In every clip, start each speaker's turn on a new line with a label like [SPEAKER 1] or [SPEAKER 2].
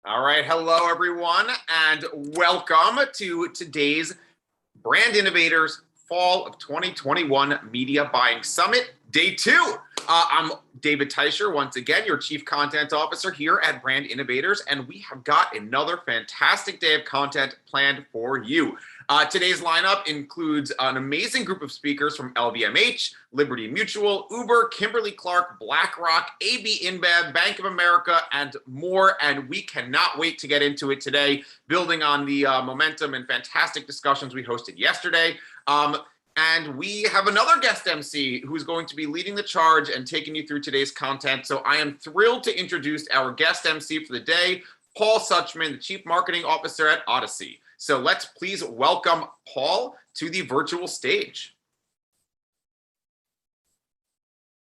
[SPEAKER 1] All right. Hello, everyone, and welcome to today's Brand Innovators Fall of 2021 Media Buying Summit, Day 2. I'm David Teicher, once again, your Chief Content Officer here at Brand Innovators, and we have got another fantastic day of content planned for you. Today's lineup includes an amazing group of speakers from LVMH, Liberty Mutual, Uber, Kimberly-Clark, BlackRock, AB InBev, Bank of America, and more. And we cannot wait to get into it today, building on the momentum and fantastic discussions we hosted yesterday. And we have another guest MC who's going to be leading the charge and taking you through today's content. So I am thrilled to introduce our guest MC for the day, Paul Suchman, the Chief Marketing Officer at Odyssey. So let's please welcome Paul to the virtual stage.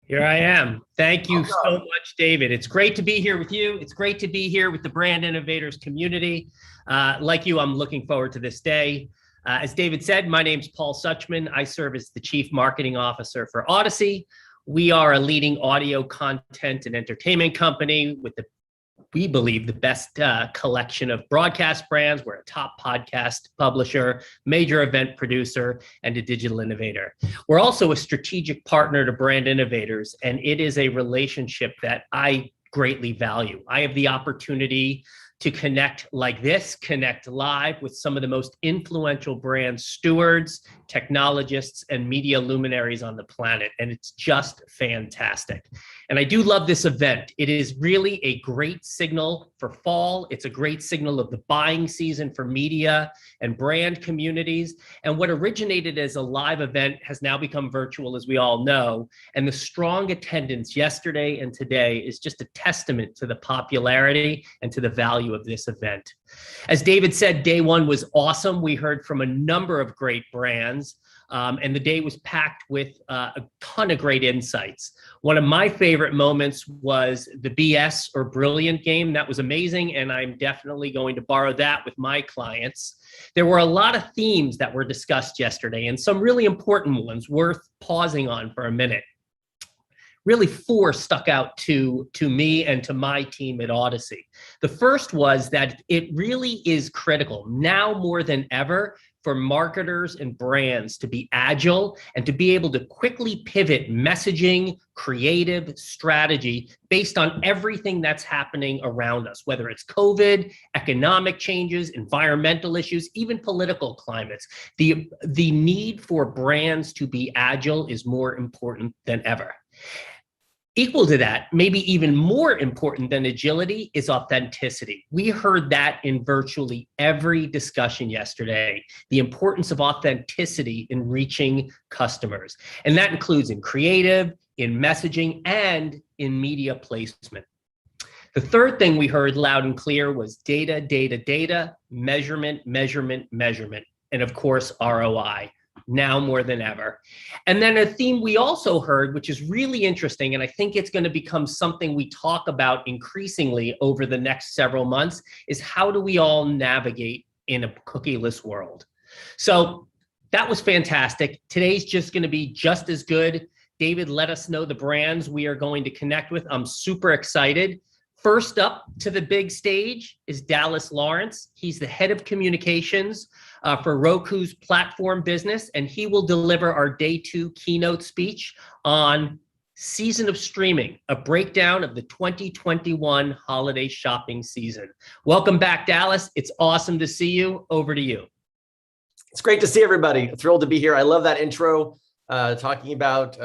[SPEAKER 2] Here I am. Thank you so much, David. It's great to be here with you. It's great to be here with the Brand Innovators community. Like you, I'm looking forward to this day. As David said, my name's Paul Suchman. I serve as the Chief Marketing Officer for Odyssey. We are a leading audio content and entertainment company with we believe the best collection of broadcast brands. We're a top podcast publisher, major event producer, and a digital innovator. We're also a strategic partner to Brand Innovators, and it is a relationship that I greatly value. I have the opportunity to connect like this, connect live with some of the most influential brand stewards, technologists, and media luminaries on the planet. And it's just fantastic. And I do love this event. It is really a great signal for fall. It's a great signal of the buying season for media and brand communities. And what originated as a live event has now become virtual, as we all know. And the strong attendance yesterday and today is just a testament to the popularity and to the value of this event. As David said, day one was awesome. We heard from a number of great brands, and the day was packed with a ton of great insights. One of my favorite moments was the BS or Brilliant game. That was amazing, and I'm definitely going to borrow that with my clients. There were a lot of themes that were discussed yesterday, and some really important ones worth pausing on for a minute. Really, 4 stuck out to me and to my team at Odyssey. The first was that it really is critical now more than ever for marketers and brands to be agile and to be able to quickly pivot messaging, creative strategy based on everything that's happening around us, whether it's COVID, economic changes, environmental issues, even political climates. The need for brands to be agile is more important than ever. Equal to that, maybe even more important than agility, is authenticity. We heard that in virtually every discussion yesterday, the importance of authenticity in reaching customers. And that includes in creative, in messaging, and in media placement. The third thing we heard loud and clear was data, data, data, measurement, measurement, measurement, and of course, ROI. Now more than ever. And then a theme we also heard, which is really interesting, and I think it's going to become something we talk about increasingly over the next several months, is how do we all navigate in a cookieless world? So that was fantastic. Today's just going to be just as good. David, let us know the brands we are going to connect with. I'm super excited. First up to the big stage is Dallas Lawrence. He's the head of communications for Roku's platform business, and he will deliver our day 2 keynote speech on Season of Streaming, a breakdown of the 2021 holiday shopping season. Welcome back, Dallas. It's awesome to see you. Over to you.
[SPEAKER 3] It's great to see everybody. Thrilled to be here. I love that intro. Talking about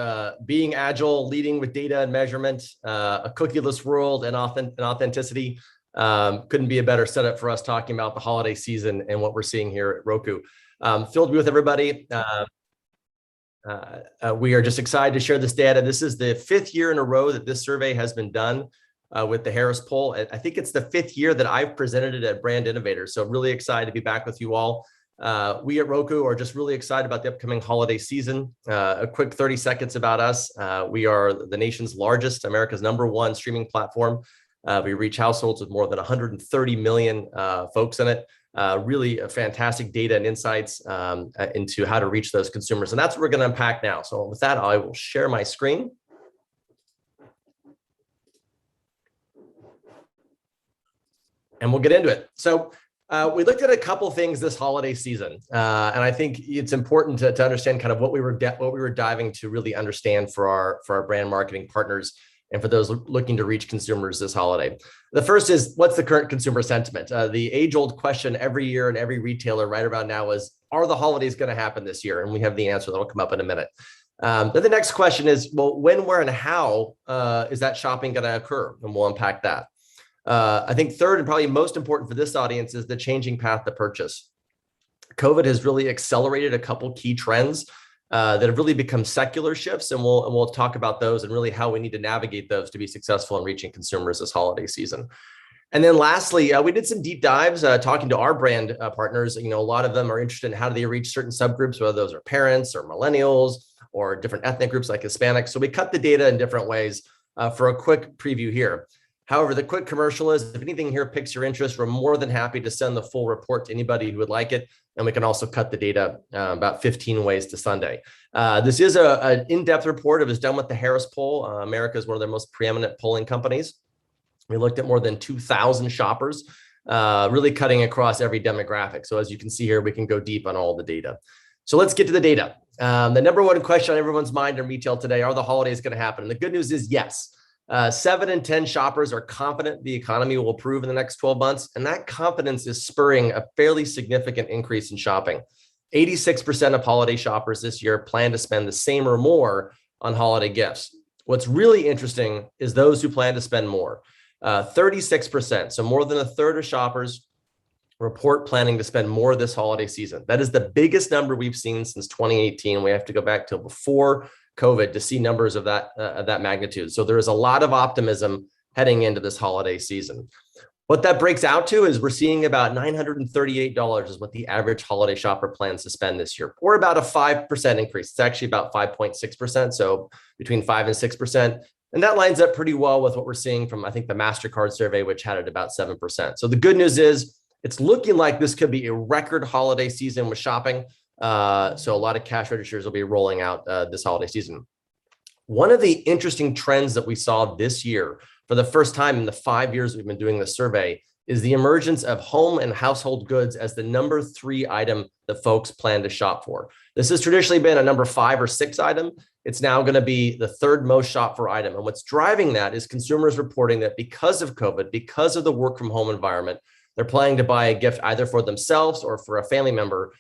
[SPEAKER 3] being agile, leading with data and measurement, a cookieless world, and authenticity. Couldn't be a better setup for us talking about the holiday season and what we're seeing here at Roku. Thrilled to be with everybody. We are just excited to share this data. This is the 5th year in a row that this survey has been done with the Harris Poll. I think it's the 5th year that I've presented it at Brand Innovators. So really excited to be back with you all. We at Roku are just really excited about the upcoming holiday season. A quick 30 seconds about us. We are the nation's largest, America's #1 streaming platform. We reach households with more than 130 million folks in it. Really fantastic data and insights into how to reach those consumers. And that's what we're going to unpack now. So with that, I will share my screen. and we'll get into it. So we looked at a couple things this holiday season, and I think it's important to understand kind of what we were diving to really understand for our brand marketing partners and for those looking to reach consumers this holiday. The first is, what's the current consumer sentiment? The age-old question every year and every retailer right around now is, are the holidays going to happen this year? And we have the answer that'll come up in a minute. Then the next question is, well, when, where, and how is that shopping going to occur? And we'll unpack that. I think third, and probably most important for this audience, is the changing path to purchase. COVID has really accelerated a couple key trends that have really become secular shifts, and we'll talk about those and really how we need to navigate those to be successful in reaching consumers this holiday season. And then lastly, we did some deep dives talking to our brand partners. A lot of them are interested in how do they reach certain subgroups, whether those are parents or millennials or different ethnic groups like Hispanics. So we cut the data in different ways for a quick preview here. However, the quick commercial is, if anything here piques your interest, we're more than happy to send the full report to anybody who would like it. And we can also cut the data about 15 ways to Sunday. This is an in-depth report. It was done with the Harris Poll. America is one of their most preeminent polling companies. We looked at more than 2,000 shoppers, really cutting across every demographic. So as you can see here, we can go deep on all the data. So let's get to the data. The number one question on everyone's mind in retail today: are the holidays going to happen? And the good news is yes. 7 in 10 shoppers are confident the economy will improve in the next 12 months. And that confidence is spurring a fairly significant increase in shopping. 86% of holiday shoppers this year plan to spend the same or more on holiday gifts. What's really interesting is those who plan to spend more. 36%, so more than a third of shoppers report planning to spend more this holiday season. That is the biggest number we've seen since 2018. We have to go back to before COVID to see numbers of that magnitude. So there is a lot of optimism heading into this holiday season. What that breaks out to is we're seeing about $938 is what the average holiday shopper plans to spend this year, or about a 5% increase. It's actually about 5.6%, so between 5 and 6%. And that lines up pretty well with what we're seeing from, I think, the MasterCard survey, which had it about 7%. So the good news is it's looking like this could be a record holiday season with shopping. So a lot of cash registers will be rolling out this holiday season. One of the interesting trends that we saw this year, for the first time in the 5 years we've been doing this survey, is the emergence of home and household goods as the number 3 item that folks plan to shop for. This has traditionally been a number 5 or 6 item. It's now going to be the third most shopped for item. And what's driving that is consumers reporting that because of COVID, because of the work from home environment, they're planning to buy a gift either for themselves or for a family member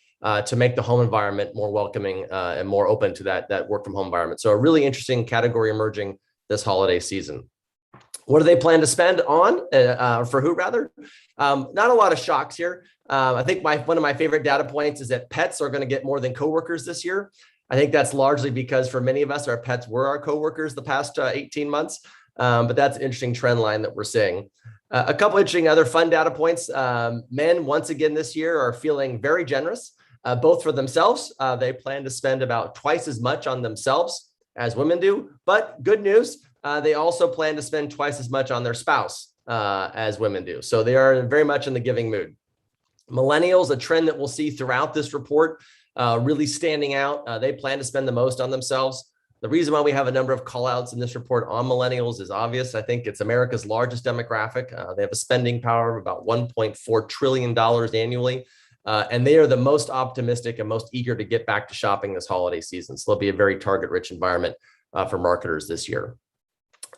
[SPEAKER 3] to make the home environment more welcoming and more open to that work from home environment. So a really interesting category emerging this holiday season. What do they plan to spend on, for who rather? Not a lot of shocks here. I think one of my favorite data points is that pets are going to get more than coworkers this year. I think that's largely because for many of us, our pets were our coworkers the past 18 months. But that's an interesting trend line that we're seeing. A couple interesting other fun data points. Men, once again this year, are feeling very generous, both for themselves. They plan to spend about twice as much on themselves as women do. But good news, they also plan to spend twice as much on their spouse as women do. So they are very much in the giving mood. Millennials, a trend that we'll see throughout this report, really standing out. They plan to spend the most on themselves. The reason why we have a number of callouts in this report on millennials is obvious. I think it's America's largest demographic. They have a spending power of about $1.4 trillion annually. And they are the most optimistic and most eager to get back to shopping this holiday season. So it'll be a very target-rich environment for marketers this year.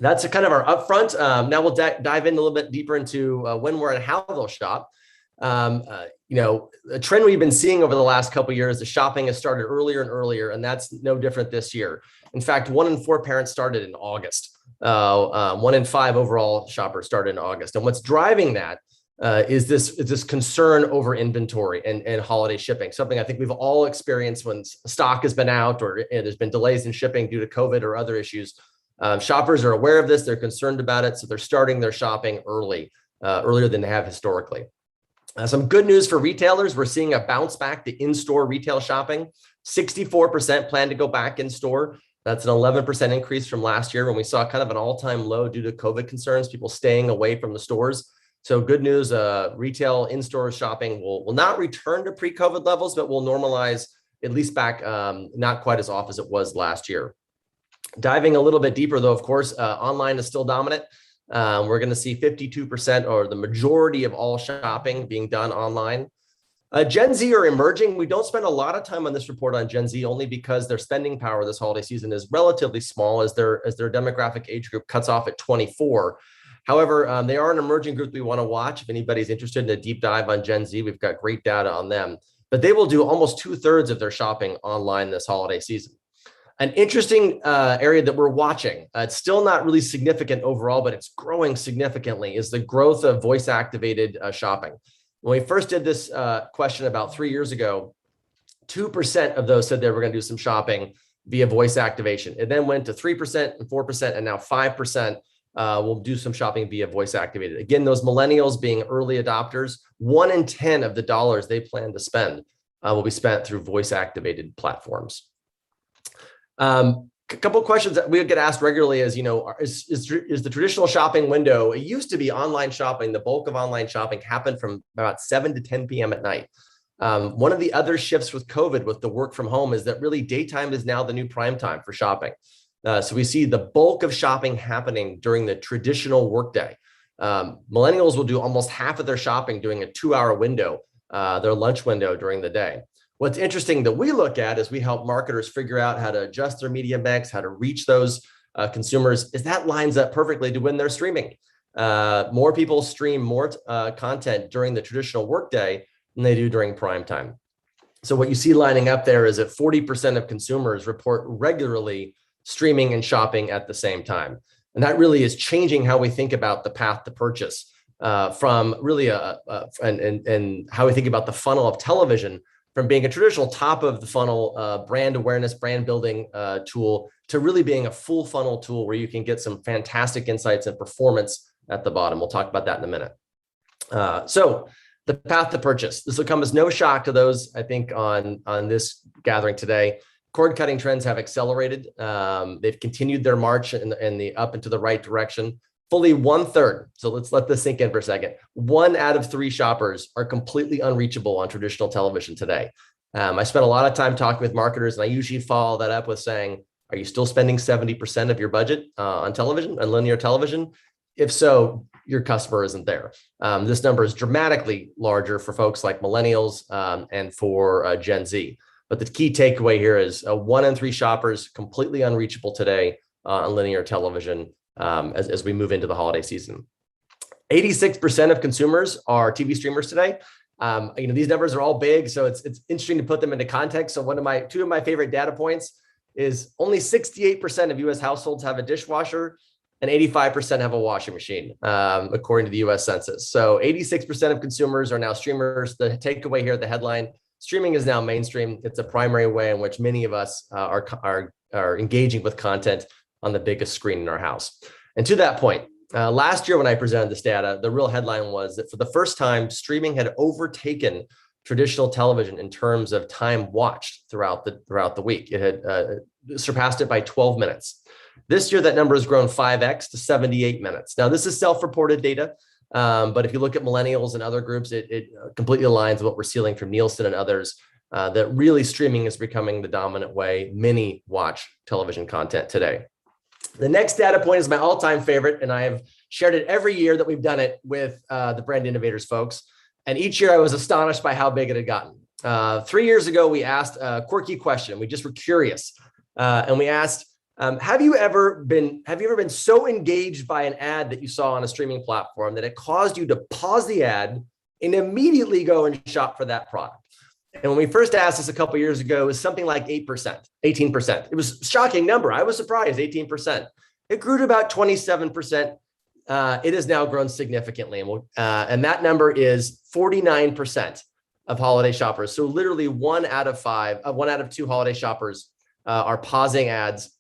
[SPEAKER 3] That's kind of our upfront. Now we'll dive in a little bit deeper into when, where, and how they'll shop. A trend we've been seeing over the last couple of years, the shopping has started earlier and earlier, and that's no different this year. In fact, 1 in 4 parents started in August. 1 in 5 overall shoppers started in August. And what's driving that is this concern over inventory and holiday shipping, something I think we've all experienced when stock has been out or there's been delays in shipping due to COVID or other issues. Shoppers are aware of this, they're concerned about it, so they're starting their shopping earlier than they have historically. Some good news for retailers, we're seeing a bounce back to in-store retail shopping. 64% plan to go back in store. That's an 11% increase from last year when we saw kind of an all-time low due to COVID concerns, people staying away from the stores. So good news, retail in-store shopping will not return to pre-COVID levels, but will normalize at least back not quite as off as it was last year. Diving a little bit deeper though, of course, online is still dominant. We're going to see 52% or the majority of all shopping being done online. Gen Z are emerging. We don't spend a lot of time on this report on Gen Z only because their spending power this holiday season is relatively small as their demographic age group cuts off at 24. However, they are an emerging group we want to watch. If anybody's interested in a deep dive on Gen Z, we've got great data on them. But they will do almost 2/3 of their shopping online this holiday season. An interesting area that we're watching, it's still not really significant overall, but it's growing significantly, is the growth of voice-activated shopping. When we first did this question about 3 years ago, 2% of those said they were going to do some shopping via voice activation. It then went to 3% and 4%, and now 5% will do some shopping via voice activated. Again, those millennials being early adopters, 1 in 10 of the dollars they plan to spend will be spent through voice activated platforms. A couple of questions that we get asked regularly is, is the traditional shopping window, it used to be online shopping, the bulk of online shopping happened from about 7 to 10 p.m. at night. One of the other shifts with COVID, with the work from home, is that really daytime is now the new prime time for shopping. So we see the bulk of shopping happening during the traditional workday. Millennials will do almost half of their shopping during a 2-hour window, their lunch window during the day. What's interesting that we look at as we help marketers figure out how to adjust their media mix, how to reach those consumers, is that lines up perfectly to when they're streaming. More people stream more content during the traditional workday than they do during prime time. So what you see lining up there is that 40% of consumers report regularly streaming and shopping at the same time. And that really is changing how we think about the path to purchase from really and how we think about the funnel of television, from being a traditional top of the funnel brand awareness, brand building tool, to really being a full funnel tool where you can get some fantastic insights and performance at the bottom. We'll talk about that in a minute. So the path to purchase. This will come as no shock to those, I think, on this gathering today. Cord cutting trends have accelerated. They've continued their march in the up and to the right direction. Fully 1/3. So let's let this sink in for a second. 1 out of 3 shoppers are completely unreachable on traditional television today. I spent a lot of time talking with marketers, and I usually follow that up with saying, are you still spending 70% of your budget on television, on linear television? If so, your customer isn't there. This number is dramatically larger for folks like millennials and for Gen Z. But the key takeaway here is 1 in 3 shoppers completely unreachable today on linear television. As we move into the holiday season. 86% of consumers are TV streamers today. These numbers are all big, so it's interesting to put them into context. So two of my favorite data points is only 68% of US households have a dishwasher and 85% have a washing machine, according to the US Census. So 86% of consumers are now streamers. The takeaway here, the headline, streaming is now mainstream. It's a primary way in which many of us are engaging with content on the biggest screen in our house. And to that point, last year when I presented this data, the real headline was that for the first time, streaming had overtaken traditional television in terms of time watched throughout the week. It had surpassed it by 12 minutes. This year, that number has grown 5x to 78 minutes. Now, this is self-reported data, but if you look at millennials and other groups, it completely aligns with what we're seeing from Nielsen and others, that really streaming is becoming the dominant way many watch television content today. The next data point is my all-time favorite, and I have shared it every year that we've done it with the Brand Innovators folks. And each year I was astonished by how big it had gotten. 3 years ago, we asked a quirky question. We just were curious. And we asked, have you ever been so engaged by an ad that you saw on a streaming platform that it caused you to pause the ad and immediately go and shop for that product? And when we first asked this a couple of years ago, it was something like 8%, 18%. It was a shocking number. I was surprised, 18%. It grew to about 27%. It has now grown significantly. And that number is 49% of holiday shoppers. So literally 1 out of 2 holiday shoppers are pausing ads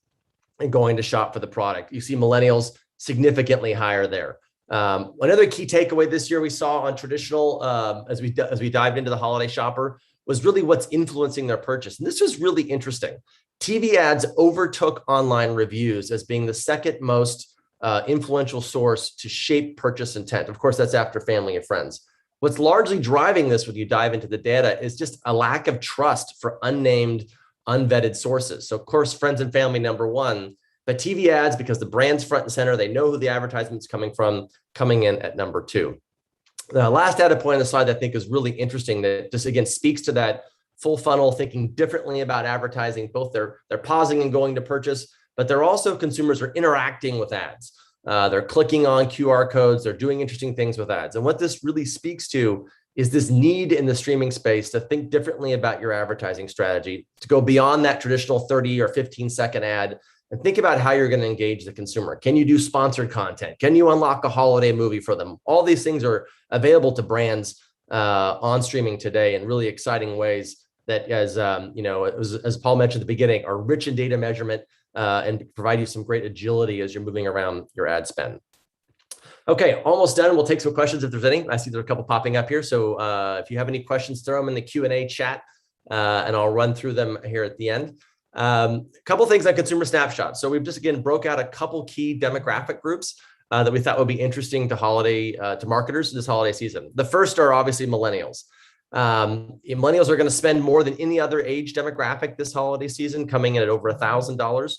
[SPEAKER 3] and going to shop for the product. You see millennials significantly higher there. Another key takeaway this year we saw on traditional, as we dived into the holiday shopper, was really what's influencing their purchase. And this was really interesting. TV ads overtook online reviews as being the second most influential source to shape purchase intent. Of course, that's after family and friends. What's largely driving this when you dive into the data is just a lack of trust for unnamed, unvetted sources. So of course, friends and family, number one, but TV ads, because the brand's front and center, they know who the advertisement's coming from, coming in at number 2. The last data point on the slide that I think is really interesting that just again speaks to that full funnel, thinking differently about advertising. Both they're pausing and going to purchase, but they're also, consumers are interacting with ads. They're clicking on QR codes. They're doing interesting things with ads. And what this really speaks to is this need in the streaming space to think differently about your advertising strategy, to go beyond that traditional 30 or 15-second ad and think about how you're going to engage the consumer. Can you do sponsored content? Can you unlock a holiday movie for them? All these things are available to brands on streaming today in really exciting ways that, as as Paul mentioned at the beginning, are rich in data measurement and provide you some great agility as you're moving around your ad spend. Okay, almost done. We'll take some questions if there's any. I see there are a couple popping up here. So if you have any questions, throw them in the Q&A chat and I'll run through them here at the end. A couple things on Consumer Snapshot. So we've just, again, broke out a couple key demographic groups that we thought would be interesting to marketers this holiday season. The first are obviously millennials. Millennials are going to spend more than any other age demographic this holiday season, coming in at over $1,000.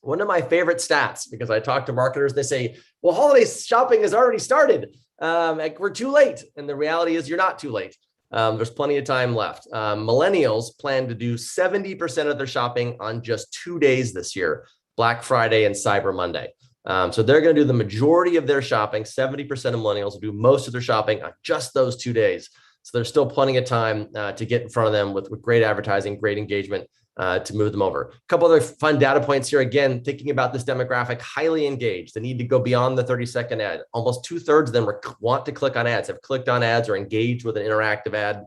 [SPEAKER 3] One of my favorite stats, because I talk to marketers, they say, well, holiday shopping has already started. We're too late. And the reality is you're not too late. There's plenty of time left. Millennials plan to do 70% of their shopping on just 2 days this year, Black Friday and Cyber Monday. So they're going to do the majority of their shopping. 70% of millennials will do most of their shopping on just those 2 days. So there's still plenty of time to get in front of them with great advertising, great engagement to move them over. A couple other fun data points here. Again, thinking about this demographic, highly engaged. They need to go beyond the 30-second ad. Almost 2/3 of them want to click on ads, have clicked on ads or engaged with an interactive ad.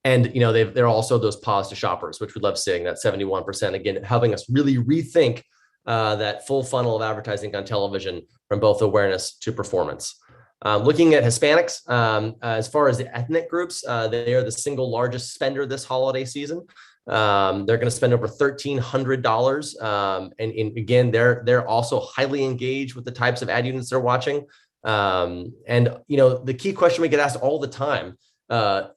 [SPEAKER 3] And they're also those pause to shoppers, which we love seeing, that 71%, again, helping us really rethink that full funnel of advertising on television from both awareness to performance. Looking at Hispanics, as far as the ethnic groups, they are the single largest spender this holiday season. They're going to spend over $1,300. And again, they're also highly engaged with the types of ad units they're watching. The key question we get asked all the time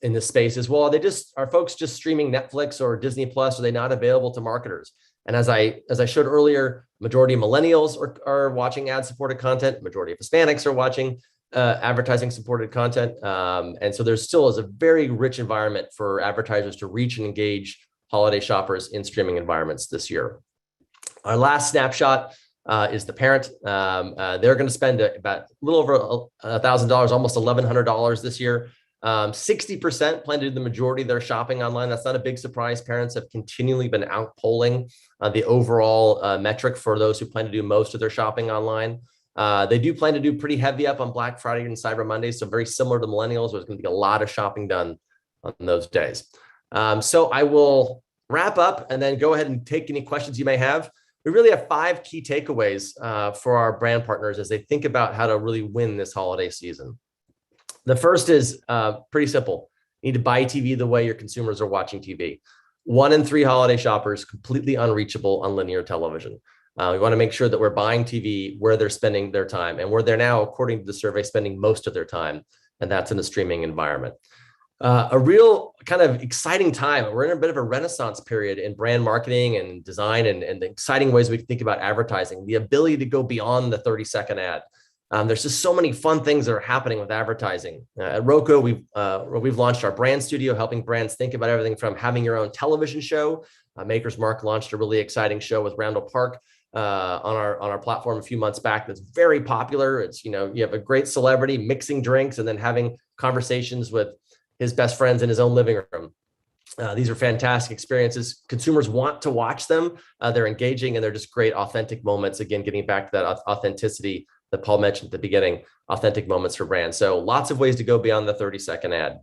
[SPEAKER 3] in this space is, well, are folks just streaming Netflix or Disney Plus? Are they not available to marketers? And as I showed earlier, majority of millennials are watching ad-supported content. Majority of Hispanics are watching advertising supported content. And so there still is a very rich environment for advertisers to reach and engage holiday shoppers in streaming environments this year. Our last snapshot is the parent. They're going to spend about a little over $1,000, almost $1,100 this year. 60% plan to do the majority of their shopping online. That's not a big surprise. Parents have continually been outpolling the overall metric for those who plan to do most of their shopping online. They do plan to do pretty heavy up on Black Friday and Cyber Monday, so very similar to millennials. There's going to be a lot of shopping done on those days. So I will wrap up and then go ahead and take any questions you may have. We really have 5 key takeaways for our brand partners as they think about how to really win this holiday season. The first is pretty simple. You need to buy TV the way your consumers are watching TV. 1 in 3 holiday shoppers completely unreachable on linear television. We want to make sure that we're buying TV where they're spending their time and where they're now, according to the survey, spending most of their time, and that's in a streaming environment. A real kind of exciting time. We're in a bit of a renaissance period in brand marketing and design and the exciting ways we can think about advertising, the ability to go beyond the 30-second ad. There's just so many fun things that are happening with advertising. At Roku, we've launched our brand studio, helping brands think about everything from having your own television show. Maker's Mark launched a really exciting show with Randall Park on our platform a few months back. That's very popular. It's, you have a great celebrity mixing drinks and then having conversations with his best friends in his own living room. These are fantastic experiences. Consumers want to watch them. They're engaging and they're just great, authentic moments. Again, getting back to that authenticity that Paul mentioned at the beginning, authentic moments for brands. So lots of ways to go beyond the 30-second ad.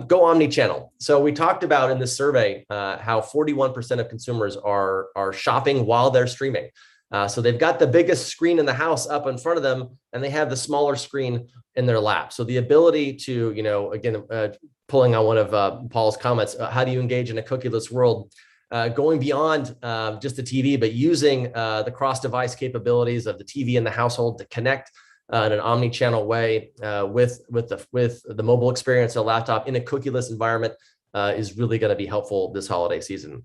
[SPEAKER 3] Go omni-channel. So we talked about in this survey how 41% of consumers are shopping while they're streaming. So they've got the biggest screen in the house up in front of them, and they have the smaller screen in their lap. So the ability to, again, pulling on one of Paul's comments, how do you engage in a cookieless world? Going beyond just the TV, but using the cross-device capabilities of the TV in the household to connect in an omni-channel way with the mobile experience, a laptop in a cookieless environment is really going to be helpful this holiday season.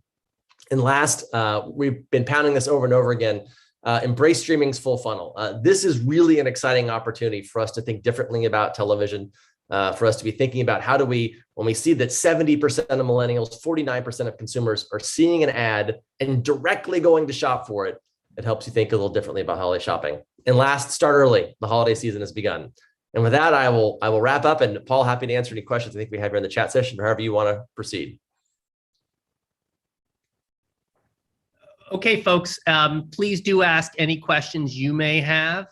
[SPEAKER 3] And last, we've been pounding this over and over again, embrace streaming's full funnel. This is really an exciting opportunity for us to think differently about television, for us to be thinking about how do we, when we see that 70% of millennials, 49% of consumers are seeing an ad and directly going to shop for it, it helps you think a little differently about holiday shopping. And last, start early. The holiday season has begun. And with that, I will wrap up. And Paul, happy to answer any questions I think we have here in the chat session, or however you want to proceed.
[SPEAKER 2] Okay, folks, please do ask any questions you may have.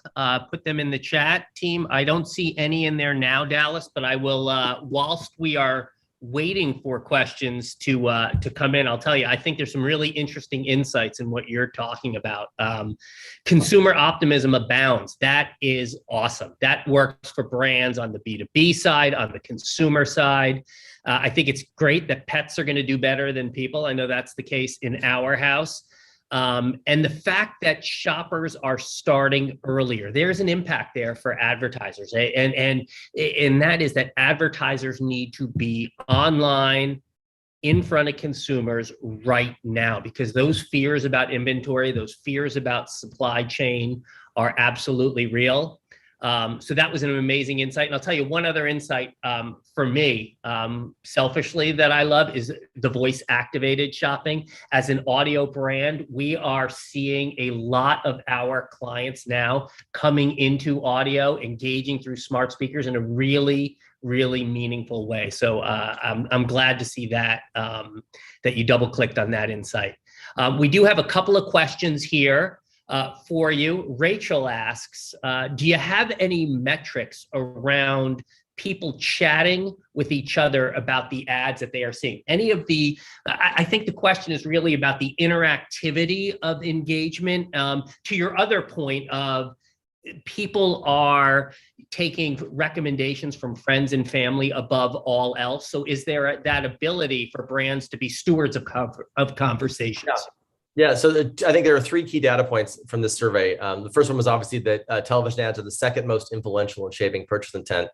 [SPEAKER 2] Put them in the chat, team. I don't see any in there now, Dallas, but I will, whilst we are waiting for questions to come in, I'll tell you, I think there's some really interesting insights in what you're talking about. Consumer optimism abounds. That is awesome. That works for brands on the B2B side, on the consumer side. I think it's great that pets are going to do better than people. I know that's the case in our house. And the fact that shoppers are starting earlier, there's an impact there for advertisers. And that is that advertisers need to be online in front of consumers right now, because those fears about inventory, those fears about supply chain are absolutely real. So that was an amazing insight. And I'll tell you one other insight for me, selfishly, that I love is the voice activated shopping. As an audio brand, we are seeing a lot of our clients now coming into audio, engaging through smart speakers in a really, really meaningful way. So I'm glad to see that, that you double clicked on that insight. We do have a couple of questions here. For you. Rachel asks, do you have any metrics around people chatting with each other about the ads that they are seeing? Any of the, I think the question is really about the interactivity of engagement. To your other point of people are taking recommendations from friends and family above all else. So is there that ability for brands to be stewards of conversations?
[SPEAKER 3] Yeah. Yeah, so I think there are three key data points from this survey. The first one was obviously that television ads are the second most influential in shaping purchase intent.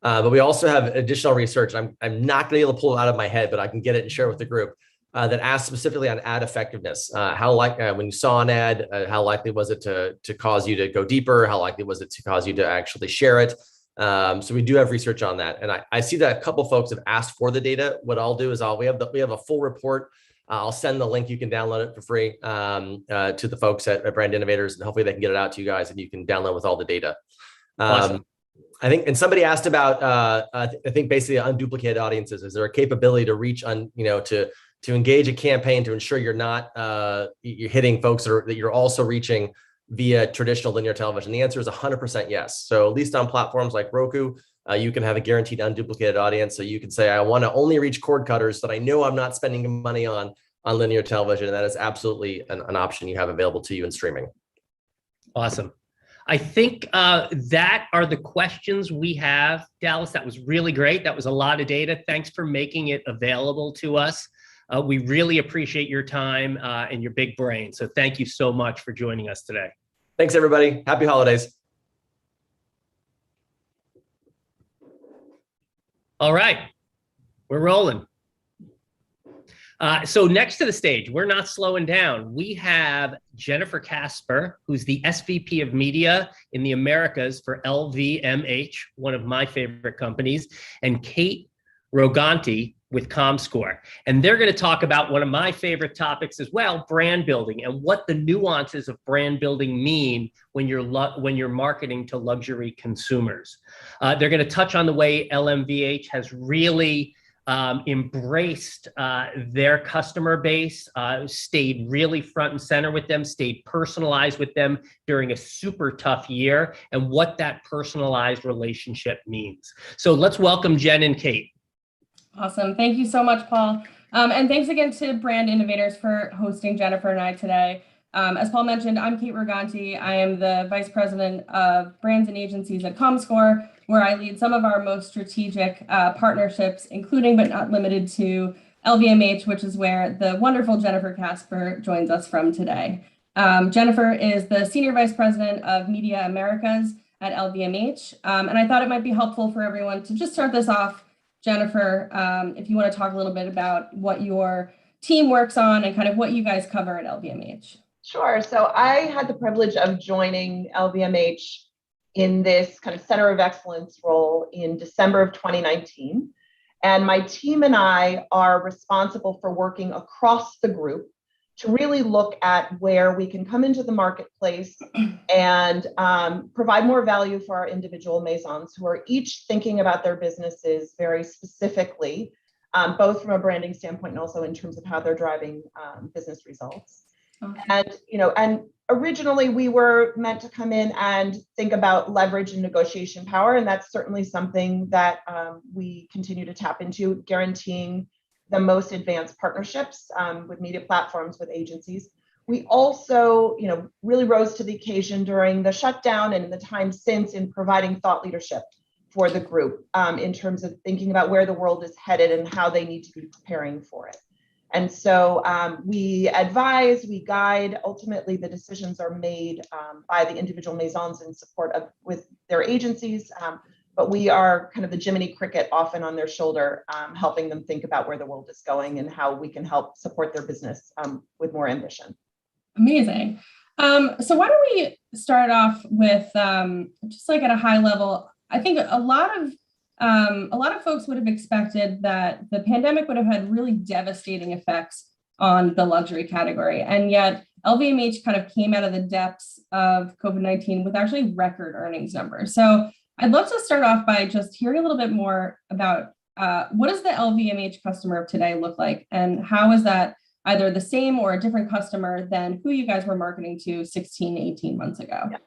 [SPEAKER 3] But we also have additional research. I'm not going to be able to pull it out of my head, but I can get it and share it with the group that asks specifically on ad effectiveness. When you saw an ad, how likely was it to cause you to go deeper? How likely was it to cause you to actually share it? So we do have research on that, and I see that a couple folks have asked for the data. What I'll do is we have a full report. I'll send the link. You can download it for free to the folks at Brand Innovators, and hopefully they can get it out to you guys and you can download with all the data.
[SPEAKER 2] Awesome.
[SPEAKER 3] I think, and somebody asked about, I think basically unduplicated audiences. Is there a capability to reach to engage a campaign to ensure you're not, you're hitting folks that you're also reaching via traditional linear television? The answer is 100% yes. So at least on platforms like Roku, you can have a guaranteed unduplicated audience. So you can say, I want to only reach cord cutters that I know I'm not spending money on linear television. And that is absolutely an option you have available to you in streaming.
[SPEAKER 2] Awesome. I think that are the questions we have, Dallas. That was really great. That was a lot of data. Thanks for making it available to us. We really appreciate your time and your big brain. So thank you so much for joining us today.
[SPEAKER 3] Thanks, everybody. Happy holidays.
[SPEAKER 2] All right, we're rolling. So next to the stage, we're not slowing down. We have Jennifer Casper, who's the SVP of Media in the Americas for LVMH, one of my favorite companies, and Kate Roganti with Comscore. And they're going to talk about one of my favorite topics as well, brand building, and what the nuances of brand building mean when you're marketing to luxury consumers. They're going to touch on the way LVMH has really embraced their customer base, stayed really front and center with them, stayed personalized with them during a super tough year, and what that personalized relationship means. So let's welcome Jen and Kate.
[SPEAKER 4] Awesome. Thank you so much, Paul. And thanks again to Brand Innovators for hosting Jennifer and I today. As Paul mentioned, I'm Kate Roganti. I am the Vice President of Brands and Agencies at Comscore, where I lead some of our most strategic partnerships, including but not limited to LVMH, which is where the wonderful Jennifer Casper joins us from today. Jennifer is the Senior Vice President of Media Americas at LVMH. And I thought it might be helpful for everyone to just start this off. Jennifer, if you want to talk a little bit about what your team works on and kind of what you guys cover at LVMH.
[SPEAKER 5] Sure. So I had the privilege of joining LVMH in this kind of center of excellence role in December of 2019. And my team and I are responsible for working across the group to really look at where we can come into the marketplace and provide more value for our individual maisons who are each thinking about their businesses very specifically, both from a branding standpoint and also in terms of how they're driving business results.
[SPEAKER 4] Okay.
[SPEAKER 5] And originally we were meant to come in and think about leverage and negotiation power, and that's certainly something that we continue to tap into, guaranteeing the most advanced partnerships with media platforms, with agencies. We also, really rose to the occasion during the shutdown and in the time since in providing thought leadership for the group in terms of thinking about where the world is headed and how they need to be preparing for it. And so we advise, we guide, ultimately the decisions are made by the individual maisons in support of with their agencies, but we are kind of the Jiminy Cricket often on their shoulder, helping them think about where the world is going and how we can help support their business with more ambition.
[SPEAKER 4] Amazing. So why don't we start off with just like at a high level, I think a lot of folks would have expected that the pandemic would have had really devastating effects on the luxury category. And yet LVMH kind of came out of the depths of COVID-19 with actually record earnings numbers. So I'd love to start off by just hearing a little bit more about what does the LVMH customer of today look like? And how is that either the same or a different customer than who you guys were marketing to 16, 18 months ago?
[SPEAKER 5] Yeah.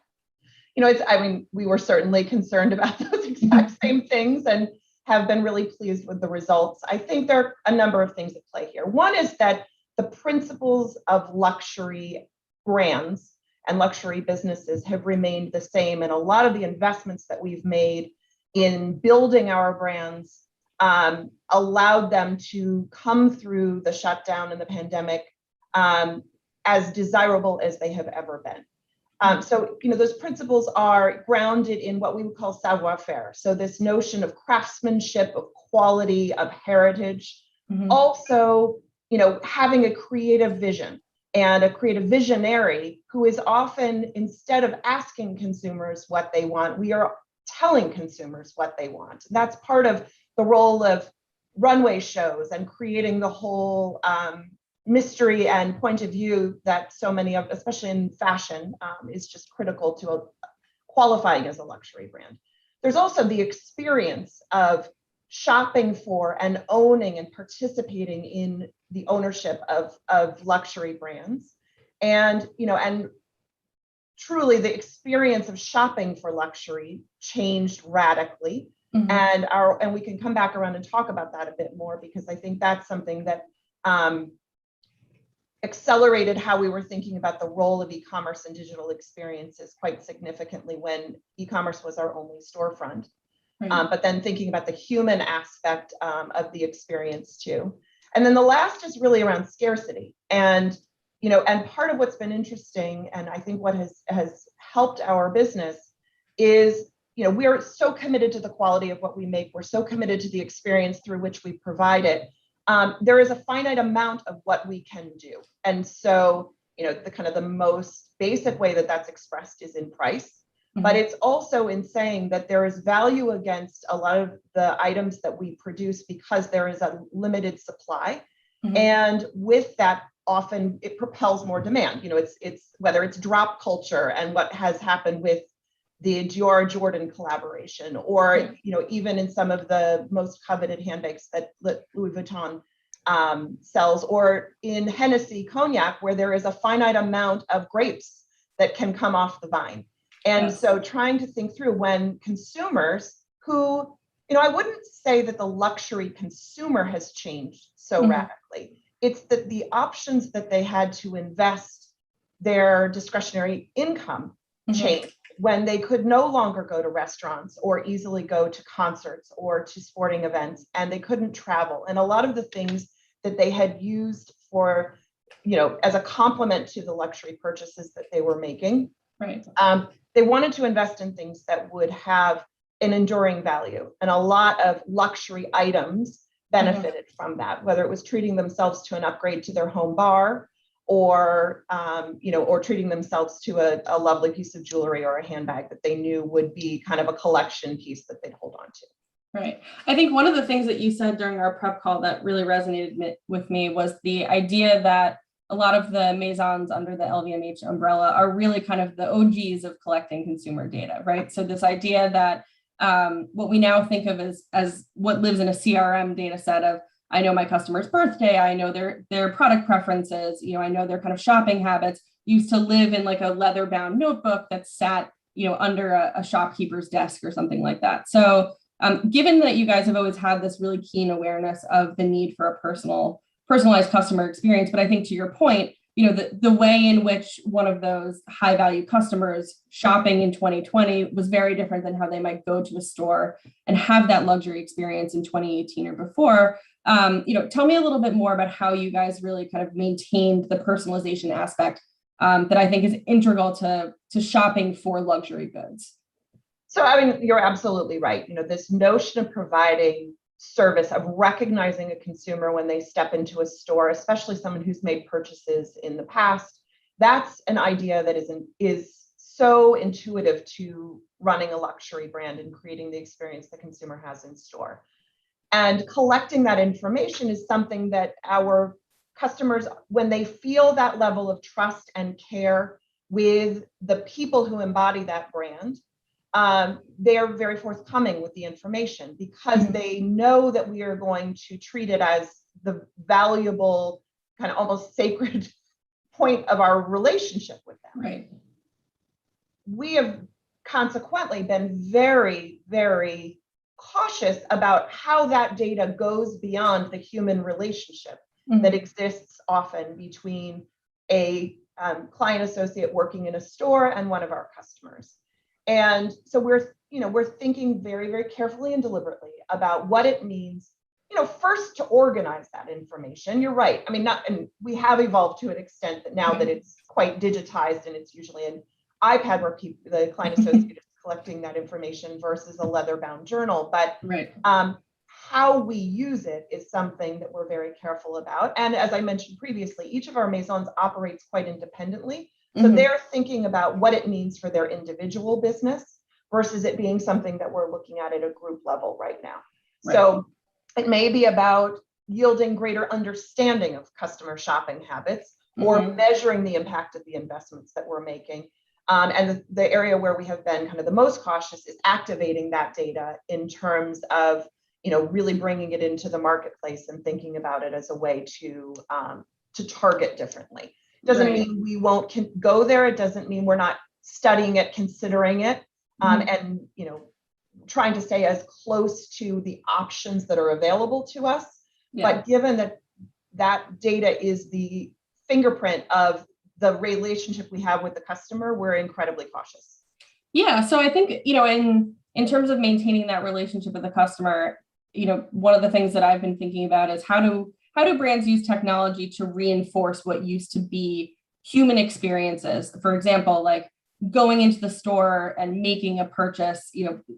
[SPEAKER 5] We were certainly concerned about those exact same things and have been really pleased with the results. I think there are a number of things at play here. One is that the principles of luxury brands and luxury businesses have remained the same. And a lot of the investments that we've made in building our brands allowed them to come through the shutdown and the pandemic as desirable as they have ever been. So those principles are grounded in what we would call savoir-faire. So this notion of craftsmanship, of quality, of heritage, also, having a creative vision and a creative visionary who is often, instead of asking consumers what they want, we are telling consumers what they want. That's part of the role of runway shows and creating the whole mystery and point of view that so many of, especially in fashion, is just critical to qualifying as a luxury brand. There's also the experience of shopping for and owning and participating in the ownership of luxury brands. And truly the experience of shopping for luxury changed radically. And we can come back around and talk about that a bit more, because I think that's something that accelerated how we were thinking about the role of e-commerce and digital experiences quite significantly when e-commerce was our only storefront. Right. But then thinking about the human aspect of the experience too. And then the last is really around scarcity. And part of what's been interesting, and I think what has helped our business is, we are so committed to the quality of what we make. We're so committed to the experience through which we provide it. There is a finite amount of what we can do. And so, the kind of the most basic way that that's expressed is in price, but it's also in saying that there is value against a lot of the items that we produce because there is a limited supply. And with that, often it propels more demand. It's whether it's drop culture and what has happened with the Dior Jordan collaboration, or even in some of the most coveted handbags that Louis Vuitton sells, or in Hennessy Cognac, where there is a finite amount of grapes that can come off the vine. And so trying to think through when consumers who, I wouldn't say that the luxury consumer has changed so radically. It's that the options that they had to invest their discretionary income changed when they could no longer go to restaurants or easily go to concerts or to sporting events, and they couldn't travel. And a lot of the things that they had used for, as a complement to the luxury purchases that they were making,
[SPEAKER 4] right.
[SPEAKER 5] They wanted to invest in things that would have an enduring value. And a lot of luxury items benefited from that, whether it was treating themselves to an upgrade to their home bar, or or treating themselves to a lovely piece of jewelry or a handbag that they knew would be kind of a collection piece that they'd hold on to.
[SPEAKER 4] Right. I think one of the things that you said during our prep call that really resonated with me was the idea that a lot of the Maisons under the LVMH umbrella are really kind of the OGs of collecting consumer data, right? So this idea that what we now think of as what lives in a CRM data set of, I know my customer's birthday, I know their product preferences, I know their kind of shopping habits, used to live in like a leather bound notebook that sat, under a shopkeeper's desk or something like that. So given that you guys have always had this really keen awareness of the need for a personalized customer experience, but I think to your point, the way in which one of those high value customers shopping in 2020 was very different than how they might go to a store and have that luxury experience in 2018 or before. Tell me a little bit more about how you guys really kind of maintained the personalization aspect that I think is integral to shopping for luxury goods.
[SPEAKER 5] So, I mean, you're absolutely right. This notion of providing service, of recognizing a consumer when they step into a store, especially someone who's made purchases in the past, that's an idea that is so intuitive to running a luxury brand and creating the experience the consumer has in store. And collecting that information is something that our customers, when they feel that level of trust and care with the people who embody that brand, they are very forthcoming with the information because they know that we are going to treat it as the valuable, kind of almost sacred point of our relationship with them.
[SPEAKER 4] Right.
[SPEAKER 5] We have consequently been very, very cautious about how that data goes beyond the human relationship that exists often between a client associate working in a store and one of our customers. And so we're thinking very, very carefully and deliberately about what it means, first to organize that information. You're right. I mean, and we have evolved to an extent that now that it's quite digitized and it's usually an iPad where the client associate is collecting that information versus a leather-bound journal. But how we use it is something that we're very careful about. And as I mentioned previously, each of our Maisons operates quite independently. So they're thinking about what it means for their individual business versus it being something that we're looking at a group level right now. Right. So it may be about yielding greater understanding of customer shopping habits or measuring the impact of the investments that we're making. And the area where we have been kind of the most cautious is activating that data in terms of, really bringing it into the marketplace and thinking about it as a way to target differently. Doesn't mean we won't go there. It doesn't mean we're not studying it, considering it, and trying to stay as close to the options that are available to us. Yeah. But given that data is the fingerprint of the relationship we have with the customer, we're incredibly cautious.
[SPEAKER 4] Yeah. So I think in terms of maintaining that relationship with the customer, one of the things that I've been thinking about is how do brands use technology to reinforce what used to be human experiences? For example, like going into the store and making a purchase,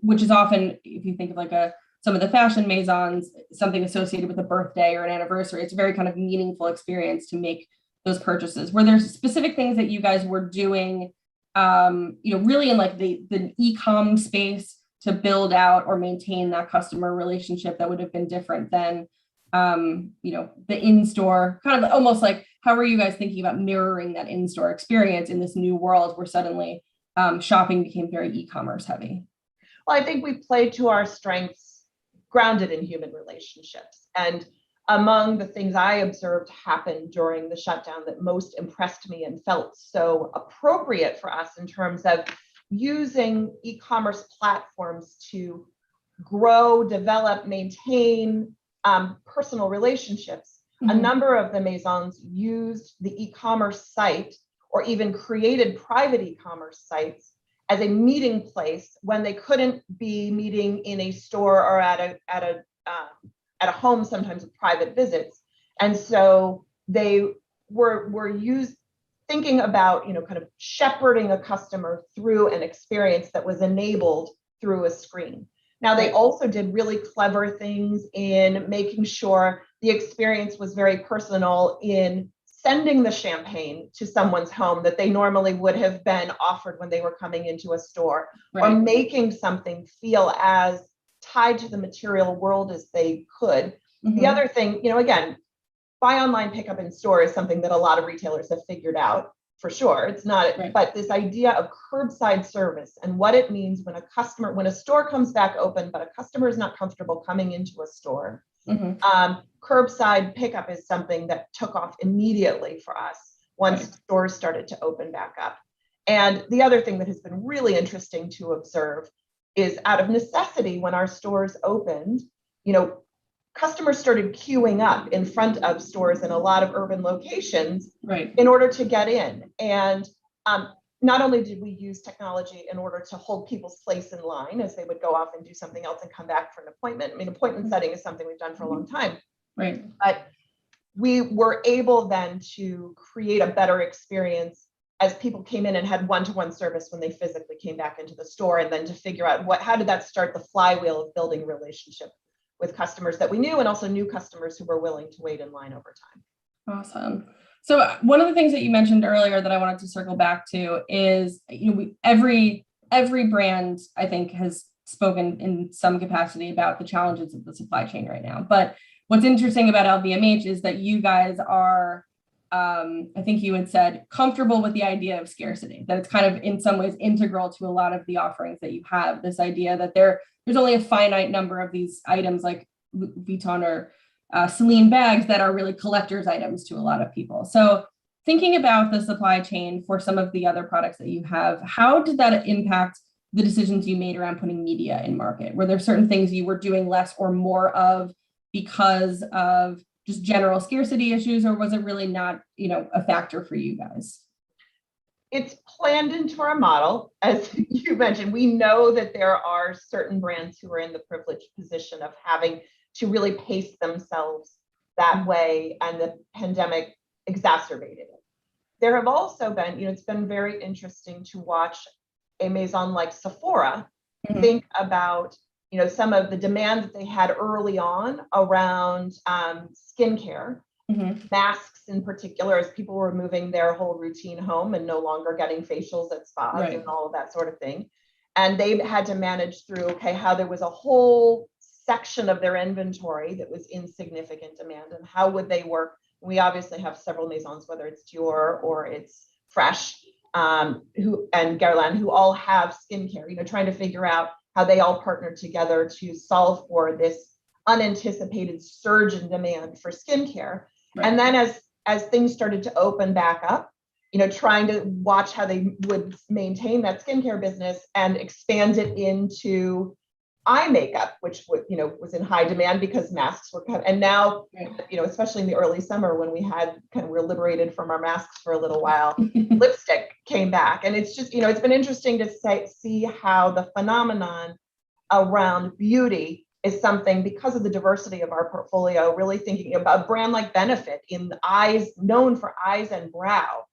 [SPEAKER 4] which is often, if you think of some of the fashion Maisons, something associated with a birthday or an anniversary, it's a very kind of meaningful experience to make those purchases. Were there specific things that you guys were doing, really in like the e-com space to build out or maintain that customer relationship that would have been different than the in-store, kind of almost like, how are you guys thinking about mirroring that in-store experience in this new world where suddenly shopping became very e-commerce heavy?
[SPEAKER 5] Well, I think we played to our strengths grounded in human relationships. And among the things I observed happen during the shutdown that most impressed me and felt so appropriate for us in terms of using e-commerce platforms to grow, develop, maintain personal relationships. A number of the Maisons used the e-commerce site or even created private e-commerce sites as a meeting place when they couldn't be meeting in a store or at a home, sometimes with private visits. And so they were thinking about, kind of shepherding a customer through an experience that was enabled through a screen. Now, they also did really clever things in making sure the experience was very personal in sending the champagne to someone's home that they normally would have been offered when they were coming into a store, or making something feel as tied to the material world as they could. The other thing, again, buy online, pick up in store is something that a lot of retailers have figured out for sure. It's not, but this idea of curbside service and what it means when a store comes back open, but a customer is not comfortable coming into a store. Curbside pickup is something that took off immediately for us once stores started to open back up. And the other thing that has been really interesting to observe is, out of necessity, when our stores opened, customers started queuing up in front of stores in a lot of urban locations in order to get in. And not only did we use technology in order to hold people's place in line as they would go off and do something else and come back for an appointment. I mean, appointment setting is something we've done for a long time. But we were able then to create a better experience as people came in and had one-to-one service when they physically came back into the store, and then to figure out how did that start the flywheel of building relationship with customers that we knew, and also new customers who were willing to wait in line over time.
[SPEAKER 4] Awesome. So one of the things that you mentioned earlier that I wanted to circle back to is, every brand, I think, has spoken in some capacity about the challenges of the supply chain right now. But what's interesting about LVMH is that you guys are, I think you had said, comfortable with the idea of scarcity, that it's kind of in some ways integral to a lot of the offerings that you have. This idea that there's only a finite number of these items like Vuitton or Celine bags that are really collector's items to a lot of people. So thinking about the supply chain for some of the other products that you have, how did that impact the decisions you made around putting media in market? Were there certain things you were doing less or more of because of just general scarcity issues, or was it really not, a factor for you guys?
[SPEAKER 5] It's planned into our model. As you mentioned, we know that there are certain brands who are in the privileged position of having to really pace themselves that way, and the pandemic exacerbated it. There have also been, it's been very interesting to watch a maison like Sephora think about, some of the demand that they had early on around skincare, masks in particular, as people were moving their whole routine home and no longer getting facials at spas and all of that sort of thing. And they had to manage through, how there was a whole section of their inventory that was in significant demand, and how would they work? We obviously have several maisons, whether it's Dior or it's Fresh, and Guerlain, who all have skincare, trying to figure out how they all partnered together to solve for this unanticipated surge in demand for skincare. And then as things started to open back up, trying to watch how they would maintain that skincare business and expand it into eye makeup, which was in high demand because masks were cut. And now, especially in the early summer when we were liberated from our masks for a little while, lipstick came back. And it's just, it's been interesting to see how the phenomenon around beauty is something, because of the diversity of our portfolio, really thinking about a brand like Benefit in eyes, known for eyes and brow,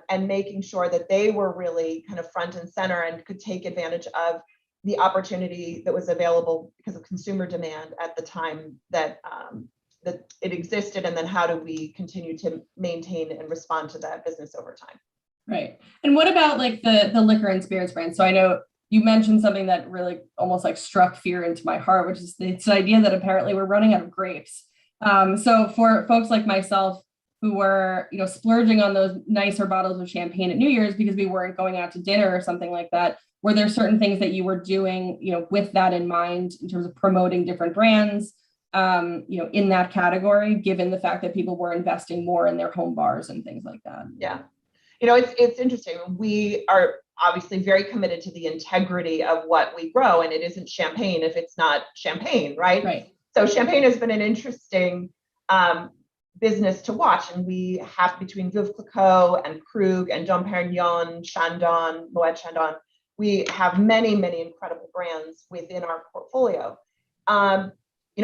[SPEAKER 5] and making sure that they were really kind of front and center and could take advantage of the opportunity that was available because of consumer demand at the time that that it existed, and then how do we continue to maintain and respond to that business over time.
[SPEAKER 4] Right. And what about like the liquor and spirits brand? So I know you mentioned something that really almost like struck fear into my heart, which is it's an idea that apparently we're running out of grapes. So for folks like myself who were, splurging on those nicer bottles of champagne at New Year's because we weren't going out to dinner or something like that, were there certain things that you were doing, with that in mind in terms of promoting different brands, in that category, given the fact that people were investing more in their home bars and things like that?
[SPEAKER 5] Yeah. It's interesting. We are obviously very committed to the integrity of what we grow, and it isn't champagne if it's not champagne, right? Right. So champagne has been an interesting business to watch, and we have, between Veuve Clicquot and Krug and Dom Perignon, Chandon, Moet Chandon, we have many, many incredible brands within our portfolio.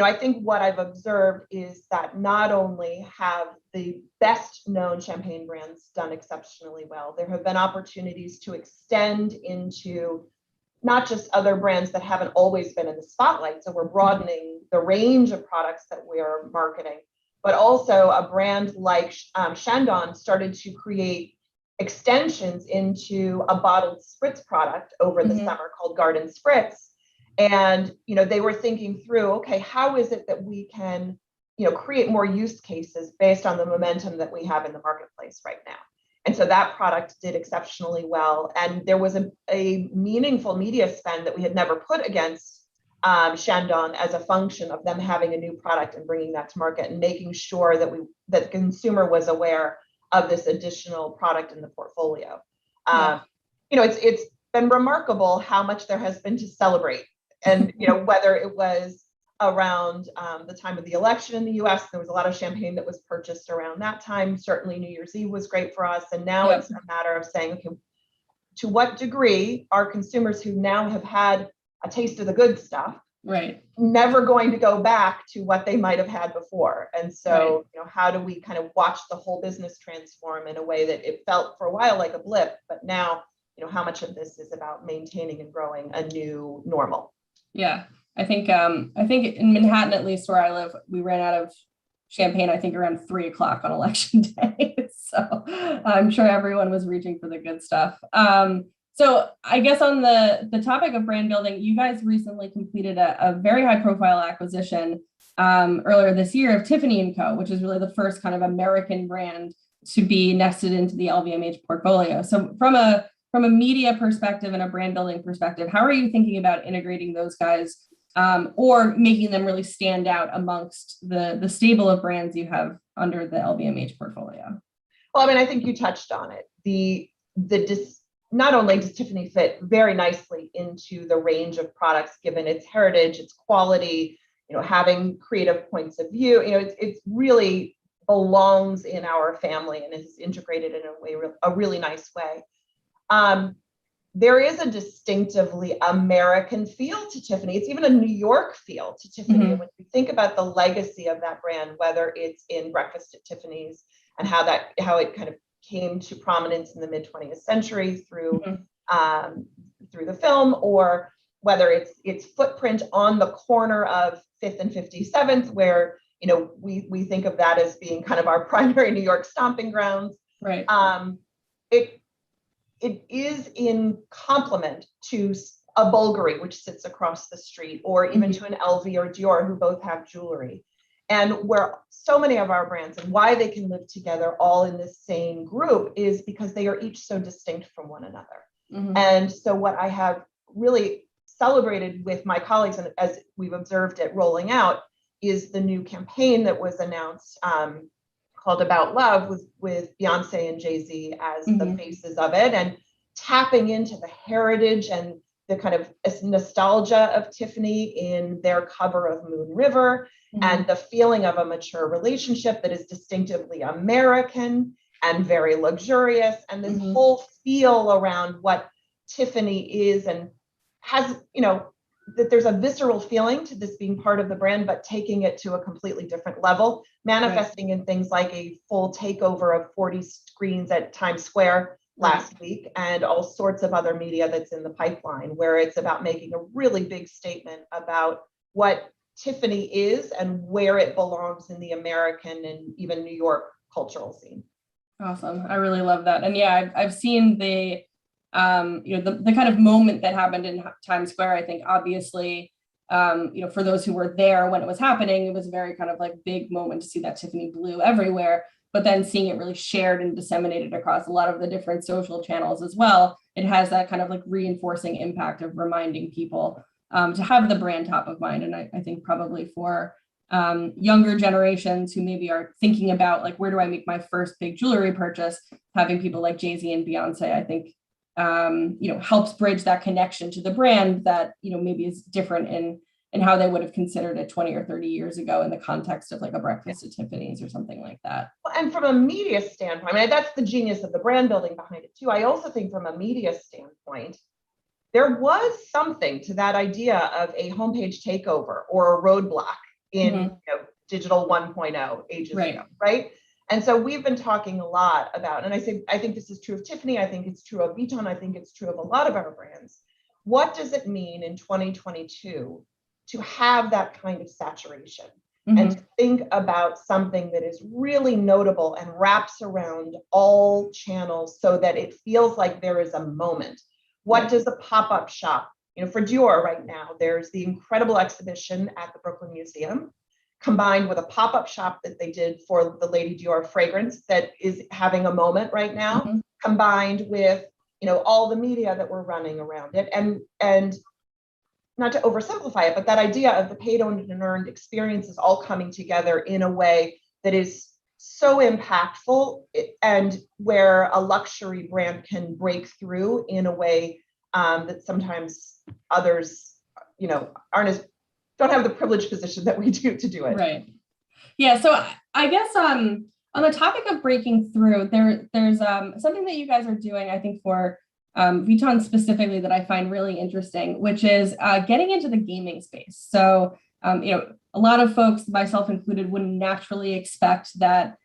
[SPEAKER 5] I think what I've observed is that not only have the best known champagne brands done exceptionally well, there have been opportunities to extend into not just other brands that haven't always been in the spotlight. So we're broadening the range of products that we are marketing, but also a brand like Shandong started to create extensions into a bottled spritz product over the summer called Garden Spritz. And, they were thinking through, okay, how is it that we can, create more use cases based on the momentum that we have in the marketplace right now? And so that product did exceptionally well. And there was a meaningful media spend that we had never put against Shandong as a function of them having a new product and bringing that to market and making sure that the consumer was aware of this additional product in the portfolio. It's been remarkable how much there has been to celebrate. And, whether it was around the time of the election in the US, there was a lot of champagne that was purchased around that time. Certainly New Year's Eve was great for us. And now it's a matter of saying, okay, to what degree are consumers who now have had a taste of the good stuff, never going to go back to what they might have had before? And so, how do we kind of watch the whole business transform in a way that it felt for a while like a blip, but now, how much of this is about maintaining and growing a new normal?
[SPEAKER 4] Yeah. I think in Manhattan, at least where I live, we ran out of champagne, I think around 3:00 on election day. So I'm sure everyone was reaching for the good stuff. So I guess on the topic of brand building, you guys recently completed a very high profile acquisition earlier this year of Tiffany & Co., which is really the first kind of American brand to be nested into the LVMH portfolio. So from a media perspective and a brand building perspective, how are you thinking about integrating those guys or making them really stand out amongst the stable of brands you have under the LVMH portfolio?
[SPEAKER 5] Well, I think you touched on it. Not only does Tiffany fit very nicely into the range of products, given its heritage, its quality, having creative points of view, it really belongs in our family and is integrated in a really nice way. There is a distinctively American feel to Tiffany. It's even a New York feel to Tiffany. And when you think about the legacy of that brand, whether it's in Breakfast at Tiffany's and how it kind of came to prominence in the mid 20th century through the film, or whether it's its footprint on the corner of 5th and 57th, where we think of that as being kind of our primary New York stomping grounds.
[SPEAKER 4] Right.
[SPEAKER 5] It is in complement to a Bulgari, which sits across the street, or even to an LV or Dior, who both have jewelry. And where so many of our brands and why they can live together all in the same group is because they are each so distinct from one another. And so what I have really celebrated with my colleagues, and as we've observed it rolling out, is the new campaign that was announced called About Love with Beyonce and Jay-Z as the faces of it, and tapping into the heritage and the kind of nostalgia of Tiffany in their cover of Moon River, and the feeling of a mature relationship that is distinctively American and very luxurious, and this whole feel around what Tiffany is and has, that there's a visceral feeling to this being part of the brand, but taking it to a completely different level, manifesting in things like a full takeover of 40 screens at Times Square last week, and all sorts of other media that's in the pipeline, where it's about making a really big statement about what Tiffany is and where it belongs in the American and even New York cultural scene.
[SPEAKER 4] Awesome. I really love that. And yeah, I've seen the kind of moment that happened in Times Square. I think obviously, for those who were there when it was happening, it was a very kind of like big moment to see that Tiffany blue everywhere, but then seeing it really shared and disseminated across a lot of the different social channels as well. It has that kind of like reinforcing impact of reminding people to have the brand top of mind. And I think probably for younger generations who maybe are thinking about like, where do I make my first big jewelry purchase? Having people like Jay-Z and Beyonce, I think, helps bridge that connection to the brand that, maybe is different in how they would have considered it 20 or 30 years ago in the context of like a Breakfast at Tiffany's or something like that.
[SPEAKER 5] And from a media standpoint, that's the genius of the brand building behind it too. I also think from a media standpoint, there was something to that idea of a homepage takeover or a roadblock in digital 1.0 ages ago, right? And so we've been talking a lot about, and I think this is true of Tiffany, I think it's true of Vuitton, I think it's true of a lot of our brands, what does it mean in 2022 to have that kind of saturation
[SPEAKER 4] Mhm.
[SPEAKER 5] and to think about something that is really notable and wraps around all channels so that it feels like there is a moment. What does a pop-up shop, for Dior right now, there's the incredible exhibition at the Brooklyn Museum, combined with a pop-up shop that they did for the Lady Dior fragrance that is having a moment right now,
[SPEAKER 4] Mhm.
[SPEAKER 5] combined with, all the media that we're running around it. And not to oversimplify it, but that idea of the paid, owned, and earned experiences all coming together in a way that is so impactful, and where a luxury brand can break through in a way that sometimes others, don't have the privileged position that we do to do it.
[SPEAKER 4] Right. Yeah. So I guess on the topic of breaking through, there's something that you guys are doing, I think, for Vuitton specifically, that I find really interesting, which is getting into the gaming space. So a lot of folks, myself included, wouldn't naturally expect that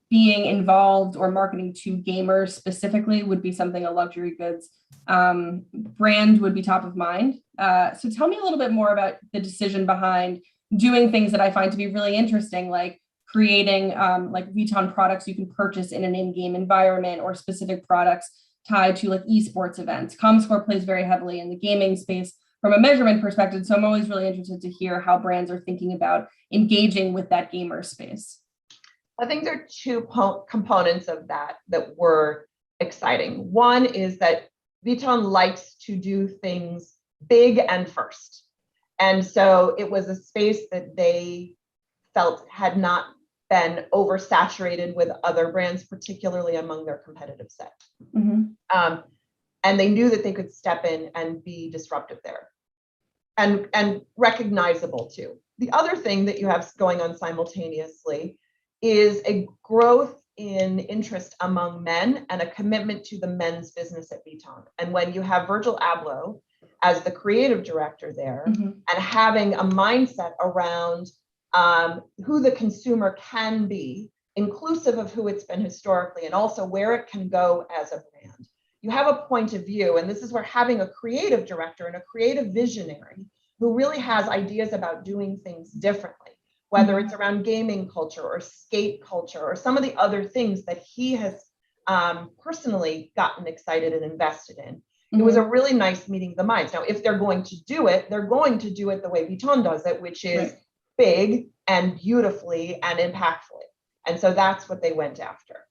[SPEAKER 4] being involved or marketing to gamers specifically would be something a luxury goods brand would be top of mind. So tell me a little bit more about the decision behind doing things that I find to be really interesting, like creating like Vuitton products you can purchase in an in-game environment, or specific products tied to like esports events. Comscore plays very heavily in the gaming space from a measurement perspective. So I'm always really interested to hear how brands are thinking about engaging with that gamer space.
[SPEAKER 5] I think there are two components of that were exciting. One is that Vuitton likes to do things big and first. And so it was a space that they felt had not been oversaturated with other brands, particularly among their competitive set.
[SPEAKER 4] Mm-hmm.
[SPEAKER 5] And they knew that they could step in and be disruptive there, and recognizable too. The other thing that you have going on simultaneously is a growth in interest among men and a commitment to the men's business at Vuitton. And when you have Virgil Abloh as the creative director there,
[SPEAKER 4] Mm-hmm.
[SPEAKER 5] and having a mindset around who the consumer can be, inclusive of who it's been historically, and also where it can go as a brand. You have a point of view, and this is where having a creative director and a creative visionary who really has ideas about doing things differently, whether it's around gaming culture or skate culture or some of the other things that he has personally gotten excited and invested in. It was a really nice meeting of the minds. Now, if they're going to do it, they're going to do it the way Vuitton does it, which is
[SPEAKER 4] Right.
[SPEAKER 5] big and beautifully and impactfully. And so that's what they went after.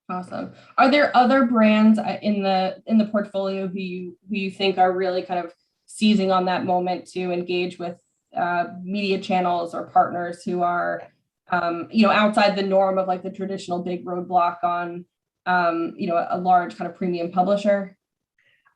[SPEAKER 4] Awesome. Are there other brands in the portfolio who you think are really kind of seizing on that moment to engage with media channels or partners who are outside the norm of like the traditional big roadblock on a large kind of premium publisher?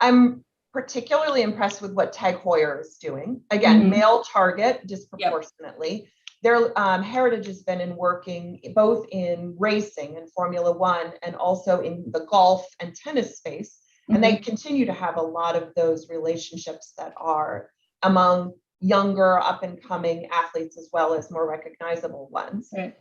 [SPEAKER 5] I'm particularly impressed with what Tag Heuer is doing. Again, male target disproportionately. Their heritage has been in working both in racing and Formula One, and also in the golf and tennis space. And they continue to have a lot of those relationships that are among younger up and coming athletes, as well as more recognizable ones.
[SPEAKER 4] Right.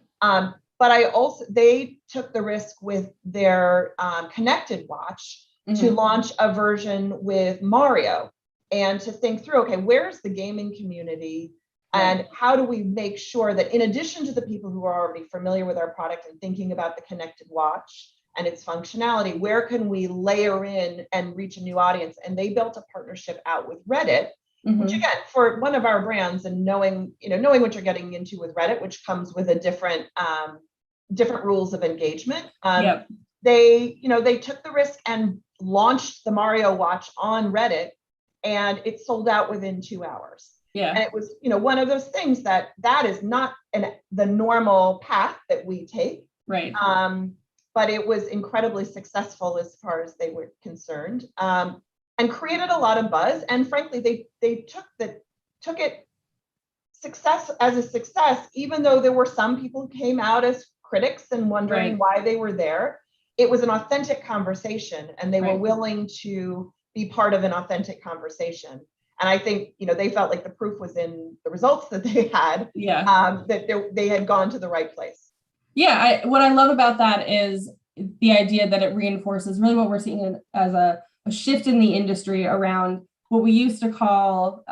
[SPEAKER 5] But they took the risk with their connected watch to launch a version with Mario, and to think through, okay, where's the gaming community? And how do we make sure that, in addition to the people who are already familiar with our product and thinking about the connected watch and its functionality, where can we layer in and reach a new audience? And they built a partnership out with Reddit, which again, for one of our brands, and knowing what you're getting into with Reddit, which comes with a different rules of engagement. They took the risk and launched the Mario watch on Reddit, and it sold out within 2 hours.
[SPEAKER 4] Yeah.
[SPEAKER 5] And it was, one of those things that is not the normal path that we take.
[SPEAKER 4] Right.
[SPEAKER 5] But it was incredibly successful as far as they were concerned, and created a lot of buzz. And frankly, they took it success as a success, even though there were some people who came out as critics and wondering why they were there. It was an authentic conversation, and they were willing to be part of an authentic conversation. And I think, they felt like the proof was in the results that they had, that they had gone to the right place.
[SPEAKER 4] Yeah, what I love about that is the idea that it reinforces really what we're seeing as a shift in the industry around what we used to call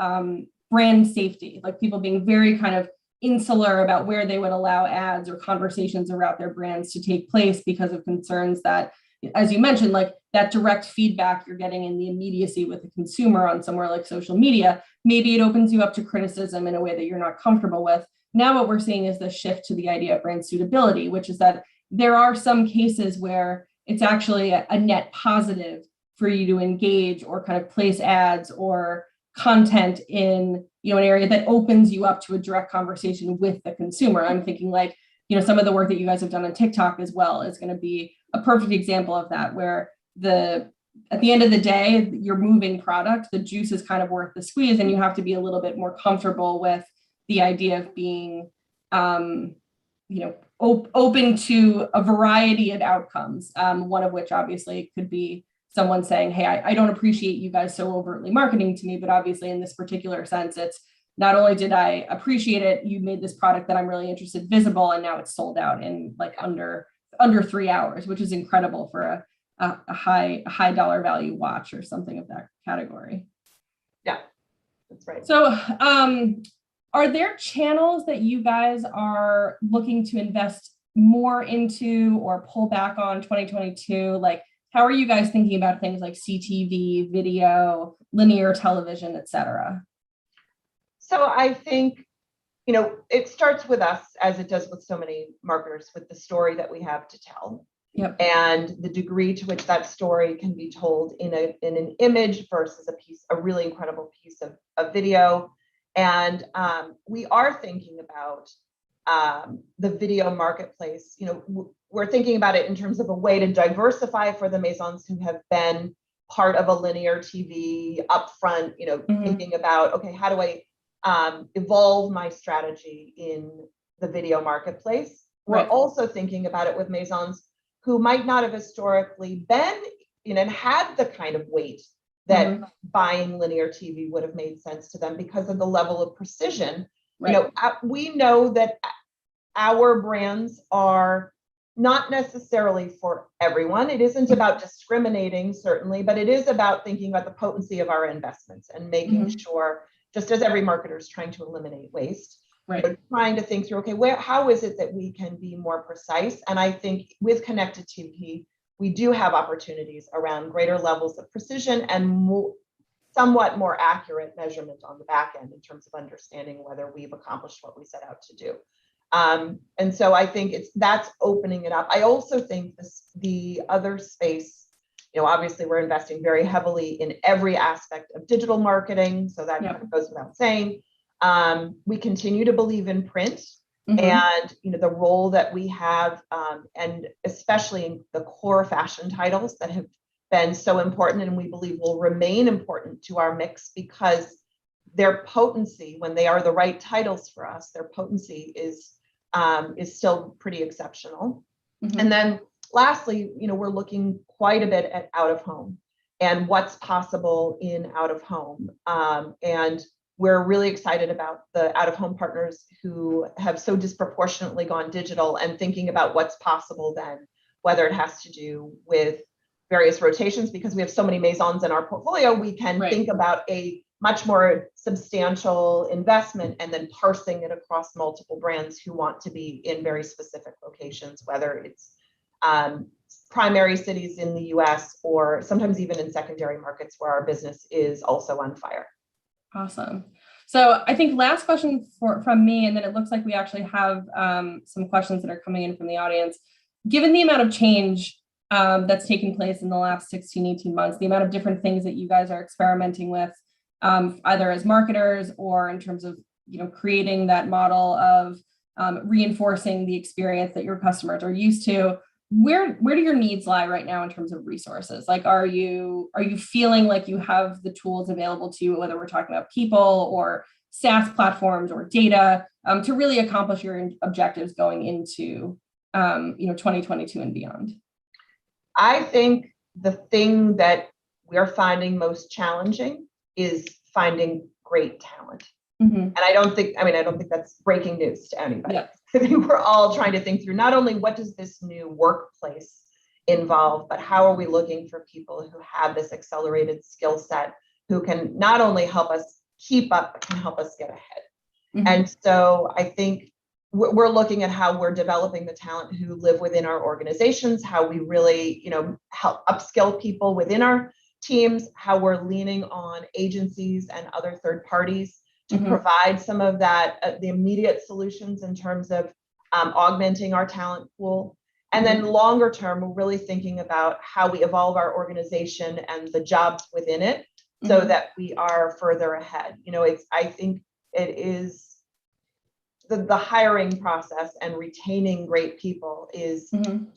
[SPEAKER 4] brand safety, like people being very kind of insular about where they would allow ads or conversations around their brands to take place because of concerns that, as you mentioned, like that direct feedback you're getting in the immediacy with the consumer on somewhere like social media, maybe it opens you up to criticism in a way that you're not comfortable with. Now what we're seeing is the shift to the idea of brand suitability, which is that there are some cases where it's actually a net positive for you to engage or kind of place ads or content in, an area that opens you up to a direct conversation with the consumer. I'm thinking like, some of the work that you guys have done on TikTok as well is going to be a perfect example of that, where at the end of the day, you're moving product, the juice is kind of worth the squeeze, and you have to be a little bit more comfortable with the idea of being, open to a variety of outcomes. One of which obviously could be someone saying, hey, I don't appreciate you guys so overtly marketing to me, but obviously in this particular sense, it's not only did I appreciate it, you made this product that I'm really interested visible, and now it's sold out in like under 3 hours, which is incredible for a high dollar value watch or something of that category.
[SPEAKER 5] Yeah, that's right.
[SPEAKER 4] So are there channels that you guys are looking to invest more into or pull back on 2022? Like, how are you guys thinking about things like CTV, video, linear television, et cetera?
[SPEAKER 5] So I think, it starts with us, as it does with so many marketers, with the story that we have to tell.
[SPEAKER 4] Yep.
[SPEAKER 5] And the degree to which that story can be told in an image versus a really incredible piece of video. And we are thinking about the video marketplace. We're thinking about it in terms of a way to diversify for the maisons who have been part of a linear TV upfront, thinking about, okay, how do I evolve my strategy in the video marketplace?
[SPEAKER 4] Right.
[SPEAKER 5] We're also thinking about it with maisons who might not have historically been, and had the kind of weight that buying linear TV would have made sense to them because of the level of precision.
[SPEAKER 4] Right.
[SPEAKER 5] We know that our brands are not necessarily for everyone. It isn't about discriminating, certainly, but it is about thinking about the potency of our investments and making sure, just as every marketer is trying to eliminate waste,
[SPEAKER 4] right,
[SPEAKER 5] trying to think through, okay, how is it that we can be more precise? And I think with connected TV, we do have opportunities around greater levels of precision and somewhat more accurate measurement on the back end in terms of understanding whether we've accomplished what we set out to do. And so I think that's opening it up. I also think the other space, obviously we're investing very heavily in every aspect of digital marketing. So that kind of goes without saying. We continue to believe in print and, the role that we have, and especially in the core fashion titles that have been so important and we believe will remain important to our mix because their potency, when they are the right titles for us, their potency is still pretty exceptional. And then lastly, we're looking quite a bit at out of home and what's possible in out of home. And we're really excited about the out of home partners who have so disproportionately gone digital and thinking about what's possible then, whether it has to do with various rotations, because we have so many maisons in our portfolio, we can think about a much more substantial investment and then parsing it across multiple brands who want to be in very specific locations, whether it's primary cities in the US or sometimes even in secondary markets where our business is also on fire.
[SPEAKER 4] Awesome. So I think last question from me, and then it looks like we actually have some questions that are coming in from the audience. Given the amount of change that's taken place in the last 16, 18 months, the amount of different things that you guys are experimenting with, either as marketers or in terms of creating that model of reinforcing the experience that your customers are used to, where do your needs lie right now in terms of resources? Like, are you feeling like you have the tools available to you, whether we're talking about people or SaaS platforms or data, to really accomplish your objectives going into 2022 and beyond?
[SPEAKER 5] I think the thing that we're finding most challenging is finding great talent. And I don't think that's breaking news to anybody. Yeah. I think we're all trying to think through not only what does this new workplace involve, but how are we looking for people who have this accelerated skill set who can not only help us keep up, but can help us get ahead.
[SPEAKER 4] Mhm.
[SPEAKER 5] And so I think we're looking at how we're developing the talent who live within our organizations, how we really, help upskill people within our teams, how we're leaning on agencies and other third parties to
[SPEAKER 4] Mhm.
[SPEAKER 5] provide some of that, the immediate solutions in terms of augmenting our talent pool. And then longer term, we're really thinking about how we evolve our organization and the jobs within it so
[SPEAKER 4] Mhm.
[SPEAKER 5] that we are further ahead. I think it is the hiring process and retaining great people is
[SPEAKER 4] Mhm.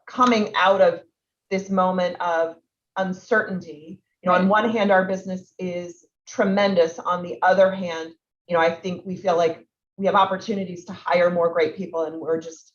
[SPEAKER 5] coming out of this moment of uncertainty. On
[SPEAKER 4] Right.
[SPEAKER 5] one hand, our business is tremendous. On the other hand, I think we feel like we have opportunities to hire more great people, and we're just,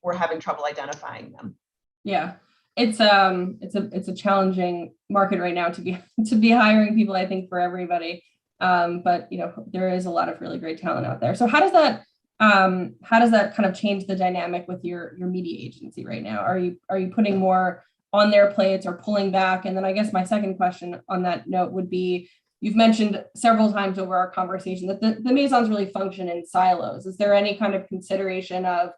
[SPEAKER 5] we're having trouble identifying them.
[SPEAKER 4] Yeah. It's a challenging market right now to be hiring people, I think, for everybody. But there is a lot of really great talent out there. So how does that kind of change the dynamic with your media agency right now? Are you putting more on their plates or pulling back? And then I guess my second question on that note would be, you've mentioned several times over our conversation that the Maisons really function in silos. Is there any kind of consideration of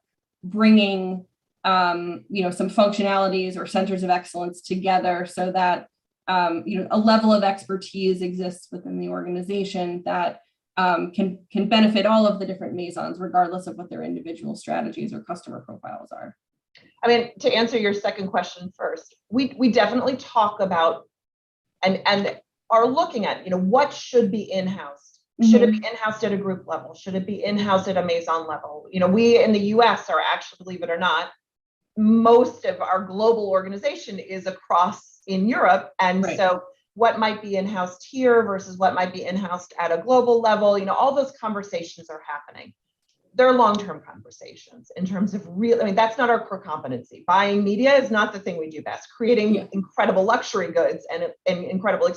[SPEAKER 4] bringing some functionalities or centers of excellence together so that a level of expertise exists within the organization that can benefit all of the different Maisons, regardless of what their individual strategies or customer profiles are?
[SPEAKER 5] I mean, to answer your second question first, we definitely talk about and are looking at, what should be in-house. Should it be in-house at a group level? Should it be in-house at a Maison level? We in the US are actually, believe it or not, most of our global organization is across in Europe. And
[SPEAKER 4] Right.
[SPEAKER 5] So what might be in-housed here versus what might be in-housed at a global level, all those conversations are happening. They're long-term conversations in terms of that's not our core competency. Buying media is not the thing we do best. Creating incredible luxury goods and incredible,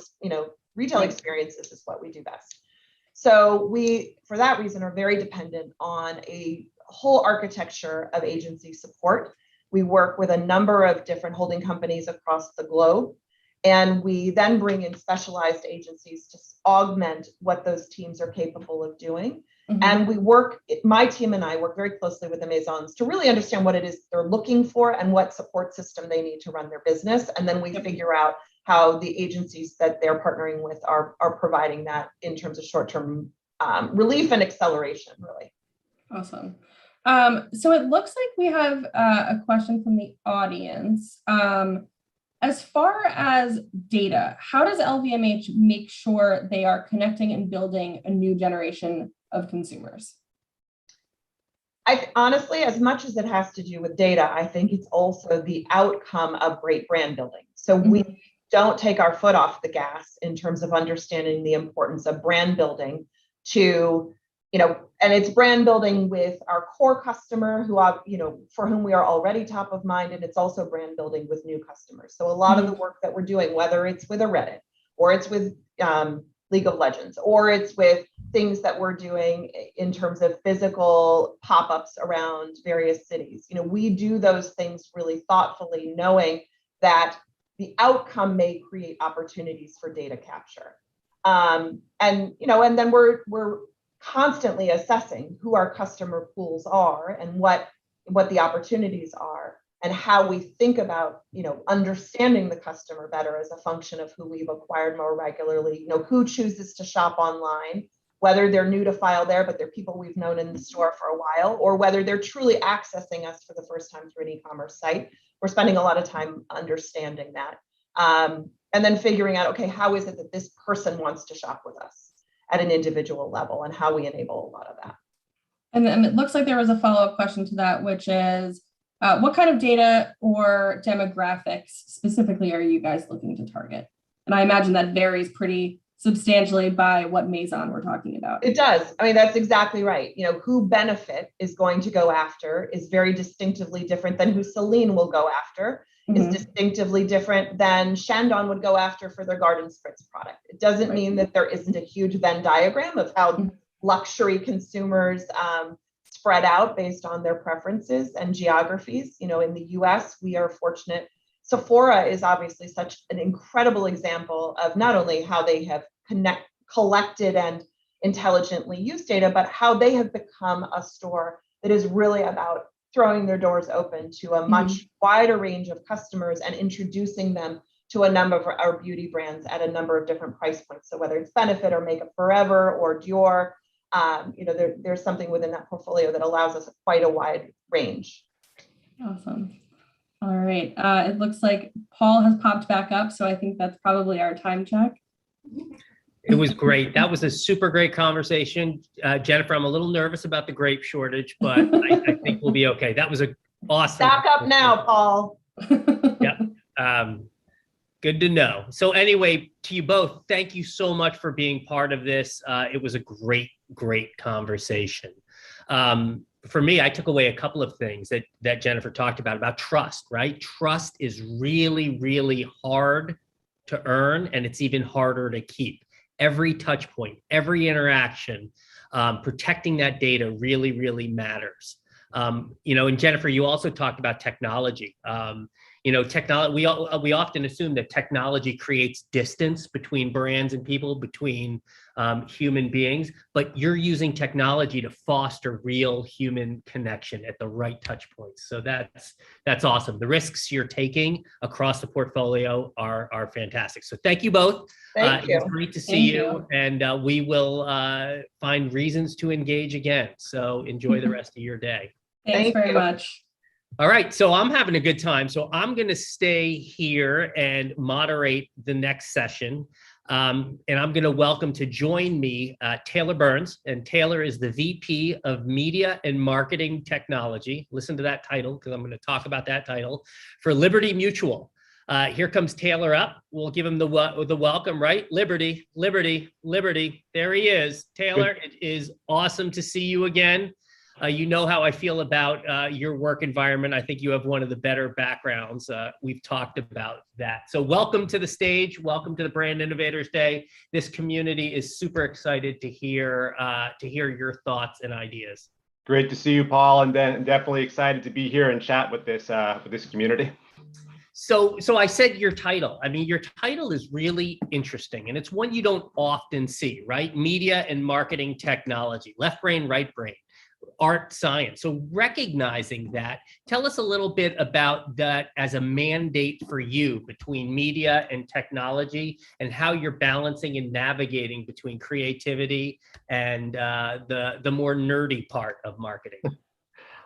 [SPEAKER 5] retail experiences is what we do best. So we, for that reason, are very dependent on a whole architecture of agency support. We work with a number of different holding companies across the globe, and we then bring in specialized agencies to augment what those teams are capable of doing. And my team and I work very closely with the Maisons to really understand what it is they're looking for and what support system they need to run their business. And then we figure out how the agencies that they're partnering with are providing that in terms of short-term relief and acceleration, really.
[SPEAKER 4] Awesome. So it looks like we have a question from the audience. As far as data, how does LVMH make sure they are connecting and building a new generation of consumers?
[SPEAKER 5] Honestly, as much as it has to do with data, I think it's also the outcome of great brand building. So we don't take our foot off the gas in terms of understanding the importance of brand building to, and it's brand building with our core customer who are, for whom we are already top of mind. And it's also brand building with new customers. So a lot of the work that we're doing, whether it's with a Reddit or it's with League of Legends, or it's with things that we're doing in terms of physical pop-ups around various cities. We do those things really thoughtfully, knowing that the outcome may create opportunities for data capture. And then we're constantly assessing who our customer pools are and what the opportunities are, and how we think about, understanding the customer better as a function of who we've acquired more regularly, who chooses to shop online, whether they're new to file there, but they're people we've known in the store for a while, or whether they're truly accessing us for the first time through an e-commerce site. We're spending a lot of time understanding that. And then figuring out, okay, how is it that this person wants to shop with us at an individual level, and how we enable a lot of that.
[SPEAKER 4] And then it looks like there was a follow-up question to that, which is, what kind of data or demographics specifically are you guys looking to target? And I imagine that varies pretty substantially by what Maison we're talking about.
[SPEAKER 5] It does. I mean, that's exactly right. Who Benefit is going to go after is very distinctively different than who Celine will go after, is distinctively different than Chandon would go after for their Garden Spritz product. It doesn't mean that there isn't a huge Venn diagram of how luxury consumers spread out based on their preferences and geographies. In the US, we are fortunate Sephora is obviously such an incredible example of not only how they have collected and intelligently used data, but how they have become a store that is really about throwing their doors open to a much wider range of customers and introducing them to a number of our beauty brands at a number of different price points. So whether it's Benefit or Makeup Forever or Dior, there's something within that portfolio that allows us quite a wide range.
[SPEAKER 4] Awesome. All right. It looks like Paul has popped back up, so I think that's probably our time check.
[SPEAKER 2] It was great. That was a super great conversation. Jennifer, I'm a little nervous about the grape shortage, but I think we'll be okay. That was an awesome.
[SPEAKER 5] Back up now, Paul.
[SPEAKER 2] Yeah. Good to know. So anyway, to you both, thank you so much for being part of this. It was a great, great conversation. For me, I took away a couple of things that Jennifer talked about trust, right? Trust is really, really hard to earn, and it's even harder to keep. Every touch point, every interaction, protecting that data really, really matters. And Jennifer, you also talked about technology. Technology. We often assume that technology creates distance between brands and people, between human beings, but you're using technology to foster real human connection at the right touch points. So that's awesome. The risks you're taking across the portfolio are fantastic. So thank you both.
[SPEAKER 5] Thank you.
[SPEAKER 2] It's great to see you, and we will find reasons to engage again. So enjoy the rest of your day.
[SPEAKER 4] Thanks very much.
[SPEAKER 2] All right, so I'm having a good time. So I'm going to stay here and moderate the next session. And I'm going to welcome to join me Taylor Burns. And Taylor is the VP of Media and Marketing Technology. Listen to that title, because I'm going to talk about that title for Liberty Mutual. Here comes Taylor up. We'll give him the welcome, right? Liberty, Liberty, Liberty. There he is. Taylor, it is awesome to see you again. You know how I feel about your work environment. I think you have one of the better backgrounds. We've talked about that. So welcome to the stage. Welcome to the Brand Innovators Day. This community is super excited to hear your thoughts and ideas.
[SPEAKER 6] Great to see you, Paul, and then definitely excited to be here and chat with this community.
[SPEAKER 2] So I said your title. I mean, your title is really interesting, and it's one you don't often see, right? Media and Marketing Technology, left brain, right brain. Art, science. So recognizing that, tell us a little bit about that as a mandate for you between media and technology, and how you're balancing and navigating between creativity and the more nerdy part of marketing.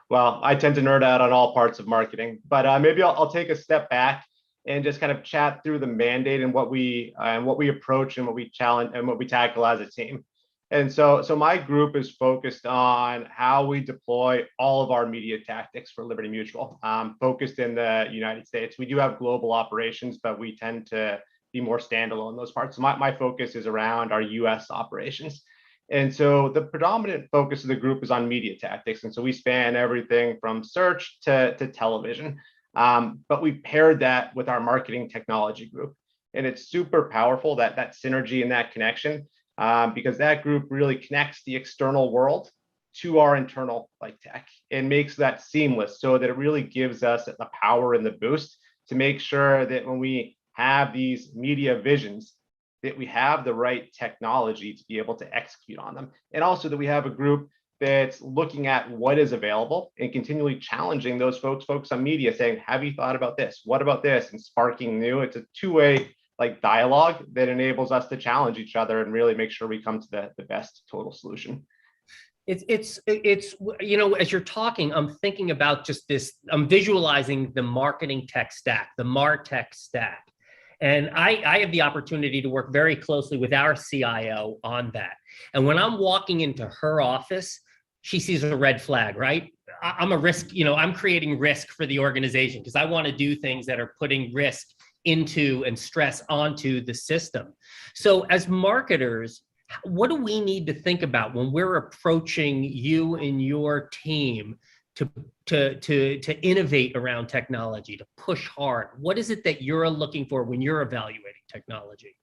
[SPEAKER 6] Well, I tend to nerd out on all parts of marketing, but maybe I'll take a step back and just kind of chat through the mandate and what we approach and what we challenge and what we tackle as a team. And so my group is focused on how we deploy all of our media tactics for Liberty Mutual, focused in the United States. We do have global operations, but we tend to be more standalone in those parts. So my focus is around our US operations. And so the predominant focus of the group is on media tactics. And so we span everything from search to television. But we paired that with our marketing technology group. And it's super powerful, that synergy and that connection. Because that group really connects the external world to our internal tech and makes that seamless, so that it really gives us the power and the boost to make sure that when we have these media visions, that we have the right technology to be able to execute on them. And also that we have a group that's looking at what is available and continually challenging those folks on media, saying, have you thought about this? What about this? And sparking new. It's a two-way dialogue that enables us to challenge each other and really make sure we come to the best total solution.
[SPEAKER 2] It's as you're talking, I'm thinking about just this. I'm visualizing the marketing tech stack, the MarTech stack, and I have the opportunity to work very closely with our CIO on that. And when I'm walking into her office, she sees a red flag, right? I'm a risk. I'm creating risk for the organization because I want to do things that are putting risk into and stress onto the system. So as marketers, what do we need to think about when we're approaching you and your team to innovate around technology, to push hard? What is it that you're looking for when you're evaluating technology?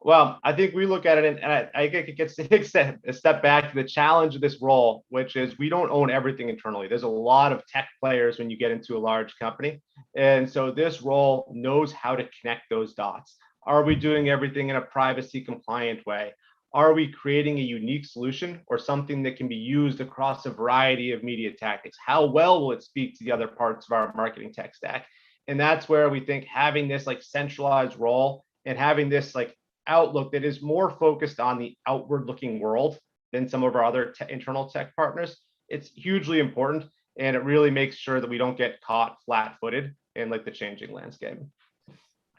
[SPEAKER 6] Well, I think we look at it, and I think it gets a step back to the challenge of this role, which is we don't own everything internally. There's a lot of tech players when you get into a large company. And so this role knows how to connect those dots. Are we doing everything in a privacy compliant way? Are we creating a unique solution or something that can be used across a variety of media tactics? How well will it speak to the other parts of our marketing tech stack? And that's where we think having this like centralized role and having this like outlook that is more focused on the outward looking world than some of our other internal tech partners, it's hugely important. And it really makes sure that we don't get caught flat footed in like the changing landscape.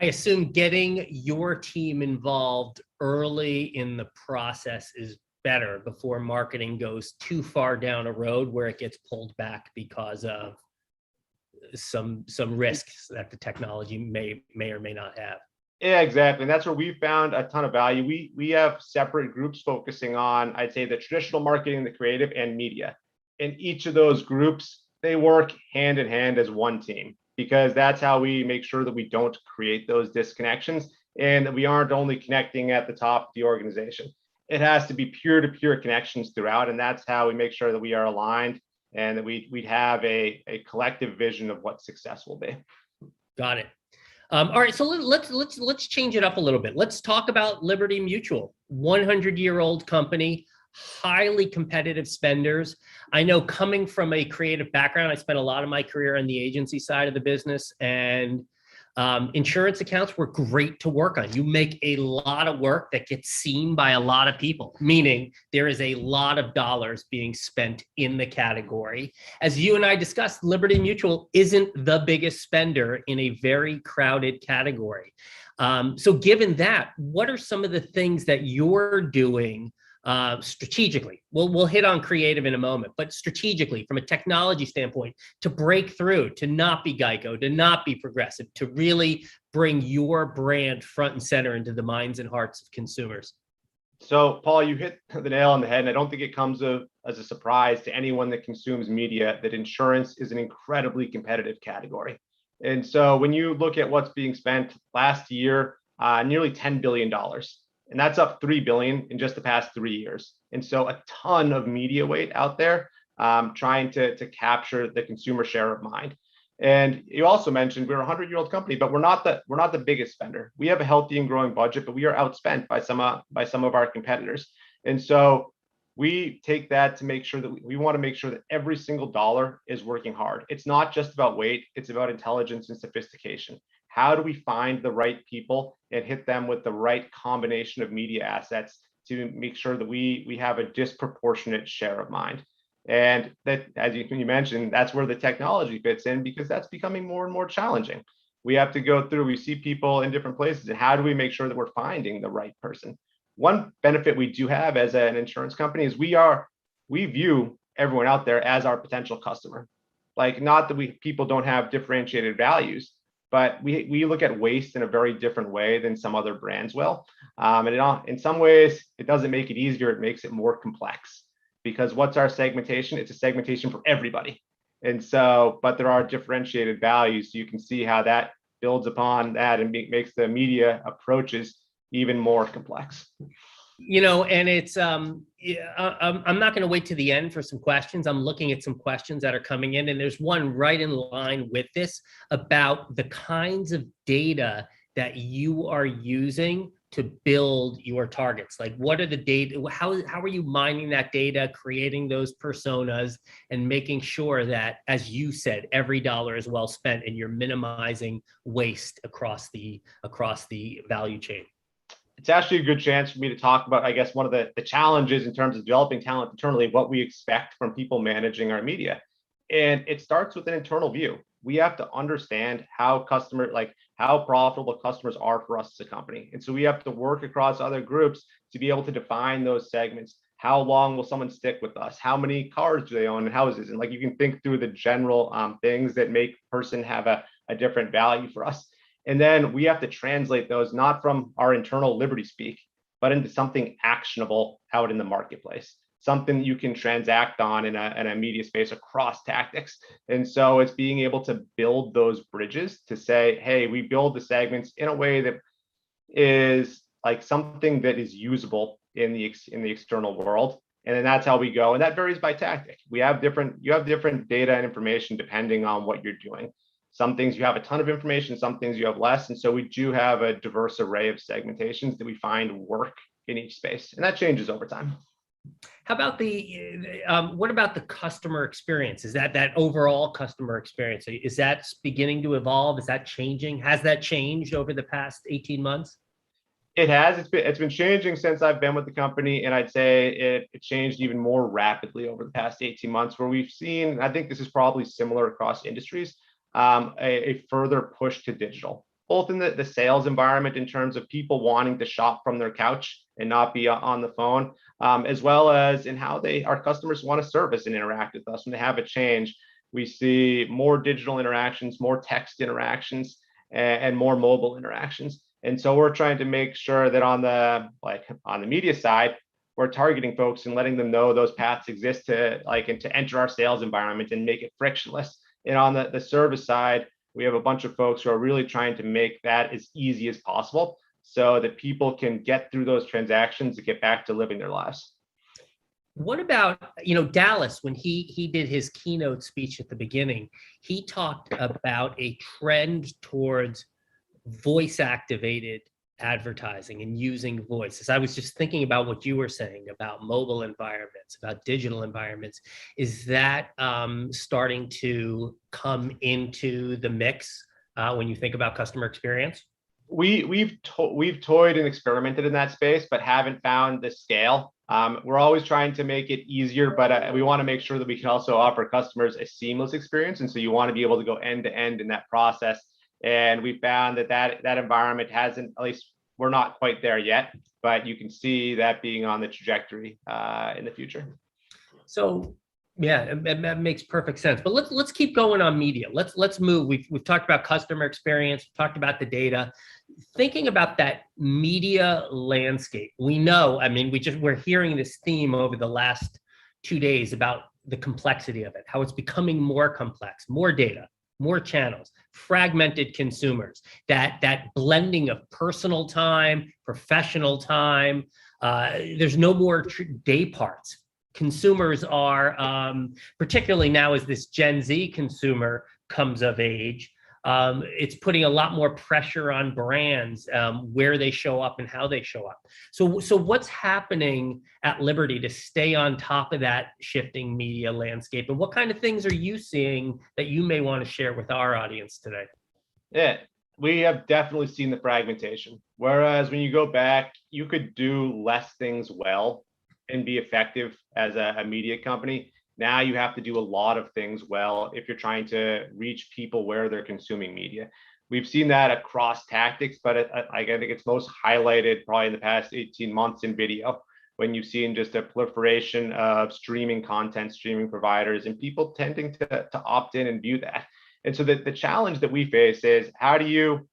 [SPEAKER 2] I assume getting your team involved early in the process is better before marketing goes too far down a road where it gets pulled back because of some risks that the technology may or may not have.
[SPEAKER 6] Yeah, exactly. And that's where we found a ton of value. We have separate groups focusing on, I'd say, the traditional marketing, the creative, and media. And each of those groups, they work hand in hand as one team, because that's how we make sure that we don't create those disconnections and that we aren't only connecting at the top of the organization. It has to be peer-to-peer connections throughout. And that's how we make sure that we are aligned and that we have a collective vision of what success will be.
[SPEAKER 2] Got it. All right, so let's change it up a little bit. Let's talk about Liberty Mutual, 100-year-old company, highly competitive spenders. I know coming from a creative background, I spent a lot of my career on the agency side of the business, and insurance accounts were great to work on. You make a lot of work that gets seen by a lot of people, meaning there is a lot of dollars being spent in the category. As you and I discussed, Liberty Mutual isn't the biggest spender in a very crowded category. So given that, what are some of the things that you're doing strategically? We'll hit on creative in a moment, but strategically from a technology standpoint, to break through, to not be Geico, to not be Progressive, to really bring your brand front and center into the minds and hearts of consumers?
[SPEAKER 6] So, Paul, you hit the nail on the head, and I don't think it comes as a surprise to anyone that consumes media that insurance is an incredibly competitive category. And so when you look at what's being spent last year, nearly $10 billion. And that's up $3 billion in just the past 3 years. And so a ton of media weight out there trying to capture the consumer share of mind. And you also mentioned we're a 100-year-old company, but we're not the biggest spender. We have a healthy and growing budget, but we are outspent by some of our competitors. And so we take that to make sure that we want to make sure that every single dollar is working hard. It's not just about weight, it's about intelligence and sophistication. How do we find the right people and hit them with the right combination of media assets to make sure that we have a disproportionate share of mind? And that, as you mentioned, that's where the technology fits in, because that's becoming more and more challenging. We have to go through, we see people in different places, and how do we make sure that we're finding the right person? One benefit we do have as an insurance company is we view everyone out there as our potential customer. Like, not that people don't have differentiated values, but we look at waste in a very different way than some other brands will. And in some ways, it doesn't make it easier, it makes it more complex. Because what's our segmentation? It's a segmentation for everybody. And so, but there are differentiated values. So you can see how that builds upon that and makes the media approaches even more complex.
[SPEAKER 2] You know, and it's, I'm not going to wait to the end for some questions. I'm looking at some questions that are coming in, and there's one right in line with this about the kinds of data that you are using to build your targets. Like, what are the data? How are you mining that data, creating those personas, and making sure that, as you said, every dollar is well spent and you're minimizing waste across the value chain?
[SPEAKER 6] It's actually a good chance for me to talk about, I guess, one of the challenges in terms of developing talent internally, what we expect from people managing our media. And it starts with an internal view. We have to understand how profitable customers are for us as a company. And so we have to work across other groups to be able to define those segments. How long will someone stick with us? How many cars do they own and houses? And like, you can think through the general things that make a person have a different value for us. And then we have to translate those not from our internal Liberty speak, but into something actionable out in the marketplace, something you can transact on in a media space across tactics. And so it's being able to build those bridges to say, hey, we build the segments in a way that is like something that is usable in the external world. And then that's how we go. And that varies by tactic. You have different data and information depending on what you're doing. Some things you have a ton of information, some things you have less. And so we do have a diverse array of segmentations that we find work in each space. And that changes over time.
[SPEAKER 2] How about what about the customer experience? Is that overall customer experience? Is that beginning to evolve? Is that changing? Has that changed over the past 18 months?
[SPEAKER 6] It has. It's been changing since I've been with the company, and I'd say it changed even more rapidly over the past 18 months, where we've seen, I think this is probably similar across industries, a further push to digital, both in the sales environment in terms of people wanting to shop from their couch and not be on the phone, as well as in how our customers want to service and interact with us when they have a change. We see more digital interactions, more text interactions, and more mobile interactions. And so we're trying to make sure that on the media side, we're targeting folks and letting them know those paths exist to enter our sales environment and make it frictionless. And on the service side, we have a bunch of folks who are really trying to make that as easy as possible so that people can get through those transactions and get back to living their lives.
[SPEAKER 2] What about, Dallas, when he did his keynote speech at the beginning, he talked about a trend towards voice activated advertising and using voice. As I was just thinking about what you were saying about mobile environments, about digital environments, is that starting to come into the mix when you think about customer experience?
[SPEAKER 6] We've toyed and experimented in that space, but haven't found the scale. We're always trying to make it easier, but we want to make sure that we can also offer customers a seamless experience. And so you want to be able to go end to end in that process. And we found that environment hasn't, at least we're not quite there yet, but you can see that being on the trajectory in the future.
[SPEAKER 2] So yeah, that makes perfect sense. But let's keep going on media. Let's move. We've talked about customer experience, we've talked about the data. Thinking about that media landscape, we know, we're hearing this theme over the last 2 days about the complexity of it, how it's becoming more complex, more data, more channels, fragmented consumers, that blending of personal time, professional time. There's no more day parts. Consumers are, particularly now as this Gen Z consumer comes of age, it's putting a lot more pressure on brands, where they show up and how they show up. So what's happening at Liberty to stay on top of that shifting media landscape? And what kind of things are you seeing that you may want to share with our audience today?
[SPEAKER 6] Yeah, we have definitely seen the fragmentation. Whereas when you go back, you could do less things well and be effective as a media company. Now you have to do a lot of things well if you're trying to reach people where they're consuming media. We've seen that across tactics, but I think it's most highlighted probably in the past 18 months in video, when you've seen just a proliferation of streaming content, streaming providers, and people tending to opt in and view that. And so the challenge that we face is, how do you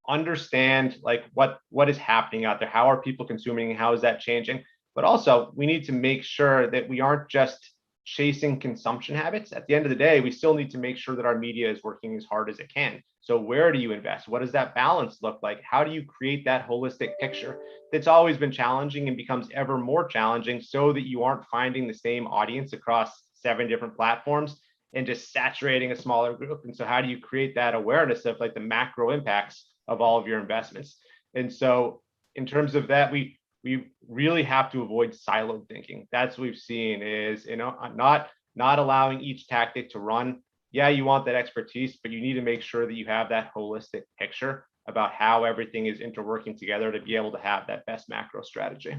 [SPEAKER 6] understand what is happening out there? How are people consuming? How is that changing? But also, we need to make sure that we aren't just chasing consumption habits. At the end of the day, we still need to make sure that our media is working as hard as it can. So where do you invest? What does that balance look like? How do you create that holistic picture that's always been challenging and becomes ever more challenging, so that you aren't finding the same audience across 7 different platforms and just saturating a smaller group? And so how do you create that awareness of the macro impacts of all of your investments? And so in terms of that, we really have to avoid siloed thinking. That's what we've seen is, not allowing each tactic to run. Yeah, you want that expertise, but you need to make sure that you have that holistic picture about how everything is interworking together to be able to have that best macro strategy.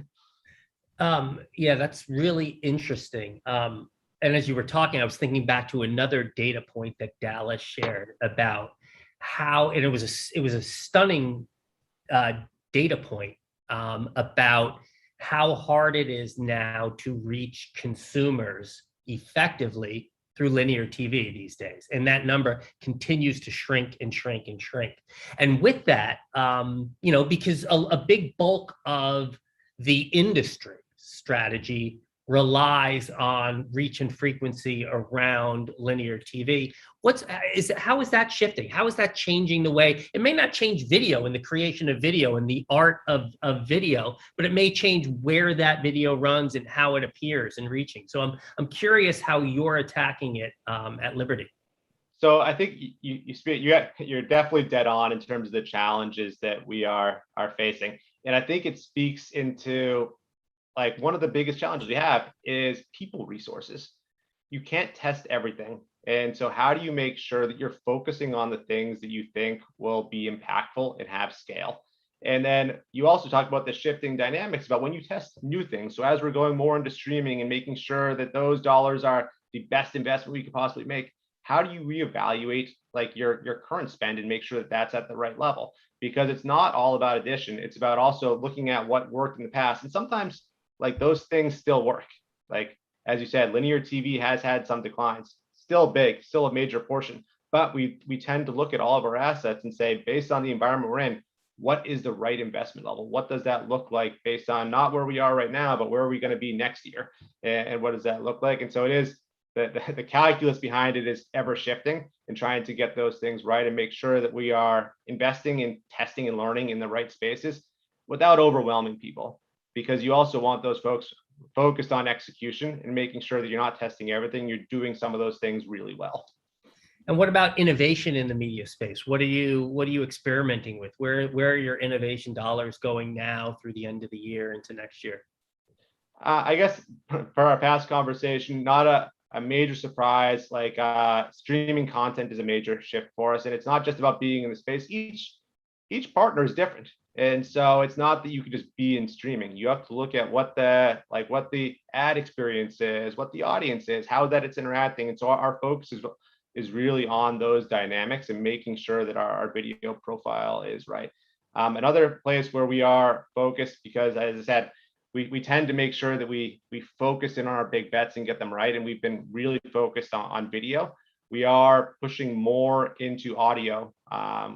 [SPEAKER 2] Yeah, that's really interesting. And as you were talking, I was thinking back to another data point that Dallas shared about how, and it was a stunning data point about how hard it is now to reach consumers effectively through linear TV these days. And that number continues to shrink and shrink and shrink. And with that, because a big bulk of the industry strategy relies on reach and frequency around linear TV. How is that shifting? How is that changing the way? It may not change video and the creation of video and the art of video, but it may change where that video runs and how it appears and reaching. So I'm curious how you're attacking it at Liberty.
[SPEAKER 6] So I think you're definitely dead on in terms of the challenges that we are facing, and I think it speaks into, like, one of the biggest challenges we have is people resources. You can't test everything, and so how do you make sure that you're focusing on the things that you think will be impactful and have scale? And then you also talk about the shifting dynamics about when you test new things. So as we're going more into streaming and making sure that those dollars are the best investment we could possibly make, how do you reevaluate, like, your current spend and make sure that that's at the right level? Because it's not all about addition. It's about also looking at what worked in the past. And sometimes, like, those things still work. Like, as you said, linear TV has had some declines, still big, still a major portion. But we tend to look at all of our assets and say, based on the environment we're in, what is the right investment level? What does that look like based on not where we are right now, but where are we going to be next year? And what does that look like? And so it is, the calculus behind it is ever shifting, and trying to get those things right and make sure that we are investing in testing and learning in the right spaces without overwhelming people, because you also want those folks focused on execution and making sure that you're not testing everything, you're doing some of those things really well.
[SPEAKER 2] And what about innovation in the media space? What are you experimenting with? Where are your innovation dollars going now through the end of the year into next year?
[SPEAKER 6] I guess for our past conversation, not a major surprise. Like, streaming content is a major shift for us, and it's not just about being in the space. Each partner is different, and so it's not that you could just be in streaming. You have to look at what the ad experience is, what the audience is, how that it's interacting, and so our focus is really on those dynamics and making sure that our video profile is right. Another place where we are focused, because as I said, we tend to make sure that we focus in on our big bets and get them right. And we've been really focused on video. We are pushing more into audio,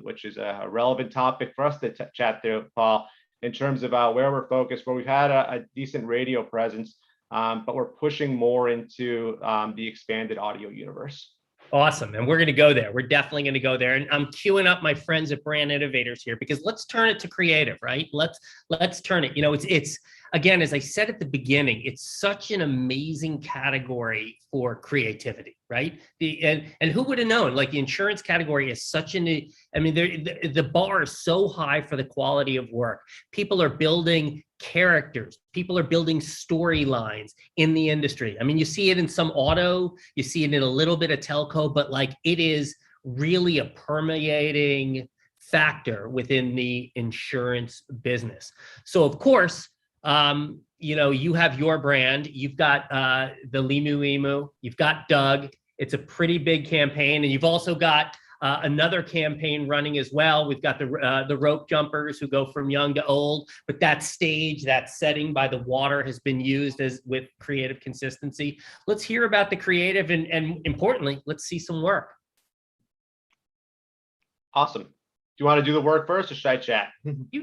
[SPEAKER 6] which is a relevant topic for us to chat through, Paul, in terms of where we're focused, where we've had a decent radio presence, but we're pushing more into the expanded audio universe.
[SPEAKER 2] Awesome. And we're going to go there. We're definitely going to go there. And I'm queuing up my friends at Brand Innovators here, because let's turn it to creative, right? Let's turn it. You know, it's again, as I said at the beginning, it's such an amazing category for creativity, right? And who would have known? Like, the insurance category is such the bar is so high for the quality of work. People are building characters. People are building storylines in the industry. I mean, you see it in some auto, you see it in a little bit of telco, but like, it is really a permeating factor within the insurance business. So of course, you know, you have your brand, you've got the Limu Emu, you've got Doug. It's a pretty big campaign, and you've also got another campaign running as well. We've got the rope jumpers who go from young to old, but that stage, that setting by the water has been used with creative consistency. Let's hear about the creative, and importantly, let's see some work.
[SPEAKER 6] Awesome. Do you want to do the work first, or should I chat?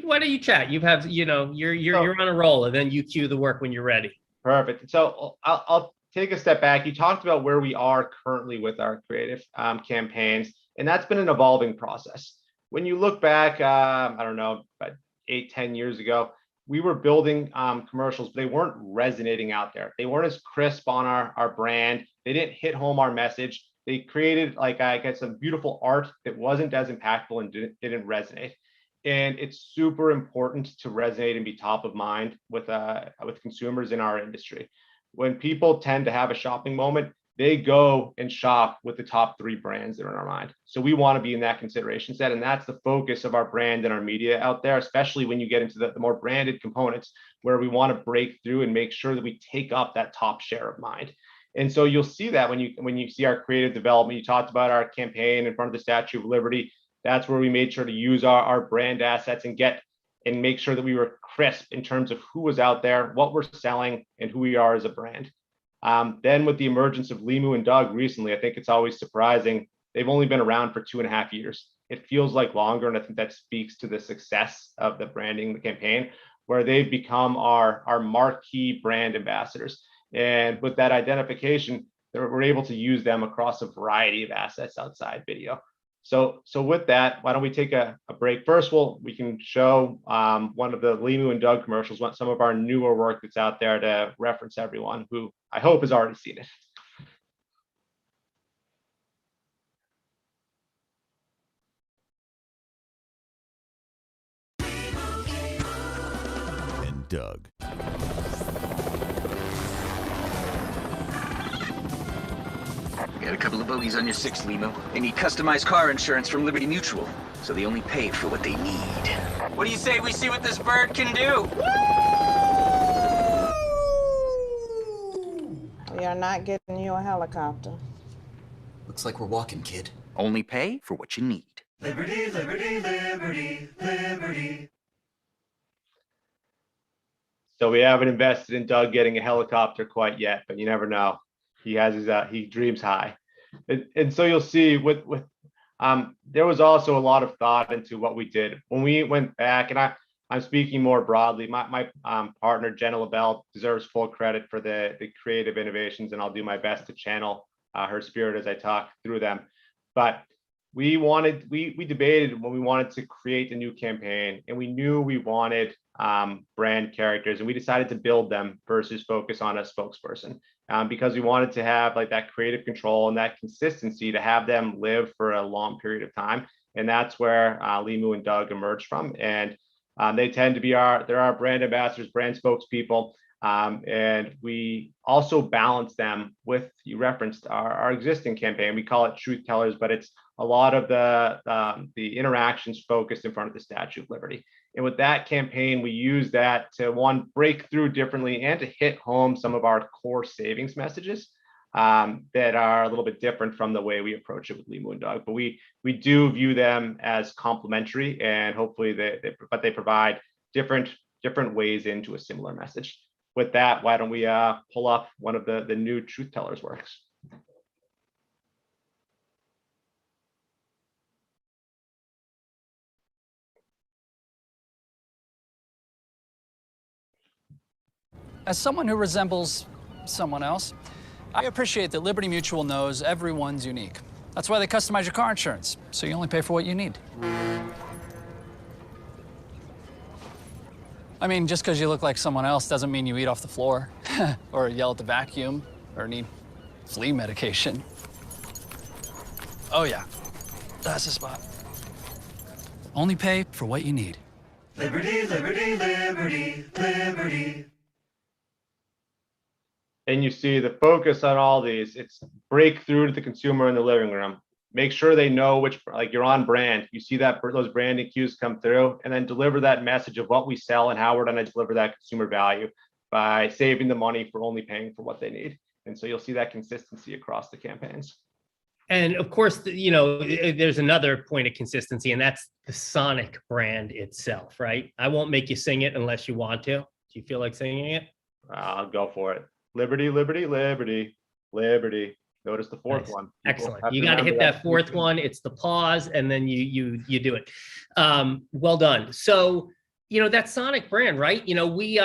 [SPEAKER 2] Why don't you chat? You're on a roll, and then you cue the work when you're ready.
[SPEAKER 6] Perfect. So I'll take a step back. You talked about where we are currently with our creative campaigns, and that's been an evolving process. When you look back, I don't know, about 8-10 years ago, we were building commercials, but they weren't resonating out there. They weren't as crisp on our brand. They didn't hit home our message. They created, like, I guess, some beautiful art that wasn't as impactful and didn't resonate. And it's super important to resonate and be top of mind with consumers in our industry. When people tend to have a shopping moment, they go and shop with the top 3 brands that are in our mind. So we want to be in that consideration set, and that's the focus of our brand and our media out there, especially when you get into the more branded components, where we want to break through and make sure that we take up that top share of mind. And so you'll see that when you see our creative development. You talked about our campaign in front of the Statue of Liberty. That's where we made sure to use our brand assets and make sure that we were crisp in terms of who was out there, what we're selling, and who we are as a brand. Then with the emergence of Limu and Doug recently, I think it's always surprising. They've only been around for 2.5 years. It feels like longer, and I think that speaks to the success of the branding, the campaign, where they've become our marquee brand ambassadors. And with that identification, we're able to use them across a variety of assets outside video. So with that, why don't we take a break? First, we can show one of the Limu and Doug commercials, some of our newer work that's out there to reference everyone who I hope has already seen it.
[SPEAKER 7] And Doug.
[SPEAKER 8] Got a couple of bogeys on your 6 Limo. They need customized car insurance from Liberty Mutual, so they only pay for what they need. What do you say we see what this bird can do?
[SPEAKER 9] We are not getting you a helicopter.
[SPEAKER 8] Looks like we're walking, kid. Only pay for what you need.
[SPEAKER 7] Liberty, liberty, liberty, liberty.
[SPEAKER 6] So we haven't invested in Doug getting a helicopter quite yet, but you never know. He has his he dreams high, and so you'll see there was also a lot of thought into what we did when we went back, and I'm speaking more broadly. My partner Jenna LaBelle deserves full credit for the creative innovations, and I'll do my best to channel her spirit as I talk through them. But we debated when we wanted to create a new campaign, and we knew we wanted brand characters, and we decided to build them versus focus on a spokesperson. Because we wanted to have like that creative control and that consistency to have them live for a long period of time. And that's where Limu and Doug emerged from. And they tend to be they're our brand ambassadors, brand spokespeople. And we also balance them with, you referenced our existing campaign. We call it Truth Tellers, but it's a lot of the interactions focused in front of the Statue of Liberty. And with that campaign, we use that to break through differently and to hit home some of our core savings messages that are a little bit different from the way we approach it with Limu and Doug. But we do view them as complementary, and hopefully they provide different ways into a similar message. With that, why don't we pull up one of the new Truth Tellers works?
[SPEAKER 10] As someone who resembles someone else, I appreciate that Liberty Mutual knows everyone's unique. That's why they customize your car insurance, so you only pay for what you need. I mean, just because you look like someone else doesn't mean you eat off the floor, or yell at the vacuum, or need flea medication. Oh yeah, that's the spot. Only pay for what you need.
[SPEAKER 7] Liberty, liberty, liberty, liberty.
[SPEAKER 6] And you see the focus on all these, it's breakthrough to the consumer in the living room. Make sure they know which, like you're on brand. You see that those branding cues come through, and then deliver that message of what we sell and how we're going to deliver that consumer value by saving the money for only paying for what they need. And so you'll see that consistency across the campaigns.
[SPEAKER 2] And of course, there's another point of consistency, and that's the Sonic brand itself, right? I won't make you sing it unless you want to. Do you feel like singing it?
[SPEAKER 6] I'll go for it. Liberty, liberty, liberty, liberty. Notice the fourth one.
[SPEAKER 2] Excellent. You got to hit that fourth one. It's the pause, and then you do it. Well done. So, that Sonic brand, right? We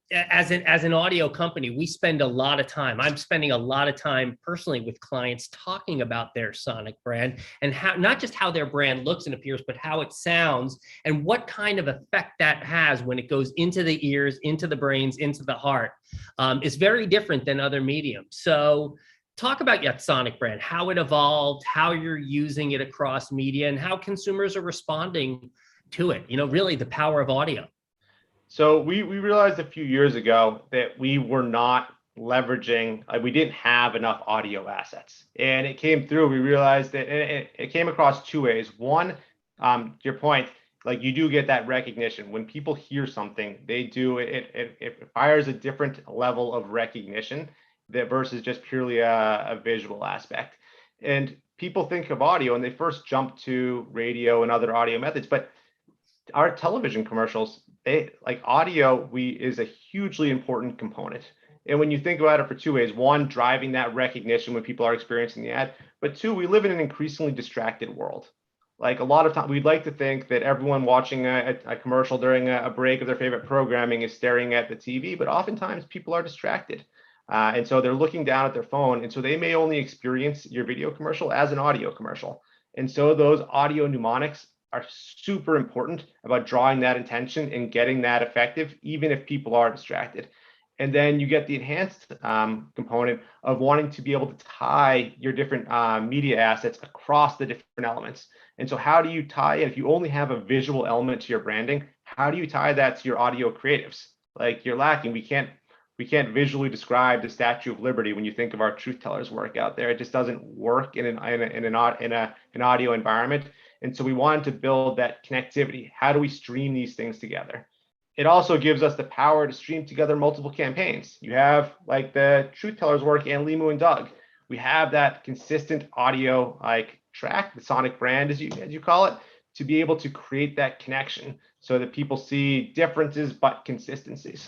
[SPEAKER 2] as an audio company, we spend a lot of time. I'm spending a lot of time personally with clients talking about their Sonic brand and how, not just how their brand looks and appears, but how it sounds and what kind of effect that has when it goes into the ears, into the brains, into the heart. It's very different than other mediums. So talk about that Sonic brand, how it evolved, how you're using it across media, and how consumers are responding to it. Really the power of audio.
[SPEAKER 6] So we realized a few years ago that we were not leveraging, we didn't have enough audio assets. And it came through, we realized that it came across two ways. One, your point, like you do get that recognition. When people hear something, they do, it fires a different level of recognition that versus just purely a visual aspect. And people think of audio and they first jump to radio and other audio methods, but our television commercials, audio is a hugely important component. And when you think about it for two ways, one, driving that recognition when people are experiencing the ad, but two, we live in an increasingly distracted world. Like a lot of time, we'd like to think that everyone watching a commercial during a break of their favorite programming is staring at the TV, but oftentimes people are distracted. And so they're looking down at their phone. And so they may only experience your video commercial as an audio commercial. And so those audio mnemonics are super important about drawing that attention and getting that effective, even if people are distracted. And then you get the enhanced component of wanting to be able to tie your different media assets across the different elements. And so how do you tie it? If you only have a visual element to your branding, how do you tie that to your audio creatives? Like, you're lacking. We can't visually describe the Statue of Liberty when you think of our truth tellers work out there. It just doesn't work in an audio environment. And so we wanted to build that connectivity. How do we stream these things together? It also gives us the power to stream together multiple campaigns. You have like the truth tellers work and Limu and Doug. We have that consistent audio like track, the sonic brand as you call it, to be able to create that connection so that people see differences but consistencies.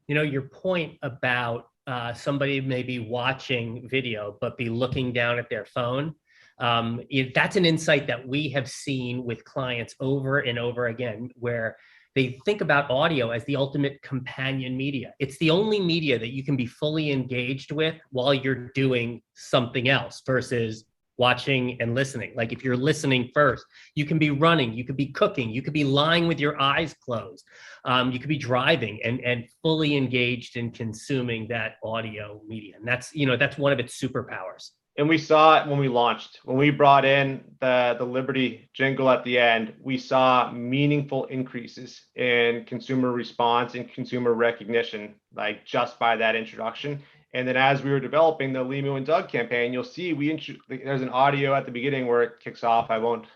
[SPEAKER 2] You know, your point about somebody maybe watching video but be looking down at their phone, that's an insight that we have seen with clients over and over again, where they think about audio as the ultimate companion media. It's the only media that you can be fully engaged with while you're doing something else versus watching and listening. Like, if you're listening first, you can be running, you could be cooking, you could be lying with your eyes closed, you could be driving and fully engaged in consuming that audio media. And that's, you know, that's one of its superpowers.
[SPEAKER 6] And we saw it when we launched. When we brought in the Liberty jingle at the end, we saw meaningful increases in consumer response and consumer recognition, like just by that introduction. And then as we were developing the Limu and Doug campaign, you'll see there's an audio at the beginning where it kicks off. I won't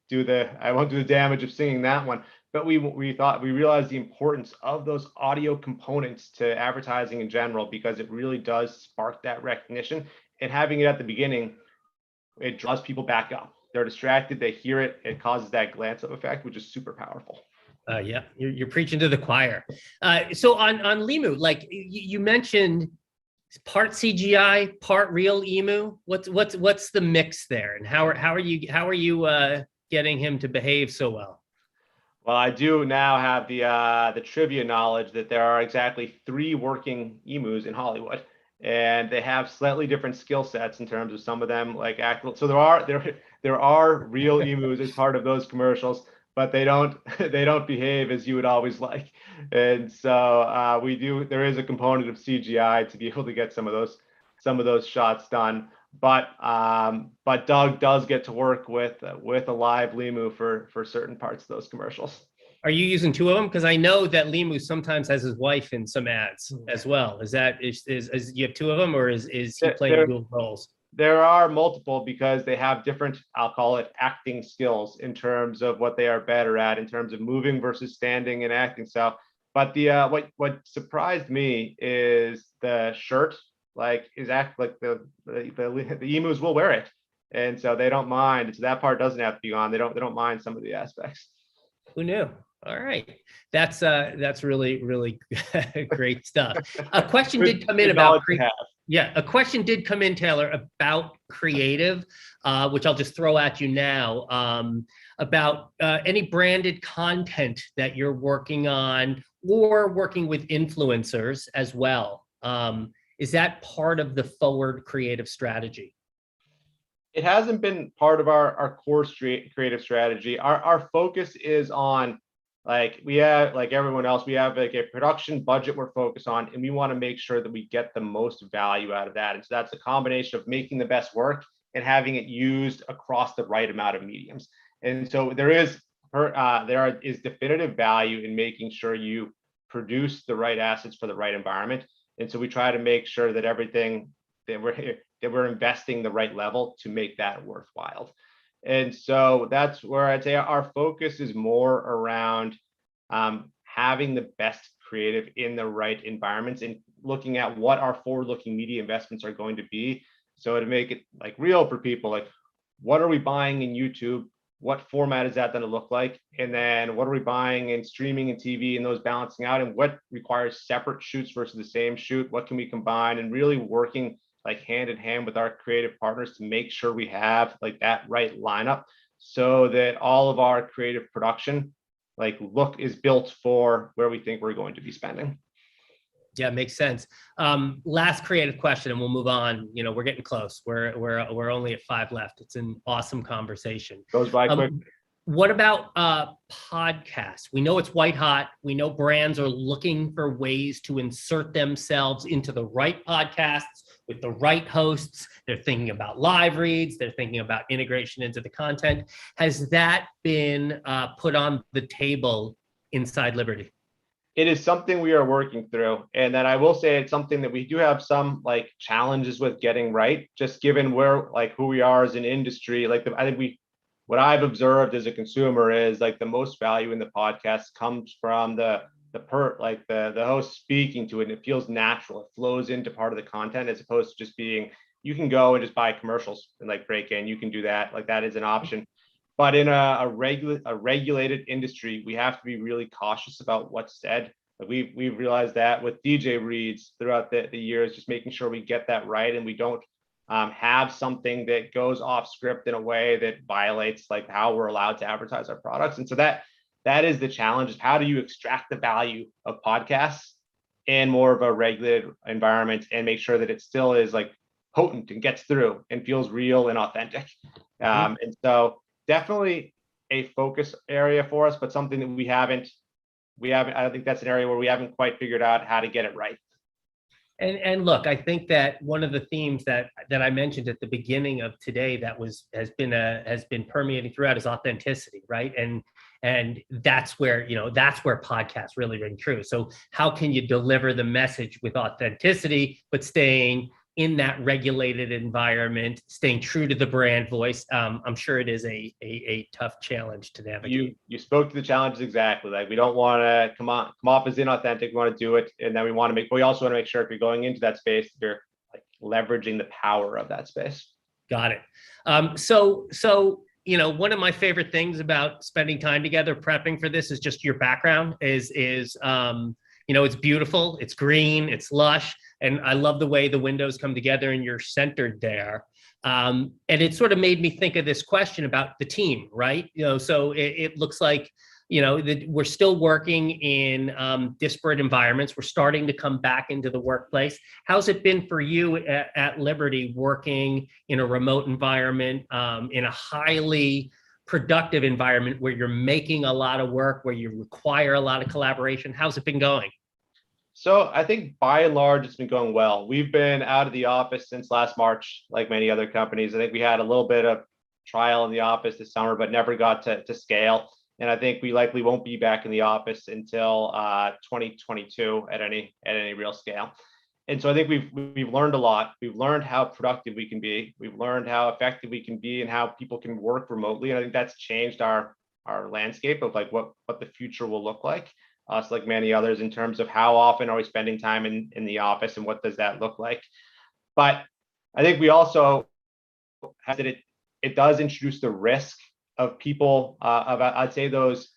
[SPEAKER 6] do the damage of singing that one. But we realized the importance of those audio components to advertising in general, because it really does spark that recognition. And having it at the beginning, it draws people back up. They're distracted, they hear it, it causes that glance up effect, which is super powerful.
[SPEAKER 2] Yeah, you're preaching to the choir. So on Limu, like you mentioned, part CGI, part real emu. What's the mix there, and how are you getting him to behave so well?
[SPEAKER 6] Well, I do now have the trivia knowledge that there are exactly 3 working emus in Hollywood, and they have slightly different skill sets in terms of some of them like act. So there are real emus as part of those commercials, but they don't behave as you would always like. And so there is a component of CGI to be able to get some of those shots done. But Doug does get to work with a live Limu for certain parts of those commercials.
[SPEAKER 2] Are you using 2 of them? Because I know that Limu sometimes has his wife in some ads as well. Is you have 2 of them, or is he playing dual roles?
[SPEAKER 6] There are multiple, because they have different, I'll call it, acting skills in terms of what they are better at in terms of moving versus standing and acting. So, but what surprised me is the shirt, the emus will wear it, and so they don't mind. So that part doesn't have to be on. They don't mind some of the aspects.
[SPEAKER 2] Who knew? All right, that's really, really great stuff. A question did come in about a question did come in, Taylor, about creative, which I'll just throw at you now, about any branded content that you're working on or working with influencers as well. Is that part of the forward creative strategy?
[SPEAKER 6] It hasn't been part of our core creative strategy. Our focus is on, like, we have, like everyone else, we have like a production budget we're focused on, and we want to make sure that we get the most value out of that. And so that's a combination of making the best work and having it used across the right amount of mediums. And so there is definitive value in making sure you produce the right assets for the right environment. And so we try to make sure that everything that we're investing the right level to make that worthwhile. And so that's where I'd say our focus is more around having the best creative in the right environments and looking at what our forward-looking media investments are going to be. So to make it like real for people, like, what are we buying in YouTube? What format is that going to look like? And then what are we buying in streaming and TV, and those balancing out, and what requires separate shoots versus the same shoot? What can we combine? And really working like hand in hand with our creative partners to make sure we have like that right lineup, so that all of our creative production like look is built for where we think we're going to be spending.
[SPEAKER 2] Yeah, makes sense. Last creative question, and we'll move on. You know, we're getting close. We're only at 5 left. It's an awesome conversation.
[SPEAKER 6] Goes by quick.
[SPEAKER 2] What about podcasts? We know it's white hot. We know brands are looking for ways to insert themselves into the right podcasts with the right hosts. They're thinking about live reads. They're thinking about integration into the content. Has that been put on the table inside Liberty?
[SPEAKER 6] It is something we are working through, and then I will say it's something that we do have some like challenges with getting right, just given where like who we are as an industry. Like I think what I've observed as a consumer is like the most value in the podcast comes from the host speaking to it, and it feels natural. It flows into part of the content as opposed to just being, you can go and just buy commercials and like break in. You can do that. Like that is an option. But in a regulated industry, we have to be really cautious about what's said. Like we've realized that with DJ reads throughout the years, just making sure we get that right and we don't have something that goes off script in a way that violates like how we're allowed to advertise our products. And so that is the challenge, is how do you extract the value of podcasts in more of a regulated environment and make sure that it still is like potent and gets through and feels real and authentic. And so definitely a focus area for us, but something that we haven't, I think that's an area where we haven't quite figured out how to get it right.
[SPEAKER 2] And look, I think that one of the themes that I mentioned at the beginning of today that has been permeating throughout is authenticity, right? And that's where podcasts really ring true. So how can you deliver the message with authenticity, but staying in that regulated environment, staying true to the brand voice? I'm sure it is a tough challenge to navigate.
[SPEAKER 6] You spoke to the challenges exactly. Like we don't want to come off as inauthentic. We want to do it, and then we also want to make sure if you're going into that space, you're like leveraging the power of that space. Got
[SPEAKER 2] it. So you know, one of my favorite things about spending time together prepping for this is just your background is you know, it's beautiful, it's green, it's lush. And I love the way the windows come together and you're centered there. And it sort of made me think of this question about the team, right? You know, so it looks like, you know, that we're still working in disparate environments. We're starting to come back into the workplace. How's it been for you at Liberty working in a remote environment, in a highly productive environment where you're making a lot of work, where you require a lot of collaboration? How's it been going?
[SPEAKER 6] So I think by and large, it's been going well. We've been out of the office since last March, like many other companies. I think we had a little bit of trial in the office this summer, but never got to scale. And I think we likely won't be back in the office until 2022 at any real scale. And so I think we've learned a lot. We've learned how productive we can be. We've learned how effective we can be and how people can work remotely. And I think that's changed our landscape of like what the future will look like. Us, like many others, in terms of how often are we spending time in the office and what does that look like. But I think we also have that it does introduce the risk of people of I'd say those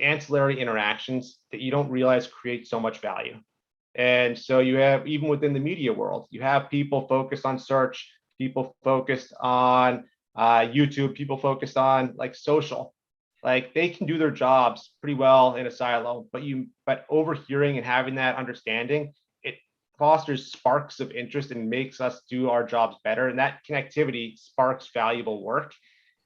[SPEAKER 6] ancillary interactions that you don't realize create so much value. And so you have, even within the media world, you have people focused on search, people focused on YouTube, people focused on like social. Like they can do their jobs pretty well in a silo, but overhearing and having that understanding, it fosters sparks of interest and makes us do our jobs better. And that connectivity sparks valuable work.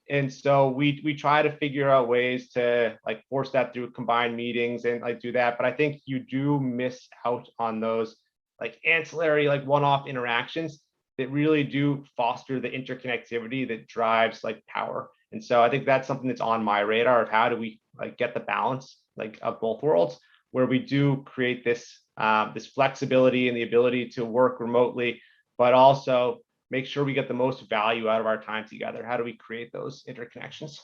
[SPEAKER 6] And so we try to figure out ways to like force that through combined meetings and like do that. But I think you do miss out on those like ancillary, like one-off interactions that really do foster the interconnectivity that drives like power. And so I think that's something that's on my radar of how do we like get the balance like of both worlds, where we do create this this flexibility and the ability to work remotely, but also make sure we get the most value out of our time together. How do we create those interconnections?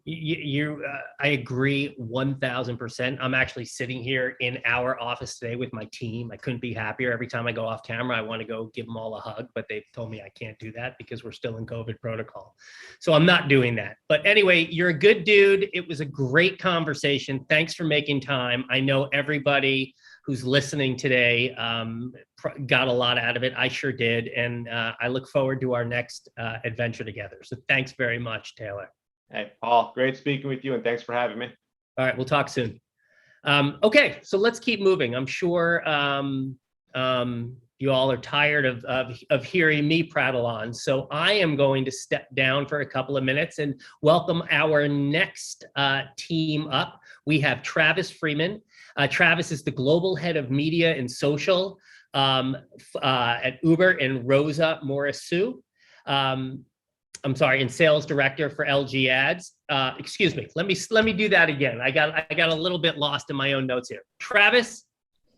[SPEAKER 2] I agree 1000%. I'm actually sitting here in our office today with my team. I couldn't be happier. Every time I go off camera, I want to go give them all a hug, but they've told me I can't do that because we're still in COVID protocol. So I'm not doing that. But anyway, you're a good dude. It was a great conversation. Thanks for making time. I know everybody who's listening today got a lot out of it. I sure did. And I look forward to our next adventure together. So thanks very much, Taylor.
[SPEAKER 6] Hey, Paul, great speaking with you, and thanks for having me.
[SPEAKER 2] All right, we'll talk soon. Okay, so let's keep moving. I'm sure you all are tired of hearing me prattle on. So I am going to step down for a couple of minutes and welcome our next team up. We have Travis Freeman. Travis is the global head of media and social at Uber, and Rosa Morissou. I'm sorry, and sales director for LG Ads. Excuse me. Let me do that again. I got a little bit lost in my own notes here. Travis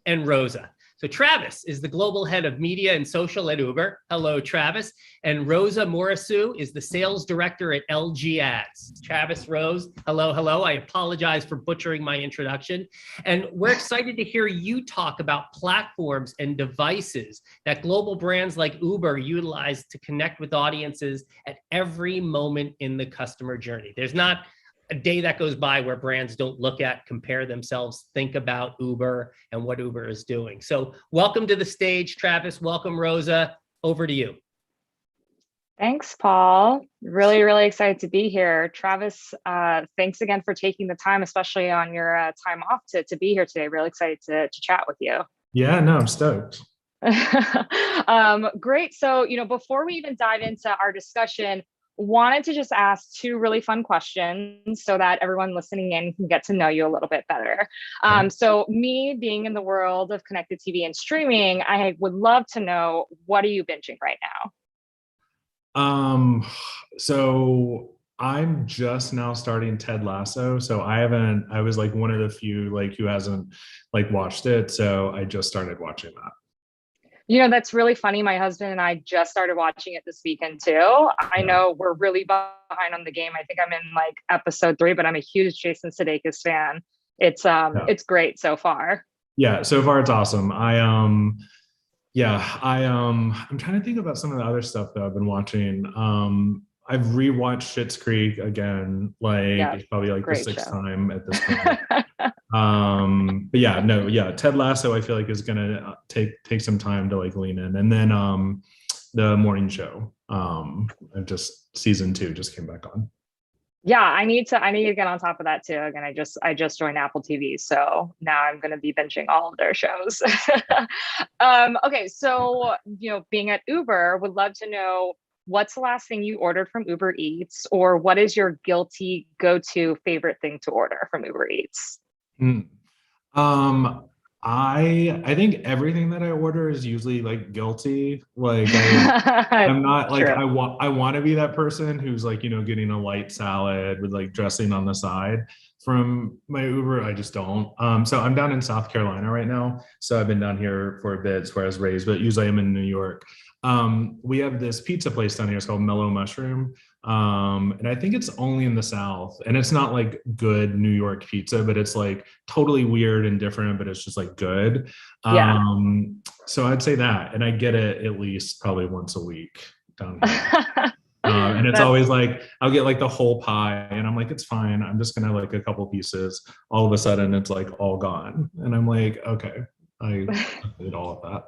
[SPEAKER 2] and Rosa. So Travis is the global head of media and social at Uber. Hello, Travis. And Rosa Morissou is the sales director at LG Ads. Travis, Rose, hello, hello. I apologize for butchering my introduction. And we're excited to hear you talk about platforms and devices that global brands like Uber utilize to connect with audiences at every moment in the customer journey. There's not a day that goes by where brands don't look at, compare themselves, think about Uber and what Uber is doing. So welcome to the stage, Travis. Welcome, Rosa. Over to you.
[SPEAKER 11] Thanks, Paul. Really, really excited to be here. Travis, thanks again for taking the time, especially on your time off to be here today. Really excited to chat with you.
[SPEAKER 12] Yeah, no, I'm stoked.
[SPEAKER 11] Great. So, before we even dive into our discussion, wanted to just ask two really fun questions so that everyone listening in can get to know you a little bit better. So me being in the world of connected TV and streaming, I would love to know, what are you binging right now?
[SPEAKER 12] So I'm just now starting Ted Lasso. So I was like one of the few who hasn't watched it. So I just started watching that.
[SPEAKER 11] That's really funny. My husband and I just started watching it this weekend too. I know we're really behind on the game. I think I'm in episode 3, but I'm a huge Jason Sudeikis fan. It's great so far.
[SPEAKER 12] Yeah, so far it's awesome. I'm trying to think about some of the other stuff that I've been watching. I've rewatched Schitt's Creek again, it's probably the 6th time at this point. But Ted Lasso I feel is gonna take some time to lean in, and then the morning show. Season 2 just came back on.
[SPEAKER 11] Yeah, I need to get on top of that too. Again, I just joined Apple TV, so now I'm going to be binging all of their shows. Okay, so being at Uber, would love to know, what's the last thing you ordered from Uber Eats, or what is your guilty go-to favorite thing to order from Uber Eats?
[SPEAKER 12] I think everything that I order is usually guilty. I'm not I want to be that person who's getting a light salad with dressing on the side from my Uber. I just don't. So I'm down in South Carolina right now. So I've been down here for a bit, where I was raised, but usually I'm in New York. We have this pizza place down here. It's called Mellow Mushroom. And I think it's only in the South, and it's not good New York pizza, but it's totally weird and different, but it's just good. So I'd say that, and I get it at least probably once a week down here. And it's always I'll get the whole pie, and I'm it's fine. I'm just gonna a couple pieces. All of a sudden it's all gone. And I'm okay, I did all of that.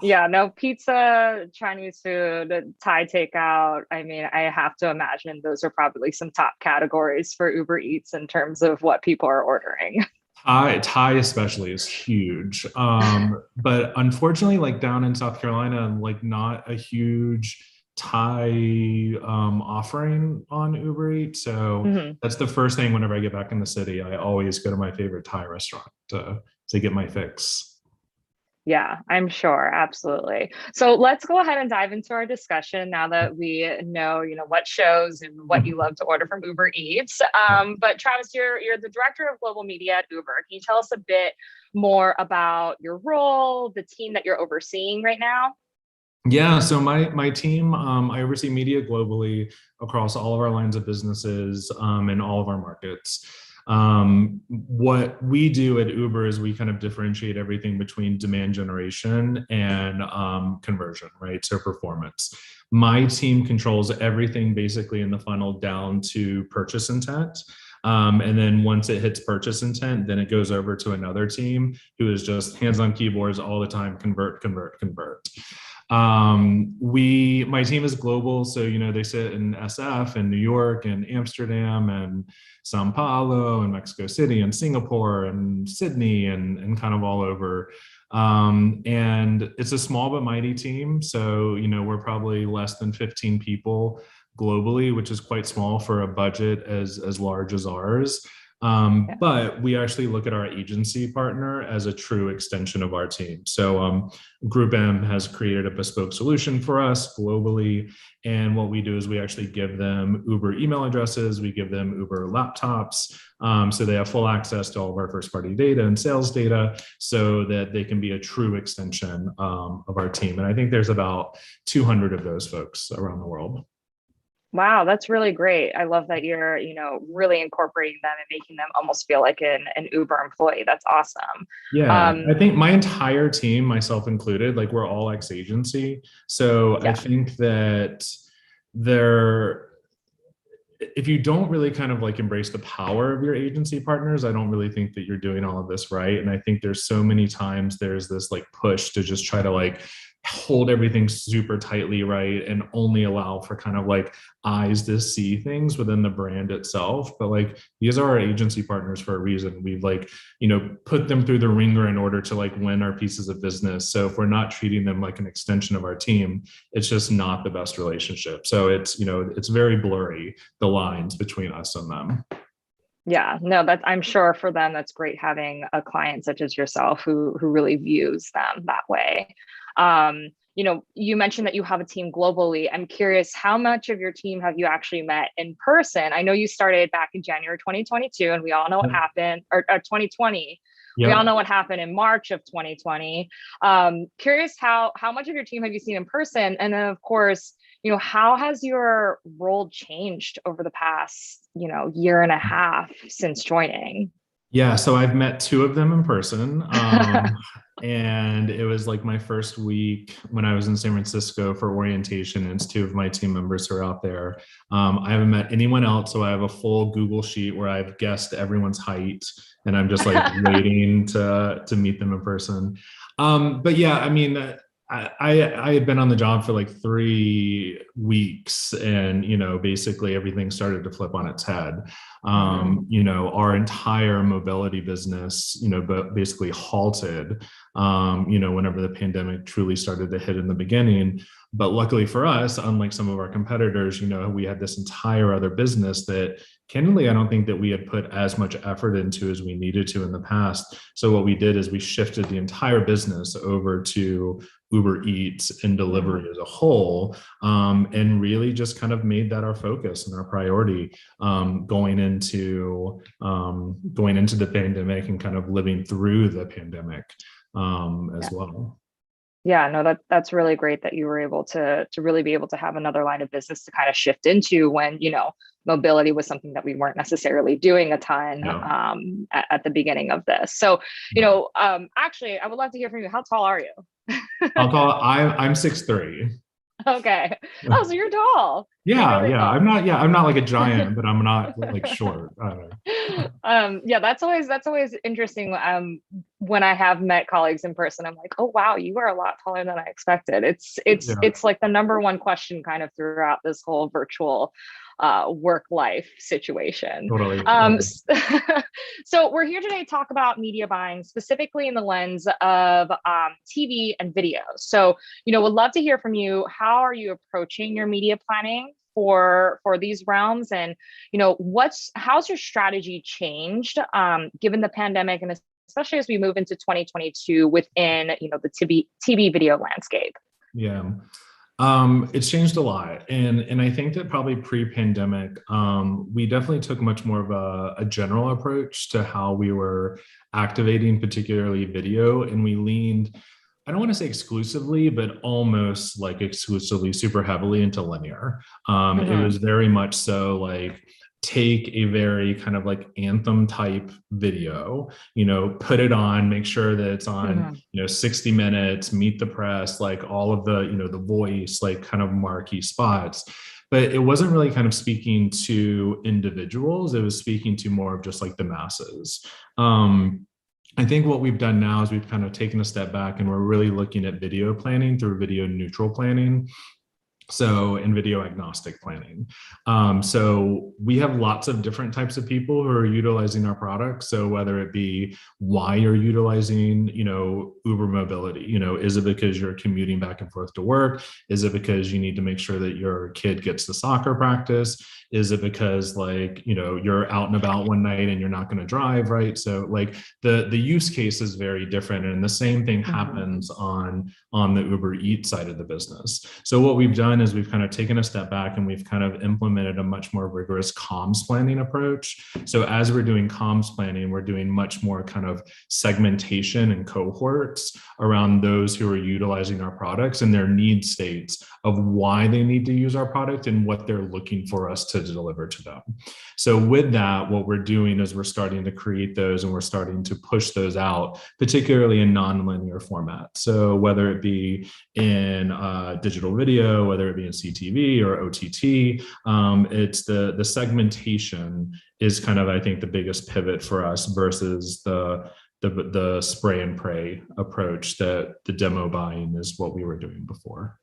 [SPEAKER 11] Yeah, no, pizza, Chinese food, Thai takeout. I mean, I have to imagine those are probably some top categories for Uber Eats in terms of what people are ordering.
[SPEAKER 12] Thai especially is huge. But unfortunately, down in South Carolina, not a huge Thai offering on Uber Eats. So that's the first thing whenever I get back in the city. I always go to my favorite Thai restaurant to get my fix.
[SPEAKER 11] Yeah, I'm sure. Absolutely. So let's go ahead and dive into our discussion now that we know, what shows and what you love to order from Uber Eats. But Travis, you're the director of global media at Uber. Can you tell us a bit more about your role, the team that you're overseeing right now?
[SPEAKER 12] Yeah, so my team, I oversee media globally across all of our lines of businesses in all of our markets. What we do at Uber is we kind of differentiate everything between demand generation and conversion, right? So performance. My team controls everything basically in the funnel down to purchase intent. And then once it hits purchase intent, then it goes over to another team who is just hands on keyboards all the time, convert. My team is global, so they sit in SF and New York and Amsterdam and Sao Paulo and Mexico City and Singapore and Sydney and kind of all over. And it's a small but mighty team. So, we're probably less than 15 people globally, which is quite small for a budget as large as ours. But we actually look at our agency partner as a true extension of our team. So Group M has created a bespoke solution for us globally. And what we do is we actually give them Uber email addresses, we give them Uber laptops, so they have full access to all of our first party data and sales data so that they can be a true extension of our team. And I think there's about 200 of those folks around the world.
[SPEAKER 11] Wow, that's really great. I love that you're, really incorporating them and making them almost feel like an Uber employee. That's awesome.
[SPEAKER 12] Yeah, I think my entire team, myself included, like we're all ex-agency. So I think that if you don't really kind of like embrace the power of your agency partners, I don't really think that you're doing all of this right. And I think there's so many times there's this like push to just try to like hold everything super tightly, right, and only allow for kind of like eyes to see things within the brand itself. But like these are our agency partners for a reason. We've like put them through the ringer in order to like win our pieces of business. So if we're not treating them like an extension of our team, it's just not the best relationship. So it's it's very blurry, the lines between us and them.
[SPEAKER 11] Yeah, no, I'm sure for them that's great having a client such as yourself who really views them that way. You mentioned that you have a team globally. I'm curious, how much of your team have you actually met in person? I know you started back in January 2022, and we all know what happened, or 2020. Yep. We all know what happened in March of 2020. Curious how much of your team have you seen in person? And then of course, how has your role changed over the past, year and a half since joining?
[SPEAKER 12] Yeah, so I've met 2 of them in person. And it was like my first week when I was in San Francisco for orientation, and it's 2 of my team members who are out there. I haven't met anyone else, so I have a full Google sheet where I've guessed everyone's height, and I'm just like waiting to meet them in person. But yeah, I mean, I had been on the job for like 3 weeks, and basically everything started to flip on its head. Our entire mobility business basically halted whenever the pandemic truly started to hit in the beginning. But luckily for us, unlike some of our competitors, we had this entire other business that candidly, I don't think that we had put as much effort into as we needed to in the past. So what we did is we shifted the entire business over to Uber Eats and delivery as a whole, and really just kind of made that our focus and our priority going into the pandemic and kind of living through the pandemic as well.
[SPEAKER 11] Yeah, no, that's really great that you were able to really be able to have another line of business to kind of shift into when, mobility was something that we weren't necessarily doing a ton at the beginning of this. So, actually, I would love to hear from you. How tall are you?
[SPEAKER 12] I'm 6'3".
[SPEAKER 11] Okay. Oh, so you're tall.
[SPEAKER 12] Yeah. I'm not like a giant, but I'm not like short.
[SPEAKER 11] Yeah, that's always interesting. When I have met colleagues in person, I'm like, oh wow, you are a lot taller than I expected. It's like the number one question kind of throughout this whole virtual work life situation.
[SPEAKER 12] Totally.
[SPEAKER 11] So we're here today to talk about media buying, specifically in the lens of TV and video. So, would love to hear from you. How are you approaching your media planning for these realms? And, how's your strategy changed given the pandemic, and especially as we move into 2022 within, the TV video landscape?
[SPEAKER 12] Yeah. It's changed a lot. And I think that probably pre-pandemic, we definitely took much more of a general approach to how we were activating, particularly video. And we leaned, I don't want to say exclusively, but almost like exclusively super heavily into linear. It was very much so like, take a very kind of like anthem type video, put it on, make sure that it's on, 60 Minutes, Meet the Press, like all of the, the Voice, like kind of marquee spots. But it wasn't really kind of speaking to individuals. It was speaking to more of just like the masses. I think what we've done now is we've kind of taken a step back and we're really looking at video planning through video neutral planning. So, and video agnostic planning. So we have lots of different types of people who are utilizing our products. So whether it be why you're utilizing, Uber mobility, is it because you're commuting back and forth to work? Is it because you need to make sure that your kid gets to soccer practice? Is it because you're out and about one night and you're not going to drive, right? So like the use case is very different. And the same thing happens on the Uber Eats side of the business. So what we've done is we've kind of taken a step back and we've kind of implemented a much more rigorous comms planning approach. So as we're doing comms planning, we're doing much more kind of segmentation and cohorts around those who are utilizing our products and their need states of why they need to use our product and what they're looking for us to deliver to them. So with that, what we're doing is we're starting to create those and we're starting to push those out, particularly in non-linear format. So whether it be in digital video, whether it be in CTV or OTT, it's the segmentation is kind of, I think, the biggest pivot for us versus the spray and pray approach that the demo buying is what we were doing before.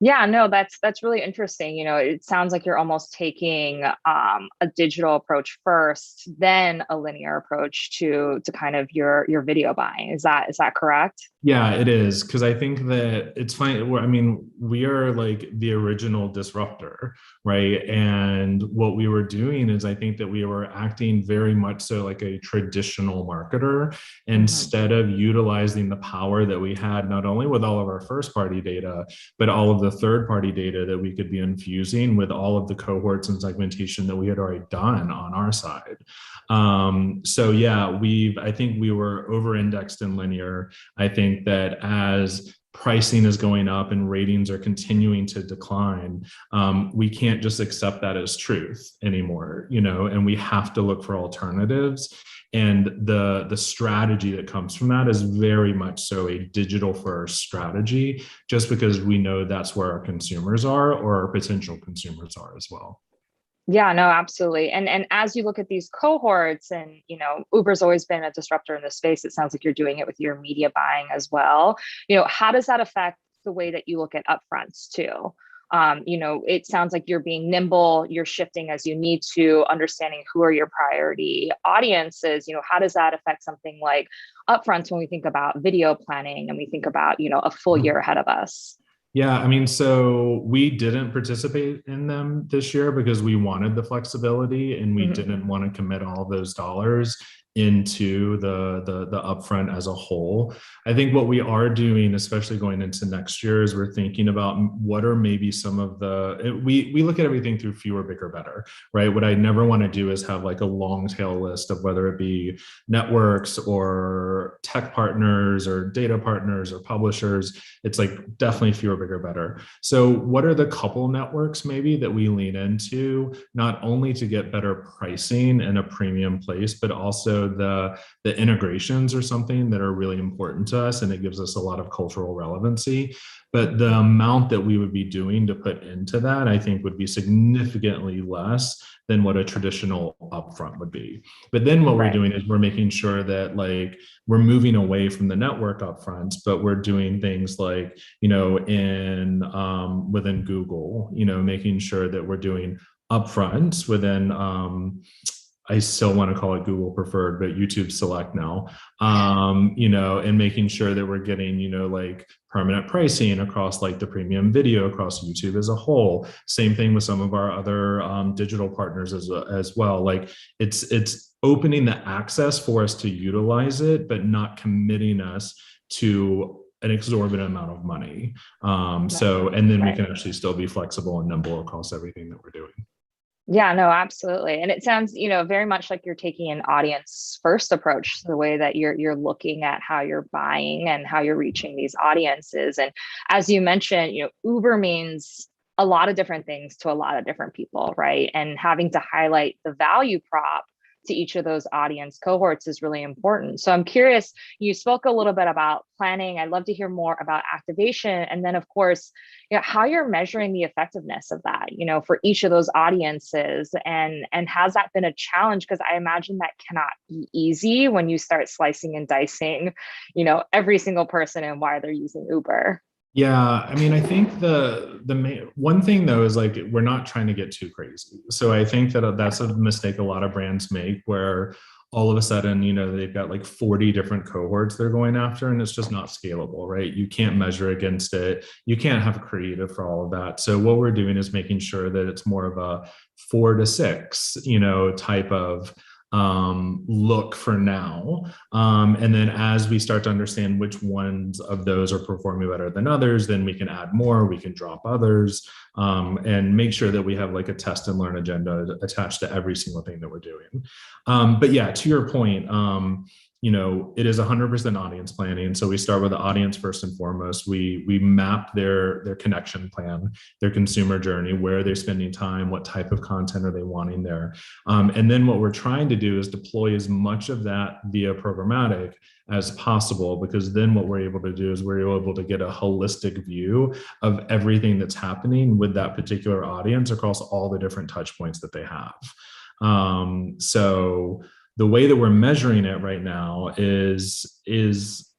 [SPEAKER 11] Yeah, no, that's really interesting. It sounds like you're almost taking a digital approach first, then a linear approach to kind of your video buying. Is that correct?
[SPEAKER 12] Yeah, it is. Because I think that it's fine. I mean, we are like the original disruptor, right? And what we were doing is I think that we were acting very much so like a traditional marketer instead of utilizing the power that we had, not only with all of our first party data, but all of the third party data that we could be infusing with all of the cohorts and segmentation that we had already done on our side. So yeah, I think we were over indexed in linear. I think that as pricing is going up and ratings are continuing to decline, we can't just accept that as truth anymore, and we have to look for alternatives. And the strategy that comes from that is very much so a digital first strategy, just because we know that's where our consumers are or our potential consumers are as well.
[SPEAKER 11] Yeah, no, absolutely. And as you look at these cohorts and, Uber's always been a disruptor in this space. It sounds like you're doing it with your media buying as well. How does that affect the way that you look at upfronts too? It sounds like you're being nimble, you're shifting as you need to, understanding who are your priority audiences. How does that affect something like upfronts when we think about video planning and we think about, a full year ahead of us?
[SPEAKER 12] Yeah, I mean, so we didn't participate in them this year because we wanted the flexibility and we didn't want to commit all those dollars into the upfront as a whole. I think what we are doing, especially going into next year, is we're thinking about what are maybe some of we look at everything through fewer, bigger, better, right? What I never want to do is have like a long tail list of whether it be networks or tech partners or data partners or publishers. It's like definitely fewer, bigger, better. So what are the couple networks maybe that we lean into, not only to get better pricing in a premium place, but also the integrations are something that are really important to us, and it gives us a lot of cultural relevancy. But the amount that we would be doing to put into that, I think, would be significantly less than what a traditional upfront would be. But then what we're doing is we're making sure that like we're moving away from the network upfronts, but we're doing things like, within Google, making sure that we're doing upfronts within I still want to call it Google Preferred, but YouTube Select now, and making sure that we're getting, like permanent pricing across like the premium video across YouTube as a whole. Same thing with some of our other digital partners as well. Like it's opening the access for us to utilize it, but not committing us to an exorbitant amount of money. And then we can actually still be flexible and nimble across everything that we're doing.
[SPEAKER 11] Yeah, no, absolutely. And it sounds, very much like you're taking an audience first approach to the way that you're looking at how you're buying and how you're reaching these audiences. And as you mentioned, Uber means a lot of different things to a lot of different people, right? And having to highlight the value prop to each of those audience cohorts is really important. So I'm curious, you spoke a little bit about planning. I'd love to hear more about activation. And then of course, how you're measuring the effectiveness of that, for each of those audiences. And has that been a challenge? Because I imagine that cannot be easy when you start slicing and dicing, every single person and why they're using Uber.
[SPEAKER 12] Yeah, I mean, I think the main one thing though is like we're not trying to get too crazy. So I think that that's a mistake a lot of brands make, where all of a sudden, they've got like 40 different cohorts they're going after, and it's just not scalable, right? You can't measure against it. You can't have creative for all of that. So what we're doing is making sure that it's more of a 4 to 6, type of look for now. And then as we start to understand which ones of those are performing better than others, then we can add more, we can drop others, and make sure that we have like a test and learn agenda attached to every single thing that we're doing. But yeah, to your point, it is 100% audience planning. So we start with the audience first and foremost. We map their connection plan, their consumer journey, where are they spending time, what type of content are they wanting there. And then what we're trying to do is deploy as much of that via programmatic as possible, because then what we're able to do is we're able to get a holistic view of everything that's happening with that particular audience across all the different touch points that they have. So the way that we're measuring it right now is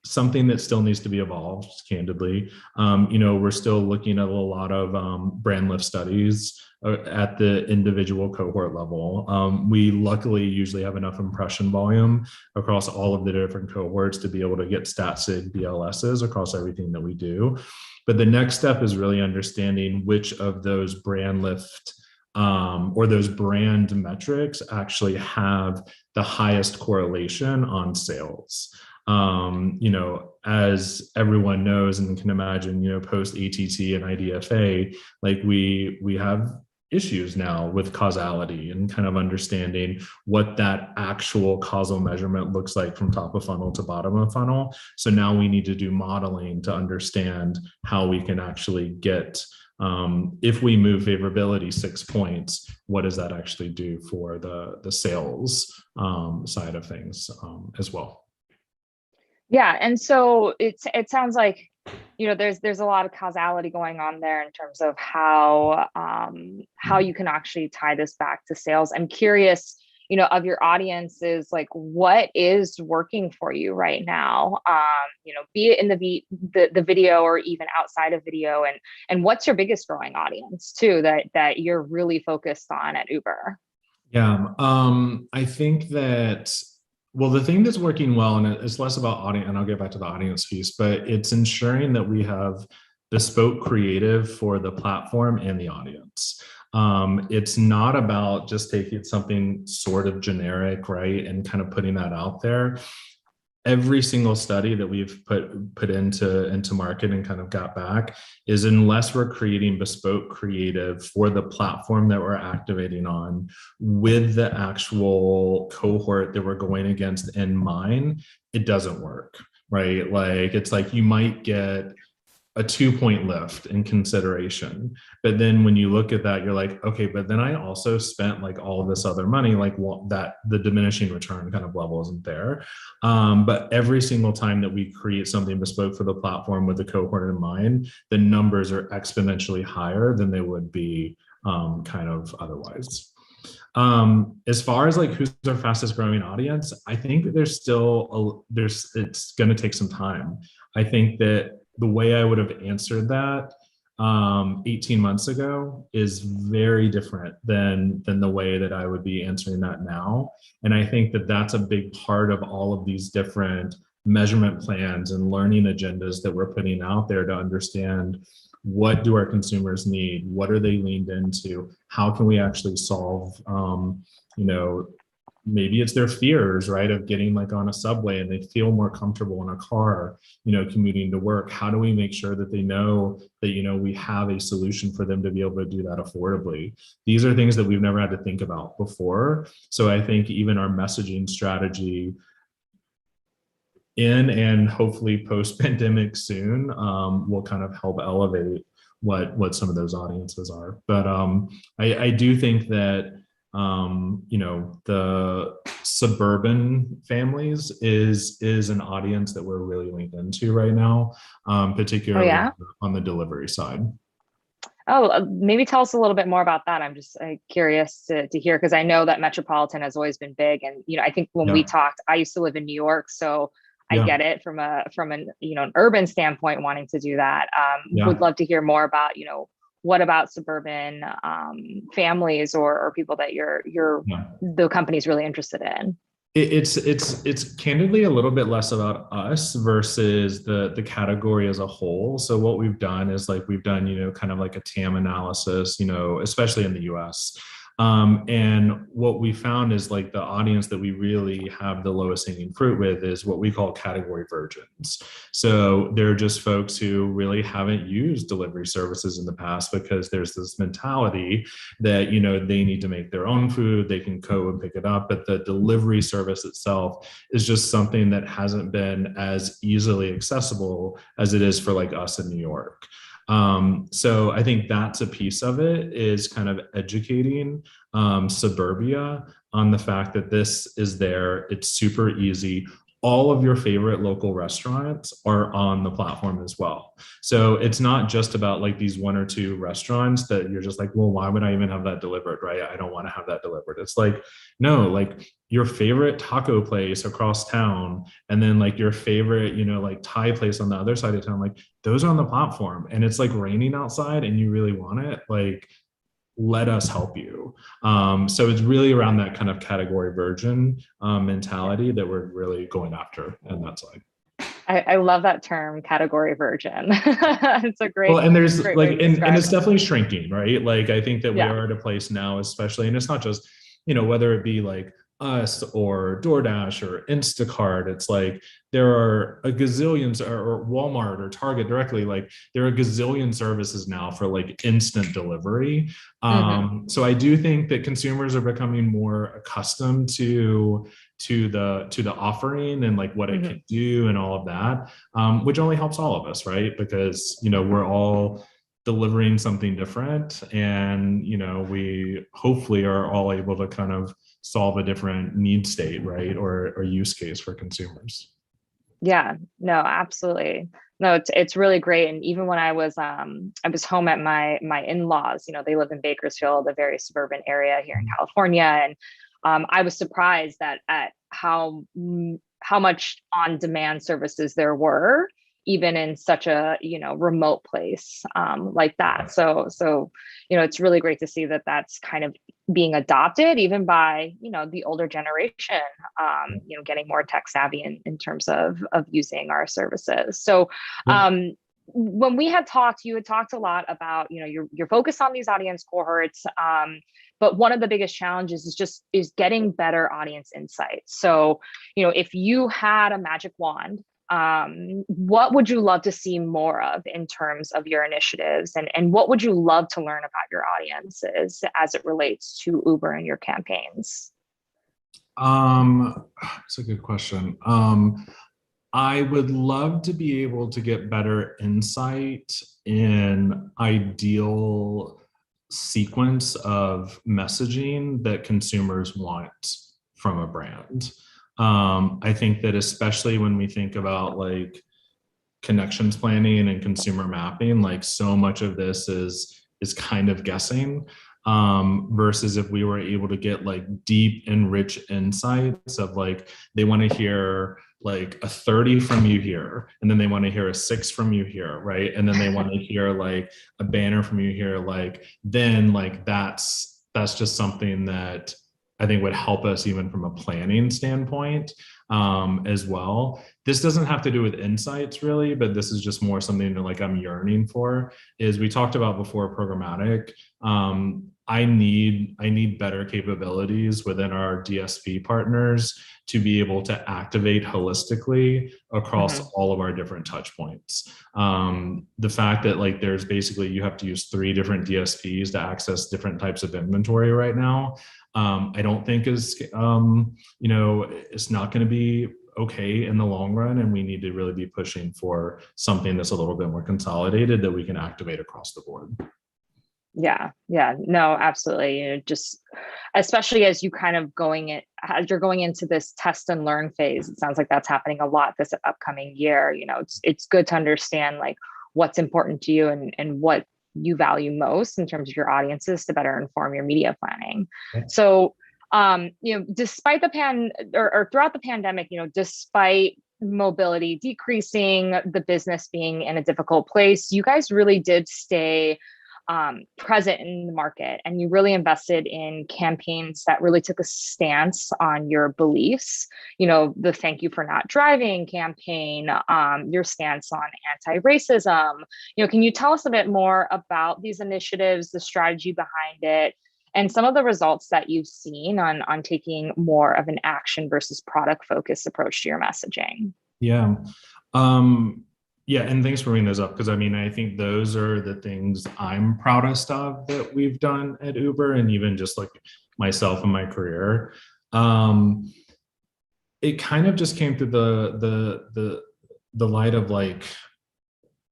[SPEAKER 12] something that still needs to be evolved, candidly. We're still looking at a lot of brand lift studies at the individual cohort level. We luckily usually have enough impression volume across all of the different cohorts to be able to get stat sig BLSs across everything that we do. But the next step is really understanding which of those brand lift or those brand metrics actually have the highest correlation on sales. As everyone knows and can imagine, post ATT and IDFA, like we have issues now with causality and kind of understanding what that actual causal measurement looks like from top of funnel to bottom of funnel. So now we need to do modeling to understand how we can actually get, if we move favorability 6 points, what does that actually do for the sales side of things as well?
[SPEAKER 11] Yeah, and so it sounds like there's a lot of causality going on there in terms of how you can actually tie this back to sales. I'm curious, of your audiences, like what is working for you right now, be it in the video or even outside of video, and what's your biggest growing audience too that you're really focused on at Uber?
[SPEAKER 12] Yeah, I think that, well, the thing that's working well, and it's less about audience, and I'll get back to the audience piece, but it's ensuring that we have bespoke creative for the platform and the audience. It's not about just taking something sort of generic, right, and kind of putting that out there. Every single study that we've put into market and kind of got back is, unless we're creating bespoke creative for the platform that we're activating on with the actual cohort that we're going against in mind, it doesn't work, right? Like, it's like you might get a 2-point lift in consideration, but then when you look at that, you're like, okay, but then I also spent like all of this other money, like that the diminishing return kind of level isn't there. But every single time that we create something bespoke for the platform with the cohort in mind, the numbers are exponentially higher than they would be kind of otherwise. As far as like who's our fastest growing audience, I think that there's still it's going to take some time. I think that the way I would have answered that 18 months ago is very different than the way that I would be answering that now. And I think that that's a big part of all of these different measurement plans and learning agendas that we're putting out there to understand, what do our consumers need? What are they leaned into? How can we actually solve, maybe it's their fears, right, of getting like on a subway and they feel more comfortable in a car, commuting to work. How do we make sure that they know that, we have a solution for them to be able to do that affordably? These are things that we've never had to think about before. So I think even our messaging strategy in and hopefully post-pandemic soon will kind of help elevate what some of those audiences are. But I do think that the suburban families is an audience that we're really linked into right now, particularly on the delivery side.
[SPEAKER 11] Oh, maybe tell us a little bit more about that. I'm just curious to hear, because I know that metropolitan has always been big. And, I think when we talked, I used to live in New York. So I get it from an an urban standpoint wanting to do that. Would love to hear more about, what about suburban families or people that the company's really interested in?
[SPEAKER 12] It's candidly a little bit less about us versus the category as a whole. So what we've done is we've done, kind of like a TAM analysis, especially in the US. And what we found is the audience that we really have the lowest hanging fruit with is what we call category virgins. So they're just folks who really haven't used delivery services in the past because there's this mentality that, they need to make their own food, they can go and pick it up, but the delivery service itself is just something that hasn't been as easily accessible as it is for us in New York. So I think that's a piece of it, is kind of educating suburbia on the fact that this is there. It's super easy. All of your favorite local restaurants are on the platform as well. So it's not just about these one or two restaurants that you're just well, why would I even have that delivered, right? I don't want to have that delivered. It's no, your favorite taco place across town, and then your favorite, Thai place on the other side of town, those are on the platform, and it's raining outside and you really want it, let us help you. So it's really around that kind of category virgin mentality that we're really going after in that side.
[SPEAKER 11] I love that term, category virgin. It's a great.
[SPEAKER 12] Well, and there's
[SPEAKER 11] great
[SPEAKER 12] and it's definitely shrinking, right? I think that we are at a place now, especially, and it's not just, whether it be us or DoorDash or Instacart, it's there are a gazillion, or Walmart or Target directly, there are a gazillion services now for instant delivery. So I do think that consumers are becoming more accustomed to the offering and what it can do and all of that, which only helps all of us, right? Because we're all delivering something different, and we hopefully are all able to kind of solve a different need state, right, or use case for consumers.
[SPEAKER 11] Yeah, no, absolutely. No, it's really great. And even when I was home at my in-laws, they live in Bakersfield, a very suburban area here in California, and I was surprised at how much on-demand services there were, even in such a remote place like that. So it's really great to see that that's kind of being adopted even by the older generation, getting more tech savvy in terms of using our services. So when we had talked, you had talked a lot about your focus on these audience cohorts, but one of the biggest challenges is getting better audience insights. So if you had a magic wand, what would you love to see more of in terms of your initiatives, and what would you love to learn about your audiences as it relates to Uber and your campaigns?
[SPEAKER 12] That's a good question. I would love to be able to get better insight in ideal sequence of messaging that consumers want from a brand. I think that especially when we think about connections planning and consumer mapping, so much of this is kind of guessing, versus if we were able to get deep and rich insights of they want to hear a 30 from you here, and then they want to hear a 6 from you here, right? And then they want to hear a banner from you here, then that's just something that I think would help us even from a planning standpoint as well. This doesn't have to do with insights really, but this is just more something that I'm yearning for, is we talked about before programmatic. I need better capabilities within our DSP partners to be able to activate holistically across all of our different touch points. The fact that there's basically, you have to use 3 different DSPs to access different types of inventory right now, I don't think is, it's not going to be okay in the long run, and we need to really be pushing for something that's a little bit more consolidated that we can activate across the board.
[SPEAKER 11] Yeah, no, absolutely. Just especially as you're going into this test and learn phase, it sounds like that's happening a lot this upcoming year. It's good to understand what's important to you and what you value most in terms of your audiences to better inform your media planning. Okay. So, despite the throughout the pandemic, despite mobility decreasing, the business being in a difficult place, you guys really did stay present in the market, and you really invested in campaigns that really took a stance on your beliefs. You know, the Thank You for Not Driving campaign, your stance on anti-racism. You know, can you tell us a bit more about these initiatives, the strategy behind it, and some of the results that you've seen on taking more of an action versus product focused approach to your messaging?
[SPEAKER 12] Yeah. Yeah, and thanks for bringing those up, because I mean, I think those are the things I'm proudest of that we've done at Uber, and even just like myself and my career. It kind of just came through the light of like,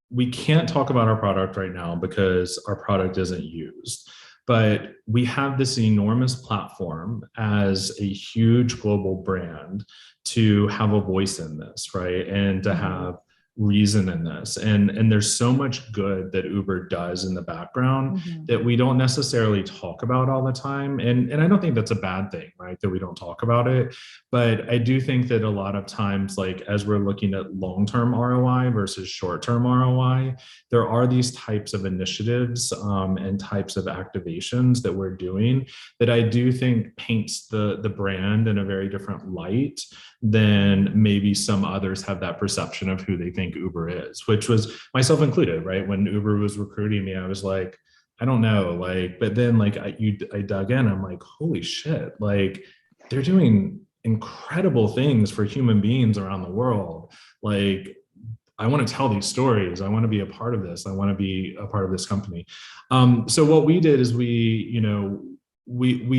[SPEAKER 12] we can't talk about our product right now because our product isn't used. But we have this enormous platform as a huge global brand to have a voice in this, right? And to have reason in this. And there's so much good that Uber does in the background that we don't necessarily talk about all the time. And I don't think that's a bad thing, right? That we don't talk about it. But I do think that a lot of times, like as we're looking at long-term ROI versus short-term ROI, there are these types of initiatives and types of activations that we're doing that I do think paints the brand in a very different light than maybe some others have that perception of who they think Uber is, which was myself included, right? When Uber was recruiting me, I was like, I don't know, like, but then like I dug in, I'm like, holy shit, like they're doing incredible things for human beings around the world. Like, I want to tell these stories. I want to be a part of this. I want to be a part of this company. So what we did is we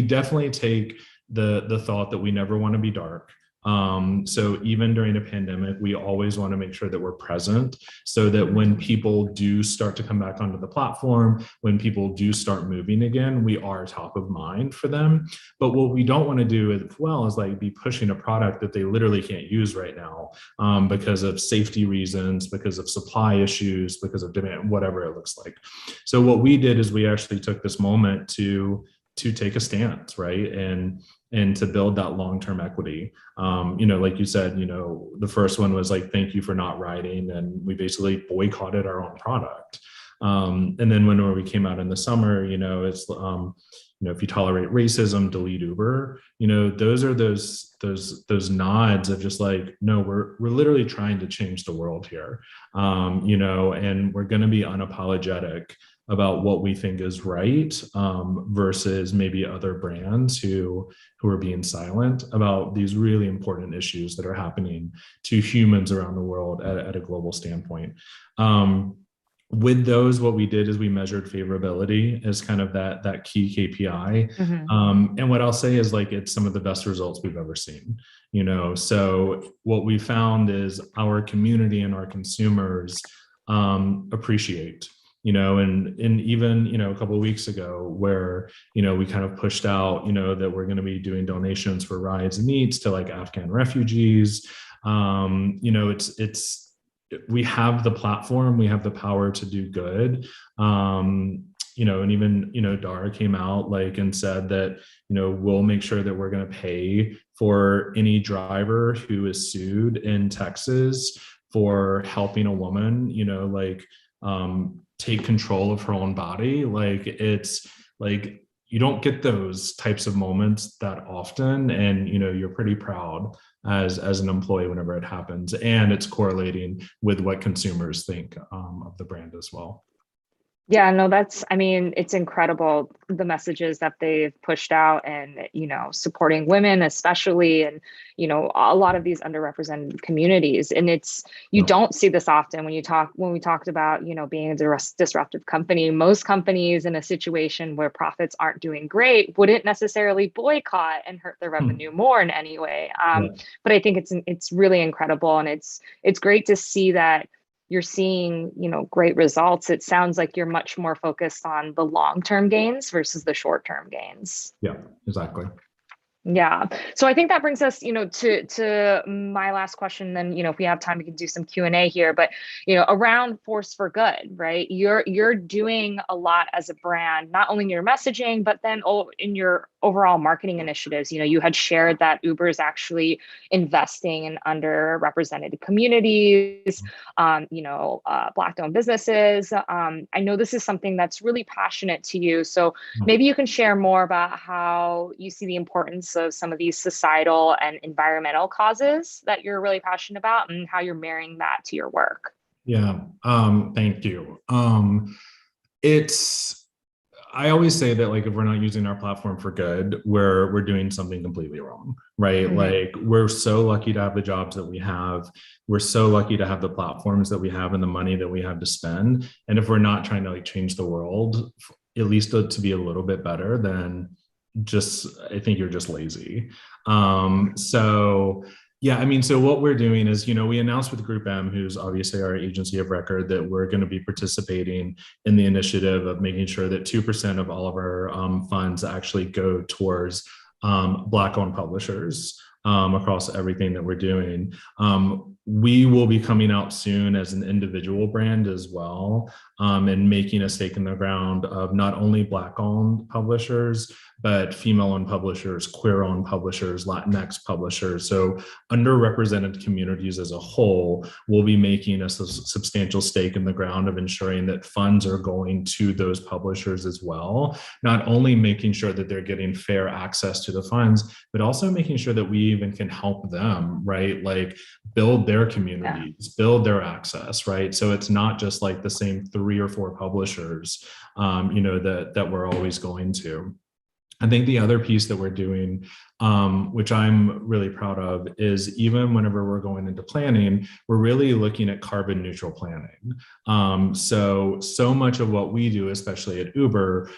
[SPEAKER 12] definitely take the thought that we never want to be dark. So even during a pandemic, we always want to make sure that we're present so that when people do start to come back onto the platform, when people do start moving again, we are top of mind for them. But what we don't want to do as well is like be pushing a product that they literally can't use right now because of safety reasons, because of supply issues, because of demand, whatever it looks like. So what we did is we actually took this moment to take a stance, right? And to build that long-term equity. Like you said, the first one was like, thank you for not riding. And we basically boycotted our own product. And then when we came out in the summer, it's, if you tolerate racism, delete Uber, those are those nods of just like, no, we're literally trying to change the world here. And we're going to be unapologetic about what we think is right versus maybe other brands who are being silent about these really important issues that are happening to humans around the world at a global standpoint. With those, what we did is we measured favorability as kind of that key KPI. And what I'll say is like, it's some of the best results we've ever seen, so what we found is our community and our consumers appreciate, and even, a couple of weeks ago where, we kind of pushed out, that we're going to be doing donations for rides and eats to like Afghan refugees. We have the platform, we have the power to do good. And even, Dara came out like and said that, we'll make sure that we're going to pay for any driver who is sued in Texas for helping a woman, take control of her own body. Like, it's like, you don't get those types of moments that often. And, you're pretty proud as an employee whenever it happens, and it's correlating with what consumers think of the brand as well.
[SPEAKER 11] Yeah, no, it's incredible, the messages that they've pushed out and, supporting women, especially, and, a lot of these underrepresented communities. And you don't see this often when we talked about, being a disruptive company. Most companies in a situation where profits aren't doing great wouldn't necessarily boycott and hurt their revenue more in any way. But I think it's really incredible. And it's great to see that you're seeing, great results. It sounds like you're much more focused on the long-term gains versus the short-term gains.
[SPEAKER 12] Yeah, exactly.
[SPEAKER 11] Yeah. So I think that brings us, to my last question. Then, if we have time, we can do some Q&A here. But, around Force for Good, right? You're doing a lot as a brand, not only in your messaging, but then in your overall marketing initiatives. You had shared that Uber is actually investing in underrepresented communities, Black-owned businesses. I know this is something that's really passionate to you. So maybe you can share more about how you see the importance of some of these societal and environmental causes that you're really passionate about and how you're marrying that to your work.
[SPEAKER 12] Yeah, thank you. I always say that, like, if we're not using our platform for good, we're doing something completely wrong, right?
[SPEAKER 11] Mm-hmm.
[SPEAKER 12] Like, we're so lucky to have the jobs that we have. We're so lucky to have the platforms that we have and the money that we have to spend. And if we're not trying to, like, change the world, at least to be a little bit better, then I think you're just lazy. So what we're doing is, we announced with Group M, who's obviously our agency of record, that we're going to be participating in the initiative of making sure that 2% of all of our funds actually go towards Black-owned publishers across everything that we're doing. We will be coming out soon as an individual brand as well, and making a stake in the ground of not only Black-owned publishers, but female-owned publishers, queer-owned publishers, Latinx publishers. So underrepresented communities as a whole will be making a substantial stake in the ground of ensuring that funds are going to those publishers as well. Not only making sure that they're getting fair access to the funds, but also making sure that we even can help them, right? Like, build their communities, build their access, right? So it's not just like the same 3 or 4 publishers, that we're always going to. I think the other piece that we're doing, which I'm really proud of, is even whenever we're going into planning, we're really looking at carbon neutral planning. So much of what we do, especially at Uber,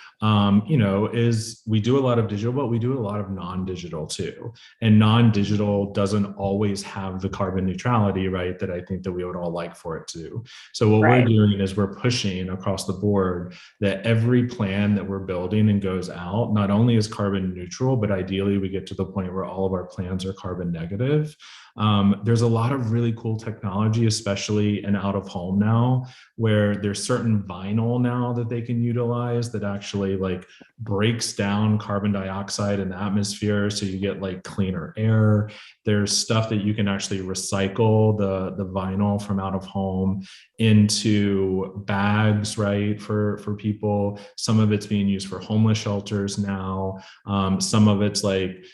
[SPEAKER 12] is we do a lot of digital, but we do a lot of non-digital too. And non-digital doesn't always have the carbon neutrality, right, that I think that we would all like for it to. So what we're doing is we're pushing across the board that every plan that we're building and goes out, not only is carbon neutral, but ideally we get to the point where all of our plans are carbon negative. There's a lot of really cool technology, especially in out of home now, where there's certain vinyl now that they can utilize that actually like breaks down carbon dioxide in the atmosphere, so you get like cleaner air. There's stuff that you can actually recycle the vinyl from out of home into bags, right, for people. Some of it's being used for homeless shelters now. Some of it's like,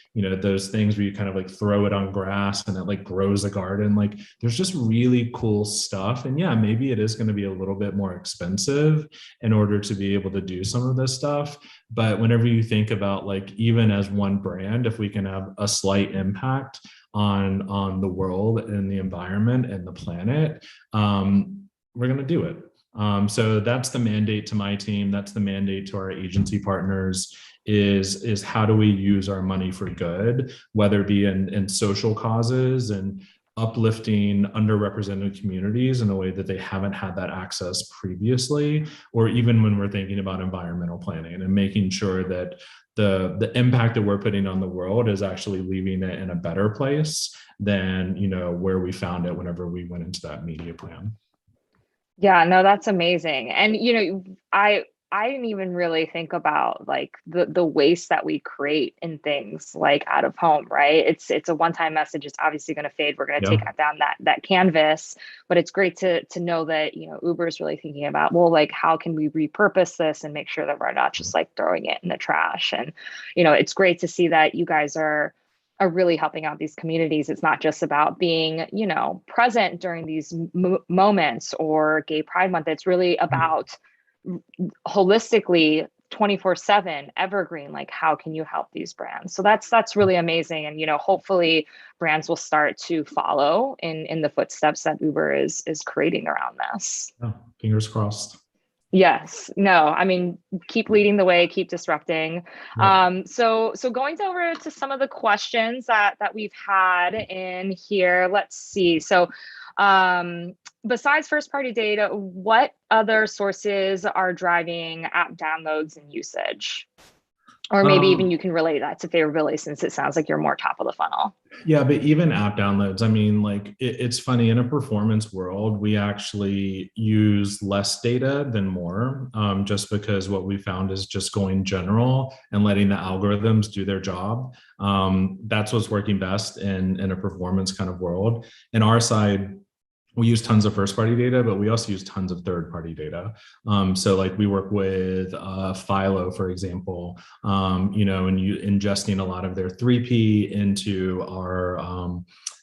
[SPEAKER 12] those things where you kind of like throw it on grass and it like grows a garden. Like, there's just really cool stuff. And yeah, maybe it is going to be a little bit more expensive in order to be able to do some of this stuff. But whenever you think about, like, even as one brand, if we can have a slight impact on the world and the environment and the planet, we're going to do it. So that's the mandate to my team. That's the mandate to our agency partners, is how do we use our money for good, whether it be in social causes and uplifting underrepresented communities in a way that they haven't had that access previously, or even when we're thinking about environmental planning and making sure that the impact that we're putting on the world is actually leaving it in a better place than, where we found it whenever we went into that media plan.
[SPEAKER 11] Yeah, no, that's amazing. And, I didn't even really think about like the waste that we create in things like out of home, right? It's a one-time message. It's obviously going to fade. We're going to take down that canvas, but it's great to know that, Uber is really thinking about, well, like, how can we repurpose this and make sure that we're not just like throwing it in the trash? And, it's great to see that you guys are really helping out these communities. It's not just about being, present during these moments or Gay Pride Month. It's really about holistically 24/7 evergreen, like, how can you help these brands? So that's really amazing. And hopefully brands will start to follow in the footsteps that Uber is creating around this.
[SPEAKER 12] Oh, fingers crossed.
[SPEAKER 11] Yes. No, I mean, keep leading the way, keep disrupting.
[SPEAKER 12] Yeah.
[SPEAKER 11] So going over to some of the questions that we've had in here. Let's see. So besides first party data, what other sources are driving app downloads and usage? Or maybe even you can relate that to favorability, since it sounds like you're more top of the funnel.
[SPEAKER 12] Yeah, but even app downloads, I mean, like it's funny, in a performance world, we actually use less data than more, just because what we found is just going general and letting the algorithms do their job. That's what's working best in a performance kind of world. In our side, we use tons of first party data, but we also use tons of third party data. So like we work with Philo, for example, and you ingesting a lot of their 3P into our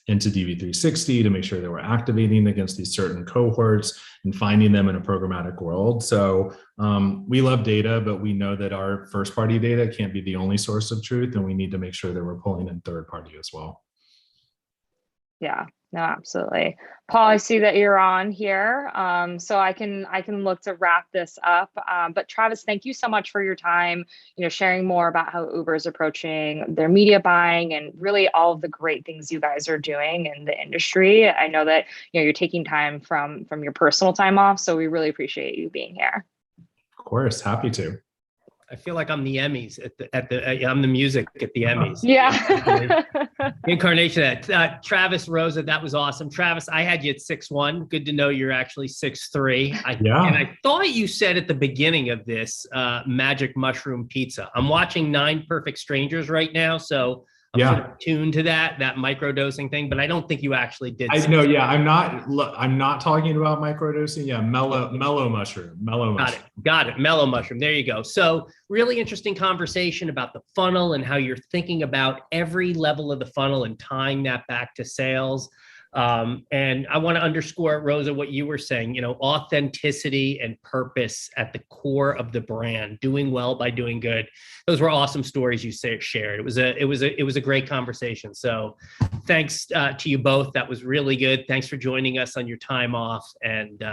[SPEAKER 12] into DV360 to make sure that we're activating against these certain cohorts and finding them in a programmatic world. So we love data, but we know that our first party data can't be the only source of truth, and we need to make sure that we're pulling in third party as well.
[SPEAKER 11] Yeah, no, absolutely. Paul, I see that you're on here. So I can look to wrap this up. But Travis, thank you so much for your time, sharing more about how Uber is approaching their media buying and really all of the great things you guys are doing in the industry. I know that, you're taking time from your personal time off. So we really appreciate you being here.
[SPEAKER 12] Of course, happy to.
[SPEAKER 2] I feel like I'm the Emmys I'm the music at the Emmys.
[SPEAKER 11] Yeah.
[SPEAKER 2] Incarnation of that. Travis, Rosa, that was awesome. Travis, I had you at 6'1". Good to know you're actually 6'3".
[SPEAKER 12] Yeah.
[SPEAKER 2] And I thought you said at the beginning of this magic mushroom pizza. I'm watching 9 Perfect Strangers right now, so I'm sort of tuned to that microdosing thing, but I don't think you actually did.
[SPEAKER 12] I'm not talking about microdosing. Yeah, mellow mushroom.
[SPEAKER 2] Got it. Mellow mushroom. There you go. So really interesting conversation about the funnel and how you're thinking about every level of the funnel and tying that back to sales. And I want to underscore, Rosa, what you were saying, authenticity and purpose at the core of the brand, doing well by doing good. Those were awesome stories you shared. It was a great conversation. So thanks to you both. That was really good. Thanks for joining us on your time off. And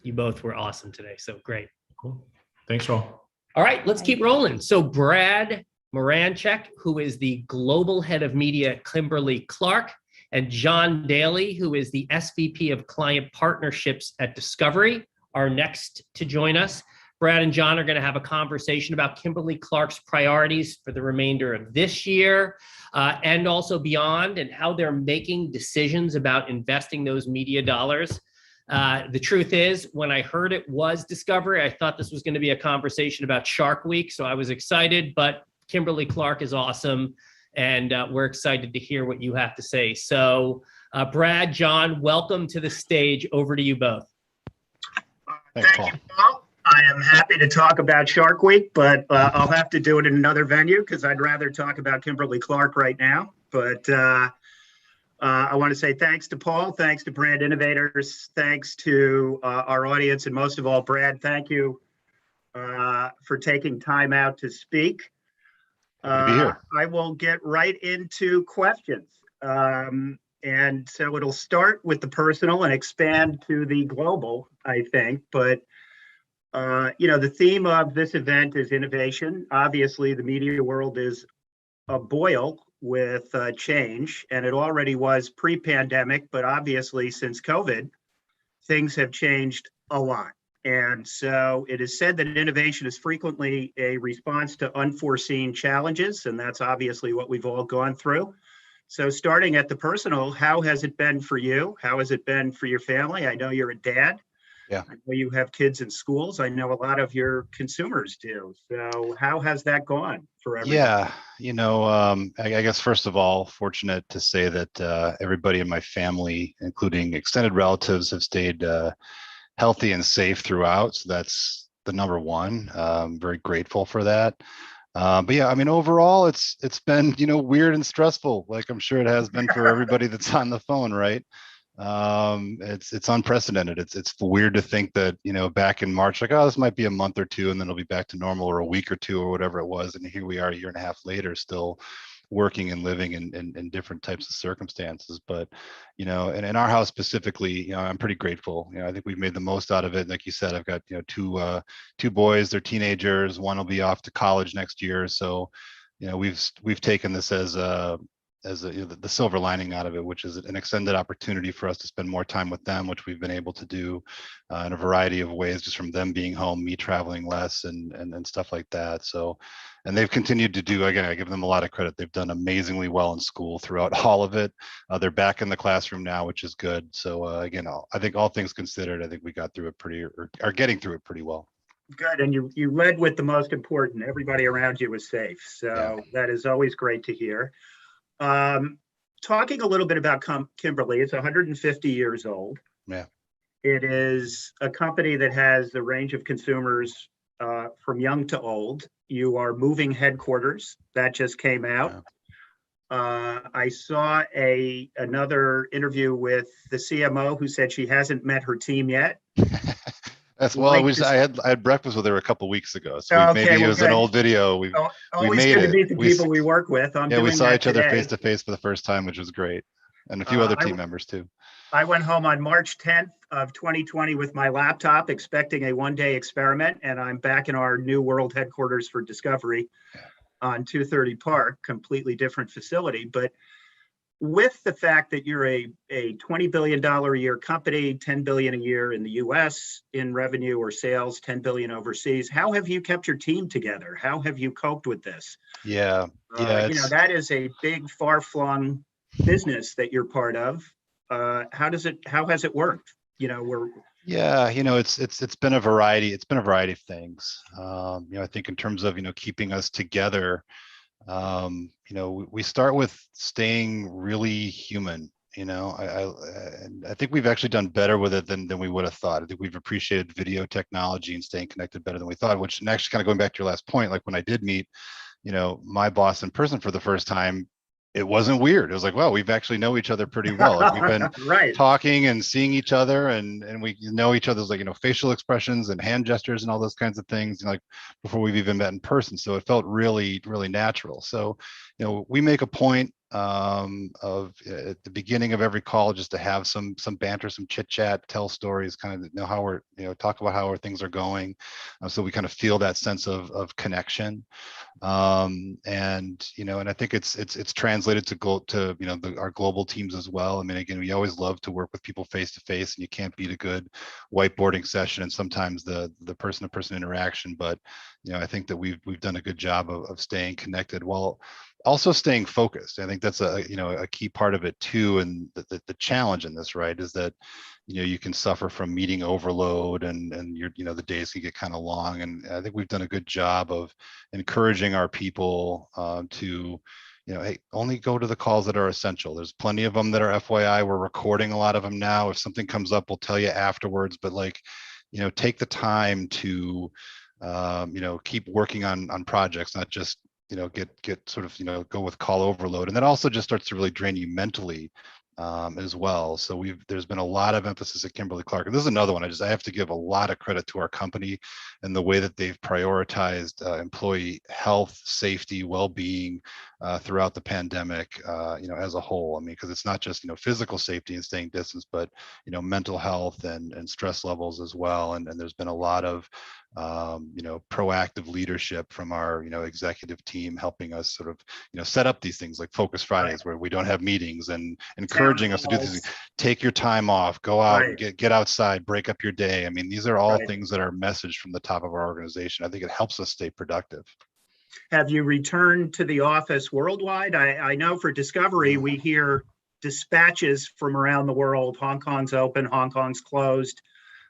[SPEAKER 2] you both were awesome today. So great.
[SPEAKER 12] Cool. Thanks, all.
[SPEAKER 2] All right, let's keep rolling. So Brad Moranchek, who is the global head of media at Kimberly-Clark, and John Daly, who is the SVP of Client Partnerships at Discovery, are next to join us. Brad and John are going to have a conversation about Kimberly-Clark's priorities for the remainder of this year and also beyond, and how they're making decisions about investing those media dollars. The truth is, when I heard it was Discovery, I thought this was going to be a conversation about Shark Week, so I was excited, but Kimberly-Clark is awesome. And we're excited to hear what you have to say. So Brad, John, welcome to the stage. Over to you both.
[SPEAKER 13] Thank you, Paul. I am happy to talk about Shark Week, but I'll have to do it in another venue because I'd rather talk about Kimberly-Clark right now. But I want to say thanks to Paul, thanks to Brand Innovators, thanks to our audience, and most of all, Brad, thank you for taking time out to speak. I will get right into questions. And so it'll start with the personal and expand to the global, I think. But, the theme of this event is innovation. Obviously, the media world is aboil with change, and it already was pre-pandemic, but obviously since COVID, things have changed a lot. And so it is said that innovation is frequently a response to unforeseen challenges, and that's obviously what we've all gone through. So starting at the personal, how has it been for you? How has it been for your family? I know you're a dad.
[SPEAKER 14] Yeah.
[SPEAKER 13] I know you have kids in schools. I know a lot of your consumers do. So how has that gone for everyone?
[SPEAKER 14] Yeah, I guess first of all, fortunate to say that everybody in my family, including extended relatives, have stayed healthy and safe throughout. So that's the number one. Very grateful for that. But yeah, I mean, overall, it's been, weird and stressful, like I'm sure it has been for everybody that's on the phone, right? It's unprecedented. It's weird to think that, back in March, like, oh, this might be a month or two and then it'll be back to normal, or a week or two or whatever it was. And here we are a year and a half later, still working and living in different types of circumstances. But, and in our house specifically, I'm pretty grateful. I think we've made the most out of it. Like you said, I've got, two boys, they're teenagers. One will be off to college next year. So, we've taken this as as a, the silver lining out of it, which is an extended opportunity for us to spend more time with them, which we've been able to do in a variety of ways, just from them being home, me traveling less, and stuff like that. So, and they've continued to do, again, I give them a lot of credit. They've done amazingly well in school throughout all of it. They're back in the classroom now, which is good. So again, I think all things considered, I think we got through it or are getting through it pretty well.
[SPEAKER 13] Good, and you led with the most important. Everybody around you was safe, so that is always great to hear. Talking a little bit about Kimberly, it's 150 years old.
[SPEAKER 14] Yeah.
[SPEAKER 13] It is a company that has a range of consumers from young to old. You are moving headquarters. That just came out. Yeah. I saw another interview with the CMO who said she hasn't met her team yet.
[SPEAKER 14] That's well. I had breakfast with her a couple weeks ago, so maybe it was an old video. We made
[SPEAKER 13] good
[SPEAKER 14] it.
[SPEAKER 13] To meet the people we work with.
[SPEAKER 14] We saw each other face to face for the first time, which was great, and a few other team members too.
[SPEAKER 13] I went home on March 10th of 2020 with my laptop, expecting a one-day experiment, and I'm back in our new world headquarters for Discovery on 230 Park, completely different facility, but. With the fact that you're a $20 billion a year company, 10 billion a year in the US in revenue or sales, 10 billion overseas, how have you kept your team together? How have you coped with this?
[SPEAKER 14] Yeah.
[SPEAKER 13] That is a big far-flung business that you're part of. How has it worked?
[SPEAKER 14] It's been a variety. It's been a variety of things. I think in terms of, keeping us together, we start with staying really human. I think we've actually done better with it than we would have thought. I think we've appreciated video technology and staying connected better than we thought, which, and actually kind of going back to your last point, like when I did meet, my boss in person for the first time, it wasn't weird. It was like, well, we've actually know each other pretty well. Like we've been talking and seeing each other, and we know each other's facial expressions and hand gestures and all those kinds of things, before we've even met in person. So it felt really, really natural. So, we make a point of at the beginning of every call just to have some banter, some chit chat, tell stories, kind of know how we're, talk about how our things are going, so we kind of feel that sense of connection, and I think it's translated to our global teams as well. I mean, again, we always love to work with people face to face, and you can't beat a good whiteboarding session and sometimes the person to person interaction. But I think that we've done a good job of staying connected while also staying focused. I think that's a key part of it too. And the challenge in this, right, is that, you can suffer from meeting overload and the days can get kind of long. And I think we've done a good job of encouraging our people to, hey, only go to the calls that are essential. There's plenty of them that are FYI. We're recording a lot of them now. If something comes up, we'll tell you afterwards, but take the time to, keep working on projects, not just, get sort of, go with call overload. And that also just starts to really drain you mentally as well. So there's been a lot of emphasis at Kimberly-Clark. And this is another one. I have to give a lot of credit to our company and the way that they've prioritized employee health, safety, well-being throughout the pandemic, as a whole. I mean, because it's not just, physical safety and staying distance, but, mental health and stress levels as well. And there's been a lot of, proactive leadership from our, executive team helping us sort of, set up these things like Focus Fridays where we don't have meetings, and encouraging us to do things. Take your time off, go out and get outside, break up your day. I mean, these are all things that are messaged from the top of our organization. I think it helps us stay productive.
[SPEAKER 13] Have you returned to the office worldwide? I know for Discovery, we hear dispatches from around the world. Hong Kong's open, Hong Kong's closed.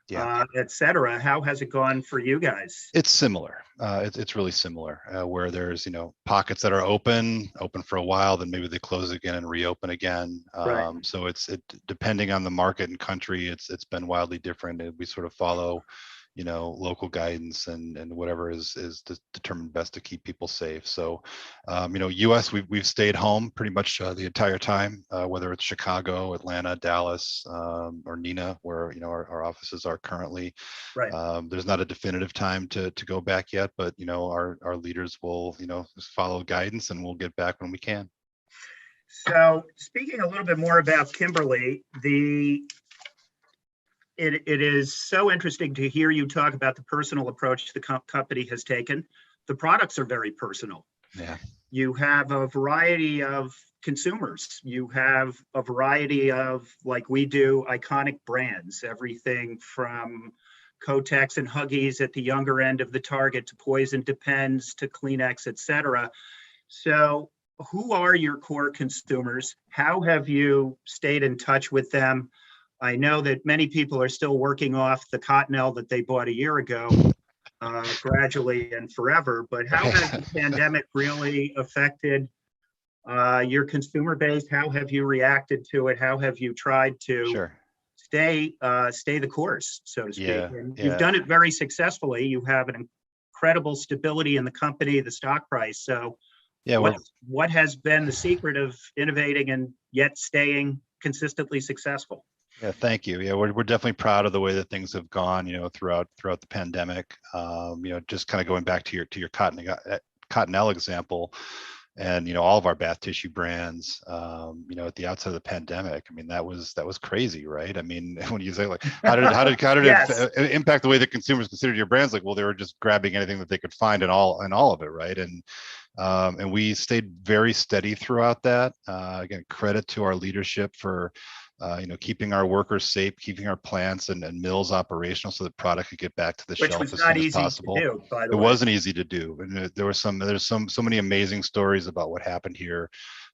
[SPEAKER 13] Et cetera. How has it gone for you guys?
[SPEAKER 14] It's similar. It's really similar, where there's, pockets that are open for a while, then maybe they close again and reopen again. So it's depending on the market and country, it's been wildly different. We sort of follow, local guidance and whatever is determined best to keep people safe. So, US, we've stayed home pretty much the entire time, whether it's Chicago, Atlanta, Dallas, or Neenah, where, our offices are currently. There's not a definitive time to go back yet, but, our leaders will, follow guidance, and we'll get back when we can.
[SPEAKER 13] So speaking a little bit more about Kimberly, It is so interesting to hear you talk about the personal approach the company has taken. The products are very personal.
[SPEAKER 14] Yeah.
[SPEAKER 13] You have a variety of consumers. You have a variety of, like we do, iconic brands, everything from Kotex and Huggies at the younger end of the target to Poison Depends to Kleenex, et cetera. So who are your core consumers? How have you stayed in touch with them? I know that many people are still working off the Cottonelle that they bought a year ago, gradually and forever, but how has the pandemic really affected your consumer base? How have you reacted to it? How have you tried to stay the course, so to speak? And you've done it very successfully. You have an incredible stability in the company, the stock price. So what has been the secret of innovating and yet staying consistently successful?
[SPEAKER 14] Yeah, thank you. Yeah, we're definitely proud of the way that things have gone, throughout the pandemic. Just kind of going back to your Cottonelle example, and all of our bath tissue brands, at the outset of the pandemic. I mean, that was crazy, right? I mean, when you say like, how did it impact the way that consumers considered your brands? Like, well, they were just grabbing anything that they could find and all of it, right? And we stayed very steady throughout that. Again, credit to our leadership for keeping our workers safe, keeping our plants and mills operational so that product could get back to the shelf as soon as possible. It wasn't easy to do. And there's so many amazing stories about what happened here,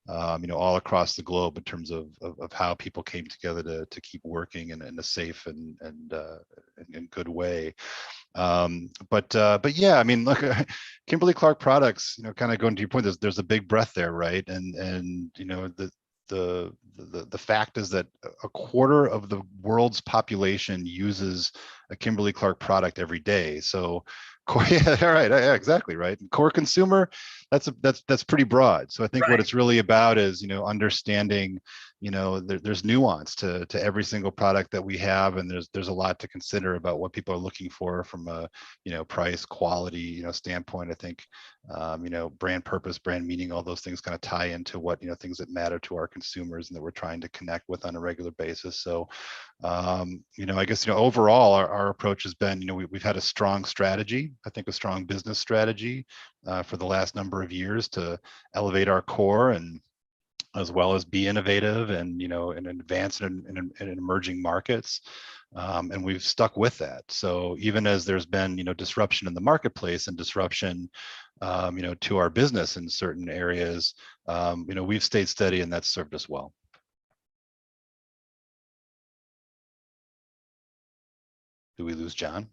[SPEAKER 14] all across the globe in terms of how people came together to keep working in a safe and good way. But yeah, I mean, look, Kimberly-Clark products, kind of going to your point, there's a big breadth there, right? And the fact is that a quarter of the world's population uses a Kimberly-Clark product every day. So, yeah, all right, yeah, exactly right. And core consumer, that's pretty broad. So I think what it's really about is understanding, there's nuance to every single product that we have, and there's a lot to consider about what people are looking for from a price, quality standpoint. I think brand purpose, brand meaning, all those things kind of tie into what things that matter to our consumers and that we're trying to connect with on a regular basis. So I guess overall our approach has been we've had a strong strategy, I think a strong business strategy for the last number of years to elevate our core and as well as be innovative and and advance in emerging markets, and we've stuck with that. So even as there's been disruption in the marketplace and disruption to our business in certain areas, we've stayed steady, and that's served us well. Do we lose John?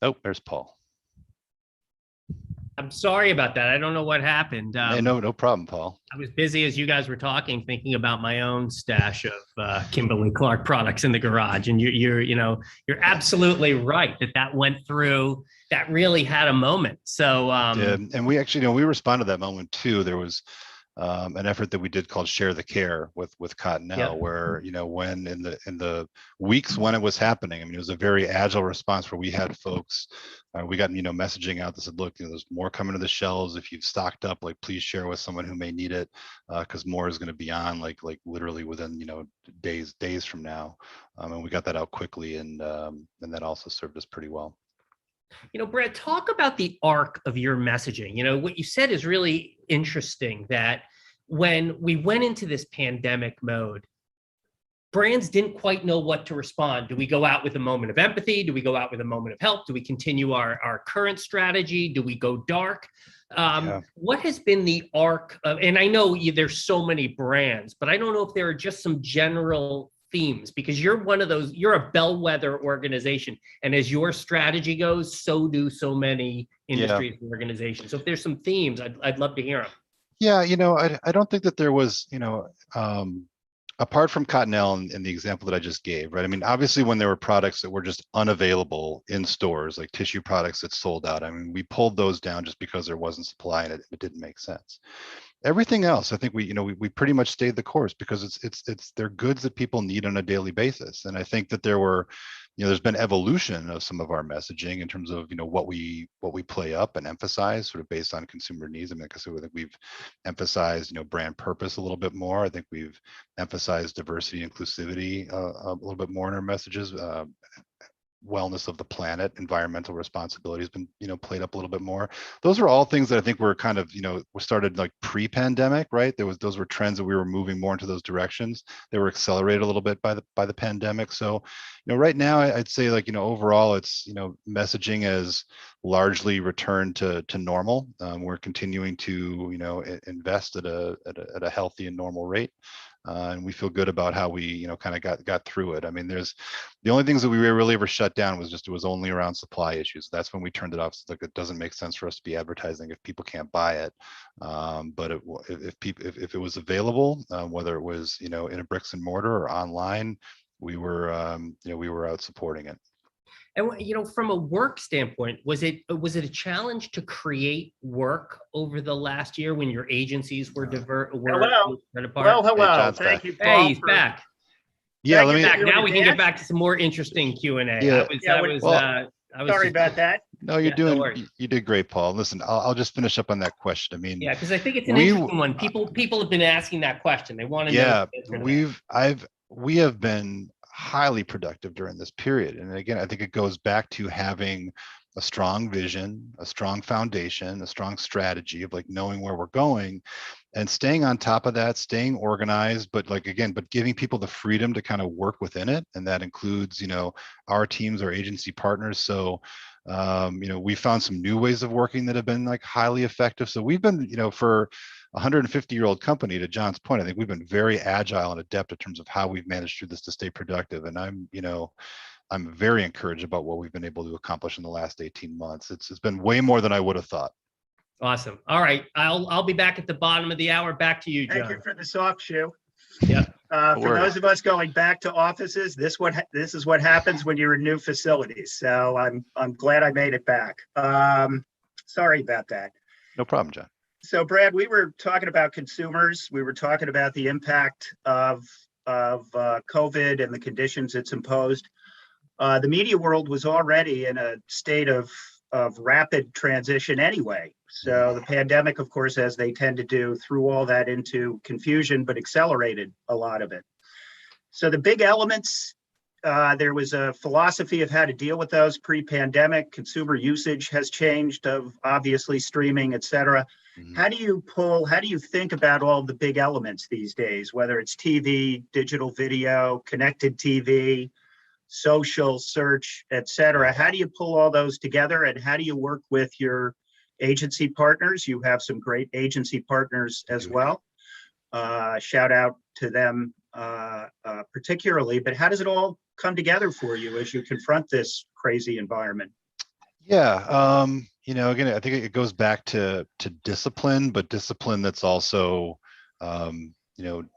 [SPEAKER 14] Oh, there's Paul.
[SPEAKER 2] I'm sorry about that. I don't know what happened.
[SPEAKER 14] Hey, no problem, Paul.
[SPEAKER 2] I was busy as you guys were talking, thinking about my own stash of Kimberly-Clark products in the garage. And you're absolutely right that went through. That really had a moment. So
[SPEAKER 14] and we actually, we responded to that moment too. There was an effort that we did called Share the Care with Cottonelle, where when in the weeks when it was happening, I mean, it was a very agile response where we had folks, we got messaging out that said, look, there's more coming to the shelves. If you've stocked up, like please share with someone who may need it, because more is going to be on like literally within days from now, and we got that out quickly, and that also served us pretty well.
[SPEAKER 2] Brad, talk about the arc of your messaging. What you said is really interesting, that when we went into this pandemic mode, brands didn't quite know what to respond. Do we go out with a moment of empathy? Do we go out with a moment of help? Do we continue our current strategy? Do we go dark? What has been the arc of, and I know there's so many brands, but I don't know if there are just some general themes, because you're one of those, you're a bellwether organization, and as your strategy goes, so do so many industries and organizations. So if there's some themes, I'd love to hear them.
[SPEAKER 14] Yeah, I don't think that there was, apart from Cottonelle and the example that I just gave, right? I mean, obviously when there were products that were just unavailable in stores, like tissue products that sold out, I mean, we pulled those down just because there wasn't supply and it didn't make sense. Everything else, I think we pretty much stayed the course, because they're goods that people need on a daily basis. And I think that there were there's been evolution of some of our messaging in terms of, what we play up and emphasize sort of based on consumer needs. I mean, like I said, I think we've emphasized, brand purpose a little bit more. I think we've emphasized diversity, inclusivity a little bit more in our messages. Wellness of the planet, environmental responsibility has been, played up a little bit more. Those are all things that I think were kind of, were started like pre-pandemic, right? Those were trends that we were moving more into those directions. They were accelerated a little bit by the pandemic. So, right now I'd say like, overall it's, messaging has largely returned to normal. We're continuing to, invest at a healthy and normal rate. And we feel good about how we, kind of got through it. I mean, the only things that we really ever shut down it was only around supply issues. That's when we turned it off. So like, it doesn't make sense for us to be advertising if people can't buy it. But if it was available, whether it was, in a bricks and mortar or online, we were out supporting it.
[SPEAKER 2] And from a work standpoint, was it a challenge to create work over the last year when your agencies were apart?
[SPEAKER 13] Well, hello. Thank you, Paul.
[SPEAKER 2] Hey, he's back.
[SPEAKER 14] Yeah,
[SPEAKER 2] now we can get back to some more interesting Q&A.
[SPEAKER 14] Yeah.
[SPEAKER 13] Sorry about that.
[SPEAKER 14] No, you did great, Paul. Listen, I'll just finish up on that question. I mean,
[SPEAKER 2] yeah, because I think it's an interesting one. People have been asking that question. They want to know.
[SPEAKER 14] Yeah, we have been highly productive during this period. And again, I think it goes back to having a strong vision, a strong foundation, a strong strategy of like knowing where we're going and staying on top of that, staying organized, but giving people the freedom to kind of work within it. And that includes, our teams, our agency partners. So, we found some new ways of working that have been like highly effective. So we've been, for 150-year-old company, to John's point, I think we've been very agile and adept in terms of how we've managed through this to stay productive. And I'm very encouraged about what we've been able to accomplish in the last 18 months. It's been way more than I would have thought.
[SPEAKER 2] Awesome. All right. I'll be back at the bottom of the hour. Back to you, John.
[SPEAKER 13] Thank you for the soft shoe.
[SPEAKER 2] Yep.
[SPEAKER 13] For those of us going back to offices, this is what happens when you're in new facilities. So I'm glad I made it back. Sorry about that.
[SPEAKER 14] No problem, John.
[SPEAKER 13] So Brad, we were talking about consumers. We were talking about the impact of COVID and the conditions it's imposed. The media world was already in a state of rapid transition anyway. So the pandemic, of course, as they tend to do, threw all that into confusion, but accelerated a lot of it. So the big elements, there was a philosophy of how to deal with those pre-pandemic. Consumer usage has changed, of obviously streaming, et cetera. Mm-hmm. How do you think about all the big elements these days, whether it's TV, digital video, connected TV, social, search, et cetera? How do you pull all those together, and how do you work with your agency partners? You have some great agency partners as well. Shout out to them particularly, but how does it all come together for you as you confront this crazy environment?
[SPEAKER 14] Yeah, again, I think it goes back to discipline, but discipline that's also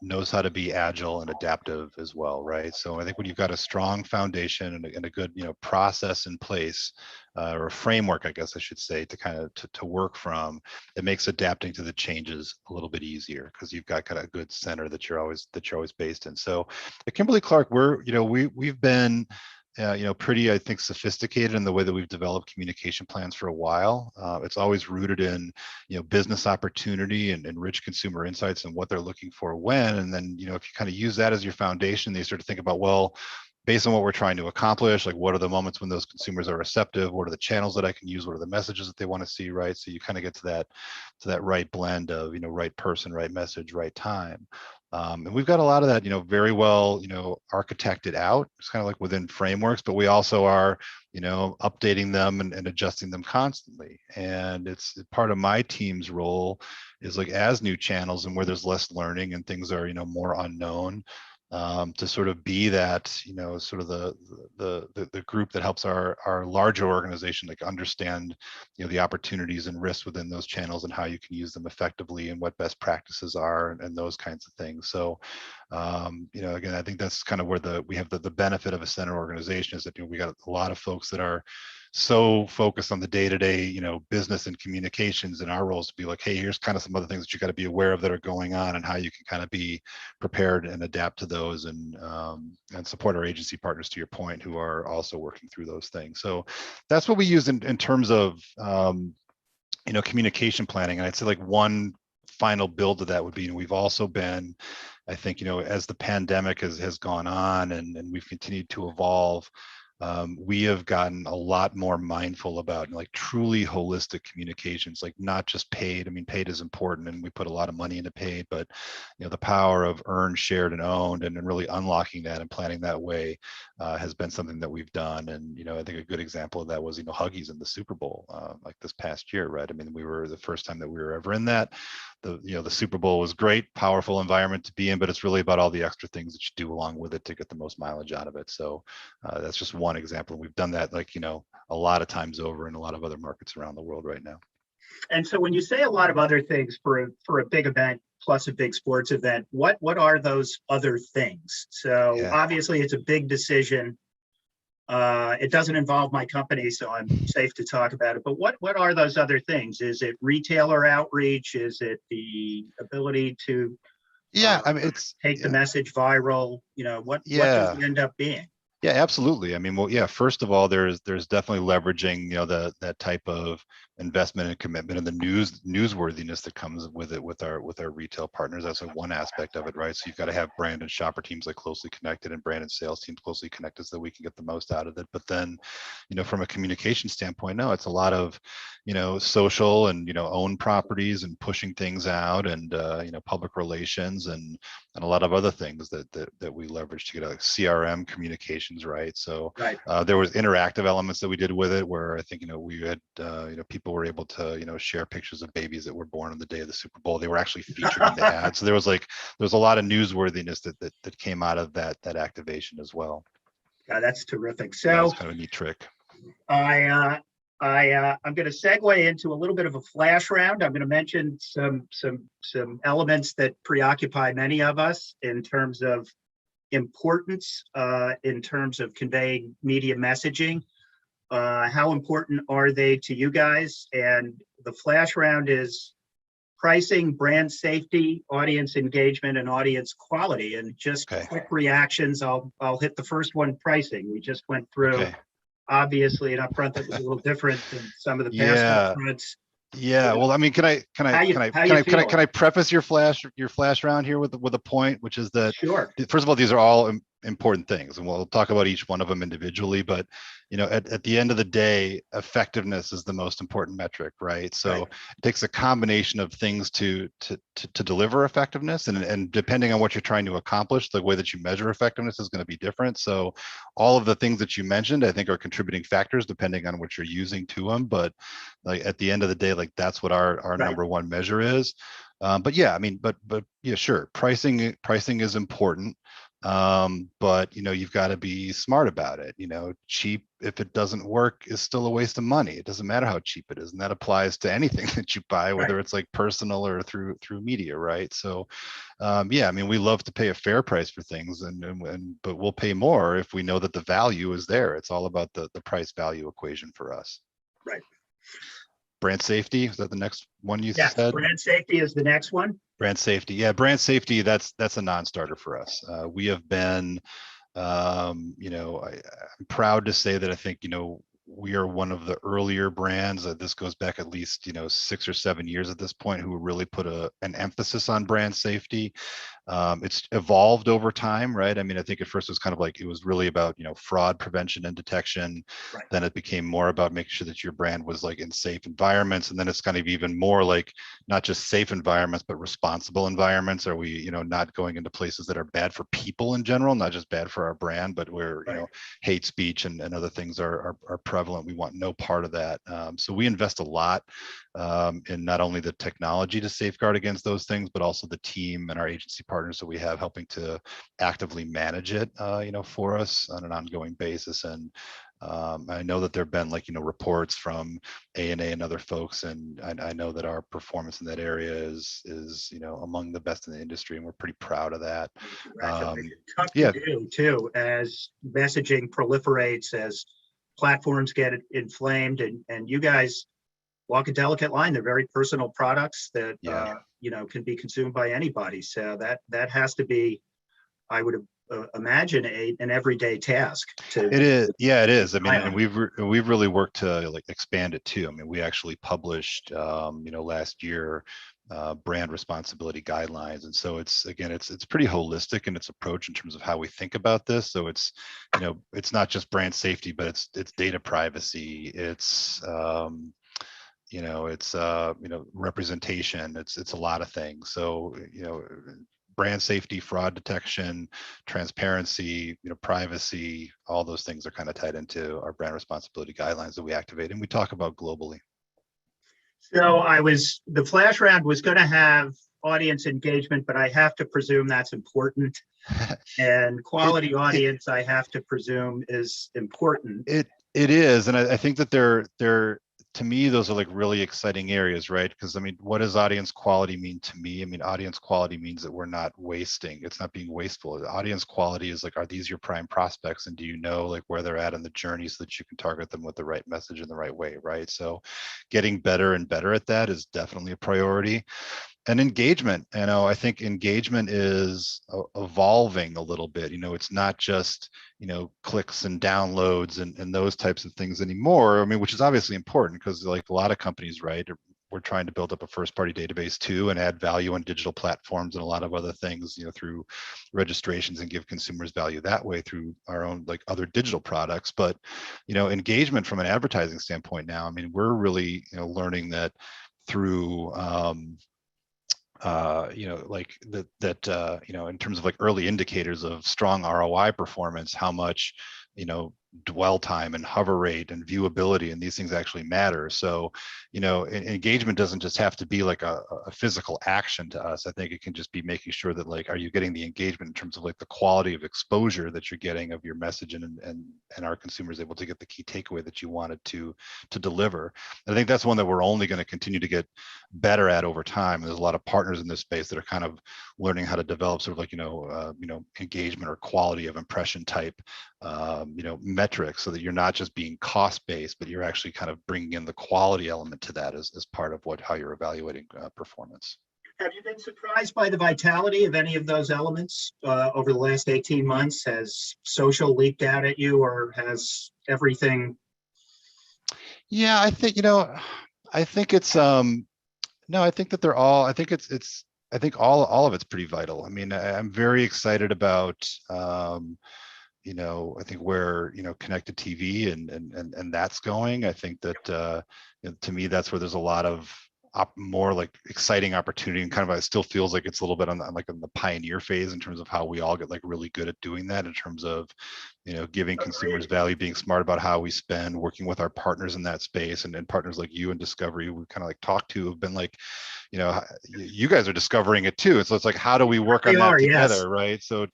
[SPEAKER 14] knows how to be agile and adaptive as well, right? So I think when you've got a strong foundation and a good process in place, or a framework, I guess I should say, to kind of to work from, it makes adapting to the changes a little bit easier because you've got kind of a good center that you're always based in. So at Kimberly-Clark, we've been pretty, I think, sophisticated in the way that we've developed communication plans for a while. It's always rooted in, business opportunity and rich consumer insights and what they're looking for when. And then, if you kind of use that as your foundation, they start to think about, well, based on what we're trying to accomplish, like what are the moments when those consumers are receptive? What are the channels that I can use? What are the messages that they want to see, right? So you kind of get to that right blend of, right person, right message, right time. And we've got a lot of that, very well, architected out. It's kind of like within frameworks, but we also are, updating them and adjusting them constantly. And it's part of my team's role is like as new channels and where there's less learning and things are, more unknown, to sort of be that, sort of the group that helps our larger organization like understand, the opportunities and risks within those channels and how you can use them effectively and what best practices are and those kinds of things. So, again, I think that's kind of where we have the benefit of a center organization is that we got a lot of folks that are so focused on the day-to-day, business and communications in our roles to be like, hey, here's kind of some other things that you got to be aware of that are going on and how you can kind of be prepared and adapt to those and support our agency partners, to your point, who are also working through those things. So that's what we use in terms of communication planning. And I'd say like one final build to that would be, we've also been, I think, as the pandemic has gone on and we've continued to evolve, we have gotten a lot more mindful about like truly holistic communications, like not just paid. I mean, paid is important and we put a lot of money into paid, but the power of earned, shared, and owned, and really unlocking that and planning that way has been something that we've done. And I think a good example of that was Huggies in the Super Bowl like this past year, right? I mean, we were the first time that we were ever in that. The Super Bowl was great, powerful environment to be in, but it's really about all the extra things that you do along with it to get the most mileage out of it. So that's just one example. We've done that a lot of times over in a lot of other markets around the world right now.
[SPEAKER 13] And so when you say a lot of other things for a big event plus a big sports event, what are those other things? So obviously it's a big decision. It doesn't involve my company, so I'm safe to talk about it. But what are those other things? Is it retailer outreach? Is it the ability to take the message viral? What does it end up being?
[SPEAKER 14] Yeah, absolutely. I mean, well, yeah, first of all, there's definitely leveraging, that type of investment and commitment and the newsworthiness that comes with it with our retail partners. That's like one aspect of it, right? So you've got to have brand and shopper teams like closely connected and brand and sales teams closely connected so that we can get the most out of it. But then, from a communication standpoint, no, it's a lot of, social and, own properties and pushing things out and, public relations and a lot of other things that we leverage to get like CRM communications, right? So there was interactive elements that we did with it where I think, we had, people were able to, share pictures of babies that were born on the day of the Super Bowl. They were actually featured in the ad. So there was a lot of newsworthiness that came out of that activation as well.
[SPEAKER 13] Yeah, that's terrific. So
[SPEAKER 14] that's kind of a neat trick.
[SPEAKER 13] I'm going to segue into a little bit of a flash round. I'm going to mention some elements that preoccupy many of us in terms of importance, in terms of conveying media messaging. How important are they to you guys? And the flash round is pricing, brand safety, audience engagement, and audience quality. And just quick reactions. I'll hit the first one, pricing. We just went through. Obviously an upfront that was a little different than some of the past upfronts.
[SPEAKER 14] Yeah. Well, I mean, can I preface your flash round here with a point, which is that first of all, these are all important things, and we'll talk about each one of them individually. But at the end of the day, effectiveness is the most important metric, right? So it takes a combination of things to deliver effectiveness, and depending on what you're trying to accomplish, the way that you measure effectiveness is going to be different. So all of the things that you mentioned, I think, are contributing factors depending on what you're using to them. But like at the end of the day, like that's what our number one measure is. But yeah, I mean, but yeah, sure, pricing is important. But you've got to be smart about it. Cheap, if it doesn't work, is still a waste of money. It doesn't matter how cheap it is, and that applies to anything that you buy, whether it's like personal or through media, right? So yeah, I mean, we love to pay a fair price for things, but we'll pay more if we know that the value is there. It's all about the price value equation for us.
[SPEAKER 13] Right.
[SPEAKER 14] Brand safety, is that the next one you said?
[SPEAKER 13] Brand safety is the next one.
[SPEAKER 14] Brand safety, yeah, brand safety. That's a non-starter for us. We have been, I'm proud to say that I think we are one of the earlier brands. This goes back at least 6 or 7 years at this point, who really put an emphasis on brand safety. It's evolved over time, right? I mean, I think at first it was kind of like it was really about fraud prevention and detection. Then it became more about making sure that your brand was like in safe environments, and then it's kind of even more like not just safe environments but responsible environments. Are we not going into places that are bad for people in general, not just bad for our brand, but where hate speech and other things are prevalent. We want no part of that. So we invest a lot in not only the technology to safeguard against those things, but also the team and our agency partners that we have helping to actively manage it, for us on an ongoing basis. And I know that there have been reports from ANA and other folks, and I know that our performance in that area is among the best in the industry, and we're pretty proud of that.
[SPEAKER 13] Tough to do too, as messaging proliferates, as platforms get inflamed, and you guys walk a delicate line. They're very personal products that can be consumed by anybody. So that has to be, I would imagine, an everyday task.
[SPEAKER 14] It is, yeah, it is. I mean, and we've really worked to like expand it too. I mean, we actually published, last year, brand responsibility guidelines, and so it's pretty holistic in its approach in terms of how we think about this. So it's not just brand safety, but it's data privacy, it's representation, it's a lot of things. So brand safety, fraud detection, transparency, privacy, all those things are kind of tied into our brand responsibility guidelines that we activate and we talk about globally.
[SPEAKER 13] So the flash round was going to have audience engagement, but I have to presume that's important. And quality audience, I have to presume, is important.
[SPEAKER 14] It is, and I think that they're to me, those are like really exciting areas, right? Because I mean, what does audience quality mean to me? I mean, audience quality means that we're not wasting. It's not being wasteful. The audience quality is like, are these your prime prospects? And do you know like where they're at in the journey so that you can target them with the right message in the right way, right? So getting better and better at that is definitely a priority. And engagement, I think engagement is evolving a little bit. It's not just, clicks and downloads and those types of things anymore. I mean, which is obviously important because like a lot of companies, right, we're trying to build up a first party database too and add value on digital platforms and a lot of other things, through registrations and give consumers value that way through our own like other digital products. But, engagement from an advertising standpoint now, I mean, we're really, learning that through, in terms of like early indicators of strong ROI performance, how much, dwell time and hover rate and viewability and these things actually matter. So, engagement doesn't just have to be like a physical action to us. I think it can just be making sure that like, are you getting the engagement in terms of like the quality of exposure that you're getting of your message and our consumers able to get the key takeaway that you wanted to deliver. And I think that's one that we're only going to continue to get better at over time. And there's a lot of partners in this space that are kind of learning how to develop sort of like, engagement or quality of impression type, metrics so that you're not just being cost-based, but you're actually kind of bringing in the quality element to that as part of how you're evaluating performance.
[SPEAKER 13] Have you been surprised by the vitality of any of those elements over the last 18 months? Has social leaked out at you, or has everything?
[SPEAKER 14] Yeah, I think, I think it's, no, I think that they're all, I think I think all of it's pretty vital. I mean, I'm very excited about, I think where, connected TV and that's going. I think that, to me, that's where there's a lot of more like exciting opportunity, and kind of, it still feels like it's a little bit on the pioneer phase in terms of how we all get like really good at doing that in terms of, giving consumers value, being smart about how we spend, working with our partners in that space, and partners like you and Discovery, we kind of like talked to, have been like, you guys are discovering it too. And so it's like, how do we work on that together, yes. Right? So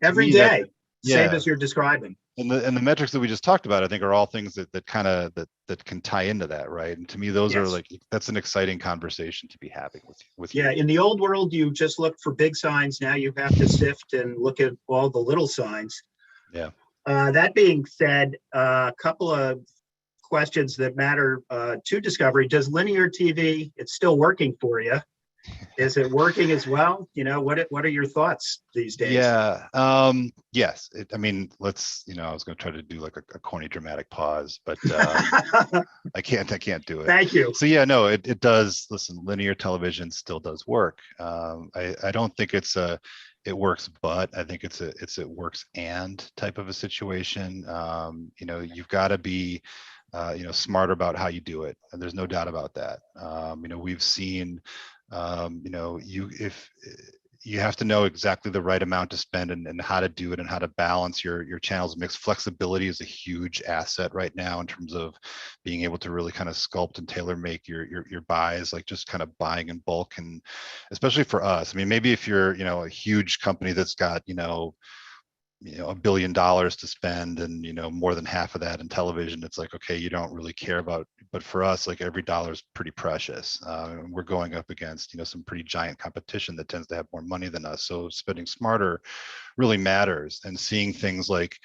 [SPEAKER 13] every day, same as you're describing.
[SPEAKER 14] And the metrics that we just talked about, I think, are all things that kind of that can tie into that, right? And to me, those are like, that's an exciting conversation to be having with you.
[SPEAKER 13] Yeah, in the old world, you just looked for big signs. Now you have to sift and look at all the little signs.
[SPEAKER 14] Yeah.
[SPEAKER 13] That being said, a couple of questions that matter to Discovery. Does linear TV, it's still working for you? Is it working as well? What are your thoughts these days?
[SPEAKER 14] Yeah. Yes. I mean, let's, I was going to try to do like a corny dramatic pause, but I can't do it.
[SPEAKER 13] Thank you.
[SPEAKER 14] So yeah, no, it does. Listen, linear television still does work. I don't think it works, but I think it's a works and type of a situation. You've got to be, smarter about how you do it. And there's no doubt about that. We've seen, if you have to know exactly the right amount to spend and how to do it and how to balance your channels mix. Flexibility is a huge asset right now in terms of being able to really kind of sculpt and tailor make your buys, like just kind of buying in bulk. And especially for us, I mean, maybe if you're, a huge company that's got, $1 billion to spend and, more than half of that in television, it's like, okay, you don't really care about, but for us, like every dollar is pretty precious. We're going up against, some pretty giant competition that tends to have more money than us. So spending smarter really matters, and seeing things like,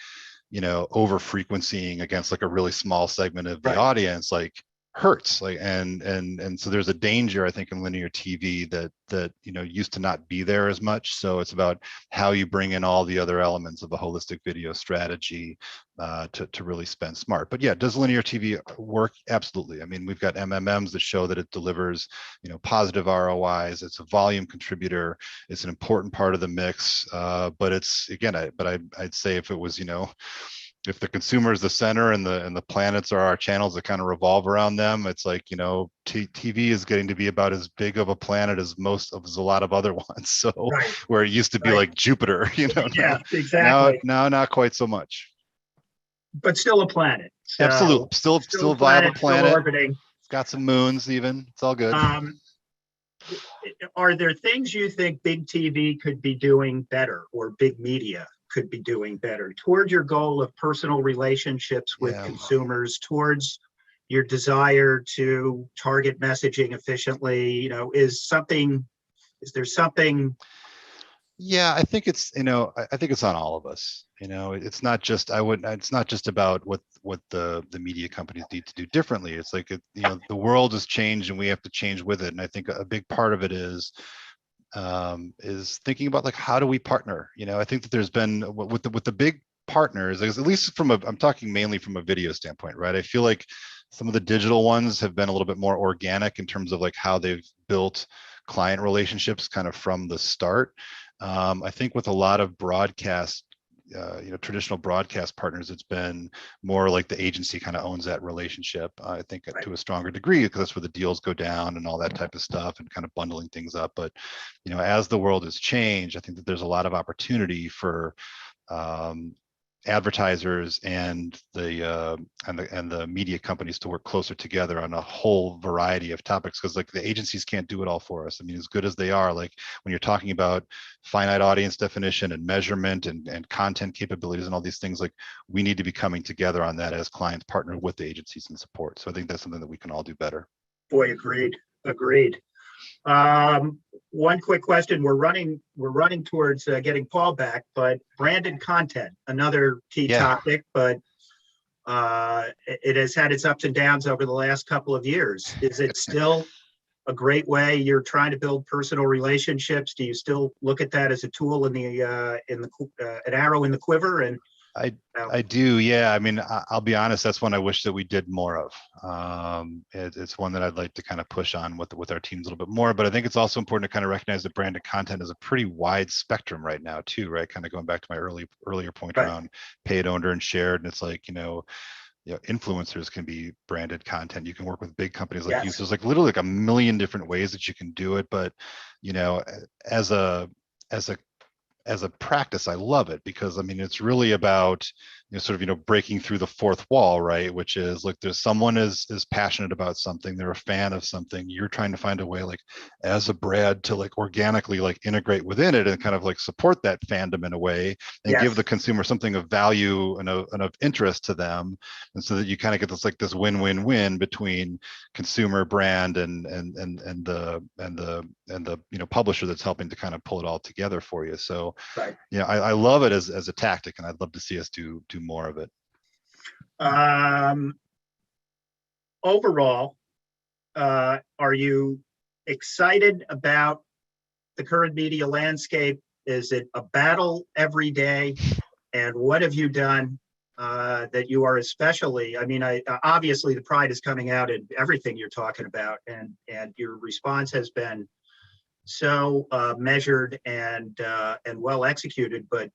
[SPEAKER 14] over frequencying against like a really small segment of the
[SPEAKER 13] Right.
[SPEAKER 14] audience, like hurts. Like, and so there's a danger, I think, in linear TV that used to not be there as much. So it's about how you bring in all the other elements of a holistic video strategy to really spend smart. But yeah, does linear TV work? Absolutely. I mean, we've got MMMs that show that it delivers, positive ROIs. It's a volume contributor. It's an important part of the mix. But it's, again, I'd say if it was, if the consumer is the center and the planets are our channels that kind of revolve around them, it's like, TV is getting to be about as big of a planet as a lot of other ones. So
[SPEAKER 13] Right.
[SPEAKER 14] where it used to be
[SPEAKER 13] Right.
[SPEAKER 14] like Jupiter,
[SPEAKER 13] Yeah, exactly.
[SPEAKER 14] now not quite so much.
[SPEAKER 13] But still a planet. So
[SPEAKER 14] Absolutely. Still a viable
[SPEAKER 13] still
[SPEAKER 14] planet.
[SPEAKER 13] orbiting.
[SPEAKER 14] It's got some moons even. It's all good.
[SPEAKER 13] Are there things you think big TV could be doing better, or big media could be doing better toward your goal of personal relationships with consumers, towards your desire to target messaging efficiently? Is there something?
[SPEAKER 14] Yeah, I think it's, I think it's on all of us. It's not just, it's not just about what the media companies need to do differently. It's like, the world has changed and we have to change with it. And I think a big part of it is thinking about, like, how do we partner? I think that there's been with the big partners, at least I'm talking mainly from a video standpoint, right? I feel like some of the digital ones have been a little bit more organic in terms of like how they've built client relationships kind of from the start. I think with a lot of broadcast, traditional broadcast partners, it's been more like the agency kind of owns that relationship, I think, to a stronger degree, because that's where the deals go down and all that type of stuff, and kind of bundling things up. But as the world has changed, I think that there's a lot of opportunity for advertisers and the media companies to work closer together on a whole variety of topics, because like the agencies can't do it all for us. I mean, as good as they are, like when you're talking about finite audience definition and measurement and content capabilities and all these things, like we need to be coming together on that as clients partner with the agencies and support. So I think that's something that we can all do better.
[SPEAKER 13] Boy, agreed. One quick question. We're running towards getting Paul back, but branded content, another key topic, but it has had its ups and downs over the last couple of years. Is it still a great way? You're trying to build personal relationships. Do you still look at that as a tool in an arrow in the quiver? And
[SPEAKER 14] I do, yeah. I mean, I'll be honest, that's one I wish that we did more of. It's one that I'd like to kind of push on with our teams a little bit more. But I think it's also important to kind of recognize that branded content is a pretty wide spectrum right now too, right? Kind of going back to my earlier point around paid, owned, and shared. And it's like, influencers can be branded content. You can work with big companies like you. So there's like literally like a million different ways that you can do it. But as a practice, I love it, because I mean, it's really about, breaking through the fourth wall, right? Which is like, there's someone is passionate about something, they're a fan of something, you're trying to find a way, like as a brand, to like organically like integrate within it and kind of like support that fandom in a way, and give the consumer something of value and of interest to them. And so that you kind of get this win-win-win between consumer, brand, and the publisher that's helping to kind of pull it all together for you. So I love it as a tactic, and I'd love to see us do more of it.
[SPEAKER 13] Overall, are you excited about the current media landscape? Is it a battle every day? And what have you done that you are especially, obviously the pride is coming out in everything you're talking about, and your response has been so measured and well executed, but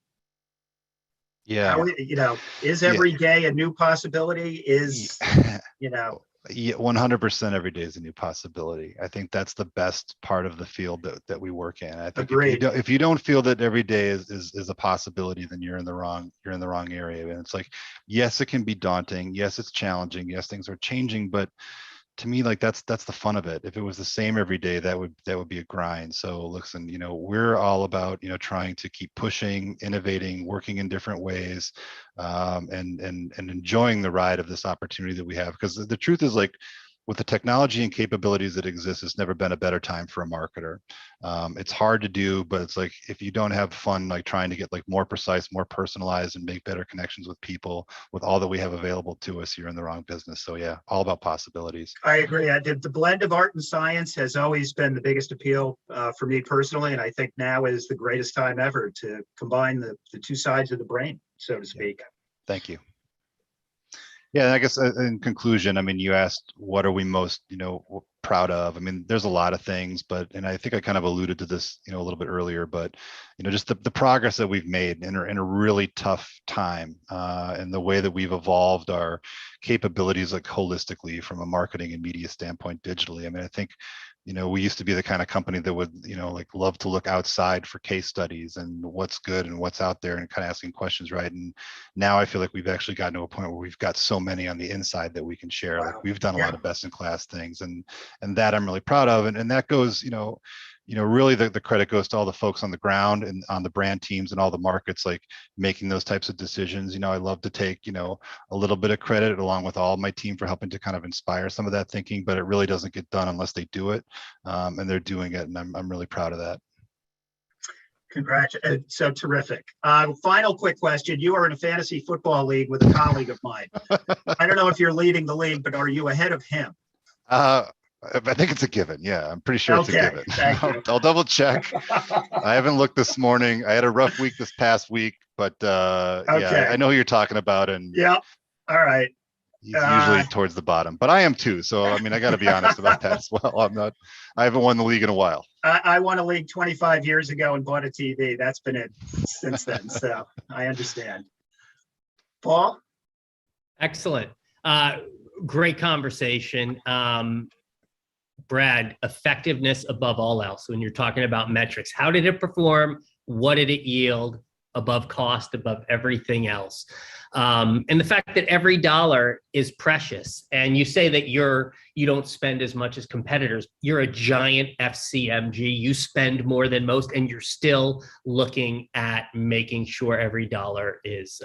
[SPEAKER 13] is every day a new possibility?
[SPEAKER 14] Yeah, 100% every day is a new possibility. I think that's the best part of the field that we work in. I think if you don't feel that every day is a possibility, then you're in the wrong area. And it's like, yes, it can be daunting. Yes, it's challenging. Yes, things are changing, but to me, like that's the fun of it. If it was the same every day, that would be a grind. So listen, we're all about, trying to keep pushing, innovating, working in different ways, and enjoying the ride of this opportunity that we have. Because the truth is, like, with the technology and capabilities that exist, it's never been a better time for a marketer. It's hard to do, but it's like, if you don't have fun, like trying to get like more precise, more personalized, and make better connections with people with all that we have available to us, you're in the wrong business. So yeah, all about possibilities.
[SPEAKER 13] I agree. The blend of art and science has always been the biggest appeal for me personally. And I think now is the greatest time ever to combine the two sides of the brain, so to speak.
[SPEAKER 14] Thank you. Yeah, I guess in conclusion, I mean, you asked what are we most, proud of? I mean, there's a lot of things, and I think I kind of alluded to this, a little bit earlier, but, just the progress that we've made in a really tough time, and the way that we've evolved our capabilities, like holistically from a marketing and media standpoint, digitally. I mean, I think, we used to be the kind of company that would, like love to look outside for case studies and what's good and what's out there and kind of asking questions, right? And now I feel like we've actually gotten to a point where we've got so many on the inside that we can share. Like we've done a lot of best in class things, and that I'm really proud of. And that goes, really the credit goes to all the folks on the ground and on the brand teams and all the markets, like making those types of decisions. I love to take, a little bit of credit along with all of my team for helping to kind of inspire some of that thinking, but it really doesn't get done unless they do it. And they're doing it. And I'm really proud of that.
[SPEAKER 13] Congratulations. So terrific. Final quick question. You are in a fantasy football league with a colleague of mine. I don't know if you're leading the league, but are you ahead of him?
[SPEAKER 14] I think it's a given. Yeah, I'm pretty sure it's a given.
[SPEAKER 13] Thank you.
[SPEAKER 14] I'll double check. I haven't looked this morning. I had a rough week this past week, but yeah, I know who you're talking about. And
[SPEAKER 13] yeah, all right.
[SPEAKER 14] He's usually towards the bottom, but I am too. So, I mean, I got to be honest about that as well. I haven't won the league in a while.
[SPEAKER 13] I won a league 25 years ago and bought a TV. That's been it since then. So I understand. Paul?
[SPEAKER 2] Excellent. Great conversation. Brad, effectiveness above all else. When you're talking about metrics, how did it perform? What did it yield? Above cost, above everything else. And the fact that every dollar is precious. And you say that you don't spend as much as competitors. You're a giant FCMG. You spend more than most, and you're still looking at making sure every dollar is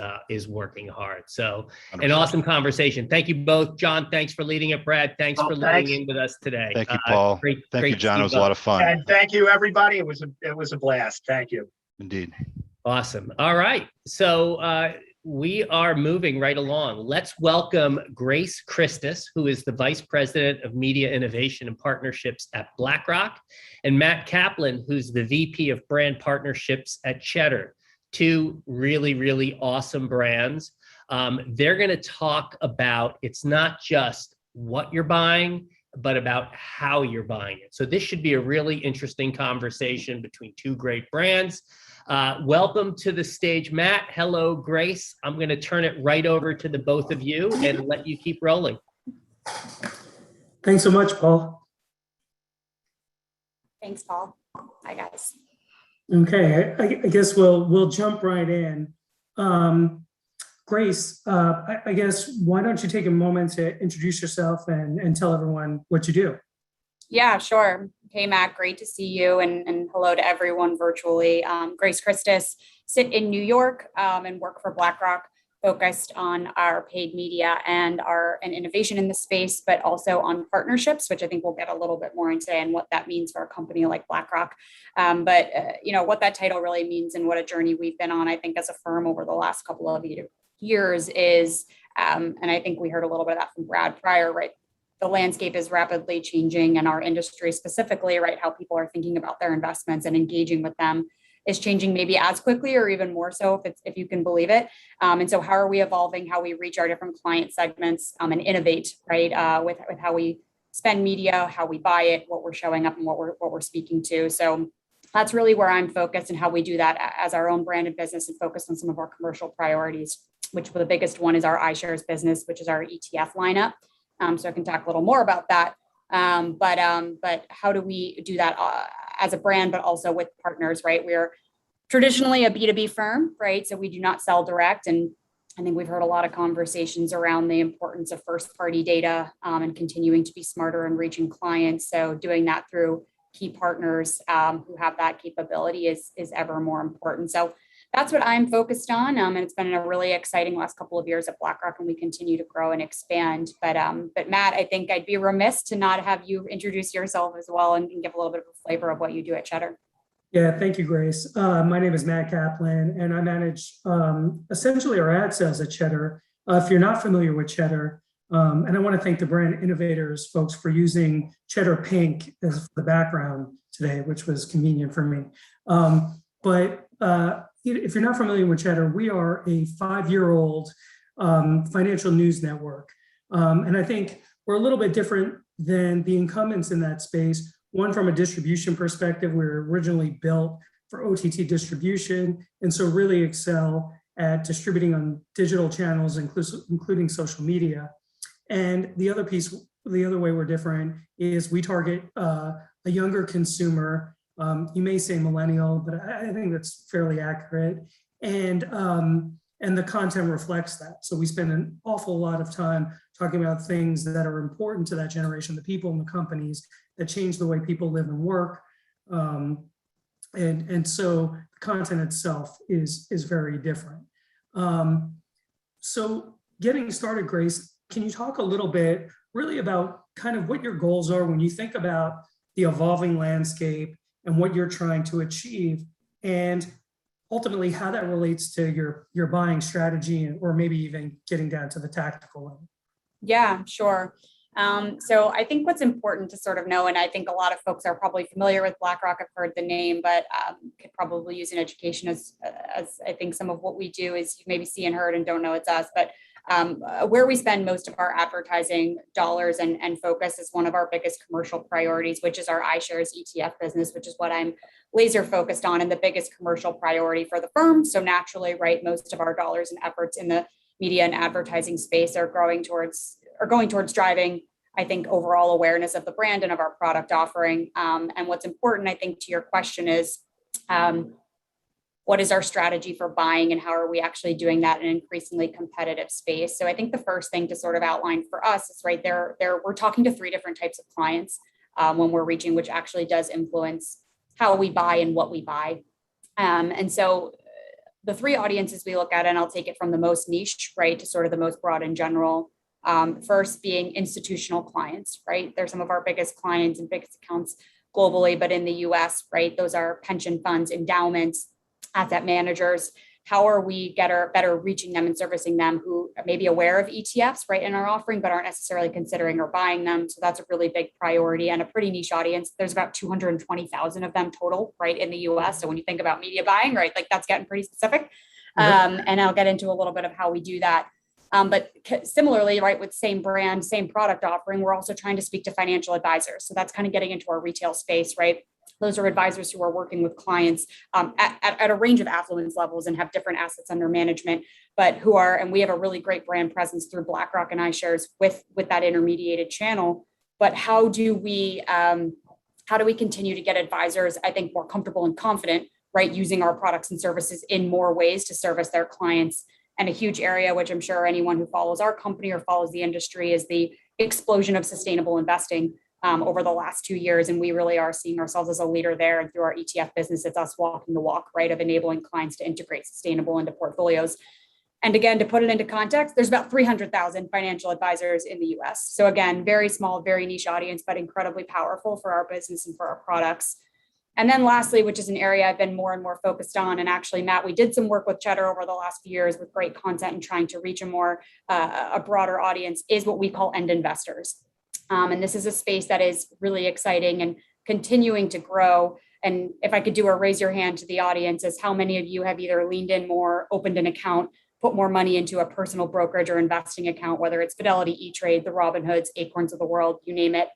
[SPEAKER 2] working hard. So 100%. An awesome conversation. Thank you both. John, thanks for leading it. Brad, thanks for leading in with us today.
[SPEAKER 14] Thank you, Paul. Thank you, John. It was a lot of fun.
[SPEAKER 13] And thank you, everybody. It was a blast. Thank you.
[SPEAKER 14] Indeed.
[SPEAKER 2] Awesome. All right. So we are moving right along. Let's welcome Grace Christus, who is the Vice President of Media Innovation and Partnerships at BlackRock, and Matt Kaplan, who's the VP of Brand Partnerships at Cheddar. Two really, really awesome brands. They're going to talk about, it's not just what you're buying, but about how you're buying it. So this should be a really interesting conversation between two great brands. Welcome to the stage, Matt. Hello, Grace. I'm going to turn it right over to the both of you and let you keep rolling.
[SPEAKER 15] Thanks so much, Paul.
[SPEAKER 16] Thanks, Paul. Hi, guys.
[SPEAKER 15] Okay, I guess we'll jump right in. Grace, I guess, why don't you take a moment to introduce yourself and tell everyone what you do?
[SPEAKER 16] Yeah, sure. Hey, Matt, great to see you, and hello to everyone virtually. Grace Christus, sit in New York and work for BlackRock, focused on our paid media and innovation in the space, but also on partnerships, which I think we'll get a little bit more into and what that means for a company like BlackRock. But what that title really means and what a journey we've been on, I think, as a firm over the last couple of years is, and I think we heard a little bit of that from Brad prior, right? The landscape is rapidly changing, and our industry specifically, right, how people are thinking about their investments and engaging with them is changing maybe as quickly or even more so, if you can believe it. And so how are we evolving, how we reach our different client segments and innovate, right, with how we spend media, how we buy it, what we're showing up and what we're speaking to. So that's really where I'm focused, and how we do that as our own branded business and focus on some of our commercial priorities, which the biggest one is our iShares business, which is our ETF lineup. So I can talk a little more about that. But how do we do that as a brand, but also with partners, right? We're traditionally a B2B firm, right? So we do not sell direct. And I think we've heard a lot of conversations around the importance of first-party data and continuing to be smarter and reaching clients. So doing that through key partners who have that capability is ever more important. So that's what I'm focused on. And it's been a really exciting last couple of years at BlackRock, and we continue to grow and expand. But Matt, I think I'd be remiss to not have you introduce yourself as well and give a little bit of a flavor of what you do at Cheddar.
[SPEAKER 15] Yeah, thank you, Grace. My name is Matt Kaplan, and I manage essentially our ad sales at Cheddar. If you're not familiar with Cheddar, and I want to thank the Brand Innovators folks for using Cheddar Pink as the background today, which was convenient for me. But if you're not familiar with Cheddar, we are a 5-year-old financial news network. And I think we're a little bit different than the incumbents in that space. One, from a distribution perspective, we were originally built for OTT distribution, and so really excel at distributing on digital channels, including social media. And the other piece, the other way we're different is we target a younger consumer. You may say millennial, but I think that's fairly accurate. And the content reflects that. So we spend an awful lot of time talking about things that are important to that generation, the people and the companies that change the way people live and work. And so the content itself is very different. So getting started, Grace, can you talk a little bit really about kind of what your goals are when you think about the evolving landscape and what you're trying to achieve, and ultimately how that relates to your buying strategy, or maybe even getting down to the tactical level?
[SPEAKER 16] Yeah, sure. So I think what's important to sort of know, and I think a lot of folks are probably familiar with BlackRock, have heard the name, but could probably use an education as I think some of what we do is you maybe see and heard and don't know it's us, but where we spend most of our advertising dollars and focus is one of our biggest commercial priorities, which is our iShares ETF business, which is what I'm laser focused on and the biggest commercial priority for the firm. So naturally, right, most of our dollars and efforts in the media and advertising space are going towards driving, I think, overall awareness of the brand and of our product offering. And what's important, I think, to your question is, what is our strategy for buying and how are we actually doing that in an increasingly competitive space? So I think the first thing to sort of outline for us is right there, we're talking to 3 different types of clients when we're reaching, which actually does influence how we buy and what we buy. And so the 3 audiences we look at, and I'll take it from the most niche, right, to sort of the most broad and general. First being institutional clients, right? They're some of our biggest clients and biggest accounts globally, but in the US, right, those are pension funds, endowments, asset managers. How are we better reaching them and servicing them who may be aware of ETFs, right, in our offering, but aren't necessarily considering or buying them? So that's a really big priority and a pretty niche audience. There's about 220,000 of them total, right, in the US. So when you think about media buying, right, like that's getting pretty specific. And I'll get into a little bit of how we do that. But similarly, right, with same brand, same product offering, we're also trying to speak to financial advisors. So that's kind of getting into our retail space, right? Those are advisors who are working with clients at a range of affluence levels and have different assets under management, but who are, and we have a really great brand presence through BlackRock and iShares with that intermediated channel. But how do we continue to get advisors, I think, more comfortable and confident, right, using our products and services in more ways to service their clients? And a huge area, which I'm sure anyone who follows our company or follows the industry, is the explosion of sustainable investing over the last 2 years. And we really are seeing ourselves as a leader there. And through our ETF business, it's us walking the walk, right, of enabling clients to integrate sustainable into portfolios. And again, to put it into context, there's about 300,000 financial advisors in the US. So again, very small, very niche audience, but incredibly powerful for our business and for our products. And then lastly, which is an area I've been more and more focused on, and actually, Matt, we did some work with Cheddar over the last few years with great content and trying to reach a broader audience, is what we call end investors. And this is a space that is really exciting and continuing to grow. And if I could do a raise your hand to the audience, is how many of you have either leaned in more, opened an account, put more money into a personal brokerage or investing account, whether it's Fidelity, E-Trade, the Robinhoods, Acorns of the world, you name it.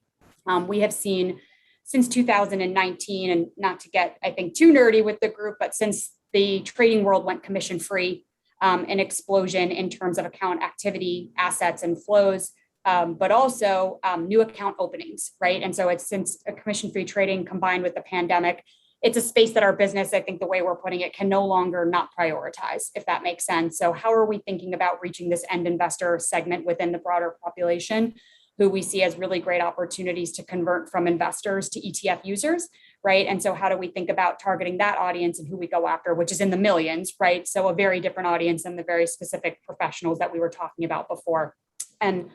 [SPEAKER 16] We have seen since 2019, and not to get, I think, too nerdy with the group, but since the trading world went commission free, an explosion in terms of account activity, assets, and flows, but also new account openings, right? And so it's since a commission-free trading combined with the pandemic, it's a space that our business, I think the way we're putting it, can no longer not prioritize, if that makes sense. So how are we thinking about reaching this end investor segment within the broader population, who we see as really great opportunities to convert from investors to ETF users, right? And so how do we think about targeting that audience and who we go after, which is in the millions, right? So a very different audience than the very specific professionals that we were talking about before. And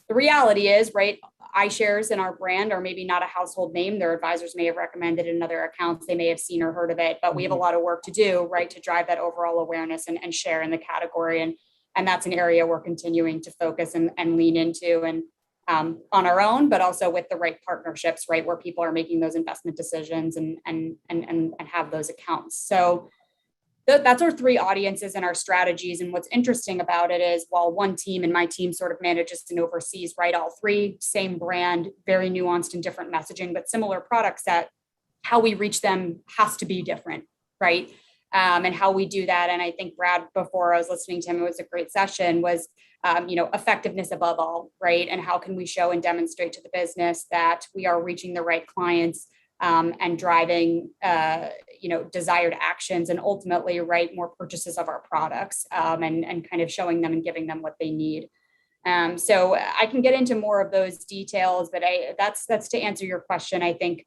[SPEAKER 16] the reality is, right, iShares and our brand are maybe not a household name. Their advisors may have recommended it in other accounts. They may have seen or heard of it, but we have a lot of work to do, right, to drive that overall awareness and share in the category. And that's an area we're continuing to focus and lean into, and on our own, but also with the right partnerships, right, where people are making those investment decisions and have those accounts. So that's our three audiences and our strategies. And what's interesting about it is, while one team and my team sort of manages and oversees, right, all three, same brand, very nuanced and different messaging, but similar product set, how we reach them has to be different, right? And how we do that. And I think Brad, before I was listening to him, it was a great session, was, effectiveness above all, right? And how can we show and demonstrate to the business that we are reaching the right clients and driving, desired actions, and ultimately, right, more purchases of our products, and kind of showing them and giving them what they need. So I can get into more of those details, but that's to answer your question, I think,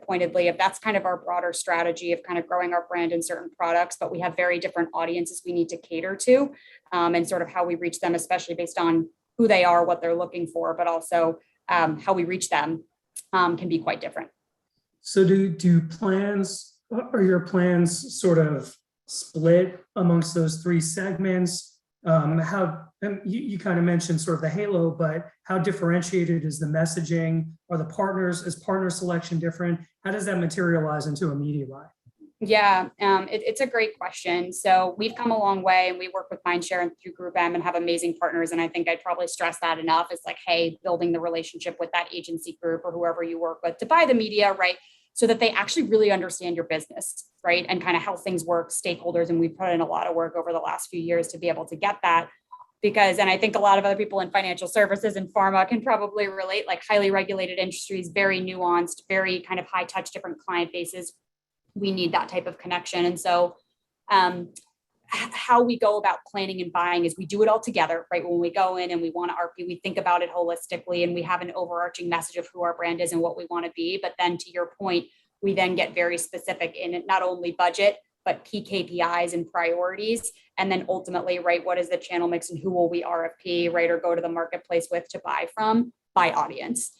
[SPEAKER 16] pointedly, if that's kind of our broader strategy of kind of growing our brand in certain products, but we have very different audiences we need to cater to, and sort of how we reach them, especially based on who they are, what they're looking for, but also how we reach them can be quite different.
[SPEAKER 15] So are your plans sort of split amongst those three segments? You kind of mentioned sort of the halo, but how differentiated is the messaging? Is partner selection different? How does that materialize into a media buy?
[SPEAKER 16] Yeah, it's a great question. So we've come a long way, and we work with Mindshare and through Group M and have amazing partners. And I think I'd probably stress that enough. It's like, hey, building the relationship with that agency group or whoever you work with to buy the media, right? So that they actually really understand your business, right? And kind of how things work, stakeholders. And we've put in a lot of work over the last few years to be able to get that. And I think a lot of other people in financial services and pharma can probably relate, like highly regulated industries, very nuanced, very kind of high touch, different client bases. We need that type of connection. And so how we go about planning and buying is we do it all together, right? When we go in and we want to RP, we think about it holistically, and we have an overarching message of who our brand is and what we want to be. But then, to your point, we then get very specific in not only budget, but key KPIs and priorities. And then ultimately, right, what is the channel mix and who will we RFP, right, or go to the marketplace with to buy from by audience.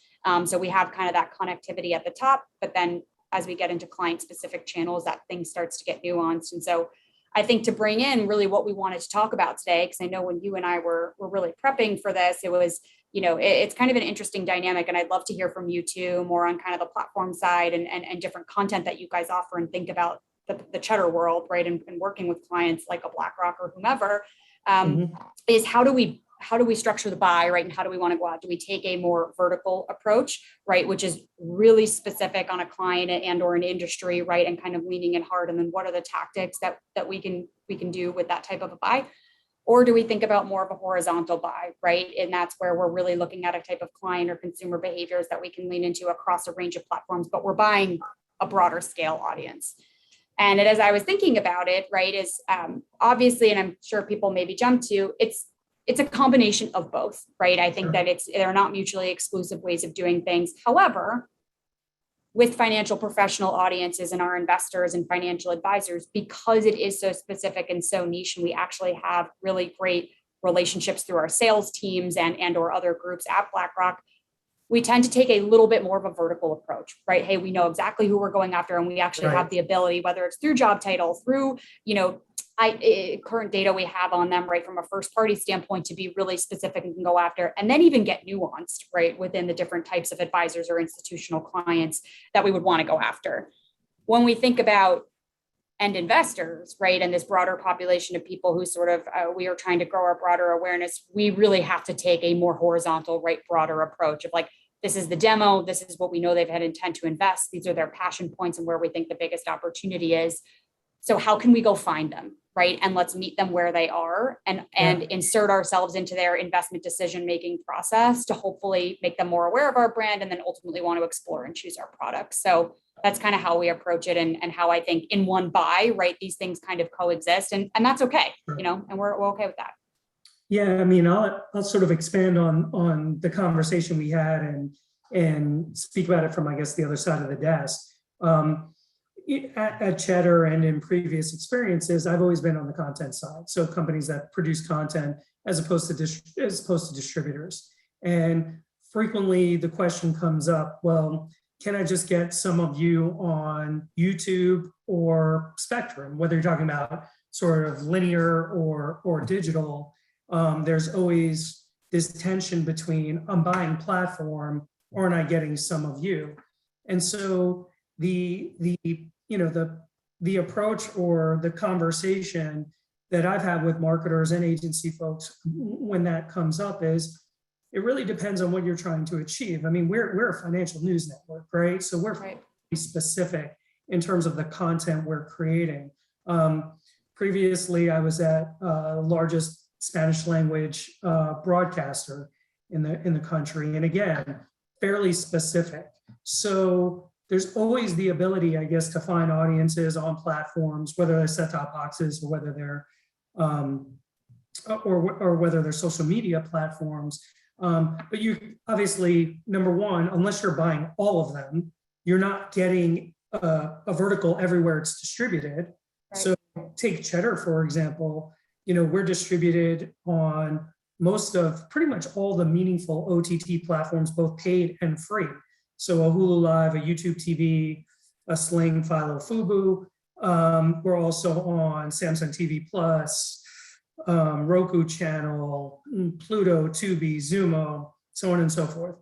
[SPEAKER 16] So we have kind of that connectivity at the top, but then as we get into client specific channels, that thing starts to get nuanced. And so I think to bring in really what we wanted to talk about today, because I know when you and I were really prepping for this, it was, it's kind of an interesting dynamic. And I'd love to hear from you too, more on kind of the platform side and different content that you guys offer, and think about the Cheddar world, right? And working with clients like a BlackRock or whomever, is how do we structure the buy, right? And how do we want to go out? Do we take a more vertical approach, right? Which is really specific on a client and or an industry, right? And kind of leaning in hard. And then what are the tactics that we can do with that type of a buy? Or do we think about more of a horizontal buy, right? And that's where we're really looking at a type of client or consumer behaviors that we can lean into across a range of platforms, but we're buying a broader scale audience. And as I was thinking about it, right, is obviously, and I'm sure people maybe jump to, it's a combination of both, right? I think that they're not mutually exclusive ways of doing things. However, with financial professional audiences and our investors and financial advisors, because it is so specific and so niche, and we actually have really great relationships through our sales teams and or other groups at BlackRock, we tend to take a little bit more of a vertical approach, right? Hey, we know exactly who we're going after, and we actually have the ability, whether it's through job title, through, current data we have on them, right, from a first party standpoint, to be really specific and can go after, and then even get nuanced, right, within the different types of advisors or institutional clients that we would want to go after. When we think about end investors, right, and this broader population of people who sort of, we are trying to grow our broader awareness, we really have to take a more horizontal, right, broader approach of like, this is the demo, this is what we know they've had intent to invest, these are their passion points and where we think the biggest opportunity is. So how can we go find them, right? And let's meet them where they are and insert ourselves into their investment decision-making process to hopefully make them more aware of our brand and then ultimately want to explore and choose our products. So that's kind of how we approach it and how I think in one buy, right, these things kind of coexist and that's okay, and we're okay with that.
[SPEAKER 15] Yeah, I mean, I'll sort of expand on the conversation we had and speak about it from, I guess, the other side of the desk. At Cheddar and in previous experiences, I've always been on the content side. So companies that produce content as opposed to distributors. And frequently the question comes up, well, can I just get some of you on YouTube or Spectrum, whether you're talking about sort of linear or digital? There's always this tension between I'm buying platform, or am I getting some of you? And so the approach or the conversation that I've had with marketers and agency folks when that comes up is, it really depends on what you're trying to achieve. I mean, we're a financial news network, right? So we're pretty specific in terms of the content we're creating. Previously, I was at the largest Spanish language broadcaster in the country, and again, fairly specific. So there's always the ability, I guess, to find audiences on platforms, whether they're set-top boxes or whether they're or whether they're social media platforms. But you obviously, number one, unless you're buying all of them, you're not getting a vertical everywhere it's distributed. Right. So take Cheddar, for example, we're distributed on pretty much all the meaningful OTT platforms, both paid and free. So a Hulu Live, a YouTube TV, a Sling, Philo, Fubo. We're also on Samsung TV Plus, Roku channel, Pluto, Tubi, Zumo, so on and so forth.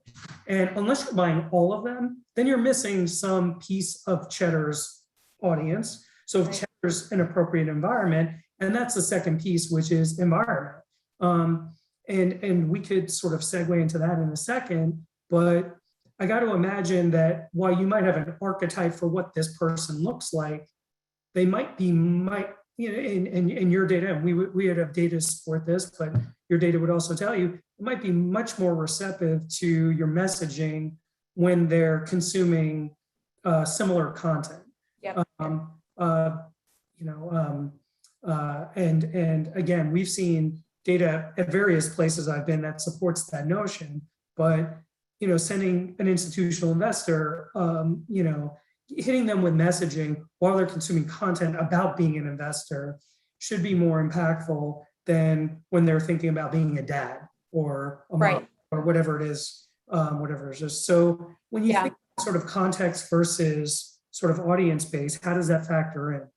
[SPEAKER 15] And unless you're buying all of them, then you're missing some piece of Cheddar's audience. So if Cheddar's an appropriate environment, and that's the second piece, which is environment. And we could sort of segue into that in a second, but I got to imagine that while you might have an archetype for what this person looks like, they might in your data, and we would have data to support this, but your data would also tell you it might be much more receptive to your messaging when they're consuming similar content.
[SPEAKER 16] Yep.
[SPEAKER 15] And again, we've seen data at various places I've been that supports that notion, but sending an institutional investor, hitting them with messaging while they're consuming content about being an investor should be more impactful than when they're thinking about being a dad or a mom or whatever it is. So when you think sort of context versus sort of audience base, how does that factor in?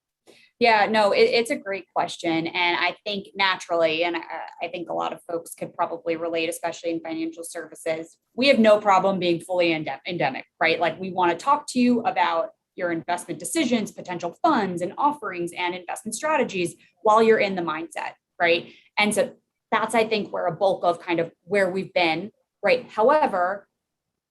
[SPEAKER 16] Yeah, no, it's a great question. And I think naturally, and I think a lot of folks could probably relate, especially in financial services, we have no problem being fully endemic, right? Like we want to talk to you about your investment decisions, potential funds and offerings and investment strategies while you're in the mindset, right? And so that's, I think, where a bulk of kind of where we've been, right? However,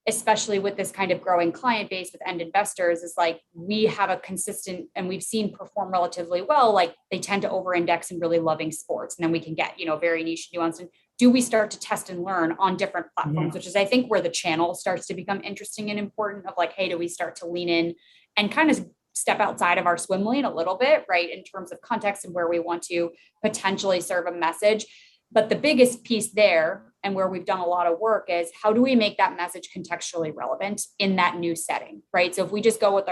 [SPEAKER 16] especially with this kind of growing client base with end investors, is like we have a consistent, and we've seen perform relatively well, like they tend to over-index in really loving sports. And then we can get, very niche nuance. And do we start to test and learn on different platforms, which is, I think, where the channel starts to become interesting and important of like, hey, do we start to lean in and kind of step outside of our swim lane a little bit, right? In terms of context and where we want to potentially serve a message. But the biggest piece there, and where we've done a lot of work, is how do we make that message contextually relevant in that new setting, right? So if we just go with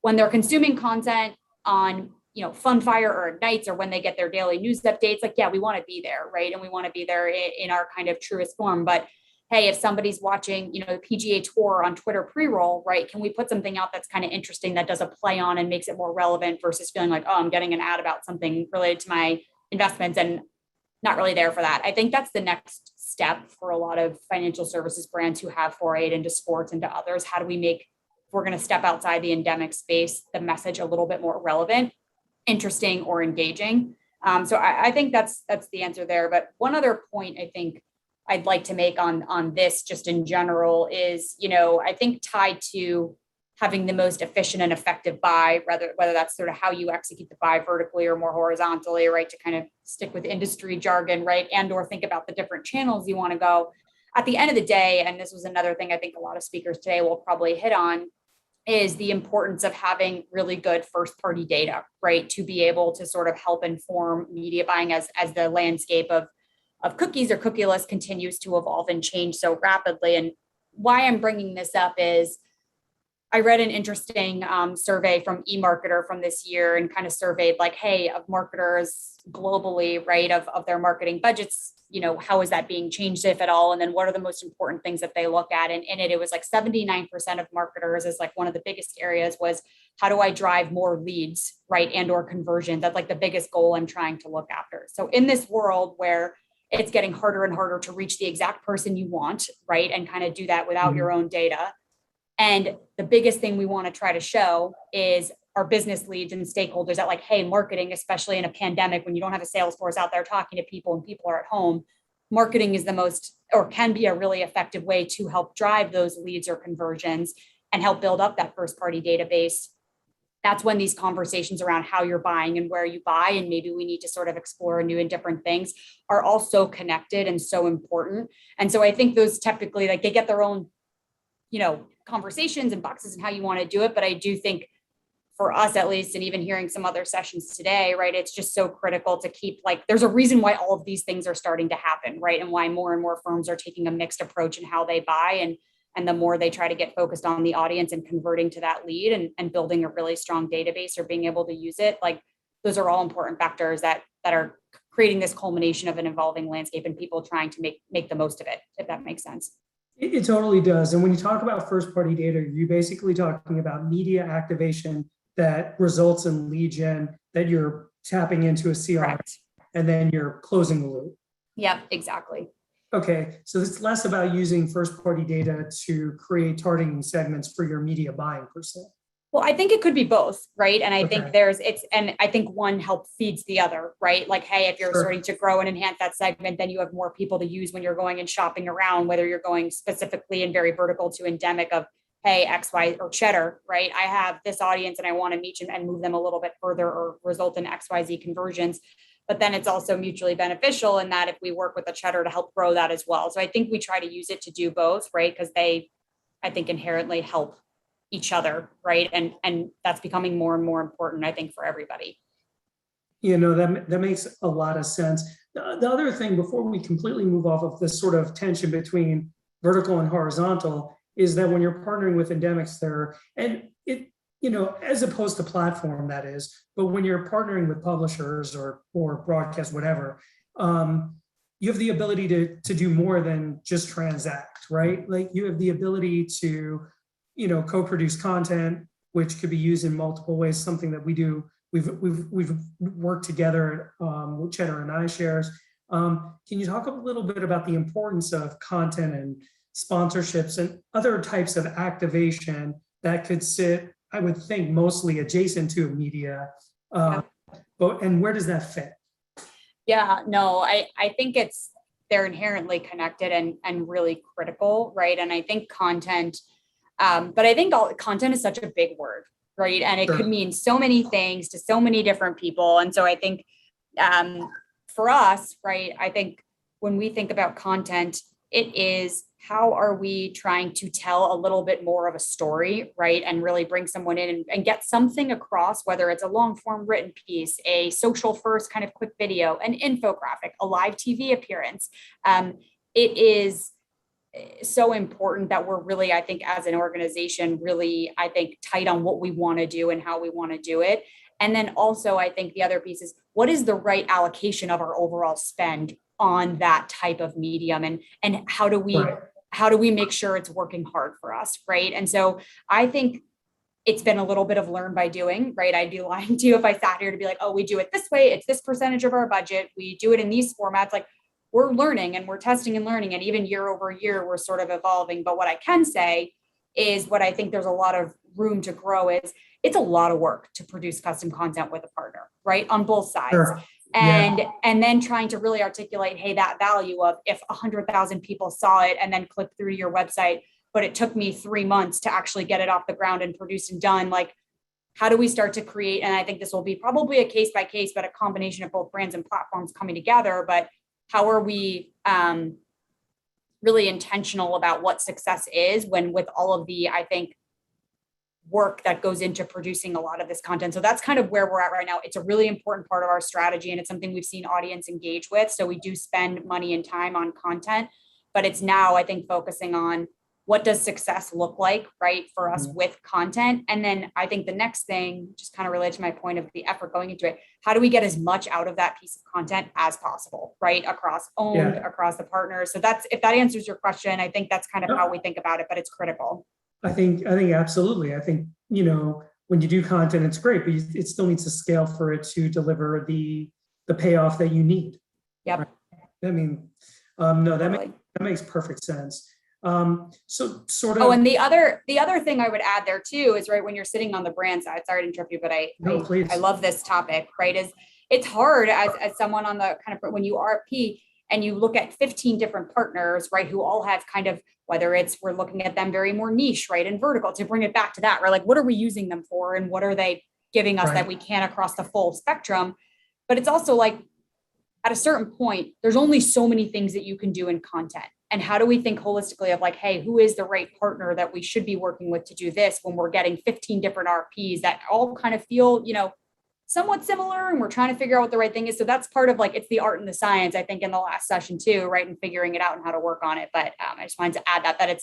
[SPEAKER 16] when they're consuming content on, Funfire or Ignites, or when they get their daily news updates, like, yeah, we want to be there, right? And we want to be there in our kind of truest form. But hey, if somebody's watching, the PGA Tour on Twitter pre-roll, right? Can we put something out that's kind of interesting that does a play on and makes it more relevant versus feeling like, oh, I'm getting an ad about something related to my investments and not really there for that. I think that's the next step for a lot of financial services brands who have forayed into sports and to others. How do we make, if we're going to step outside the endemic space, the message a little bit more relevant, interesting, or engaging? So I think that's the answer there. But one other point I think I'd like to make on this just in general is, I think tied to having the most efficient and effective buy, whether that's sort of how you execute the buy vertically or more horizontally, right? To kind of stick with industry jargon, right? And or think about the different channels you want to go. At the end of the day, and this was another thing I think a lot of speakers today will probably hit on, is the importance of having really good first party data, right? To be able to sort of help inform media buying as the landscape of cookies or cookieless continues to evolve and change so rapidly. And why I'm bringing this up is, I read an interesting survey from eMarketer from this year and kind of surveyed like, hey, of marketers globally, right, of their marketing budgets, how is that being changed, if at all? And then what are the most important things that they look at? And in it was like 79% of marketers is like one of the biggest areas was, how do I drive more leads, right, and or conversions? That's like the biggest goal I'm trying to look after. So in this world where it's getting harder and harder to reach the exact person you want, right, and kind of do that without your own data. And the biggest thing we want to try to show is our business leads and stakeholders that like, hey, marketing, especially in a pandemic when you don't have a sales force out there talking to people and people are at home, marketing is the most, or can be a really effective way to help drive those leads or conversions and help build up that first party database. That's when these conversations around how you're buying and where you buy, and maybe we need to sort of explore new and different things, are all so connected and so important. And so I think those typically, like, they get their own, conversations and boxes and how you want to do it. But I do think for us, at least, and even hearing some other sessions today, right, it's just so critical to keep, like, there's a reason why all of these things are starting to happen, right? And why more and more firms are taking a mixed approach in how they buy. And the more they try to get focused on the audience and converting to that lead and building a really strong database or being able to use it, like, those are all important factors that are creating this culmination of an evolving landscape and people trying to make the most of it, if that makes sense.
[SPEAKER 15] It totally does. And when you talk about first party data, you're basically talking about media activation that results in lead gen that you're tapping into a CRM. Correct. And then you're closing the loop.
[SPEAKER 16] Yep, exactly.
[SPEAKER 15] Okay, so it's less about using first party data to create targeting segments for your media buying per se.
[SPEAKER 16] Well, I think it could be both, right? And I think and I think one help feeds the other, right? Like, hey, if you're starting to grow and enhance that segment, then you have more people to use when you're going and shopping around, whether you're going specifically and very vertical to endemic of, hey, X, Y, or Cheddar, right? I have this audience and I want to meet them and move them a little bit further or result in X, Y, Z conversions. But then it's also mutually beneficial in that if we work with a Cheddar to help grow that as well. So I think we try to use it to do both, right? Because they, I think, inherently help each other, right? And that's becoming more and more important, I think, for everybody.
[SPEAKER 15] That makes a lot of sense. The other thing, before we completely move off of this sort of tension between vertical and horizontal, is that when you're partnering with endemics there, and it, as opposed to platform, that is, but when you're partnering with publishers or broadcast, whatever, you have the ability to do more than just transact, right? Like, you have the ability to co-produce content, which could be used in multiple ways. Something that we do. We've worked together with Cheddar and iShares. Can you talk a little bit about the importance of content and sponsorships and other types of activation that could sit, I would think, mostly adjacent to media, and where does that fit?
[SPEAKER 16] Yeah, no, I think they're inherently connected and really critical, right? And I think content. But I think content is such a big word, right? And it could mean so many things to so many different people. And so I think for us, right, I think when we think about content, it is, how are we trying to tell a little bit more of a story, right? And really bring someone in and get something across, whether it's a long form written piece, a social first kind of quick video, an infographic, a live TV appearance. It is so important that we're really, I think, as an organization, really, I think, tight on what we want to do and how we want to do it. And then also, I think the other piece is, what is the right allocation of our overall spend on that type of medium, and how do we make sure it's working hard for us, right? And so I think it's been a little bit of learn by doing, right? I'd be lying to you if I sat here to be like, oh, we do it this way, it's this percentage of our budget, we do it in these formats. Like, we're learning and we're testing and learning, and even year over year, we're sort of evolving. But what I can say is, what I think there's a lot of room to grow is, it's a lot of work to produce custom content with a partner, right? On both sides. Sure. And then trying to really articulate, hey, that value of, if 100,000 people saw it and then clicked through to your website, but it took me 3 months to actually get it off the ground and produced and done, like, how do we start to create? And I think this will be probably a case by case, but a combination of both brands and platforms coming together. But how are we really intentional about what success is, when with all of the, I think, work that goes into producing a lot of this content? So that's kind of where we're at right now. It's a really important part of our strategy, and it's something we've seen audience engage with. So we do spend money and time on content, but it's now, I think, focusing on what does success look like, right, for us with content? And then I think the next thing, just kind of related to my point of the effort going into it, how do we get as much out of that piece of content as possible, right, across owned, across the partners? So that's, if that answers your question, I think that's kind of how we think about it, but it's critical.
[SPEAKER 15] I think absolutely. I think, when you do content, it's great, but it still needs to scale for it to deliver the payoff that you need.
[SPEAKER 16] Yep.
[SPEAKER 15] Right? I mean, no, that makes perfect sense. So sort of.
[SPEAKER 16] Oh, and the other thing I would add there too is, right, when you're sitting on the brand side, sorry to interrupt you, but I love this topic, right? Is it's hard as someone on the kind of, when you RFP and you look at 15 different partners, right, who all have kind of, whether it's, we're looking at them very more niche, right, and vertical, to bring it back to that, right? Like, what are we using them for? And what are they giving us that we can across the full spectrum? But it's also like, at a certain point, there's only so many things that you can do in content. And how do we think holistically of like, hey, who is the right partner that we should be working with to do this when we're getting 15 different RPs that all kind of feel, somewhat similar, and we're trying to figure out what the right thing is. So that's part of like, it's the art and the science, I think, in the last session too, right? And figuring it out and how to work on it. But I just wanted to add that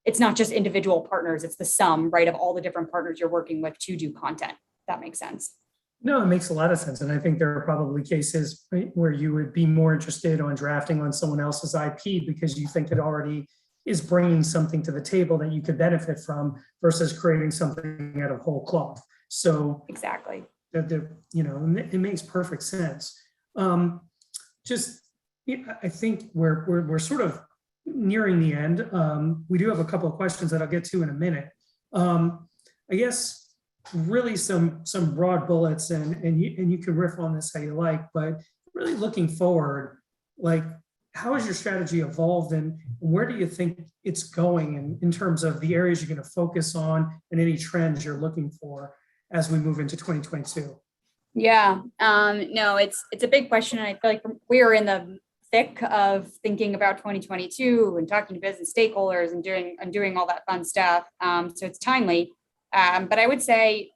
[SPEAKER 16] it's not just individual partners, it's the sum, right, of all the different partners you're working with to do content. If that makes sense.
[SPEAKER 15] No, it makes a lot of sense. And I think there are probably cases, right, where you would be more interested on drafting on someone else's IP because you think it already is bringing something to the table that you could benefit from versus creating something out of whole cloth. So
[SPEAKER 16] exactly,
[SPEAKER 15] it makes perfect sense. I think we're sort of nearing the end. We do have a couple of questions that I'll get to in a minute. I guess really some broad bullets, and you can riff on this how you like, but really looking forward, like, how has your strategy evolved and where do you think it's going in terms of the areas you're going to focus on and any trends you're looking for as we move into 2022?
[SPEAKER 16] Yeah, no, it's a big question. And I feel like we are in the thick of thinking about 2022 and talking to business stakeholders and doing all that fun stuff. So it's timely. But I would say,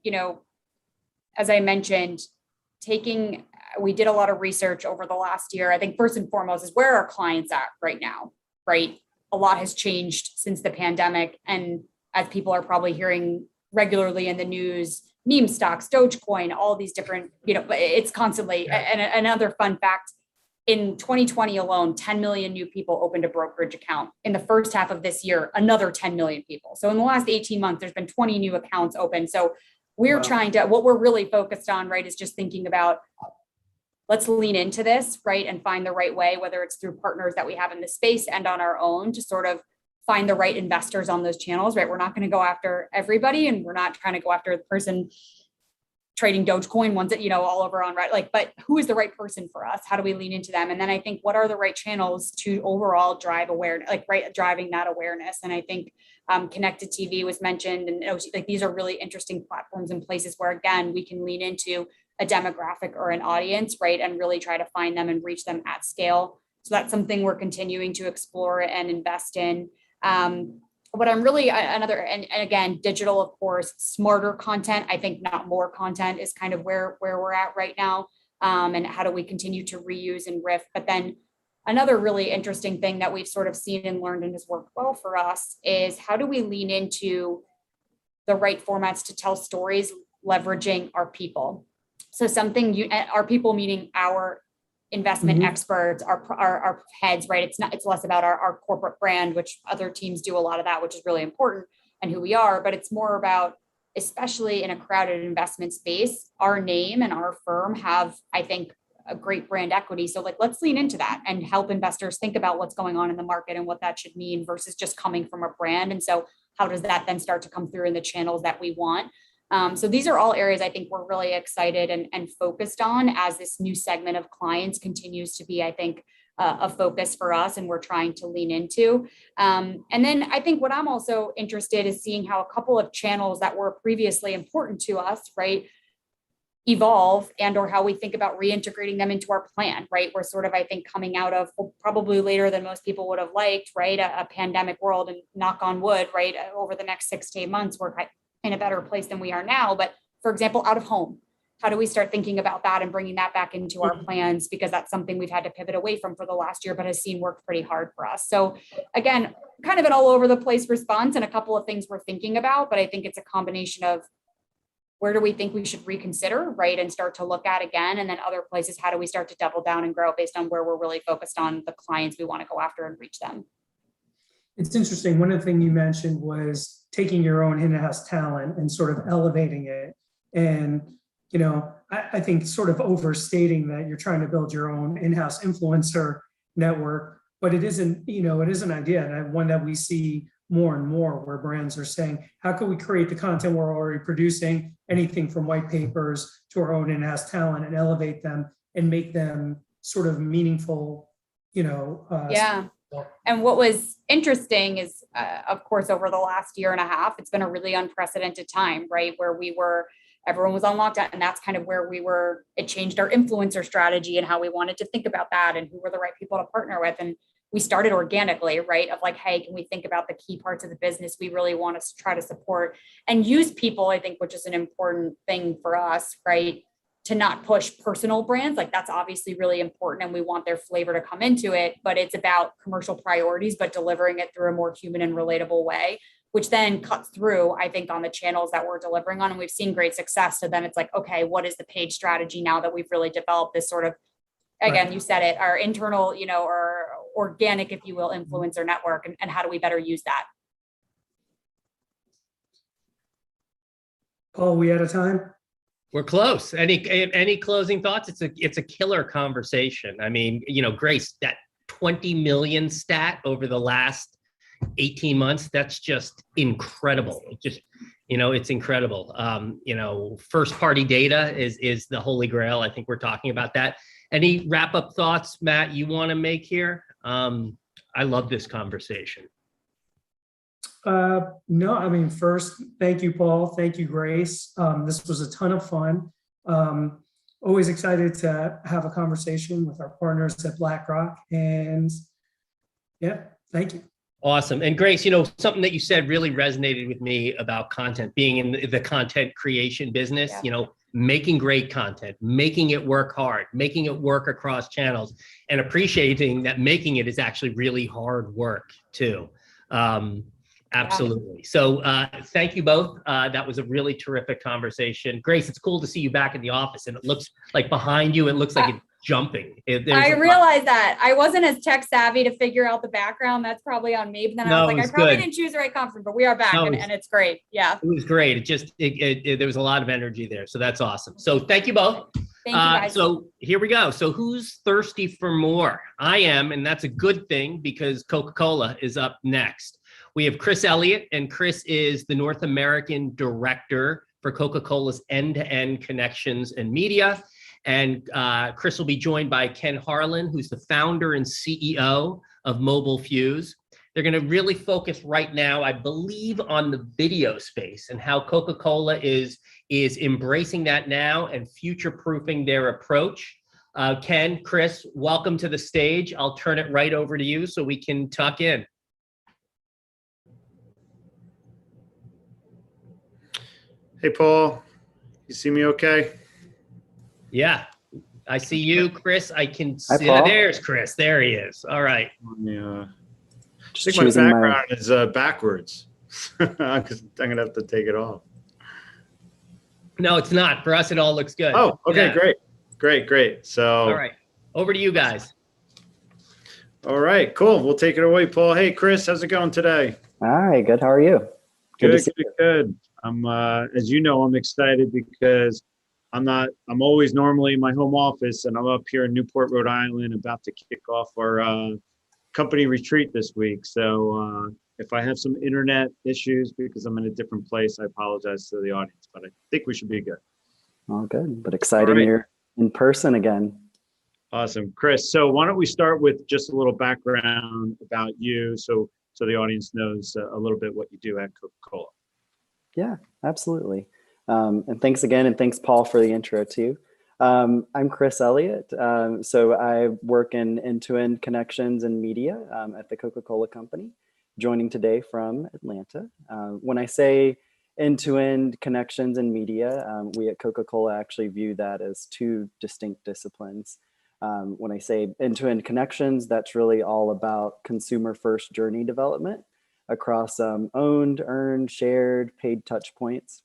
[SPEAKER 16] as I mentioned, we did a lot of research over the last year. I think first and foremost is where are clients at right now, right? A lot has changed since the pandemic. And as people are probably hearing regularly in the news, meme stocks, Dogecoin, all these different, it's constantly. And another fun fact, in 2020 alone, 10 million new people opened a brokerage account. In the first half of this year, another 10 million people. So in the last 18 months, there's been 20 new accounts open. So we're trying to, what we're really focused on, right, is just thinking about, let's lean into this, right, and find the right way, whether it's through partners that we have in the space and on our own, to sort of find the right investors on those channels, right? We're not going to go after everybody, and we're not trying to go after the person trading Dogecoin ones that, all over on, right? Like, but who is the right person for us? How do we lean into them? And then I think, what are the right channels to overall drive awareness, like, right, driving that awareness? And I think connected TV was mentioned, and like, these are really interesting platforms and places where, again, we can lean into a demographic or an audience, right? And really try to find them and reach them at scale. So that's something we're continuing to explore and invest in. What I'm really and again, digital, of course, smarter content. I think not more content is kind of where we're at right now. And how do we continue to reuse and riff? But then another really interesting thing that we've sort of seen and learned and has worked well for us is, how do we lean into the right formats to tell stories, leveraging our people? So our people, meaning our investment experts, our heads, right? It's less about our corporate brand, which other teams do a lot of that, which is really important, and who we are, but it's more about, especially in a crowded investment space, our name and our firm have, I think, a great brand equity. So like, let's lean into that and help investors think about what's going on in the market and what that should mean versus just coming from a brand. And so how does that then start to come through in the channels that we want? So these are all areas I think we're really excited and focused on as this new segment of clients continues to be, I think, a focus for us, and we're trying to lean into. And then I think what I'm also interested is seeing how a couple of channels that were previously important to us, right, evolve, and or how we think about reintegrating them into our plan, right? We're sort of, I think, coming out of, probably later than most people would have liked, right, a pandemic world, and knock on wood, right, over the next 6 to 8 months, we're in a better place than we are now. But for example, out of home, how do we start thinking about that and bringing that back into our plans? Because that's something we've had to pivot away from for the last year, but has seen work pretty hard for us. So again, kind of an all over the place response and a couple of things we're thinking about, but I think it's a combination of where do we think we should reconsider, right, and start to look at again, and then other places, how do we start to double down and grow based on where we're really focused on the clients we want to go after and reach them.
[SPEAKER 15] It's interesting. One of the things you mentioned was taking your own in-house talent and sort of elevating it. And, you know, I think sort of overstating that you're trying to build your own in-house influencer network, but it isn't, you know, it is an idea, and one that we see more and more where brands are saying, how can we create the content we're already producing, anything from white papers to our own in-house talent, and elevate them and make them sort of meaningful, you know.
[SPEAKER 16] Yeah. And what was interesting is, of course, over the last year and a half, it's been a really unprecedented time, right? Where everyone was on lockdown, and that's kind of where it changed our influencer strategy and how we wanted to think about that and who were the right people to partner with. And we started organically, right? Of like, hey, can we think about the key parts of the business we really want to try to support and use people, I think, which is an important thing for us, right? To not push personal brands. Like that's obviously really important and we want their flavor to come into it, but it's about commercial priorities, but delivering it through a more human and relatable way, which then cuts through, I think, on the channels that we're delivering on. And we've seen great success. So then it's like, okay, what is the paid strategy now that we've really developed this sort of, again, you said it, our internal, you know, or organic, if you will, influencer network, and how do we better use that?
[SPEAKER 15] Paul, we out of time?
[SPEAKER 2] We're close. Any closing thoughts? It's a killer conversation. I mean, you know, Grace, that 20 million stat over the last 18 months, that's just incredible. It's incredible. You know, first party data is the holy grail. I think we're talking about that. Any wrap up thoughts, Matt, you want to make here? I love this conversation.
[SPEAKER 15] No, I mean, first, thank you, Paul. Thank you, Grace. This was a ton of fun. Always excited to have a conversation with our partners at BlackRock. And yeah, thank you.
[SPEAKER 2] Awesome. And Grace, you know, something that you said really resonated with me about content, being in the content creation business, you know, making great content, making it work hard, making it work across channels, and appreciating that making it is actually really hard work too. Absolutely. So thank you both. That was a really terrific conversation. Grace, it's cool to see you back in the office, and it looks like behind you, it looks like it's jumping. I
[SPEAKER 16] realized that. I wasn't as tech savvy to figure out the background. That's probably on me. But then I was like, I probably didn't choose the right conference, but we are back and it's great. Yeah.
[SPEAKER 2] It was great. There was a lot of energy there. So that's awesome. So thank you both.
[SPEAKER 16] Thank you guys.
[SPEAKER 2] So here we go. So who's thirsty for more? I am, and that's a good thing because Coca-Cola is up next. We have Chris Elliott, and Chris is the North American Director for Coca-Cola's end-to-end connections and media. And Chris will be joined by Ken Harlan, who's the founder and CEO of Mobile Fuse. They're going to really focus right now, I believe, on the video space and how Coca-Cola is embracing that now and future-proofing their approach. Ken, Chris, welcome to the stage. I'll turn it right over to you so we can tuck in.
[SPEAKER 17] Hey, Paul, you see me okay?
[SPEAKER 2] Yeah, I see you, Chris. I can see, there's Chris, there he is. All right.
[SPEAKER 17] Yeah. I think my background is backwards. I'm gonna have to take it off.
[SPEAKER 2] No, it's not. For us, it all looks good.
[SPEAKER 17] Oh, okay, yeah. Great. So.
[SPEAKER 2] All right, over to you guys.
[SPEAKER 17] All right, cool. We'll take it away, Paul. Hey, Chris, how's it going today?
[SPEAKER 18] All right, good. How are you?
[SPEAKER 17] Good. I'm, as you know, I'm excited because I'm always normally in my home office, and I'm up here in Newport, Rhode Island, about to kick off our company retreat this week. So if I have some internet issues because I'm in a different place, I apologize to the audience, but I think we should be good.
[SPEAKER 18] All good, but exciting you're in person again.
[SPEAKER 17] Awesome, Chris. So why don't we start with just a little background about you, so the audience knows a little bit what you do at Coca-Cola.
[SPEAKER 18] Yeah, absolutely. And thanks again. And thanks, Paul, for the intro too. I'm Chris Elliott. So I work in end-to-end connections and media at the Coca-Cola Company, joining today from Atlanta. When I say end-to-end connections and media, we at Coca-Cola actually view that as two distinct disciplines. When I say end-to-end connections, that's really all about consumer first journey development. across owned, earned, shared, paid touch points.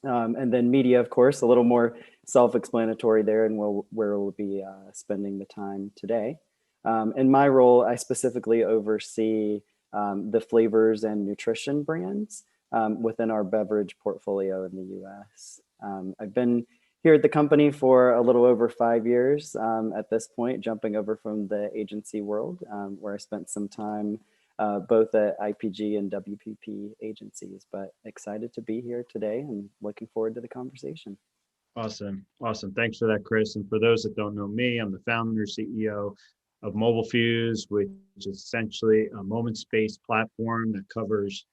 [SPEAKER 18] And then media, of course, a little more self-explanatory there, and where we'll be spending the time today. In my role, I specifically oversee the flavors and nutrition brands within our beverage portfolio in the US. I've been here at the company for a little over 5 years at this point, jumping over from the agency world, where I spent some time both at IPG and WPP agencies, but excited to be here today and looking forward to the conversation.
[SPEAKER 17] Awesome. Awesome. Thanks for that, Chris. And for those that don't know me, I'm the founder, CEO of Mobile Fuse, which is essentially a moment-based platform that covers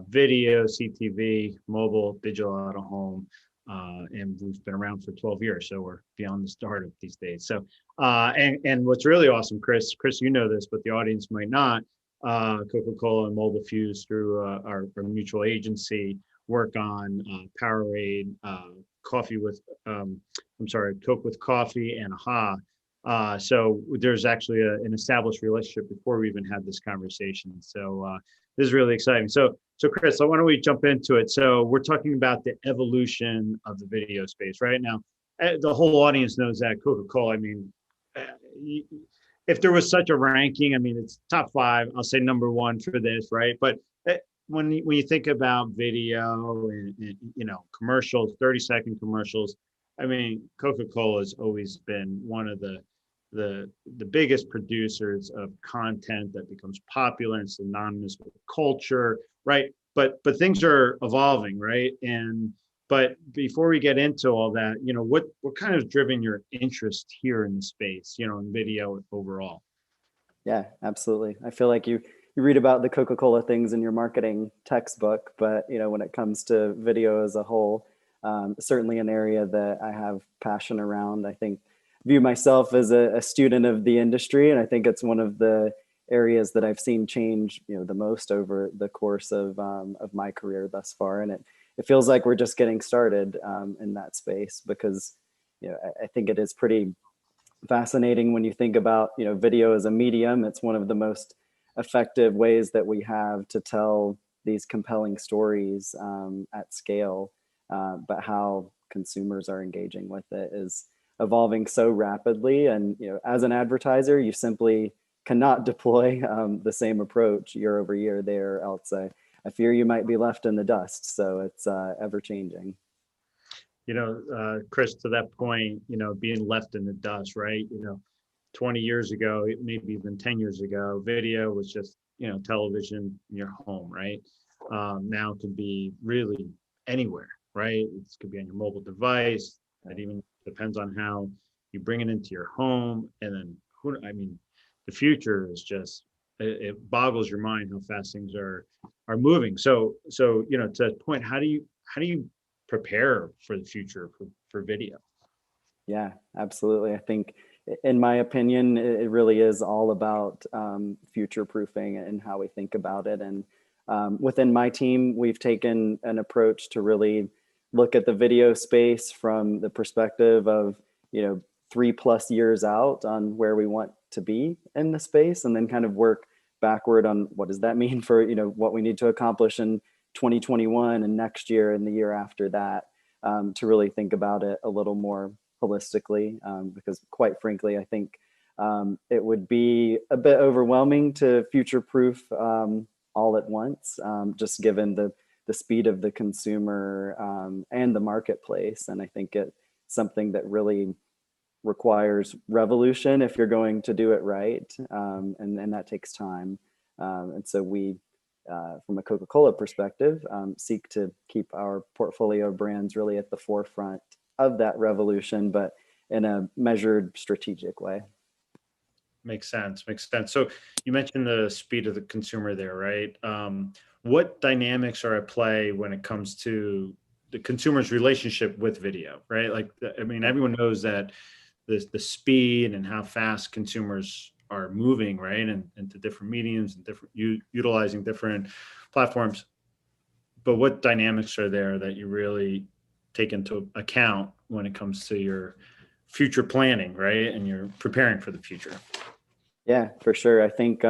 [SPEAKER 17] video, CTV, mobile, digital out of home. And we've been around for 12 years, so we're beyond the start of these days. So, and what's really awesome, Chris, you know this, but the audience might not, Coca-Cola and Mobile Fuse through our mutual agency work on Powerade, Coke with Coffee, and AHA. So there's actually an established relationship before we even had this conversation. So this is really exciting. So Chris, why don't we jump into it? So we're talking about the evolution of the video space right now. The whole audience knows that Coca-Cola, I mean, if there was such a ranking, I mean, it's top 5, I'll say number 1 for this, right? But when you think about video and commercials, 30-second commercials, I mean, Coca-Cola has always been one of the biggest producers of content that becomes popular and synonymous with culture, right? But things are evolving, right? But before we get into all that, what kind of driven your interest here in the space, in video overall?
[SPEAKER 18] Yeah, absolutely. I feel like you read about the Coca-Cola things in your marketing textbook, but when it comes to video as a whole, certainly an area that I have passion around. I think view myself as a student of the industry, and I think it's one of the areas that I've seen change, the most over the course of my career thus far. And it feels like we're just getting started in that space, because I think it is pretty fascinating when you think about video as a medium. It's one of the most effective ways that we have to tell these compelling stories at scale, but how consumers are engaging with it is evolving so rapidly. And as an advertiser, you simply cannot deploy the same approach year over year there, else I fear you might be left in the dust. So it's ever changing.
[SPEAKER 17] Chris, to that point, being left in the dust, right? 20 years ago, maybe even 10 years ago, video was just, television in your home, right? Now it can be really anywhere, right? It could be on your mobile device. It even depends on how you bring it into your home. And then, the future is just, it boggles your mind how fast things are moving. So, to that point, how do you prepare for the future for video?
[SPEAKER 18] Yeah, absolutely. I think, in my opinion, it really is all about future proofing and how we think about it. And within my team, we've taken an approach to really look at the video space from the perspective of 3+ years out on where we want to be in the space, and then kind of work backward on what does that mean for what we need to accomplish in 2021 and next year and the year after that, to really think about it a little more holistically, because quite frankly, I think it would be a bit overwhelming to future-proof all at once, just given the speed of the consumer and the marketplace. And I think it's something that really requires revolution if you're going to do it right, and that takes time. And so we, from a Coca-Cola perspective, seek to keep our portfolio of brands really at the forefront of that revolution, but in a measured, strategic way.
[SPEAKER 17] Makes sense. So you mentioned the speed of the consumer there, right? What dynamics are at play when it comes to the consumer's relationship with video, right? Like, everyone knows that the speed and how fast consumers are moving, right? And into different mediums and utilizing different platforms. But what dynamics are there that you really take into account when it comes to your future planning, right? And you're preparing for the future?
[SPEAKER 18] Yeah, for sure. I think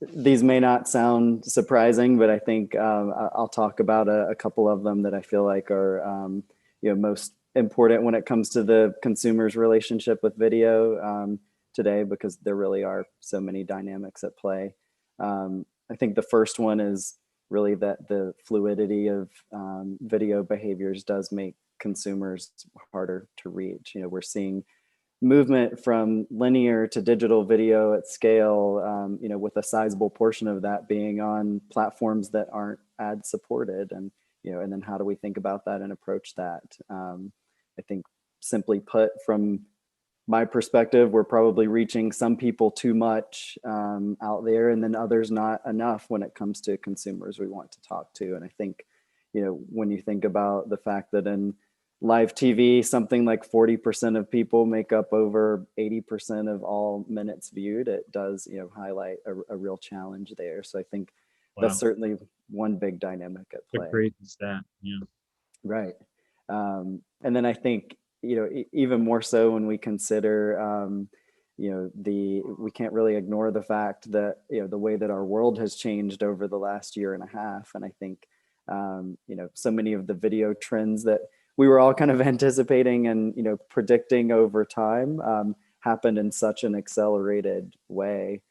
[SPEAKER 18] these may not sound surprising, but I think I'll talk about a couple of them that I feel like are most important when it comes to the consumer's relationship with video today, because there really are so many dynamics at play. I think the first one is really that the fluidity of video behaviors does make consumers harder to reach. We're seeing movement from linear to digital video at scale, with a sizable portion of that being on platforms that aren't ad supported. And then how do we think about that and approach that? I think simply put, from my perspective, we're probably reaching some people too much out there, and then others not enough when it comes to consumers we want to talk to. And I think, when you think about the fact that in live TV, something like 40% of people make up over 80% of all minutes viewed, it does, highlight a real challenge there. So I think that's certainly one big dynamic at play.
[SPEAKER 17] Great stat, yeah.
[SPEAKER 18] Right. And then I think, even more so when we consider, we can't really ignore the fact that, the way that our world has changed over the last year and a half. And I think, so many of the video trends that we were all kind of anticipating and, predicting over time happened in such an accelerated way.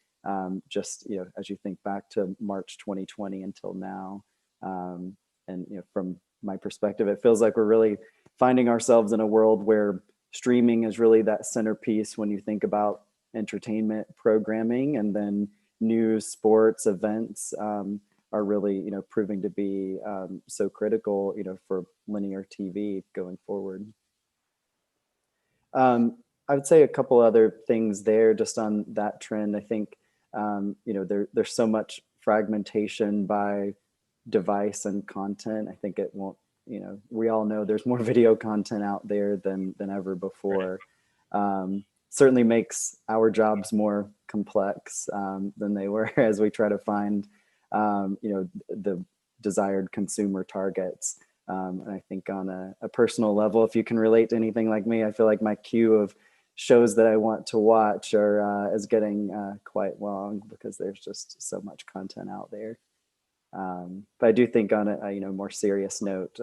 [SPEAKER 18] Just, as you think back to March 2020 until now. And, from my perspective, it feels like we're really finding ourselves in a world where streaming is really that centerpiece when you think about entertainment programming, and then news, sports, events are really, proving to be so critical, for linear TV going forward. I would say a couple other things there just on that trend. I think, there's so much fragmentation by device and content. I think it won't, we all know there's more video content out there than ever before. Certainly makes our jobs more complex than they were as we try to find, the desired consumer targets. And I think on a personal level, if you can relate to anything like me, I feel like my queue of shows that I want to watch is getting quite long because there's just so much content out there. But I do think on a more serious note,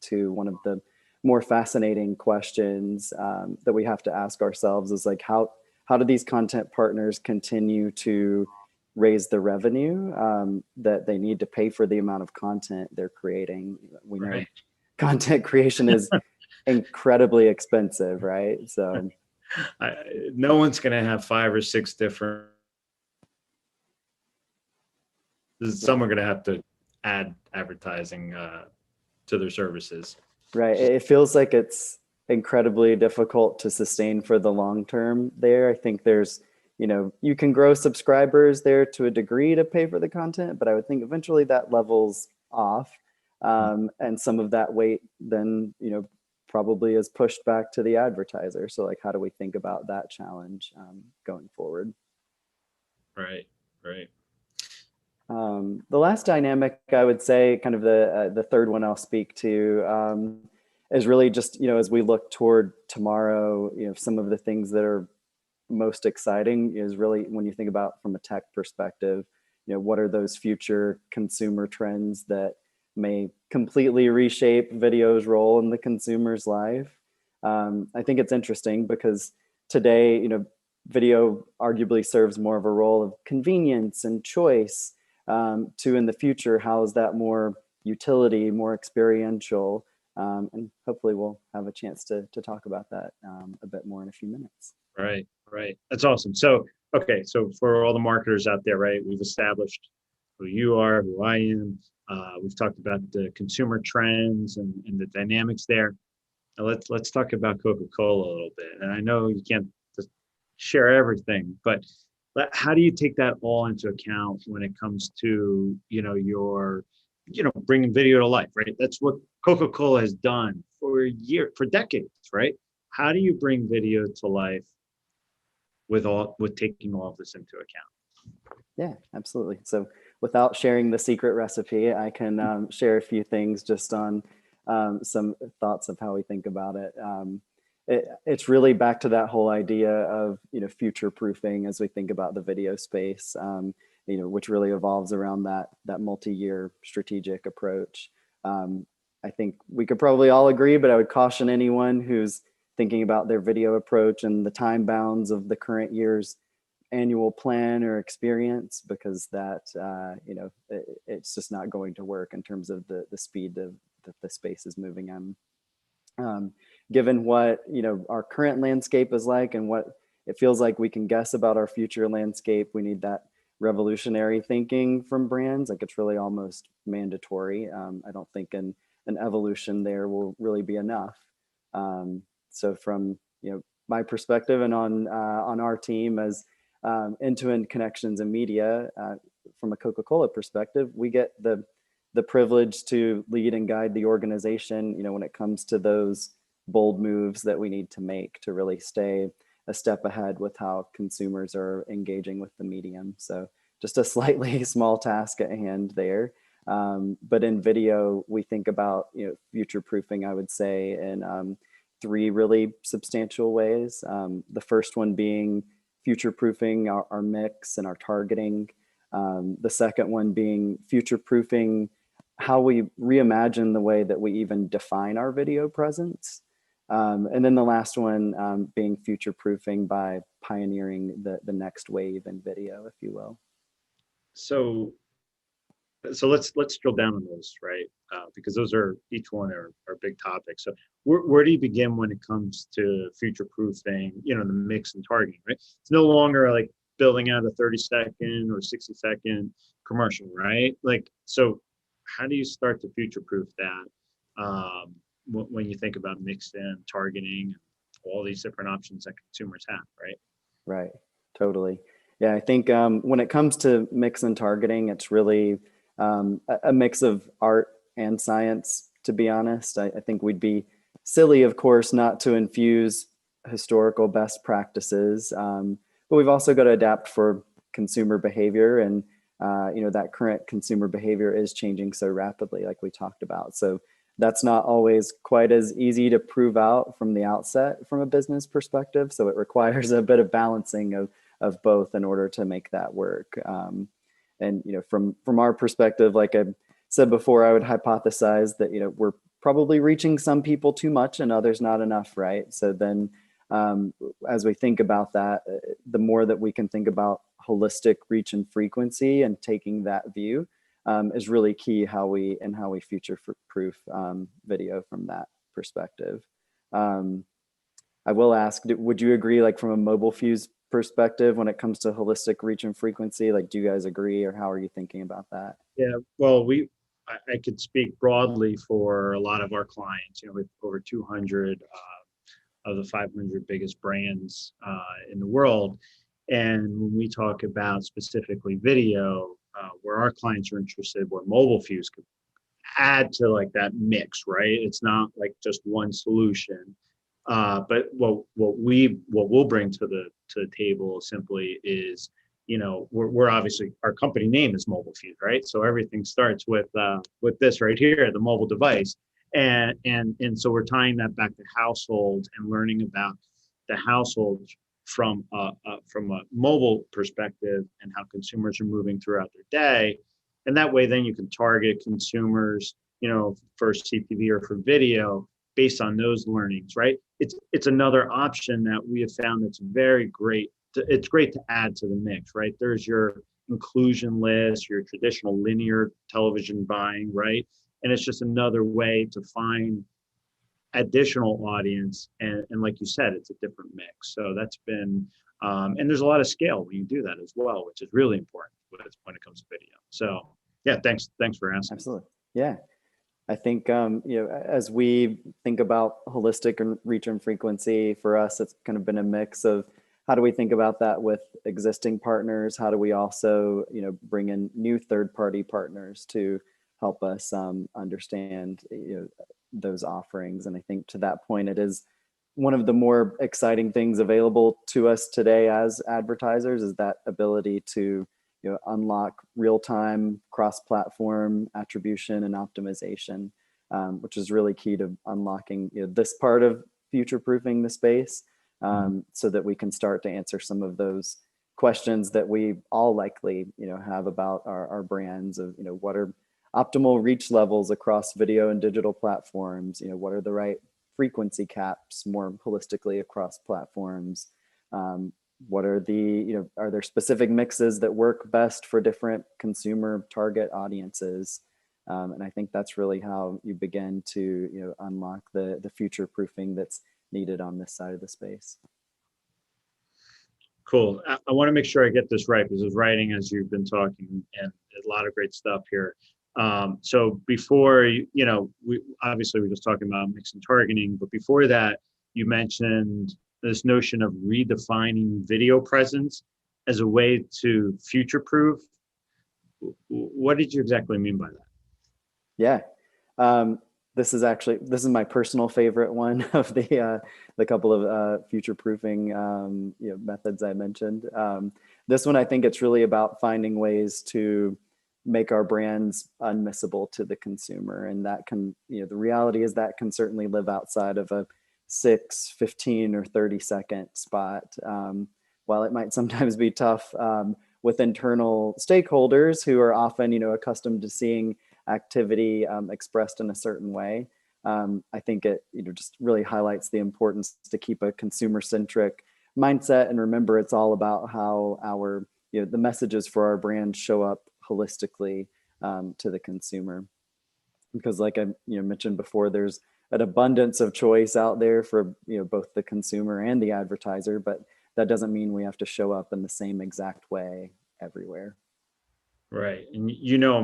[SPEAKER 18] to one of the more fascinating questions that we have to ask ourselves is like, how do these content partners continue to raise the revenue that they need to pay for the amount of content they're creating? We know content creation is incredibly expensive, right? So
[SPEAKER 17] no one's going to have 5 or 6 different. Some are going to have to add advertising to their services.
[SPEAKER 18] Right. It feels like it's incredibly difficult to sustain for the long term there. I think there's, you can grow subscribers there to a degree to pay for the content, but I would think eventually that levels off. And some of that weight then, probably is pushed back to the advertiser. So like, how do we think about that challenge going forward?
[SPEAKER 17] Right.
[SPEAKER 18] The last dynamic, I would say, kind of the third one I'll speak to, is really just, as we look toward tomorrow, some of the things that are most exciting is really when you think about from a tech perspective, what are those future consumer trends that may completely reshape video's role in the consumer's life. I think it's interesting because today, video arguably serves more of a role of convenience and choice. To in the future, how is that more utility, more experiential? And hopefully we'll have a chance to talk about that a bit more in a few minutes.
[SPEAKER 17] Right. That's awesome. So, okay. So for all the marketers out there, right, we've established who you are, who I am. We've talked about the consumer trends and the dynamics there. Now let's talk about Coca-Cola a little bit. And I know you can't just share everything, but how do you take that all into account when it comes to, your, bringing video to life, right? That's what Coca-Cola has done for decades, right? How do you bring video to life with taking all of this into account?
[SPEAKER 18] Yeah, absolutely. So without sharing the secret recipe, I can share a few things just on some thoughts of how we think about it. It's really back to that whole idea of future proofing as we think about the video space. which really evolves around that multi-year strategic approach. I think we could probably all agree, but I would caution anyone who's thinking about their video approach and the time bounds of the current year's annual plan or experience, because that it's just not going to work in terms of the speed that the space is moving in. Given what our current landscape is like and what it feels like we can guess about our future landscape, we need that revolutionary thinking from brands. Like, it's really almost mandatory. I don't think an evolution there will really be enough. So from my perspective and on our team as end-to-end connections and media, from a Coca-Cola perspective, we get the privilege to lead and guide the organization, when it comes to those bold moves that we need to make to really stay a step ahead with how consumers are engaging with the medium. So just a slightly small task at hand there. But in video, we think about future proofing, I would say, in 3 really substantial ways. The first one being future proofing our mix and our targeting. The second one being future proofing how we reimagine the way that we even define our video presence. And then the last one being future proofing by pioneering the next wave in video, if you will.
[SPEAKER 17] So let's drill down on those, right? Because those are, each one are big topics. So where do you begin when it comes to future proofing, the mix and targeting, right? It's no longer like building out a 30-second or 60-second commercial, right? Like, so how do you start to future proof that when you think about mix and targeting, all these different options that consumers have, right?
[SPEAKER 18] Right, totally. Yeah, I think when it comes to mix and targeting, it's really a mix of art and science, to be honest. I think we'd be silly, of course, not to infuse historical best practices, but we've also got to adapt for consumer behavior, and that current consumer behavior is changing so rapidly, like we talked about. So that's not always quite as easy to prove out from the outset from a business perspective. So it requires a bit of balancing of both in order to make that work. And from our perspective, like I said before, I would hypothesize that we're probably reaching some people too much and others not enough, right? So then as we think about that, the more that we can think about holistic reach and frequency and taking that view is really key how we future proof video from that perspective. I will ask, would you agree, like from a Mobile Fuse perspective, when it comes to holistic reach and frequency, like, do you guys agree, or how are you thinking about that?
[SPEAKER 17] Yeah, well, I could speak broadly for a lot of our clients, with over 200 of the 500 biggest brands in the world. And when we talk about specifically video, where our clients are interested, where Mobile Fuse could add to like that mix, right? It's not like just one solution. But what we'll bring to the table simply is, we're obviously, our company name is Mobile Fuse, right? So everything starts with this right here, the mobile device, and so we're tying that back to households and learning about the households from a mobile perspective and how consumers are moving throughout their day, and that way then you can target consumers, for CTV or for video based on those learnings, right? It's another option that we have found that's very great. It's great to add to the mix, right? There's your inclusion list, your traditional linear television buying, right? And it's just another way to find additional audience. And like you said, it's a different mix. So that's been, and there's a lot of scale when you do that as well, which is really important when it comes to video. So yeah, thanks for asking.
[SPEAKER 18] Absolutely. Yeah. I think, as we think about holistic and reach and frequency, for us, it's kind of been a mix of how do we think about that with existing partners? How do we also, bring in new third-party partners to help us understand, those offerings? And I think to that point, it is one of the more exciting things available to us today as advertisers, is that ability to unlock real-time cross-platform attribution and optimization, which is really key to unlocking this part of future-proofing the space, so that we can start to answer some of those questions that we all likely, have about our brands of, what are optimal reach levels across video and digital platforms? What are the right frequency caps more holistically across platforms? What are are there specific mixes that work best for different consumer target audiences? And I think that's really how you begin to, unlock the future proofing that's needed on this side of the space.
[SPEAKER 17] Cool. I want to make sure I get this right because I was writing as you've been talking, and a lot of great stuff here. So before, we obviously we're just talking about mix and targeting, but before that, you mentioned this notion of redefining video presence as a way to future-proof. What did you exactly mean by that?
[SPEAKER 18] Yeah. This is my personal favorite one of the couple of future-proofing methods I mentioned. This one, I think it's really about finding ways to make our brands unmissable to the consumer, and that can, the reality is that can certainly live outside of a 6, 15, or 30-second spot. While it might sometimes be tough with internal stakeholders who are often, accustomed to seeing activity expressed in a certain way. I think it just really highlights the importance to keep a consumer-centric mindset and remember it's all about how our the messages for our brand show up holistically to the consumer. Because like I mentioned before, there's an abundance of choice out there for both the consumer and the advertiser, but that doesn't mean we have to show up in the same exact way everywhere.
[SPEAKER 17] Right. And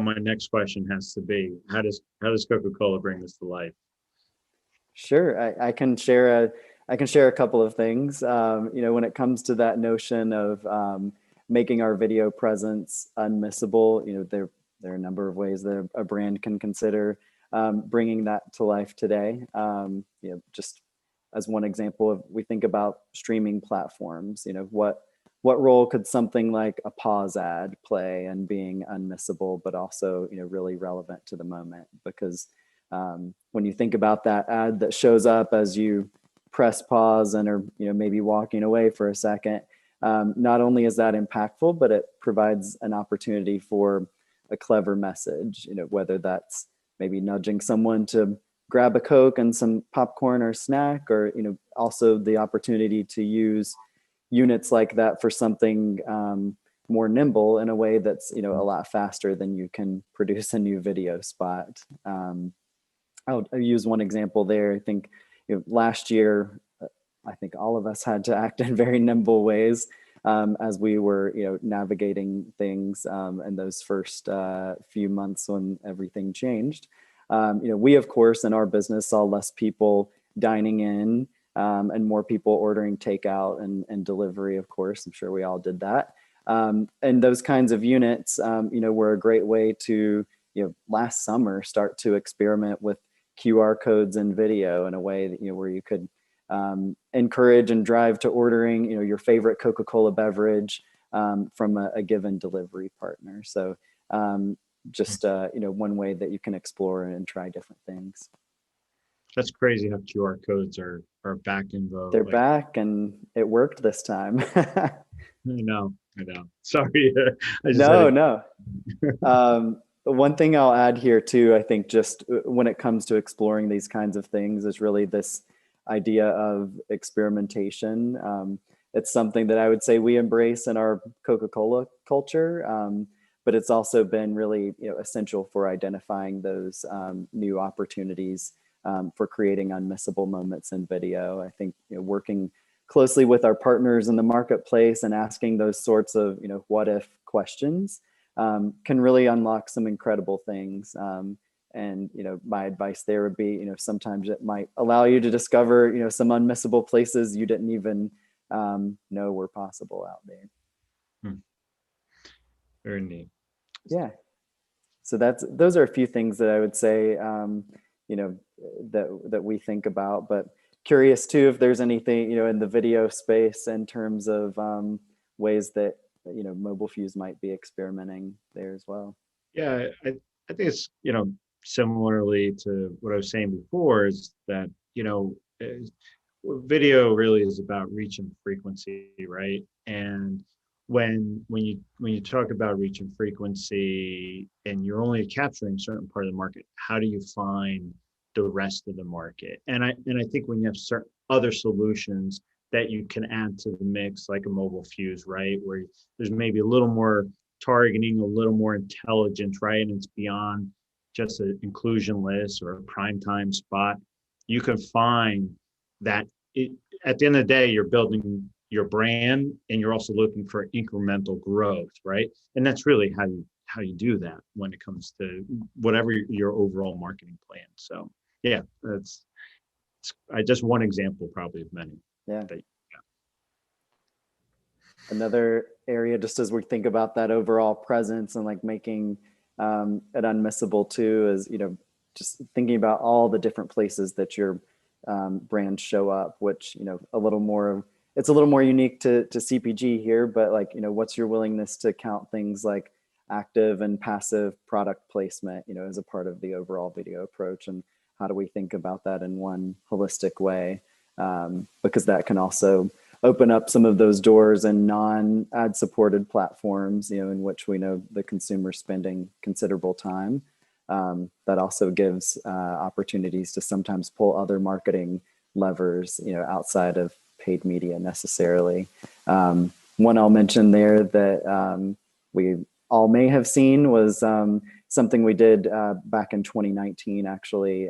[SPEAKER 17] my next question has to be, how does Coca-Cola bring this to life?
[SPEAKER 18] Sure. I can share a couple of things. When it comes to that notion of making our video presence unmissable, there are a number of ways that a brand can consider bringing that to life today. Just as one example of, we think about streaming platforms, what role could something like a pause ad play in being unmissable, but also, really relevant to the moment? Because when you think about that ad that shows up as you press pause and are, maybe walking away for a second, not only is that impactful, but it provides an opportunity for a clever message, whether that's maybe nudging someone to grab a Coke and some popcorn or snack, or, also the opportunity to use units like that for something more nimble in a way that's, a lot faster than you can produce a new video spot. I'll use one example there. I think last year, I think all of us had to act in very nimble ways as we were, navigating things in those first few months when everything changed. We, of course, in our business saw less people dining in and more people ordering takeout and delivery, of course. I'm sure we all did that. And those kinds of units, were a great way to, last summer, start to experiment with QR codes and video in a way that, where you could encourage and drive to ordering, your favorite Coca-Cola beverage from a given delivery partner. So just, one way that you can explore and try different things.
[SPEAKER 17] That's crazy how QR codes are back in vogue.
[SPEAKER 18] They're back, and it worked this time.
[SPEAKER 17] I know. Sorry.
[SPEAKER 18] No. One thing I'll add here too, I think just when it comes to exploring these kinds of things, is really this idea of experimentation. It's something that I would say we embrace in our Coca-Cola culture, but it's also been really essential for identifying those new opportunities for creating unmissable moments in video. I think working closely with our partners in the marketplace and asking those sorts of what if questions can really unlock some incredible things. And my advice there would be, sometimes it might allow you to discover some unmissable places you didn't even know were possible out there.
[SPEAKER 17] Very neat.
[SPEAKER 18] Yeah. So those are a few things that I would say that we think about, but curious too if there's anything in the video space in terms of ways that Mobile Fuse might be experimenting there as well.
[SPEAKER 17] Yeah, I think it's similarly to what I was saying before, is that video really is about reach and frequency, right? And when you talk about reach and frequency and you're only capturing a certain part of the market, how do you find the rest of the market? And I think when you have certain other solutions that you can add to the mix, like a mobile fuse, right, where there's maybe a little more targeting, a little more intelligence, right, and it's beyond just an inclusion list or a primetime spot, you can find that at the end of the day, you're building your brand and you're also looking for incremental growth, right? And that's really how you do that when it comes to whatever your overall marketing plan. So yeah, that's just one example probably of many.
[SPEAKER 18] Yeah. Another area, just as we think about that overall presence and like making it unmissable too, is, just thinking about all the different places that your brands show up, which, it's a little more unique to CPG here, but like, what's your willingness to count things like active and passive product placement, as a part of the overall video approach, and how do we think about that in one holistic way? Because that can also open up some of those doors in non-ad supported platforms, in which we know the consumer spending considerable time. That also gives opportunities to sometimes pull other marketing levers, outside of paid media necessarily. One I'll mention there that we all may have seen was something we did back in 2019, actually,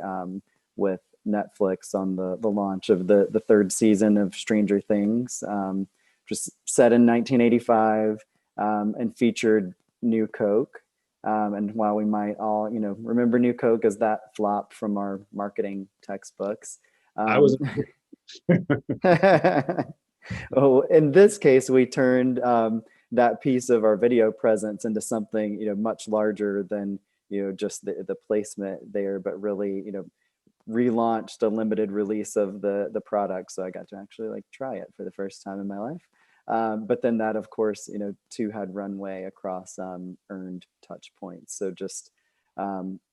[SPEAKER 18] with Netflix on the launch of the third season of Stranger Things, just set in 1985 and featured New Coke. And while we might all, remember New Coke as that flop from our marketing textbooks,
[SPEAKER 17] I was.
[SPEAKER 18] Oh, in this case, we turned that piece of our video presence into something, much larger than, just the placement there, but really, relaunched a limited release of the product. So I got to actually like try it for the first time in my life. But then that, of course, too had runway across earned touch points. So just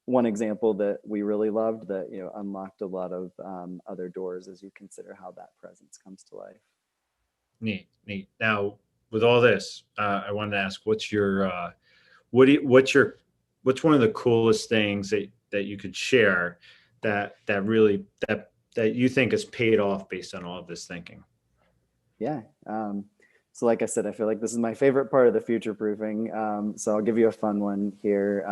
[SPEAKER 18] one example that we really loved that, unlocked a lot of other doors as you consider how that presence comes to life.
[SPEAKER 17] Neat. Now, with all this, I wanted to ask, what's one of the coolest things that you could share that you think has paid off based on all of this thinking?
[SPEAKER 18] Yeah. So like I said, I feel like this is my favorite part of the future proofing. So I'll give you a fun one here.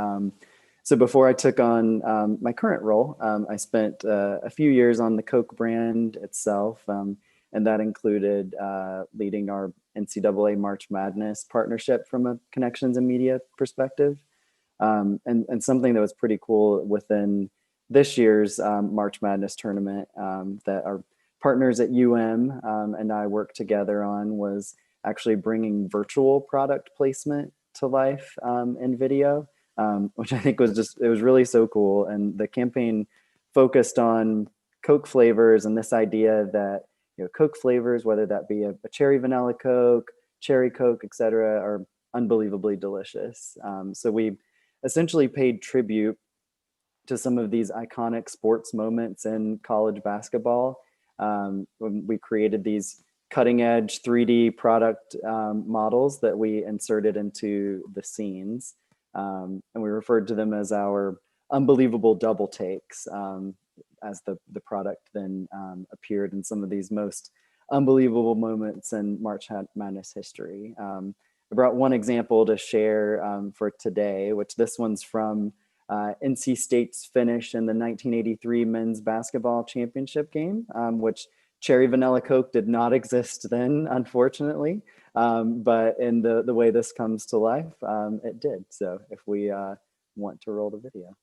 [SPEAKER 18] So before I took on my current role, I spent a few years on the Coke brand itself. And that included leading our NCAA March Madness partnership from a connections and media perspective. And something that was pretty cool within this year's March Madness tournament that our partners at UM and I worked together on was actually bringing virtual product placement to life in video, which I think was it was really so cool. And the campaign focused on Coke flavors and this idea that, Coke flavors, whether that be a cherry vanilla Coke, cherry Coke, et cetera, are unbelievably delicious. So we essentially paid tribute to some of these iconic sports moments in college basketball. When we created these cutting edge 3D product models that we inserted into the scenes. And we referred to them as our unbelievable double takes, as the product then appeared in some of these most unbelievable moments in March Madness history. I brought one example to share for today, which this one's from NC State's finish in the 1983 men's basketball championship game, which cherry vanilla Coke did not exist then, unfortunately. But in the way this comes to life, it did. So if we want to roll the video.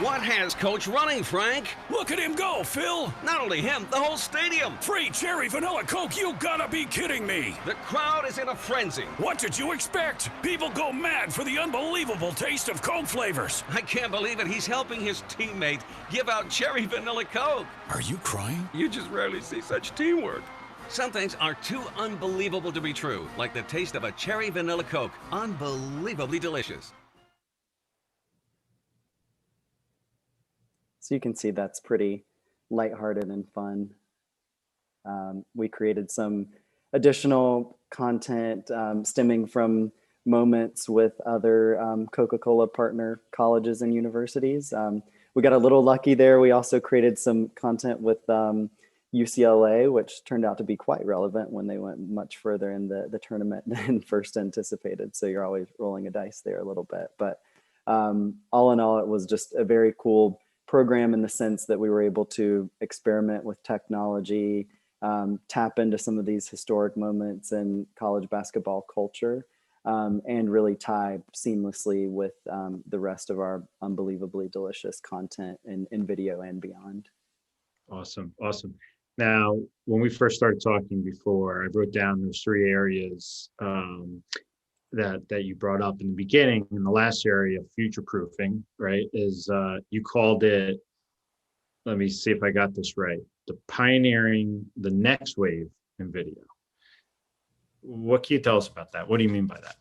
[SPEAKER 19] What has Coach running, Frank? Look at him go, Phil. Not only him, the whole stadium. Free cherry vanilla Coke, you gotta be kidding me. The crowd is in a frenzy. What did you expect? People go mad for the unbelievable taste of Coke flavors. I can't believe it. He's helping his teammate give out cherry vanilla Coke. Are you crying? You just rarely see such teamwork. Some things are too unbelievable to be true, like the taste of a cherry vanilla Coke. Unbelievably delicious.
[SPEAKER 18] So you can see that's pretty lighthearted and fun. We created some additional content stemming from moments with other Coca-Cola partner colleges and universities. We got a little lucky there. We also created some content with UCLA, which turned out to be quite relevant when they went much further in the tournament than first anticipated. So you're always rolling a dice there a little bit. But all in all, it was just a very cool program in the sense that we were able to experiment with technology, tap into some of these historic moments in college basketball culture, and really tie seamlessly with the rest of our unbelievably delicious content in video and beyond.
[SPEAKER 17] Awesome. Awesome. Now, when we first started talking before, I wrote down those 3 areas that you brought up in the beginning. In the last area, future proofing, right, is you called it, let me see if I got this right, the pioneering the next wave in video. What can you tell us about that? What do you mean by that?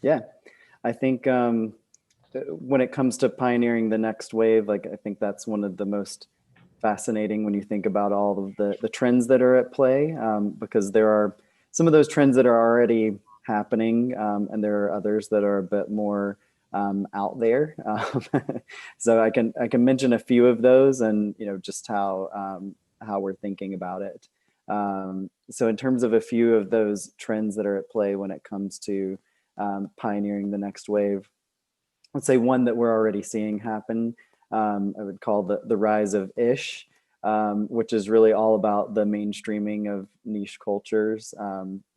[SPEAKER 18] Yeah, I think when it comes to pioneering the next wave, like I think that's one of the most fascinating when you think about all of the trends that are at play, because there are some of those trends that are already happening, and there are others that are a bit more out there. So I can mention a few of those, and just how we're thinking about it. So in terms of a few of those trends that are at play when it comes to pioneering the next wave, let's say one that we're already seeing happen, I would call the rise of ish, which is really all about the mainstreaming of niche cultures.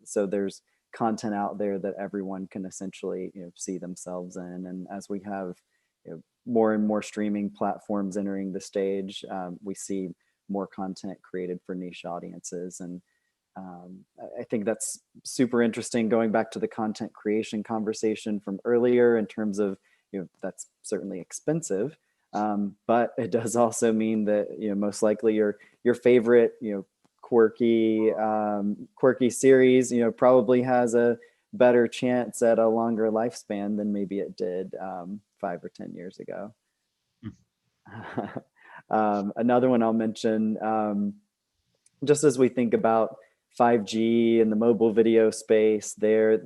[SPEAKER 18] So there's content out there that everyone can essentially see themselves in. And as we have more and more streaming platforms entering the stage, we see more content created for niche audiences. And I think that's super interesting, going back to the content creation conversation from earlier in terms of, that's certainly expensive. But it does also mean that most likely your favorite quirky series probably has a better chance at a longer lifespan than maybe it did 5 or 10 years ago. Another one I'll mention, just as we think about 5G and the mobile video space, there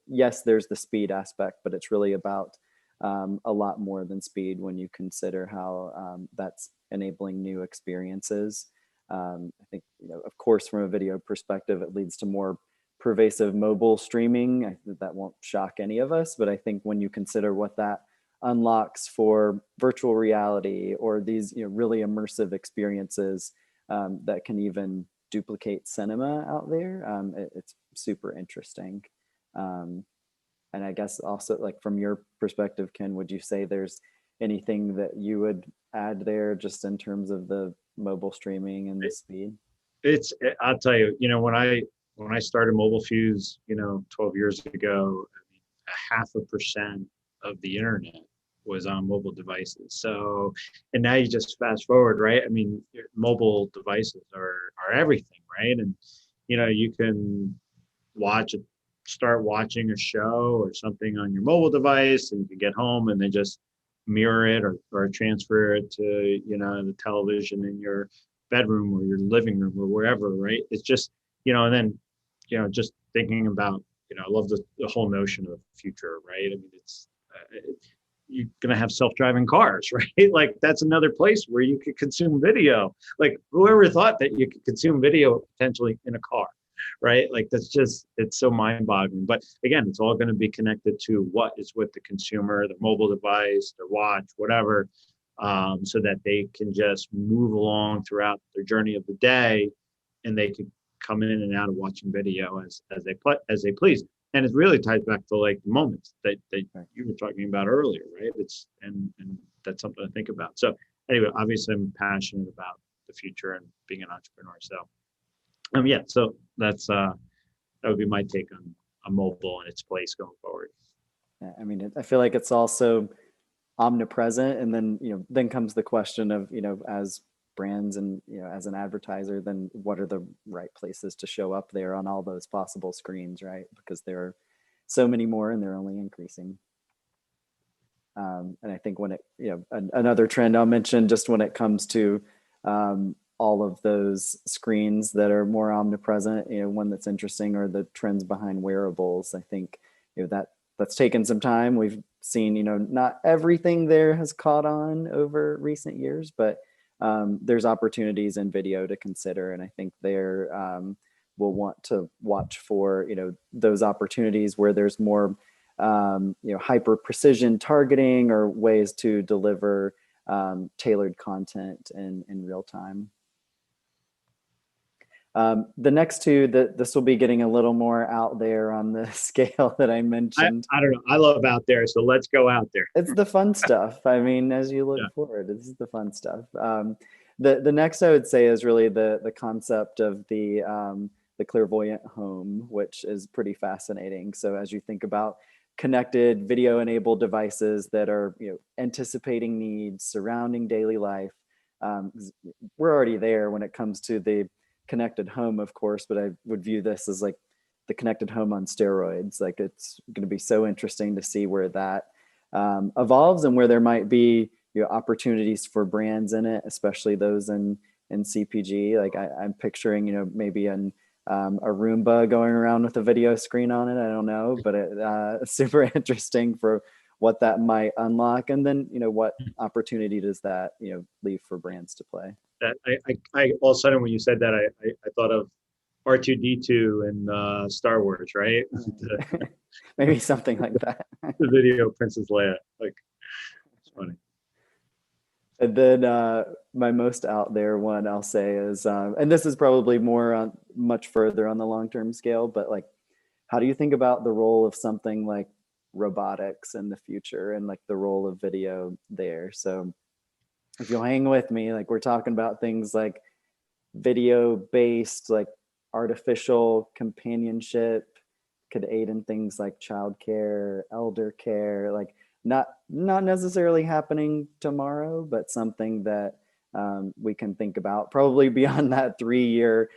[SPEAKER 18] yes, there's the speed aspect, but it's really about a lot more than speed when you consider how that's enabling new experiences. I think, of course, from a video perspective, it leads to more pervasive mobile streaming. That won't shock any of us, but I think when you consider what that unlocks for virtual reality or these really immersive experiences that can even duplicate cinema out there, it's super interesting. And I guess also, like, from your perspective, Ken, would you say there's anything that you would add there just in terms of the mobile streaming and the speed?
[SPEAKER 17] I'll tell you, when I started Mobile Fuse, 12 years ago, 0.5% of the internet was on mobile devices. So, and now you just fast forward, right? I mean, mobile devices are everything, right? And, you can start watching a show or something on your mobile device, and you can get home and then just mirror it or transfer it to the television in your bedroom or your living room or wherever, right? It's just and then just thinking about I love the whole notion of future, right? I mean, it's you're gonna have self-driving cars, right? Like, that's another place where you could consume video. Like, whoever thought that you could consume video potentially in a car, right? Like, it's so mind-boggling. But again, it's all going to be connected to what is with the consumer, the mobile device, their watch, whatever, so that they can just move along throughout their journey of the day, and they can come in and out of watching video as they please. And it really ties back to like the moments that you were talking about earlier, right? And that's something to think about. So anyway, obviously I'm passionate about the future and being an entrepreneur. So so that's that would be my take on mobile and its place going forward.
[SPEAKER 18] Yeah, I mean, I feel like it's also omnipresent, and then comes the question of as brands and as an advertiser, then what are the right places to show up there on all those possible screens, right? Because there are so many more and they're only increasing. And I think when it another trend I'll mention, just when it comes to all of those screens that are more omnipresent. One that's interesting are the trends behind wearables. I think that's taken some time. We've seen, not everything there has caught on over recent years, but there's opportunities in video to consider. And I think there will want to watch for, those opportunities where there's more, hyper precision targeting or ways to deliver tailored content in real time. The next two, this will be getting a little more out there on the scale that I mentioned.
[SPEAKER 17] I don't know. I love out there, so let's go out there.
[SPEAKER 18] It's the fun stuff. I mean, as you look forward, this is the fun stuff. The next I would say is really the concept of the clairvoyant home, which is pretty fascinating. So as you think about connected video-enabled devices that are anticipating needs surrounding daily life, we're already there when it comes to the connected home, of course, but I would view this as like the connected home on steroids. Like, it's going to be so interesting to see where that evolves and where there might be opportunities for brands in it, especially those in CPG. Like I'm picturing maybe a Roomba going around with a video screen on it. I don't know, but it's super interesting for what that might unlock, and then what opportunity does that leave for brands to play.
[SPEAKER 17] That I all of a sudden when you said that I thought of R2D2 in Star Wars, right?
[SPEAKER 18] Maybe something like that.
[SPEAKER 17] The video Princess Leia, like, it's funny.
[SPEAKER 18] And then my most out there one I'll say is, and this is probably more much further on the long-term scale, but like, how do you think about the role of something like robotics in the future and like the role of video there? So if you'll hang with me, like we're talking about things like video-based, like artificial companionship could aid in things like childcare, elder care, like not necessarily happening tomorrow, but something that we can think about probably beyond that 3-year,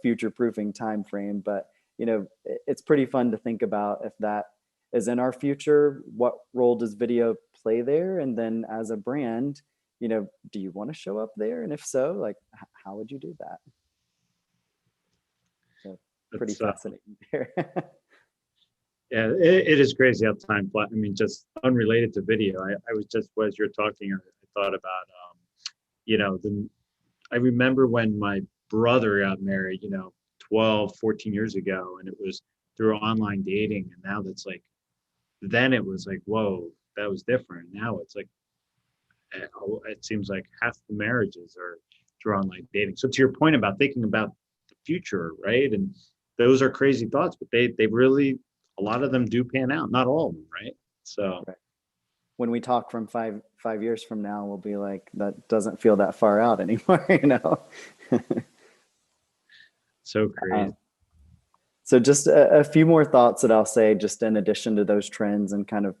[SPEAKER 18] future-proofing time frame. But it's pretty fun to think about if that is in our future. What role does video play there? And then as a brand, do you want to show up there? And if so, like, how would you do that? So pretty fascinating there.
[SPEAKER 17] Yeah, it is crazy how time flies. I mean, just unrelated to video. I was just, as you're talking, I thought about, I remember when my brother got married, 12, 14 years ago, and it was through online dating. And now that's like, then it was like, whoa, that was different. Now it's like, it seems like half the marriages are through online dating. So to your point about thinking about the future, right? And those are crazy thoughts, but they really, a lot of them do pan out, not all of them, right? So
[SPEAKER 18] right. When we talk from five years from now, we'll be like, that doesn't feel that far out anymore,
[SPEAKER 17] So crazy.
[SPEAKER 18] So just a few more thoughts that I'll say, just in addition to those trends and kind of,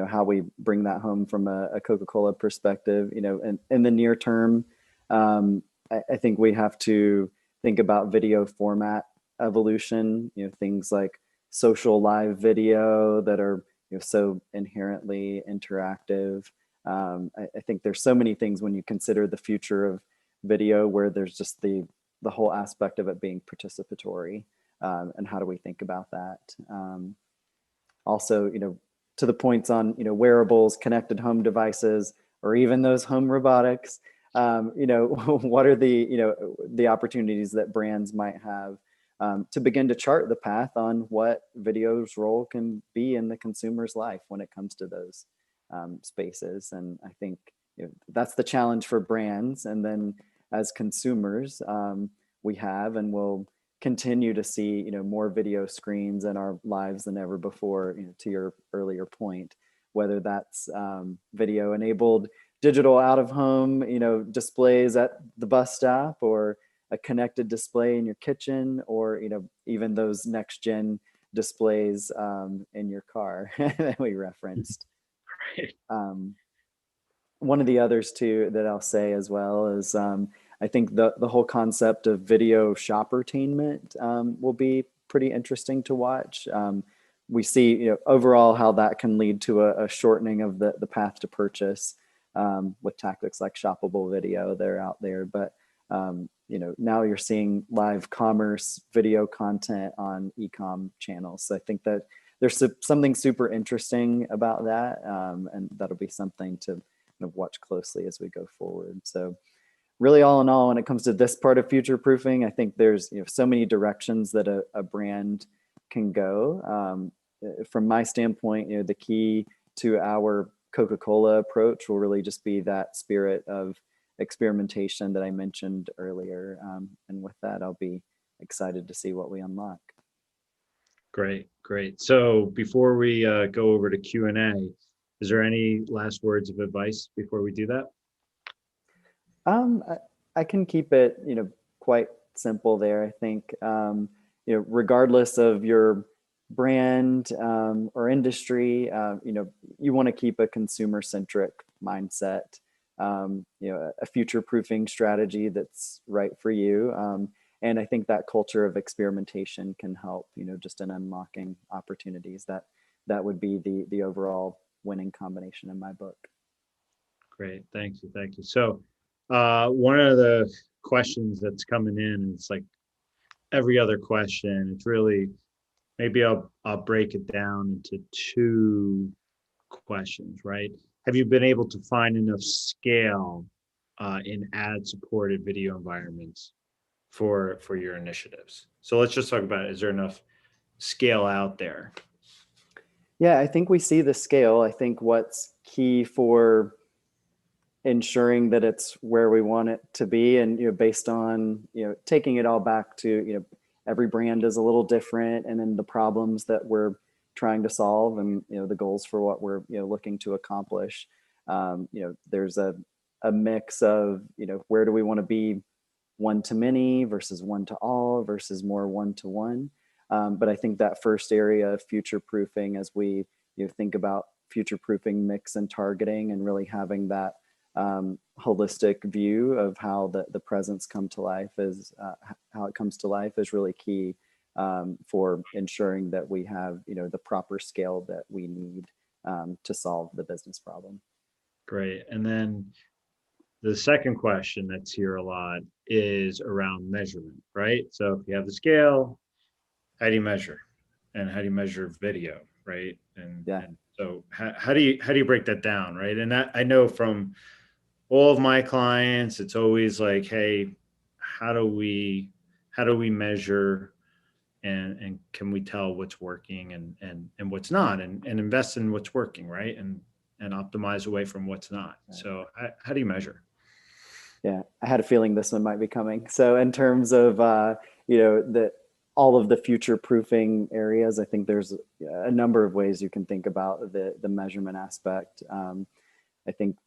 [SPEAKER 18] how we bring that home from a Coca-Cola perspective. In the near term, I think we have to think about video format evolution. Things like social live video that are so inherently interactive. I think there's so many things when you consider the future of video where there's just the whole aspect of it being participatory, and how do we think about that? Also, to the points on wearables, connected home devices, or even those home robotics, what are the opportunities that brands might have to begin to chart the path on what video's role can be in the consumer's life when it comes to those spaces. And I think that's the challenge for brands. And then as consumers, we have and will continue to see more video screens in our lives than ever before. To your earlier point, whether that's video enabled digital out of home displays at the bus stop, or a connected display in your kitchen, or even those next gen displays in your car that we referenced.
[SPEAKER 17] Right.
[SPEAKER 18] One of the others too that I'll say as well is I think the whole concept of video shoppertainment will be pretty interesting to watch. We see overall how that can lead to a shortening of the path to purchase. with tactics like shoppable video. They're out there, but now you're seeing live commerce video content on e-com channels. So I think that there's something super interesting about that, and that'll be something to watch closely as we go forward. So really, all in all, when it comes to this part of future proofing, I think there's so many directions that a brand can go. From my standpoint, the key to our Coca-Cola approach will really just be that spirit of experimentation that I mentioned earlier. And with that, I'll be excited to see what we unlock.
[SPEAKER 17] Great. So before we go over to Q&A, is there any last words of advice before we do that?
[SPEAKER 18] I can keep it, quite simple there. I think, regardless of your brand or industry, you want to keep a consumer-centric mindset, a future-proofing strategy that's right for you. And I think that culture of experimentation can help, just in unlocking opportunities. That would be the overall winning combination in my book.
[SPEAKER 17] Great, thank you. So one of the questions that's coming in, and it's like every other question, it's really, maybe I'll break it down into two questions, right? Have you been able to find enough scale in ad-supported video environments for your initiatives? So let's just talk about, is there enough scale out there?
[SPEAKER 18] Yeah, I think we see the scale. I think what's key for ensuring that it's where we want it to be, and based on taking it all back to every brand is a little different, and then the problems that we're trying to solve, and the goals for what we're looking to accomplish. There's a mix of where do we want to be, one to many versus one to all versus more one to one. But I think that first area of future proofing, as we think about future proofing mix and targeting, and really having that holistic view of how the presence come to life is how it comes to life is really key for ensuring that we have the proper scale that we need to solve the business problem.
[SPEAKER 17] Great. And then the second question that's here a lot is around measurement, right? So if you have the scale, how do you measure? And how do you measure video, right? And so how do you break that down, right? And that, I know from all of my clients, it's always like, hey, how do we measure, and can we tell what's working and what's not, and invest in what's working, right? And optimize away from what's not. Right. So how do you measure?
[SPEAKER 18] Yeah, I had a feeling this one might be coming. So in terms of all of the future proofing areas, I think there's a number of ways you can think about the measurement aspect. I think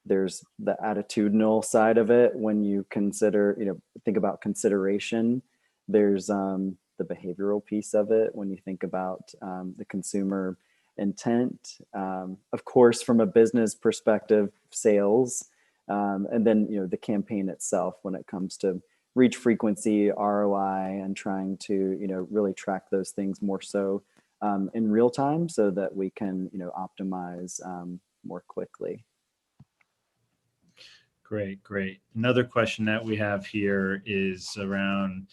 [SPEAKER 18] there's the attitudinal side of it. When you consider, think about consideration. There's the behavioral piece of it when you think about the consumer intent. Of course, from a business perspective, sales, and then the campaign itself when it comes to reach frequency, ROI, and trying to really track those things more so in real time, so that we can optimize more quickly.
[SPEAKER 17] Great. Another question that we have here is around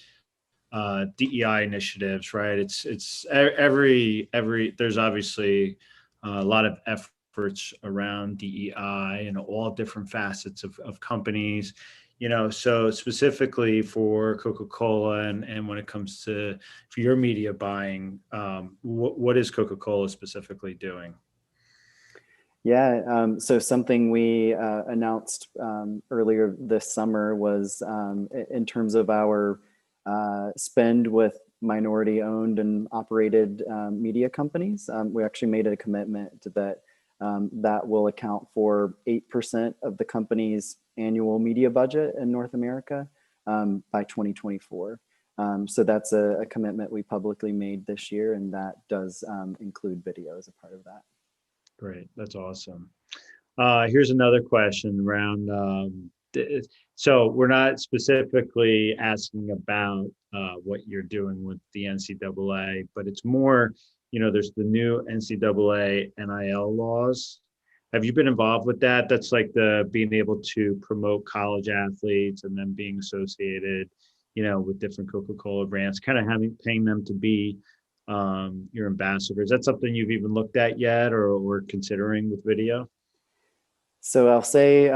[SPEAKER 17] DEI initiatives, right? It's every there's obviously a lot of efforts around DEI and all different facets of companies, so specifically for Coca-Cola and when it comes to for your media buying, what is Coca-Cola specifically doing?
[SPEAKER 18] Yeah, so something we announced earlier this summer was in terms of our spend with minority owned and operated media companies. We actually made a commitment that that will account for 8% of the company's annual media budget in North America by 2024. So that's a commitment we publicly made this year, and that does include video as a part of that.
[SPEAKER 17] Great, that's awesome. Here's another question around, so we're not specifically asking about what you're doing with the NCAA, but it's more, there's the new NCAA NIL laws have you been involved with that? That's like the being able to promote college athletes and then being associated, with different Coca-Cola brands, kind of paying them to be your ambassador. Is that something you've even looked at yet or considering with video?
[SPEAKER 18] So I'll say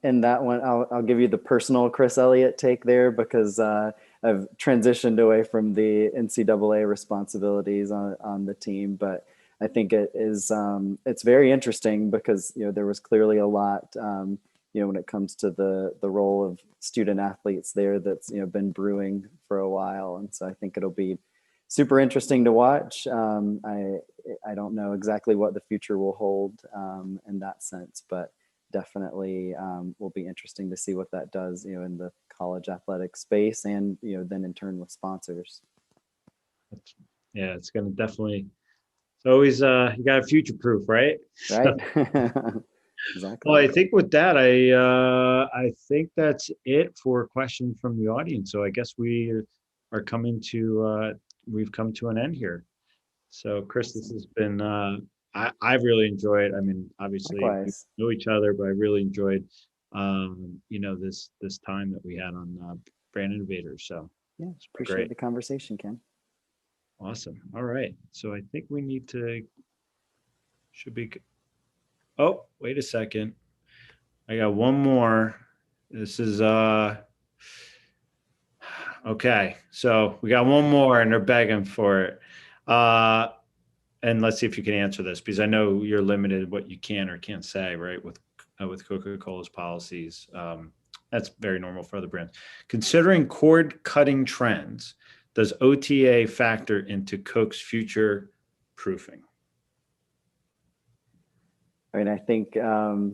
[SPEAKER 18] in that one, I'll give you the personal Chris Elliott take there, because I've transitioned away from the NCAA responsibilities on the team. But I think it is it's very interesting because there was clearly a lot when it comes to the role of student athletes there that's been brewing for a while, and so I think it'll be super interesting to watch. I don't know exactly what the future will hold in that sense, but definitely will be interesting to see what that does, in the college athletic space and, then in turn with sponsors.
[SPEAKER 17] Yeah, it's going to definitely, it's always, you got to future proof, right?
[SPEAKER 18] Right. Exactly.
[SPEAKER 17] Well, I think with that, I think that's it for questions from the audience. So I guess we are coming to, we've come to an end here. So Chris, this has been, I've really enjoyed. I mean, obviously we know each other, but I really enjoyed, this time that we had on Brand Innovators. So
[SPEAKER 18] yeah, appreciate the conversation, Ken.
[SPEAKER 17] Awesome. All right. So I think we need to. Oh, wait a second. I got one more. This is okay. So we got one more, and they're begging for it. And let's see if you can answer this, because I know you're limited what you can or can't say, right? With Coca-Cola's policies, that's very normal for other brands. Considering cord cutting trends, does OTA factor into Coke's future proofing?
[SPEAKER 18] I mean, I think, I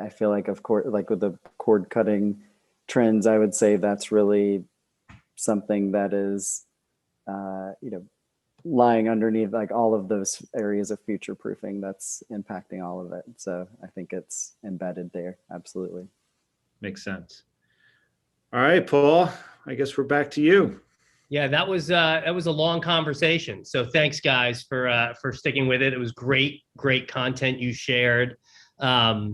[SPEAKER 18] feel like, of course, like with the cord cutting trends, I would say that's really something that is, lying underneath like all of those areas of future proofing that's impacting all of it. So I think it's embedded there. Absolutely.
[SPEAKER 17] Makes sense. All right, Paul, I guess we're back to you.
[SPEAKER 2] Yeah, that was a long conversation. So thanks guys for sticking with it. It was great content you shared. I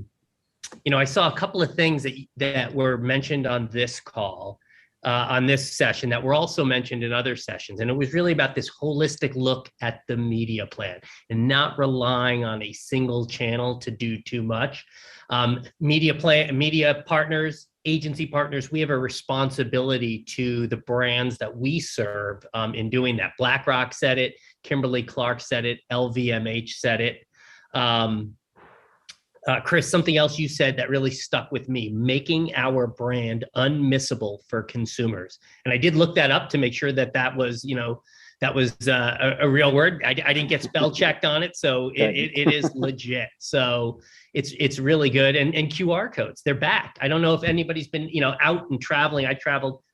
[SPEAKER 2] saw a couple of things that were mentioned on this call, on this session, that were also mentioned in other sessions. And it was really about this holistic look at the media plan and not relying on a single channel to do too much. Media partners, agency partners, we have a responsibility to the brands that we serve in doing that. BlackRock said it, Kimberly Clark said it, LVMH said it. Chris, something else you said that really stuck with me, making our brand unmissable for consumers. And I did look that up to make sure that was, a real word. I didn't get spell checked on it. So it is legit. So it's really good. And QR codes, they're back. I don't know if anybody's been, out and traveling. I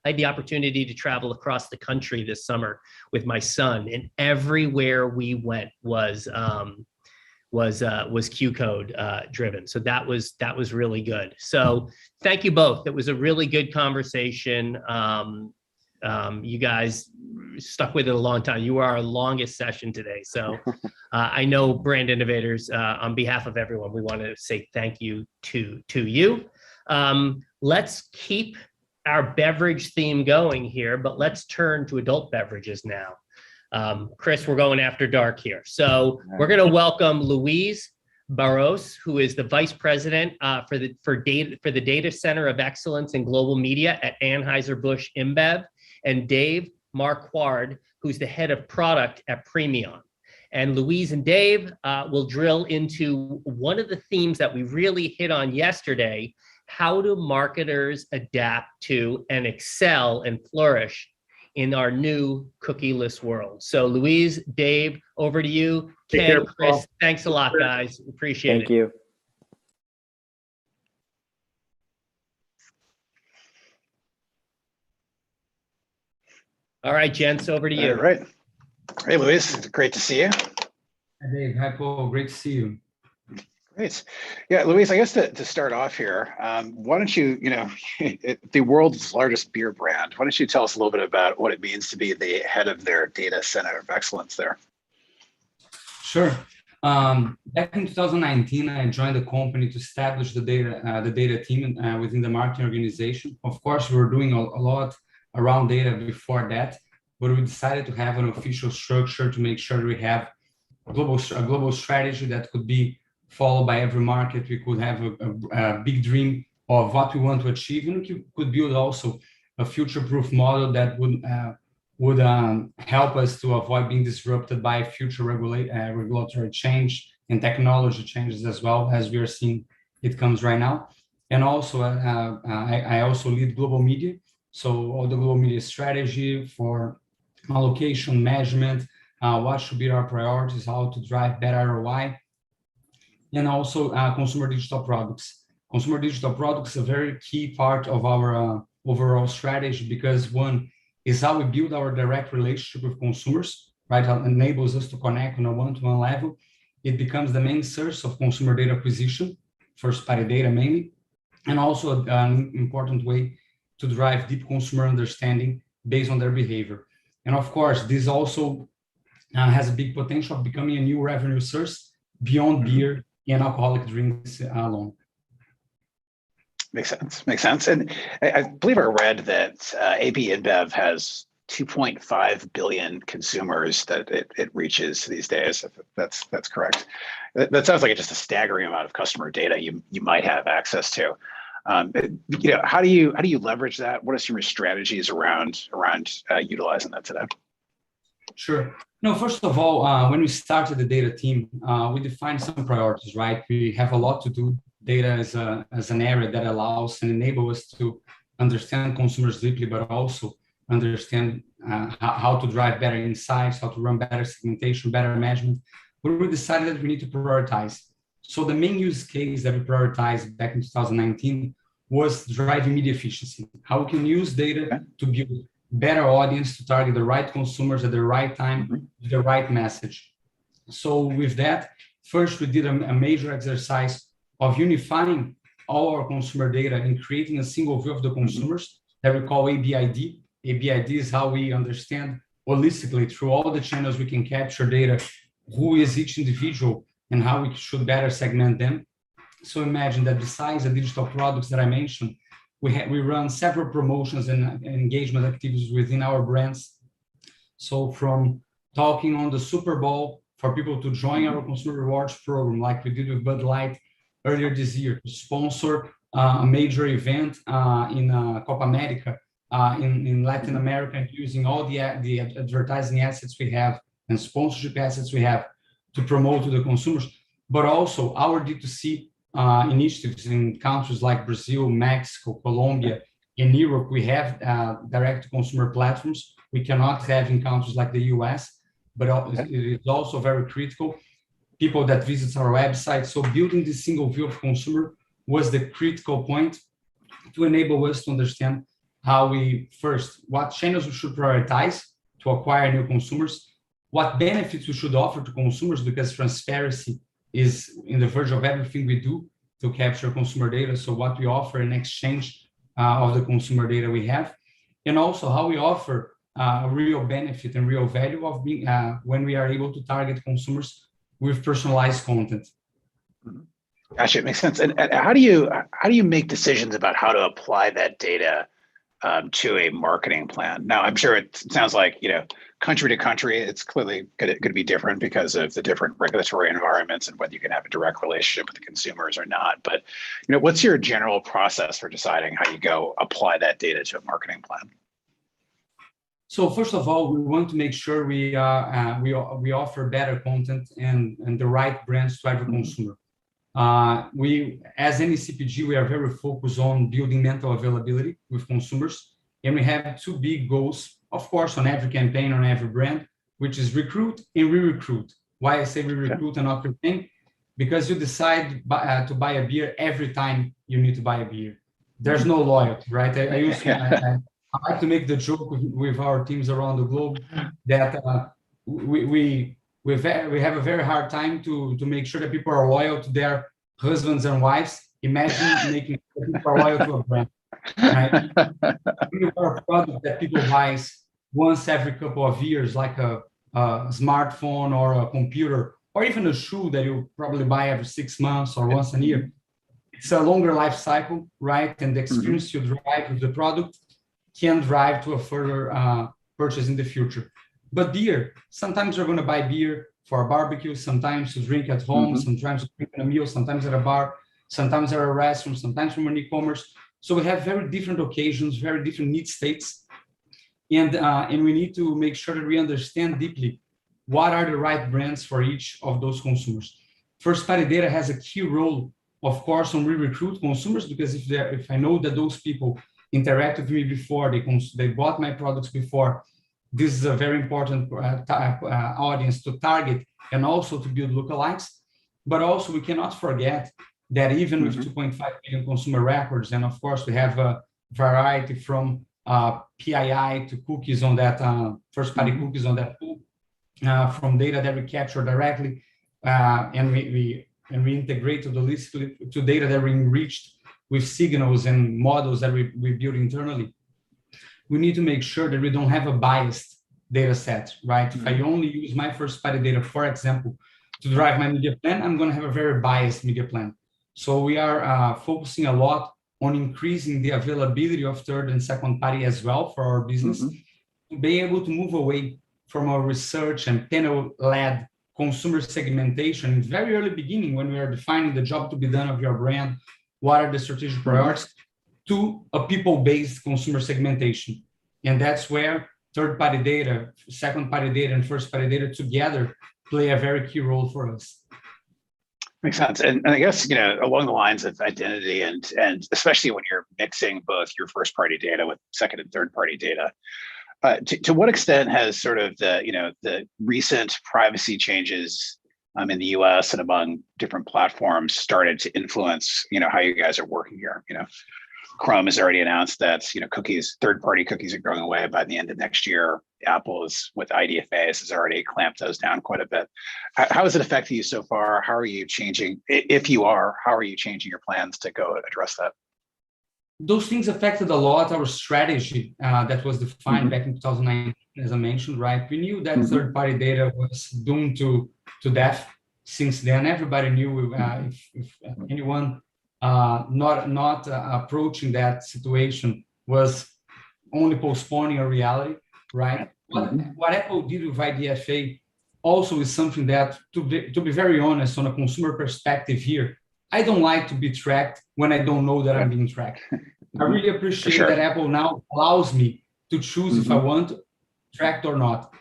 [SPEAKER 2] had the opportunity to travel across the country this summer with my son, and everywhere we went was Q code driven. So that was really good. So thank you both. It was a really good conversation. You guys stuck with it a long time. You were our longest session today. So I know Brand Innovators, on behalf of everyone, we want to say thank you to you. Let's keep our beverage theme going here, but let's turn to adult beverages now. Chris, we're going after dark here. So we're going to welcome Louise Barros, who is the Vice President for the Data Center of Excellence in Global Media at Anheuser-Busch InBev, and Dave Marquard, who's the Head of Product at Premion. And Louise and Dave will drill into one of the themes that we really hit on yesterday: how do marketers adapt to and excel and flourish in our new cookieless world? So Louise, Dave, over to you. Ken, Chris, thanks a lot, guys. Appreciate it.
[SPEAKER 18] Thank you.
[SPEAKER 2] All right, gents, over to you.
[SPEAKER 20] All right. Hey, Louise, great to see you.
[SPEAKER 21] Hi, Dave. Hi, Paul. Great to see you.
[SPEAKER 20] Great. Yeah, Louise, I guess to start off here, why don't you, the world's largest beer brand, why don't you tell us a little bit about what it means to be the head of their data center of excellence there?
[SPEAKER 21] Sure. Back in 2019, I joined the company to establish the data team within the marketing organization. Of course, we were doing a lot around data before that, but we decided to have an official structure to make sure we have a global strategy that could be followed by every market. We could have a big dream of what we want to achieve, and we could build also a future-proof model that would help us to avoid being disrupted by future regulatory change and technology changes as well, as we are seeing it comes right now. And also, I also lead global media. So all the global media strategy for allocation, measurement, what should be our priorities, how to drive better ROI, and also consumer digital products. Consumer digital products is a very key part of our overall strategy, because one is how we build our direct relationship with consumers, right? It enables us to connect on a one-to-one level. It becomes the main source of consumer data acquisition, first-party data mainly, and also an important way to drive deep consumer understanding based on their behavior. And of course, this also has a big potential of becoming a new revenue source beyond beer and alcoholic drinks alone.
[SPEAKER 20] Makes sense. Makes sense. And I believe I read that AB InBev has 2.5 billion consumers that it reaches these days. If that's correct. That sounds like just a staggering amount of customer data you might have access to. How do you leverage that? What are some of your strategies around utilizing that today?
[SPEAKER 21] Sure. No, first of all, when we started the data team, we defined some priorities, right? We have a lot to do. Data as an area that allows and enables us to understand consumers deeply, but also understand how to drive better insights, how to run better segmentation, better management. But we decided that we need to prioritize. So the main use case that we prioritized back in 2019 was driving media efficiency. How we can use data to build better audience, to target the right consumers at the right time, with the right message. So with that, first we did a major exercise of unifying all our consumer data and creating a single view of the consumers that we call ABID. ABID is how we understand holistically through all the channels we can capture data, who is each individual and how we should better segment them. So imagine that besides the digital products that I mentioned, we run several promotions and engagement activities within our brands. So from talking on the Super Bowl for people to join our consumer rewards program, like we did with Bud Light earlier this year, to sponsor a major event in Copa America in Latin America, using all the advertising assets we have and sponsorship assets we have to promote to the consumers, but also our D2C initiatives in countries like Brazil, Mexico, Colombia, in Europe. We have direct-to-consumer platforms we cannot have in countries like the US, but it is also very critical. People that visit our website. So building this single view of consumer was the critical point to enable us to understand how what channels we should prioritize to acquire new consumers, what benefits we should offer to consumers, because transparency is in the verge of everything we do to capture consumer data. So what we offer in exchange of the consumer data we have, and also how we offer a real benefit and real value of being when we are able to target consumers with personalized content.
[SPEAKER 20] Gotcha, it makes sense. And how do you make decisions about how to apply that data to a marketing plan? Now, I'm sure it sounds like, country to country, it's clearly going to be different because of the different regulatory environments and whether you can have a direct relationship with the consumers or not. But, what's your general process for deciding how you go apply that data to a marketing plan?
[SPEAKER 21] So first of all, we want to make sure we offer better content and the right brands to every consumer. We, as any CPG, we are very focused on building mental availability with consumers, and we have two big goals, of course, on every campaign, on every brand, which is recruit and re-recruit. Why I say re-recruit and not campaign? Because you decide to buy a beer every time you need to buy a beer. There's no loyalty, right? I like to make the joke with our teams around the globe that we have a very hard time to make sure that people are loyal to their husbands and wives. Imagine making sure people are loyal to a brand. Right? We are a product that people buy once every couple of years, like a smartphone or a computer or even a shoe that you probably buy every 6 months or once a year. It's a longer life cycle, right? And the experience you drive with the product can drive to a further purchase in the future. But beer, sometimes you're going to buy beer for a barbecue, sometimes to drink at home, sometimes to drink at a meal, sometimes at a bar, sometimes at a restaurant, sometimes from an e-commerce. So we have very different occasions, very different need states. And we need to make sure that we understand deeply what are the right brands for each of those consumers. First-party data has a key role, of course, when we recruit consumers, because if I know that those people interacted with me before, they bought my products before, this is a very important audience to target and also to build lookalikes. But also we cannot forget that even with 2.5 million consumer records, and of course we have a variety from PII to cookies on that, first-party cookies on that pool, from data that we capture directly, and we integrate to the list to data that we enriched with signals and models that we build internally. We need to make sure that we don't have a biased data set, right? If I only use my first-party data, for example, to drive my media plan, I'm going to have a very biased media plan. So we are focusing a lot on increasing the availability of third and second party as well for our business, to be able to move away from our research and panel-led consumer segmentation in very early beginning when we are defining the job to be done of your brand, what are the strategic priorities, to a people-based consumer segmentation. And that's where third-party data, second-party data, and first-party data together play a very key role for us.
[SPEAKER 20] Makes sense. And I guess, along the lines of identity and especially when you're mixing both your first-party data with second and third-party data, to what extent has sort of the recent privacy changes in the US and among different platforms started to influence, how you guys are working here? Chrome has already announced that, cookies, third-party cookies are going away by the end of next year. Apple is with IDFAs has already clamped those down quite a bit. How has it affected you so far? How are you changing, if you are, how are you changing your plans to go address that?
[SPEAKER 21] Those things affected a lot our strategy that was defined back in 2019, as I mentioned, right? We knew that third-party data was doomed to death. Since then, everybody knew if anyone not approaching that situation was only postponing a reality, right? What Apple did with IDFA also is something that, to be very honest, on a consumer perspective here, I don't like to be tracked when I don't know that I'm being tracked. I really appreciate that Apple now allows me to choose if I want tracked or not.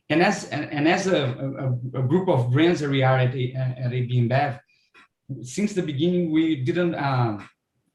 [SPEAKER 21] And as a group of brands that we are at AB InBev, since the beginning, we didn't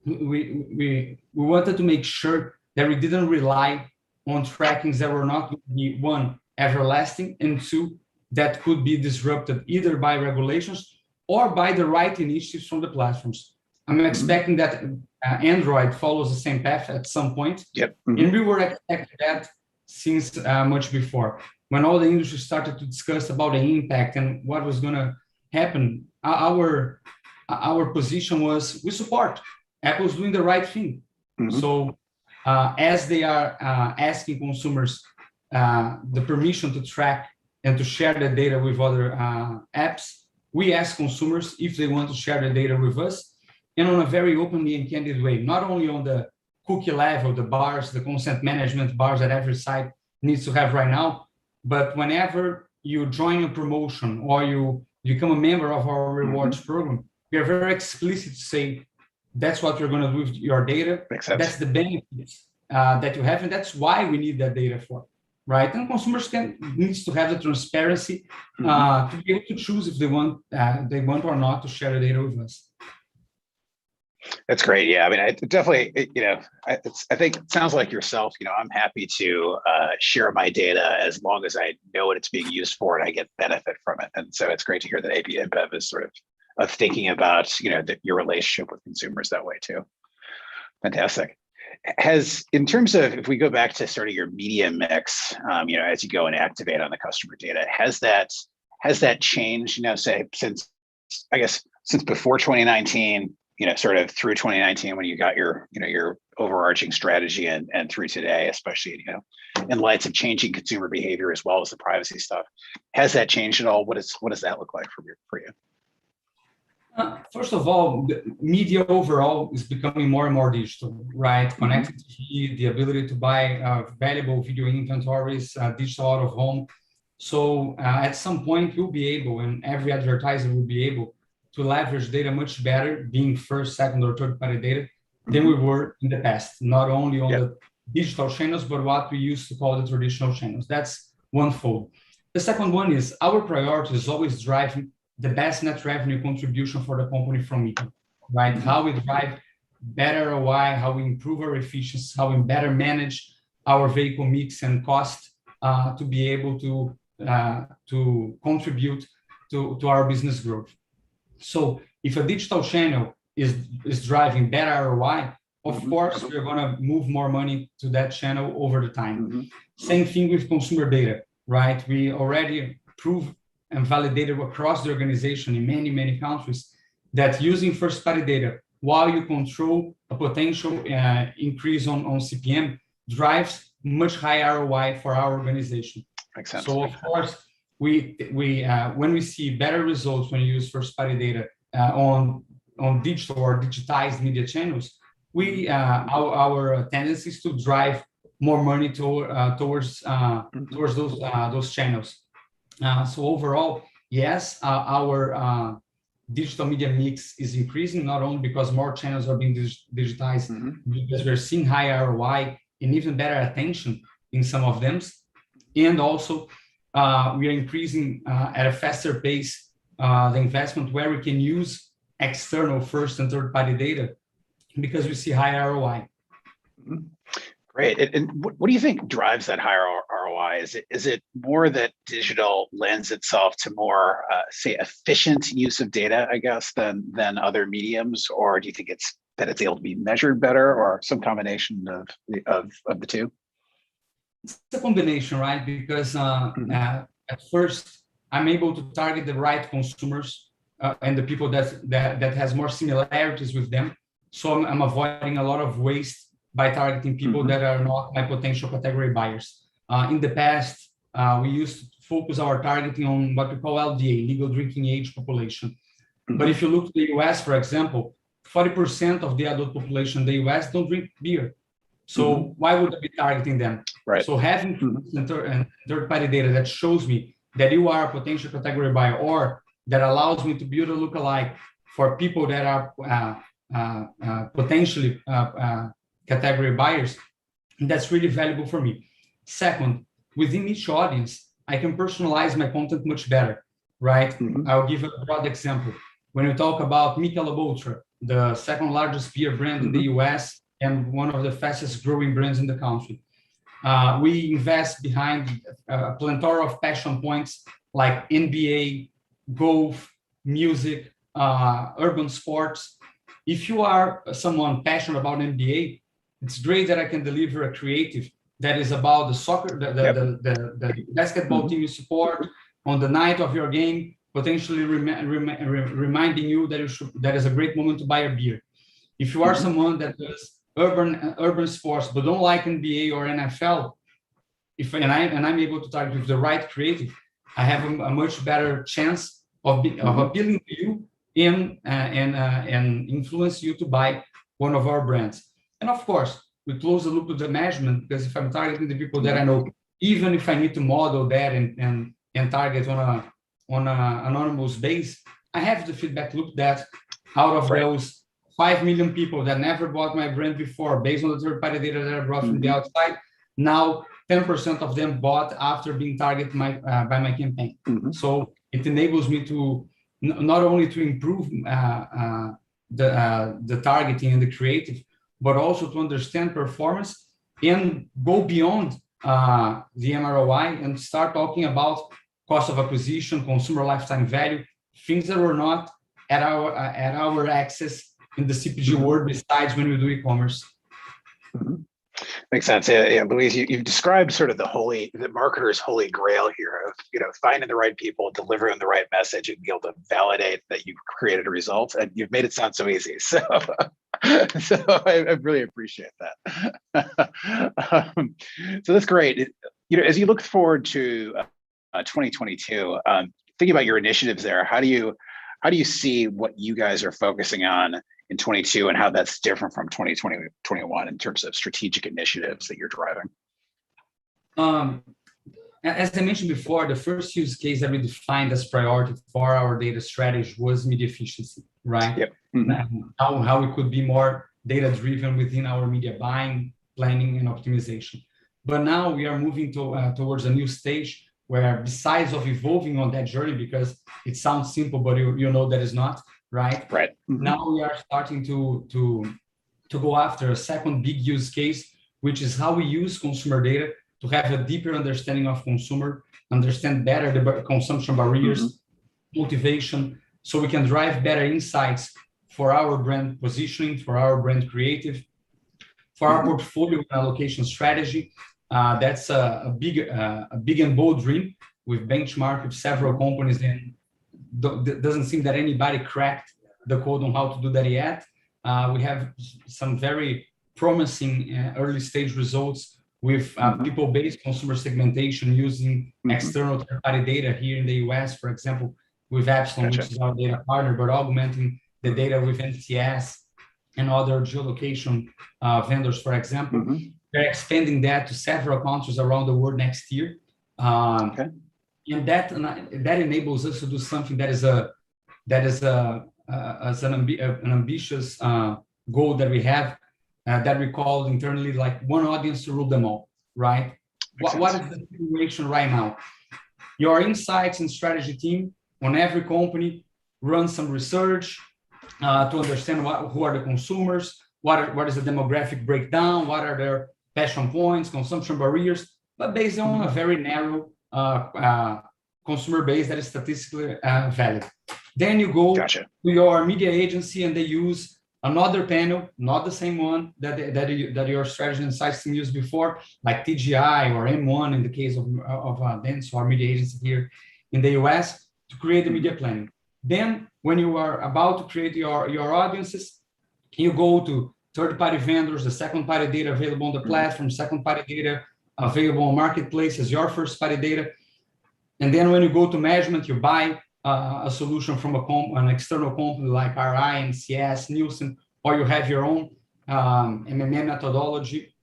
[SPEAKER 21] we wanted to make sure that we didn't rely on trackings that were not going to be, one, everlasting, and two, that could be disrupted either by regulations or by the right initiatives from the platforms. I'm expecting that Android follows the same path at some point. And we were expecting that since much before. When all the industry started to discuss about the impact and what was going to happen, our position was we support. Apple's doing the right thing. So as they are asking consumers the permission to track and to share the data with other apps, we ask consumers if they want to share the data with us, and on a very openly and candid way, not only on the cookie level, the bars, the consent management bars that every site needs to have right now, but whenever you join a promotion or you become a member of our rewards program, we are very explicit to say that's what you're going to do with your data. That's the benefits that you have, and that's why we need that data for, right? And consumers needs to have the transparency to be able to choose if they want or not to share the data with us.
[SPEAKER 20] That's great. Yeah, I mean, I definitely, I think it sounds like yourself. I'm happy to share my data as long as I know what it's being used for and I get benefit from it. And so it's great to hear that AB InBev is sort of thinking about your relationship with consumers that way too. Fantastic. In terms of, if we go back to sort of your media mix, as you go and activate on the customer data, has that changed? Say since before 2019. sort of through 2019 when you got your overarching strategy and through today, especially, in light of changing consumer behavior as well as the privacy stuff. Has that changed at all? What does that look like for you?
[SPEAKER 21] First of all, the media overall is becoming more and more digital, right? Connected TV, the ability to buy valuable video inventories, digital out of home. So at some point, we'll be able, and every advertiser will be able to leverage data much better, being first, second, or third-party data, than we were in the past, not only on the digital channels, but what we used to call the traditional channels. That's one fold. The second one is our priority is always driving the best net revenue contribution for the company from media, right? How we drive better ROI, how we improve our efficiency, how we better manage our vehicle mix and cost to be able to contribute to our business growth. So if a digital channel is driving better ROI, of course, we're going to move more money to that channel over the time. Same thing with consumer data, right? We already proved and validated across the organization in many, many countries that using first-party data while you control a potential increase on CPM drives much higher ROI for our organization.
[SPEAKER 20] Makes sense.
[SPEAKER 21] So of course, we when we see better results when you use first-party data on digital or digitized media channels, our tendency is to drive more money towards those channels. So overall, yes, our digital media mix is increasing, not only because more channels are being digitized, because we're seeing higher ROI and even better attention in some of them. And also, we are increasing at a faster pace the investment where we can use external first and third-party data because we see higher ROI.
[SPEAKER 20] Great. And what do you think drives that higher ROI? Is it more that digital lends itself to more, say, efficient use of data, I guess, than other mediums, or do you think it's able to be measured better, or some combination of the two?
[SPEAKER 21] It's a combination, right? Because at first, I'm able to target the right consumers and the people that has more similarities with them. So I'm avoiding a lot of waste by targeting people that are not my potential category buyers. In the past, we used to focus our targeting on what we call LDA, legal drinking age population. But if you look to the US, for example, 40% of the adult population in the US don't drink beer. So why would I be targeting them?
[SPEAKER 20] Right.
[SPEAKER 21] So having third-party data that shows me that you are a potential category buyer, or that allows me to build a lookalike for people that are potentially category buyers, that's really valuable for me. Second, within each audience, I can personalize my content much better, right? I'll give a broad example. When we talk about Michelob Ultra, the second largest beer brand in the US and one of the fastest growing brands in the country, we invest behind a plethora of passion points like NBA, golf, music, urban sports. If you are someone passionate about NBA, it's great that I can deliver a creative that is about the soccer, the basketball team you support on the night of your game, potentially reminding you that is a great moment to buy a beer. If you are someone that does urban sports but don't like NBA or NFL, and I'm able to target with the right creative, I have a much better chance of appealing to you and influence you to buy one of our brands. And of course, we close the loop to the measurement, because if I'm targeting the people that I know, even if I need to model that and target on an anonymous base, I have the feedback loop that out of those 5 million people that never bought my brand before, based on the third-party data that I brought from the outside, now 10% of them bought after being targeted by my campaign. So it enables me to not only to improve the targeting and the creative, but also to understand performance and go beyond the MROI and start talking about cost of acquisition, consumer lifetime value, things that were not at our access in the CPG world, besides when we do e-commerce.
[SPEAKER 20] Makes sense. Yeah, Louise, you've described sort of the marketer's holy grail here of, finding the right people, delivering the right message, and be able to validate that you've created a result. And you've made it sound so easy. So, I really appreciate that. So that's great. As you look forward to 2022, thinking about your initiatives there, how do you see what you guys are focusing on in 22 and how that's different from 2021 in terms of strategic initiatives that you're driving?
[SPEAKER 21] As I mentioned before, the first use case that we defined as priority for our data strategy was media efficiency, right?
[SPEAKER 20] Yep.
[SPEAKER 21] How we could be more data driven within our media buying, planning, and optimization. But now we are moving towards a new stage where, besides of evolving on that journey, because it sounds simple, but you know that is not, right?
[SPEAKER 20] Right.
[SPEAKER 21] Now we are starting to go after a second big use case, which is how we use consumer data to have a deeper understanding of consumer, understand better the consumption barriers, motivation, so we can drive better insights for our brand positioning, for our brand creative, for our portfolio allocation strategy. That's a big and bold dream. We've benchmarked with several companies, and it doesn't seem that anybody cracked the code on how to do that yet. We have some very promising early stage results with people-based consumer segmentation using external third-party data here in the US, for example, with Epsilon, which is our data partner, but augmenting the data with NCS and other geolocation vendors, for example. They're expanding that to several countries around the world next year. And that enables us to do something that is an ambitious goal that we have, that we call internally like one audience to rule them all, right? What is the situation right now? Your insights and strategy team on every company runs some research to understand who are the consumers, what is the demographic breakdown, what are their passion points, consumption barriers, but based on a very narrow consumer base that is statistically valid. Then you go to your media agency and they use another panel, not the same one that your strategy and insights team used before, like TGI or M1 in the case of Dentsu, our media agency here in the US, to create the media planning. Then when you are about to create your audiences, you go to third-party vendors, the second-party data available on the platform, second-party data available on marketplaces, your first-party data. And then when you go to measurement, you buy a solution from an external company like RI, NCS, Nielsen, or you have your own MMM methodology.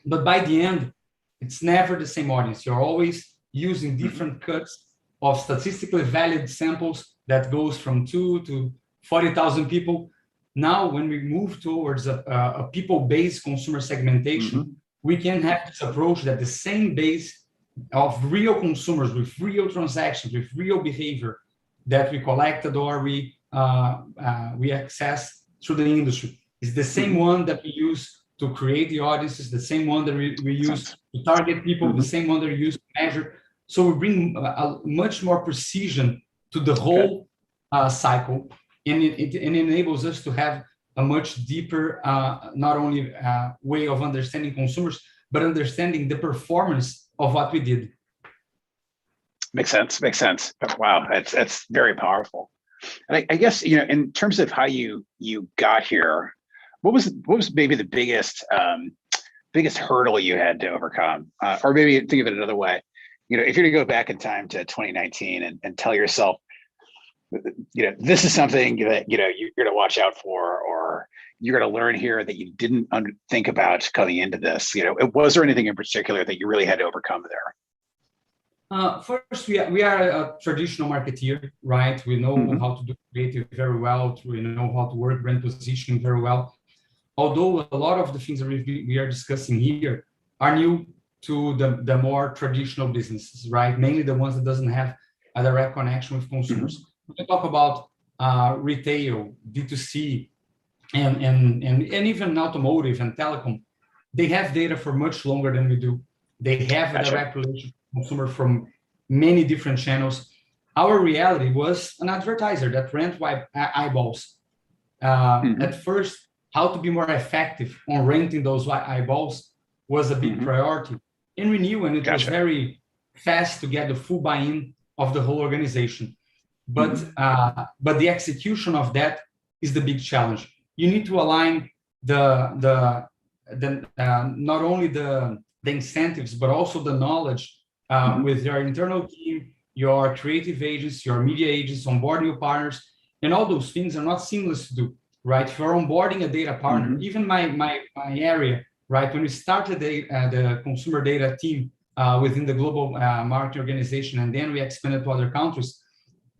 [SPEAKER 21] But by the end, it's never the same audience. You're always using different cuts of statistically valid samples that goes from 2 to 40,000 people. Now, when we move towards a people-based consumer segmentation, we can have this approach that the same base of real consumers with real transactions, with real behavior that we collected or we access through the industry is the same one that we use to create the audiences, the same one that we use to target people, the same one that we use to measure. So we bring a much more precision to the whole cycle, and it enables us to have a much deeper, not only way of understanding consumers, but understanding the performance of what we did.
[SPEAKER 20] Makes sense. Wow, that's very powerful. And I guess, in terms of how you got here, what was maybe the biggest hurdle you had to overcome, or maybe think of it another way. If you're to go back in time to 2019 and tell yourself, this is something that you're going to watch out for, or you're going to learn here that you didn't think about coming into this. Was there anything in particular that you really had to overcome there?
[SPEAKER 21] First, we are a traditional marketeer, right? We know how to do creative very well. We know how to work brand positioning very well. Although a lot of the things that we are discussing here are new to the more traditional businesses, right? Mainly the ones that doesn't have a direct connection with consumers. We can talk about retail, D2C, and even automotive and telecom. They have data for much longer than we do. They have a direct relationship with consumer from many different channels. Our reality was an advertiser that rent eyeballs. At first, how to be more effective on renting those eyeballs was a big priority. And we knew, and it was very fast to get the full buy-in of the whole organization. But the execution of that is the big challenge. You need to align not only the incentives, but also the knowledge with your internal team, your creative agents, your media agents, onboarding your partners, and all those things are not seamless to do, right? If you're onboarding a data partner, even my area, right? When we started the consumer data team within the global marketing organization, and then we expanded to other countries,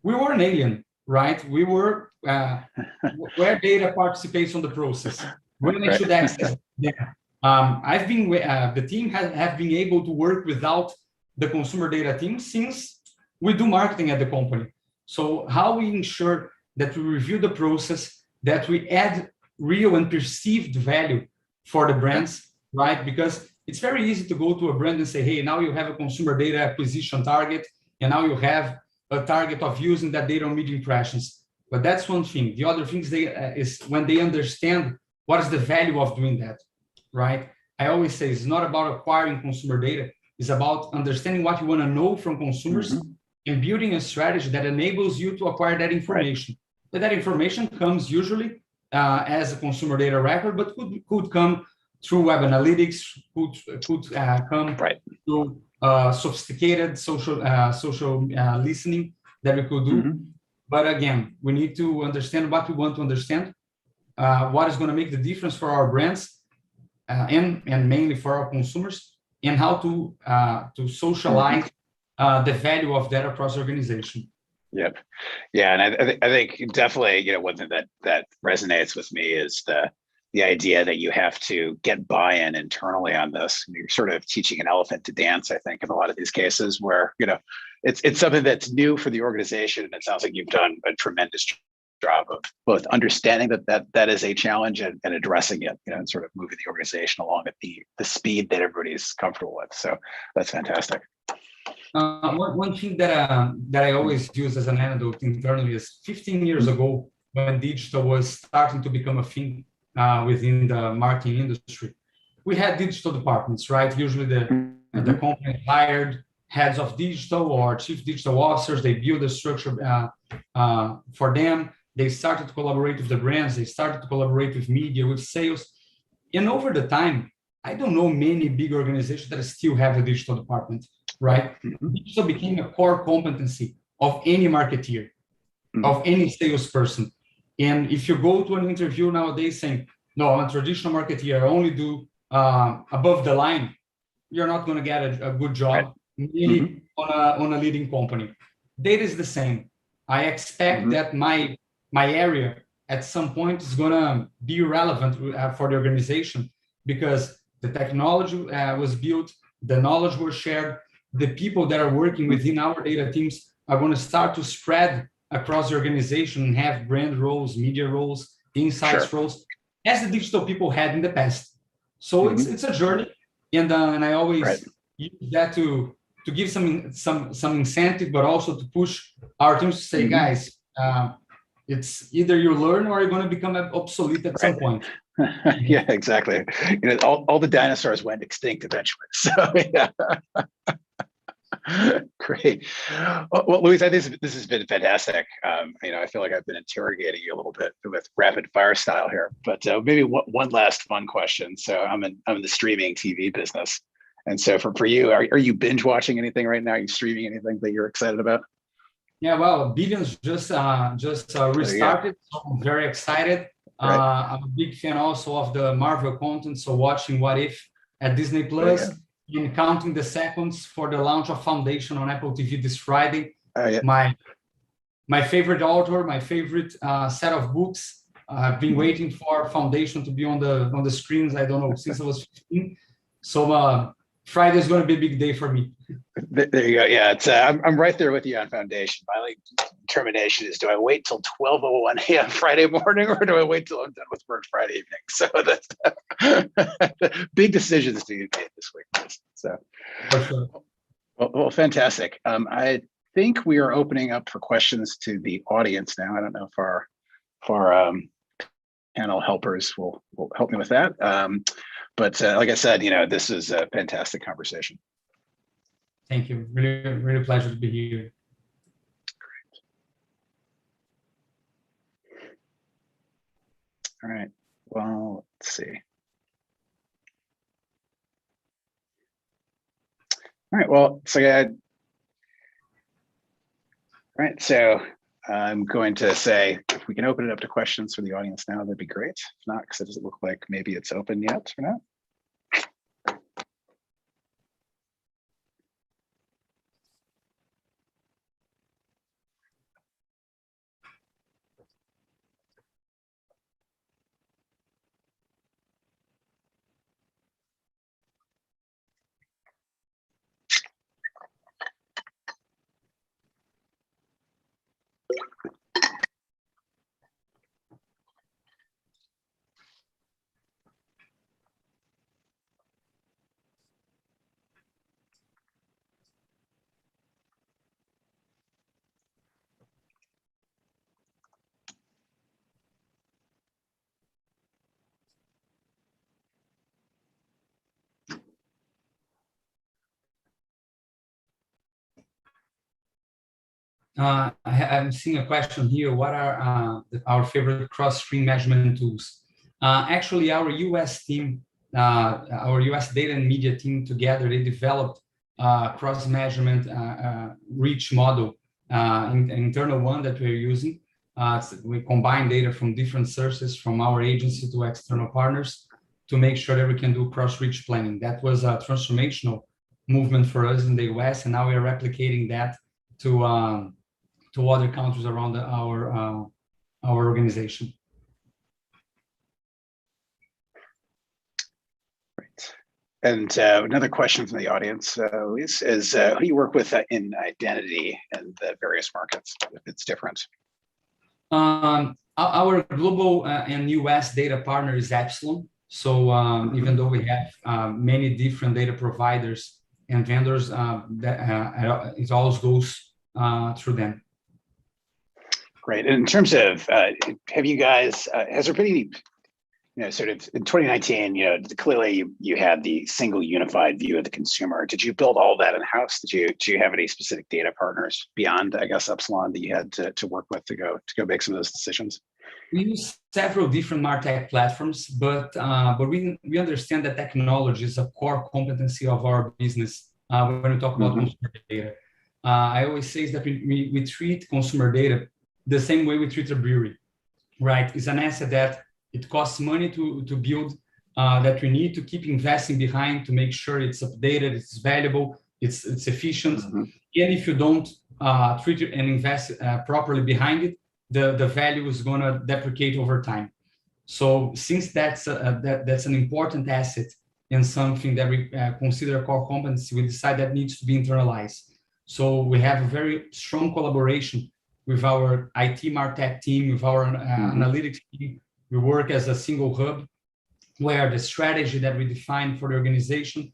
[SPEAKER 21] we were an alien, right? We were where data participates on the process, when they should access data. I've been the team have been able to work without the consumer data team since we do marketing at the company. So how we ensure that we review the process, that we add real and perceived value for the brands, right? Because it's very easy to go to a brand and say, hey, now you have a consumer data acquisition target, and now you have a target of using that data on media impressions. But that's one thing. The other thing is when they understand what is the value of doing that, right? I always say it's not about acquiring consumer data. It's about understanding what you want to know from consumers and building a strategy that enables you to acquire that information. But that information comes usually as a consumer data record, but could come through web analytics, could come through sophisticated social listening that we could do. But again, we need to understand what we want to understand, what is going to make the difference for our brands and mainly for our consumers, and how to socialize the value of that across the organization.
[SPEAKER 20] Yep. Yeah, and I think definitely, one thing that resonates with me is the idea that you have to get buy-in internally on this. You're sort of teaching an elephant to dance, I think, in a lot of these cases where, it's something that's new for the organization. And it sounds like you've done a tremendous job of both understanding that is a challenge and addressing it, and sort of moving the organization along at the speed that everybody's comfortable with. So that's fantastic.
[SPEAKER 21] One thing that I always use as an anecdote internally is 15 years ago, when digital was starting to become a thing within the marketing industry, we had digital departments, right? Usually the company hired heads of digital or chief digital officers. They build a structure for them. They started to collaborate with the brands. They started to collaborate with media, with sales. And over the time, I don't know many big organizations that still have a digital department, right? Digital became a core competency of any marketeer, of any salesperson. And if you go to an interview nowadays saying, no, I'm a traditional marketeer, I only do above the line, you're not going to get a good job really on a leading company. Data is the same. I expect that my area at some point is going to be relevant for the organization, because the technology was built, the knowledge was shared, the people that are working within our data teams are going to start to spread across the organization and have brand roles, media roles, insights roles, as the digital people had in the past. So it's a journey, and I always use that to give some incentive, but also to push our teams to say, guys, it's either you learn or you're going to become obsolete at some point.
[SPEAKER 20] Yeah, exactly. All the dinosaurs went extinct eventually. So yeah. Great. Well, Luis, I think this has been fantastic. I feel like I've been interrogating you a little bit with rapid fire style here, but maybe one last fun question. So I'm in the streaming TV business, and so for you, are you binge watching anything right now? Are you streaming anything that you're excited about?
[SPEAKER 21] Yeah, well, Billions just restarted, so I'm very excited. I'm a big fan also of the Marvel content, so watching What If at Disney Plus. In counting the seconds for the launch of Foundation on Apple TV this Friday. My favorite author, my favorite set of books. I've been waiting for Foundation to be on the screens, I don't know, since I was 15. So Friday is going to be a big day for me.
[SPEAKER 20] There you go. Yeah, it's I'm right there with you on Foundation. My only determination is, do I wait till 12:01 a.m. Friday morning, or do I wait till I'm done with work Friday evening? So that's big decisions to be made this week. So, well, fantastic. I think we are opening up for questions to the audience now. I don't know if our panel helpers will help me with that. But like I said, this is a fantastic conversation.
[SPEAKER 21] Thank you. Really, really pleasure to be here.
[SPEAKER 20] All right. Well, let's see. All right. Well, so all right. So I'm going to say, if we can open it up to questions from the audience now, that'd be great. If not, because it doesn't look like maybe it's open yet or not.
[SPEAKER 21] I'm seeing a question here. What are our favorite cross-stream measurement tools? Actually, our US team, our US data and media team together, they developed cross-measurement reach model, an internal one that we're using. So we combine data from different sources, from our agency to external partners, to make sure that we can do cross-reach planning. That was a transformational movement for us in the US, and now we are replicating that to other countries around our organization.
[SPEAKER 20] Great. And another question from the audience, Luis, is who do you work with in identity and the various markets, if it's different?
[SPEAKER 21] Our global and US data partner is Epsilon. So even though we have many different data providers and vendors, it always goes through them.
[SPEAKER 20] Great. And in terms of, have you guys, has there been any, sort of in 2019, clearly you had the single unified view of the consumer. Did you build all that in-house? Do you have any specific data partners beyond, I guess, Epsilon that you had to work with to go make some of those decisions?
[SPEAKER 21] We use several different MarTech platforms, but we understand that technology is a core competency of our business when we talk about consumer data. I always say that we treat consumer data the same way we treat a brewery, right? It's an asset that it costs money to build, that we need to keep investing behind to make sure it's updated, it's valuable, it's efficient. And if you don't treat it and invest properly behind it, the value is going to deprecate over time. So since that's an important asset and something that we consider a core competency, we decide that needs to be internalized. So we have a very strong collaboration with our IT MarTech team, with our analytics team. We work as a single hub where the strategy that we define for the organization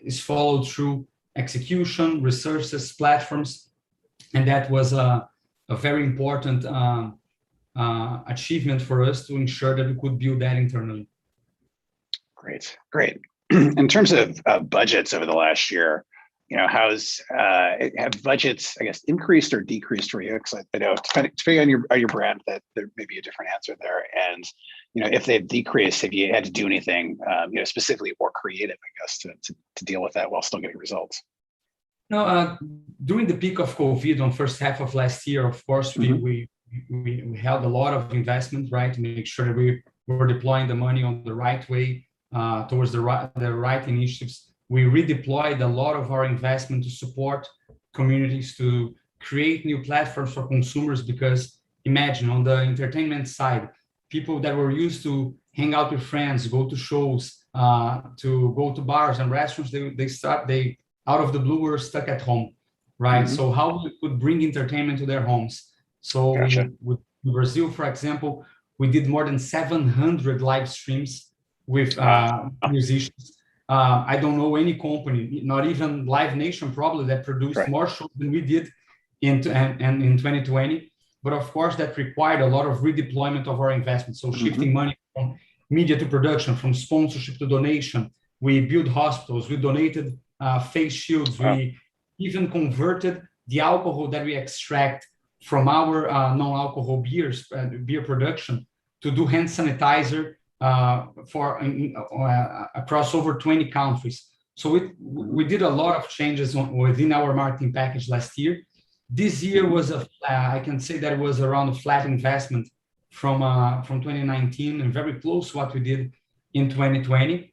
[SPEAKER 21] is followed through execution, resources, platforms. And that was a very important achievement for us to ensure that we could build that internally.
[SPEAKER 20] Great, great. In terms of budgets over the last year, have budgets, I guess, increased or decreased for you? Because I know depending on your brand, that there may be a different answer there. And if they've decreased, have you had to do anything, specifically more creative, I guess, to deal with that while still getting results?
[SPEAKER 21] No, during the peak of COVID on first half of last year, of course, we held a lot of investment, right, to make sure that we were deploying the money on the right way towards the right initiatives. We redeployed a lot of our investment to support communities, to create new platforms for consumers, because imagine on the entertainment side, people that were used to hang out with friends, go to shows, to go to bars and restaurants, they out of the blue were stuck at home, right? So how we could bring entertainment to their homes. So with Brazil, for example, we did more than 700 live streams with musicians. I don't know any company, not even Live Nation probably, that produced more shows than we did in 2020. But of course, that required a lot of redeployment of our investment. So shifting money from media to production, from sponsorship to donation. We built hospitals, we donated face shields, we even converted the alcohol that we extract from our non-alcohol beer production to do hand sanitizer across over 20 countries. So we did a lot of changes within our marketing package last year. This year was I can say that it was around a flat investment from 2019 and very close to what we did in 2020.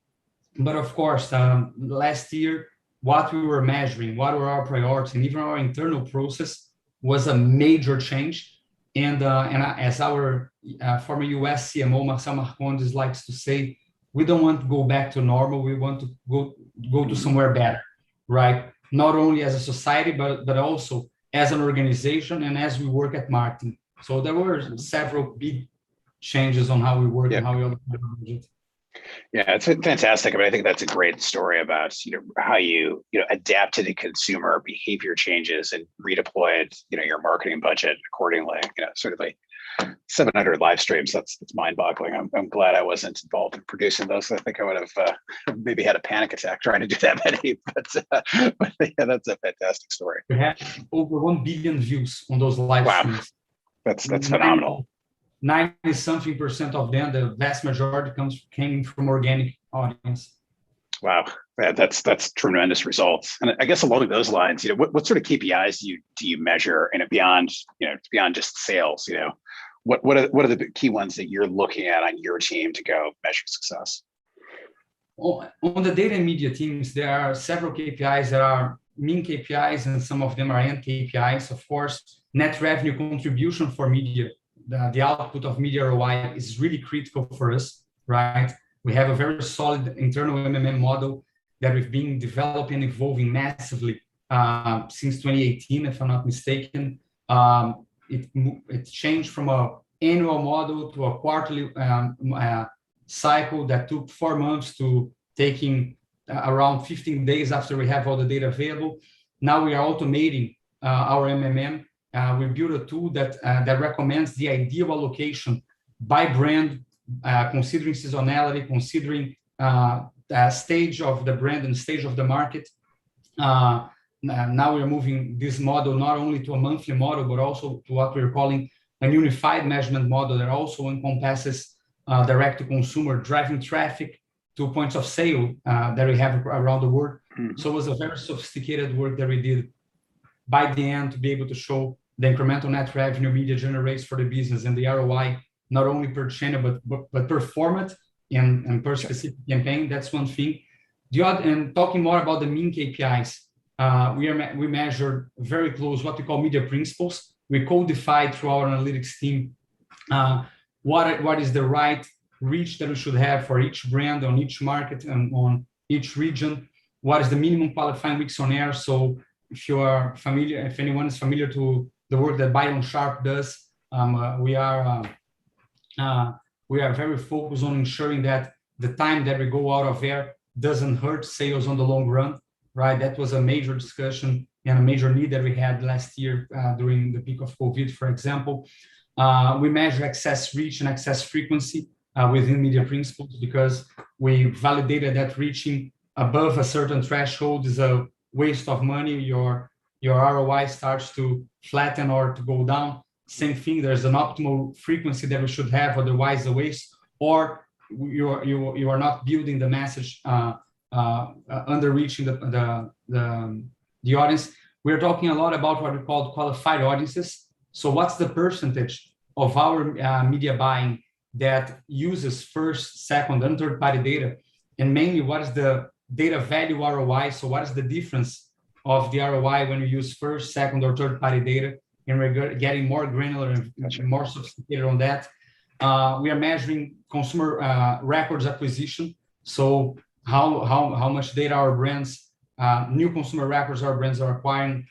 [SPEAKER 21] But of course, last year, what we were measuring, what were our priorities, and even our internal process was a major change. And as our former US CMO, Marcel Marcondes, likes to say, we don't want to go back to normal. We want to go to somewhere better, right? Not only as a society, but also as an organization and as we work at marketing. So there were several big changes on how we work and how we budget.
[SPEAKER 20] Yeah, it's fantastic. I mean, I think that's a great story about how you adapt to the consumer behavior changes and redeployed your marketing budget accordingly. Sort of like 700 live streams. That's mind-boggling. I'm glad I wasn't involved in producing those. I think I would have maybe had a panic attack trying to do that many. But yeah, that's a fantastic story.
[SPEAKER 21] We had over 1 billion views on those live streams.
[SPEAKER 20] That's phenomenal.
[SPEAKER 21] 90-something% of them, the vast majority came from organic audience.
[SPEAKER 20] Wow, that's tremendous results. And I guess along those lines, what sort of KPIs do you measure, and beyond just sales? What are the key ones that you're looking at on your team to go measure success?
[SPEAKER 21] On the data and media teams, there are several KPIs that are mean KPIs, and some of them are end KPIs. Of course, net revenue contribution for media. The output of media ROI is really critical for us, right? We have a very solid internal MMM model that we've been developing and evolving massively since 2018, if I'm not mistaken. It changed from an annual model to a quarterly cycle that took 4 months to taking around 15 days after we have all the data available. Now we are automating our MMM. We built a tool that recommends the ideal allocation by brand, considering seasonality, considering the stage of the brand and stage of the market. Now we're moving this model not only to a monthly model, but also to what we're calling a unified measurement model that also encompasses direct-to-consumer, driving traffic to points of sale that we have around the world. So it was a very sophisticated work that we did by the end to be able to show the incremental net revenue media generates for the business and the ROI, not only per channel, but per format and per specific campaign. That's one thing. And talking more about the mean KPIs, we measured very close what we call media principles. We codified through our analytics team what is the right reach that we should have for each brand on each market and on each region. What is the minimum qualifying weeks on air? So if anyone is familiar to the work that Byron Sharp does, we are very focused on ensuring that the time that we go out of air doesn't hurt sales on the long run, right? That was a major discussion and a major need that we had last year during the peak of COVID, for example. We measure access reach and access frequency within media principles because we validated that reaching above a certain threshold is a waste of money. Your ROI starts to flatten or to go down. Same thing, there's an optimal frequency that we should have, otherwise a waste, or you are not building the message under reaching the audience. We're talking a lot about what we call qualified audiences. So what's the percentage of our media buying that uses first, second, and third party data? And mainly, what is the data value ROI? So what is the difference of the ROI when you use first, second, or third party data? And we're getting more granular and more sophisticated on that. We are measuring consumer records acquisition. So how much data our brands, new consumer records our brands are acquiring,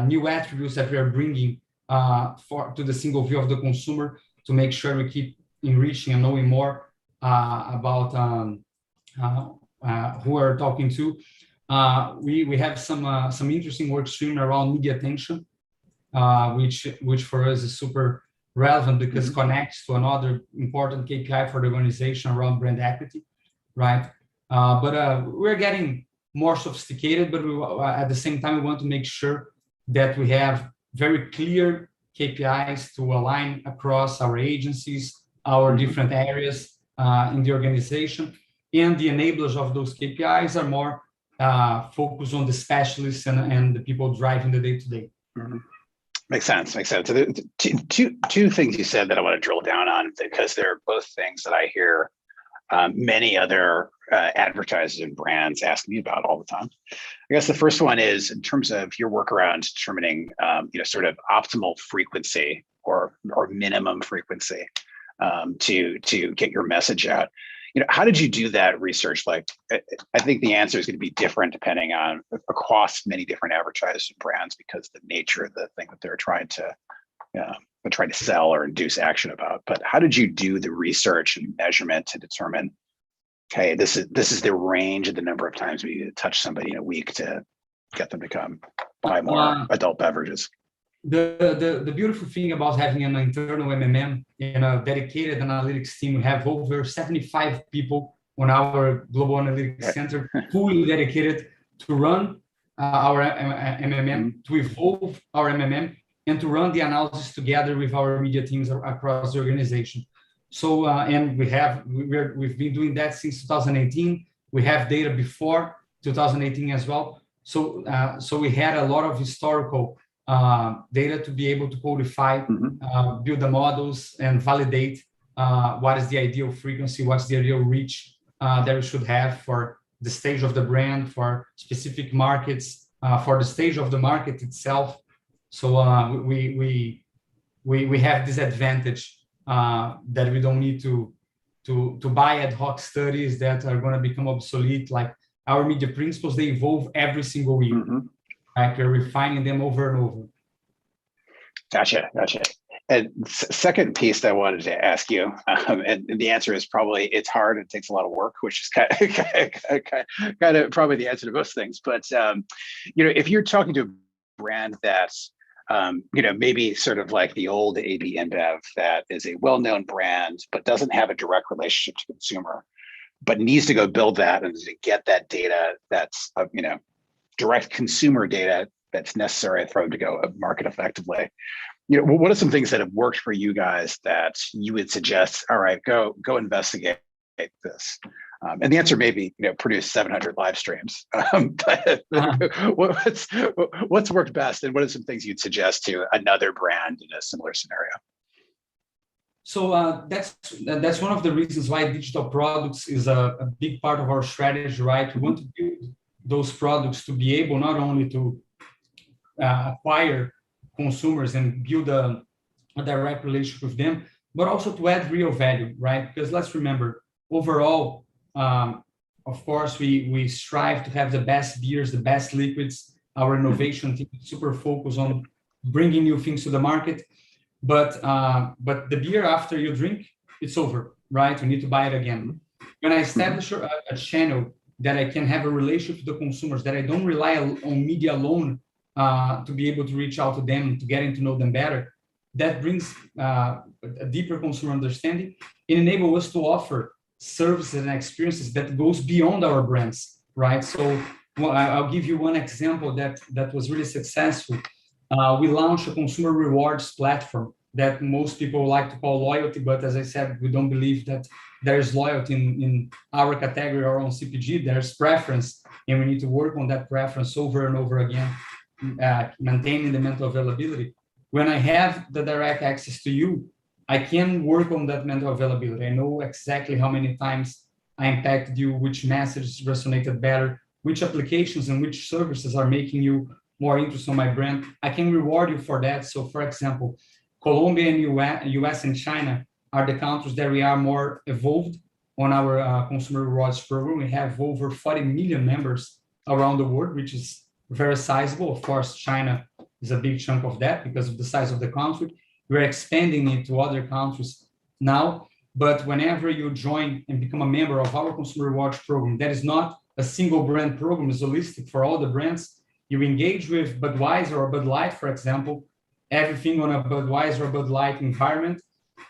[SPEAKER 21] new attributes that we are bringing to the single view of the consumer to make sure we keep enriching and knowing more about who we're talking to. We have some interesting work stream around media attention, which for us is super relevant because it connects to another important KPI for the organization around brand equity, right? But we're getting more sophisticated, but at the same time, we want to make sure that we have very clear KPIs to align across our agencies, our different areas in the organization. And the enablers of those KPIs are more focused on the specialists and the people driving the day-to-day.
[SPEAKER 20] Makes sense. So two things you said that I want to drill down on, because they're both things that I hear many other advertisers and brands ask me about all the time. I guess the first one is in terms of your work around determining, sort of optimal frequency or minimum frequency to get your message out. How did you do that research? Like, I think the answer is going to be different depending on across many different advertisers and brands, because the nature of the thing that they're trying to sell or induce action about. But how did you do the research and measurement to determine, okay, this is the range of the number of times we need to touch somebody in a week to get them to buy more adult beverages?
[SPEAKER 21] The beautiful thing about having an internal MMM and a dedicated analytics team, we have over 75 people on our global analytics center, fully dedicated to run our MMM, to evolve our MMM, and to run the analysis together with our media teams across the organization. So, and we've been doing that since 2018. We have data before 2018 as well. So, so we had a lot of historical data to be able to codify, build the models and validate what is the ideal frequency, what's the ideal reach that we should have for the stage of the brand, for specific markets, for the stage of the market itself. So we have this advantage that we don't need to buy ad hoc studies that are going to become obsolete. Like our media principles, they evolve every single week. Right? We're refining them over and over.
[SPEAKER 20] Gotcha. And second piece that I wanted to ask you, and the answer is probably it's hard. It takes a lot of work, which is kind of probably the answer to most things. But if you're talking to a brand that's maybe sort of like the old AB InBev, that is a well-known brand but doesn't have a direct relationship to consumer, but needs to go build that and to get that data that's direct consumer data that's necessary for them to go market effectively. What are some things that have worked for you guys that you would suggest, all right, go investigate this? And the answer may be, produce 700 live streams. But what's worked best, and what are some things you'd suggest to another brand in a similar scenario?
[SPEAKER 21] So that's one of the reasons why digital products is a big part of our strategy, right? We want to build those products to be able not only to acquire consumers and build a direct relationship with them, but also to add real value, right? Because let's remember, overall, of course, we strive to have the best beers, the best liquids. Our innovation team is super focused on bringing new things to the market. But the beer after you drink, it's over, right? You need to buy it again. When I establish a channel that I can have a relationship with the consumers, that I don't rely on media alone to be able to reach out to them, to getting to know them better, that brings a deeper consumer understanding. It enables us to offer services and experiences that goes beyond our brands, right? So I'll give you one example that was really successful. We launched a consumer rewards platform that most people like to call loyalty, but as I said, we don't believe that there's loyalty in our category or on CPG. There's preference, and we need to work on that preference over and over again, maintaining the mental availability. When I have the direct access to you, I can work on that mental availability. I know exactly how many times I impacted you, which messages resonated better, which applications and which services are making you more interested in my brand. I can reward you for that. So for example, Colombia and US and China are the countries that we are more evolved on our consumer rewards program. We have over 40 million members around the world, which is very sizable. Of course, China is a big chunk of that because of the size of the country. We're expanding it to other countries now, but whenever you join and become a member of our consumer rewards program, that is not a single brand program, it's holistic for all the brands. You engage with Budweiser or Bud Light, for example, everything on a Budweiser or Bud Light environment.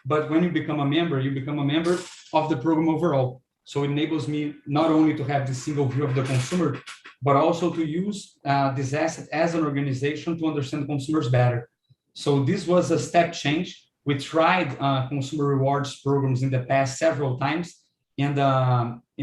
[SPEAKER 21] But when you become a member of the program overall. So it enables me not only to have this single view of the consumer, but also to use this asset as an organization to understand consumers better. So this was a step change. We tried consumer rewards programs in the past several times, and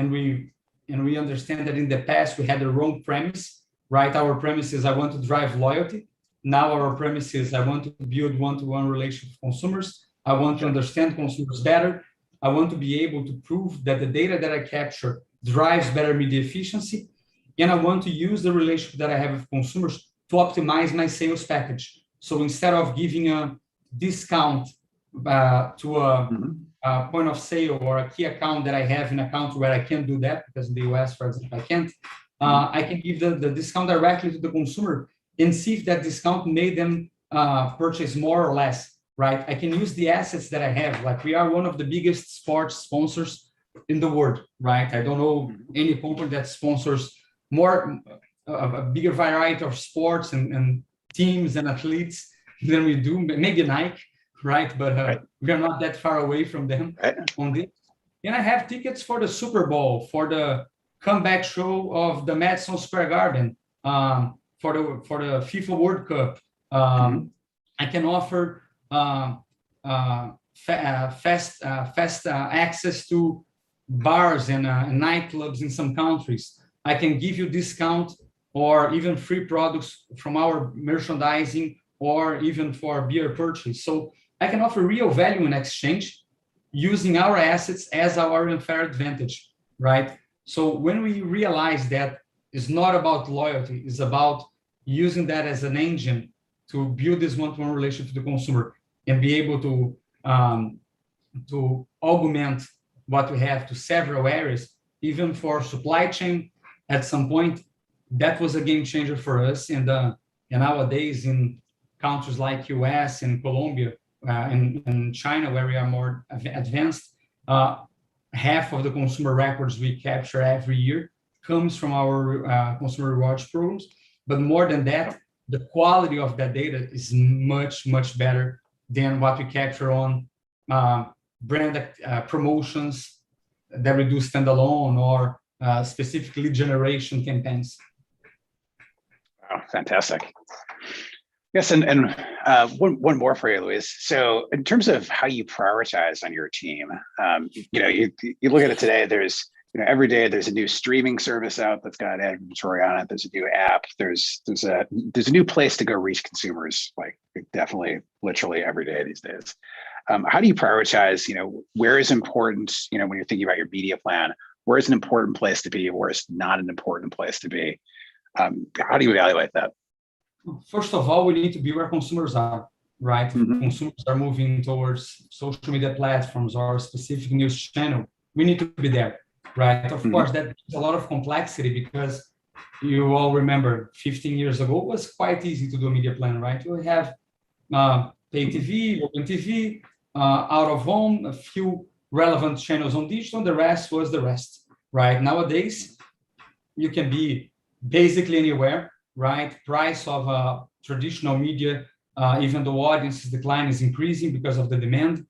[SPEAKER 21] we understand that in the past we had the wrong premise, right? Our premise is I want to drive loyalty. Now our premise is I want to build one-to-one relationship with consumers. I want to understand consumers better. I want to be able to prove that the data that I capture drives better media efficiency. And I want to use the relationship that I have with consumers to optimize my sales package. So instead of giving a discount to a point of sale or a key account that I have in a country where I can't do that, because in the US, for example, I can't, I can give the discount directly to the consumer and see if that discount made them purchase more or less. Right, I can use the assets that I have. Like we are one of the biggest sports sponsors in the world, right? I don't know any company that sponsors a bigger variety of sports and teams and athletes than we do. Maybe Nike, right? But we are not that far away from them on this. And I have tickets for the Super Bowl, for the comeback show of the Madison Square Garden, for the FIFA World Cup. I can offer fast access to bars and nightclubs in some countries. I can give you discount or even free products from our merchandising or even for beer purchase. So I can offer real value in exchange using our assets as our unfair advantage, right? So when we realize that it's not about loyalty, it's about using that as an engine to build this one-to-one relationship to the consumer and be able to augment what we have to several areas, even for supply chain at some point, that was a game changer for us. And nowadays in countries like US and Colombia and China, where we are more advanced, half of the consumer records we capture every year comes from our consumer rewards programs. But more than that, the quality of that data is much, much better than what we capture on brand promotions that we do standalone or specific lead generation campaigns.
[SPEAKER 20] Wow, fantastic. Yes, and one more for you, Luis. So in terms of how you prioritize on your team, you look at it today, there's every day there's a new streaming service out that's got ad inventory on it. There's a new app. There's a new place to go reach consumers, like definitely, literally every day these days. How do you prioritize? Where is important? When you're thinking about your media plan, where is an important place to be? Where is not an important place to be? How do you evaluate that?
[SPEAKER 21] First of all, we need to be where consumers are, right? Consumers are moving towards social media platforms or a specific news channel. We need to be there. Right. Of course, that brings a lot of complexity because you all remember 15 years ago it was quite easy to do a media plan, right? You have pay TV, open TV, out of home, a few relevant channels on digital, the rest was the rest, right? Nowadays, you can be basically anywhere, right? Price of traditional media, even though audience's decline is increasing because of the demand.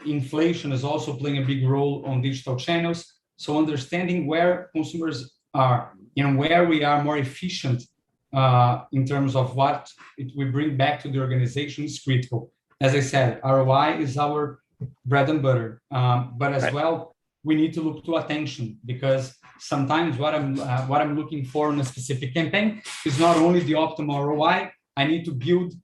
[SPEAKER 21] Inflation is also playing a big role on digital channels. So understanding where consumers are and where we are more efficient in terms of what we bring back to the organization is critical. As I said, ROI is our bread and butter, but as well, we need to look to attention because sometimes what I'm looking for in a specific campaign is not only the optimal ROI. I need to build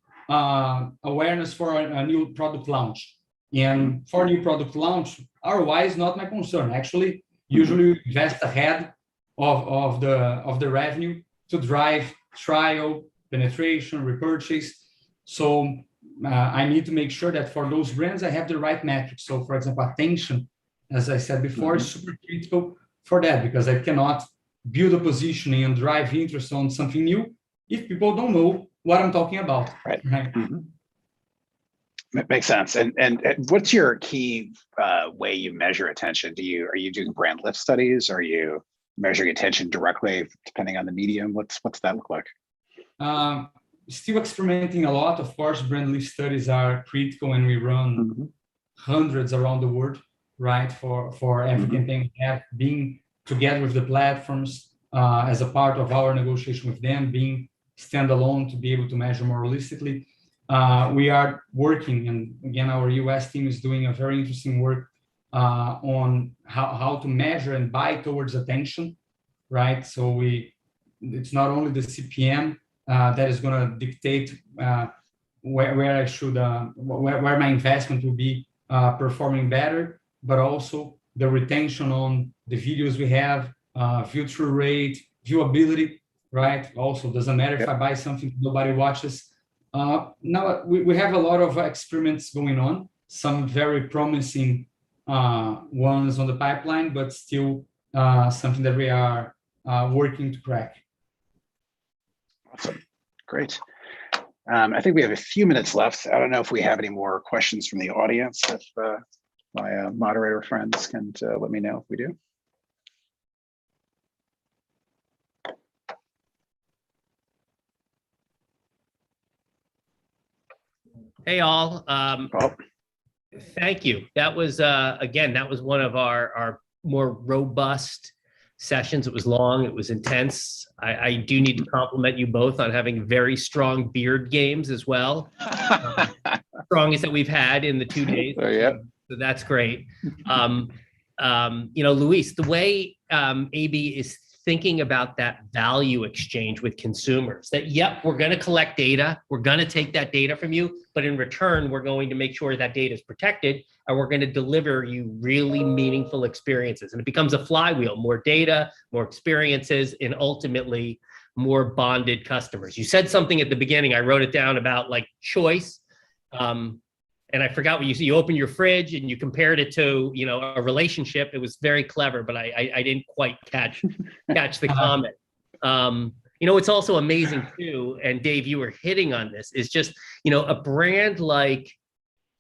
[SPEAKER 21] awareness for a new product launch. And for new product launch, ROI is not my concern. Actually, usually we invest ahead of the revenue to drive trial, penetration, repurchase. So I need to make sure that for those brands, I have the right metrics. So for example, attention, as I said before, is super critical for that because I cannot build a positioning and drive interest on something new if people don't know what I'm talking about. Right.
[SPEAKER 20] Makes sense. And what's your key way you measure attention? Are you doing brand lift studies? Are you measuring attention directly depending on the medium? What's that look like?
[SPEAKER 21] still experimenting a lot. Of course, brand lift studies are critical, and we run hundreds around the world, right? For every campaign we have, being together with the platforms as a part of our negotiation with them, being standalone to be able to measure more holistically. We are working, and again, our US team is doing a very interesting work on how to measure and buy towards attention, right? So it's not only the CPM that is going to dictate where I should, where my investment will be performing better, but also the retention on the videos we have, view-through rate, viewability, right? Also, doesn't matter if I buy something nobody watches. Now we have a lot of experiments going on, some very promising ones on the pipeline, but still something that we are working to crack.
[SPEAKER 20] Awesome, great. I think we have a few minutes left. I don't know if we have any more questions from the audience. If my moderator friends can let me know if we do.
[SPEAKER 2] Hey all, thank you. That was, again, that was one of our more robust sessions. It was long, it was intense. I do need to compliment you both on having very strong beard games as well. Strongest that we've had in the 2 days. So that's great. You know, Luis, the way AB is thinking about that value exchange with consumers, that, yep, we're going to collect data, we're going to take that data from you, but in return, we're going to make sure that data is protected, and we're going to deliver you really meaningful experiences. And it becomes a flywheel, more data, more experiences, and ultimately more bonded customers. You said something at the beginning, I wrote it down, about like choice. And I forgot what you said. You opened your fridge and you compared it to, you know, a relationship. It was very clever, but I didn't quite catch the comment. You know, it's also amazing too, and Dave, you were hitting on this, is just, you know, a brand like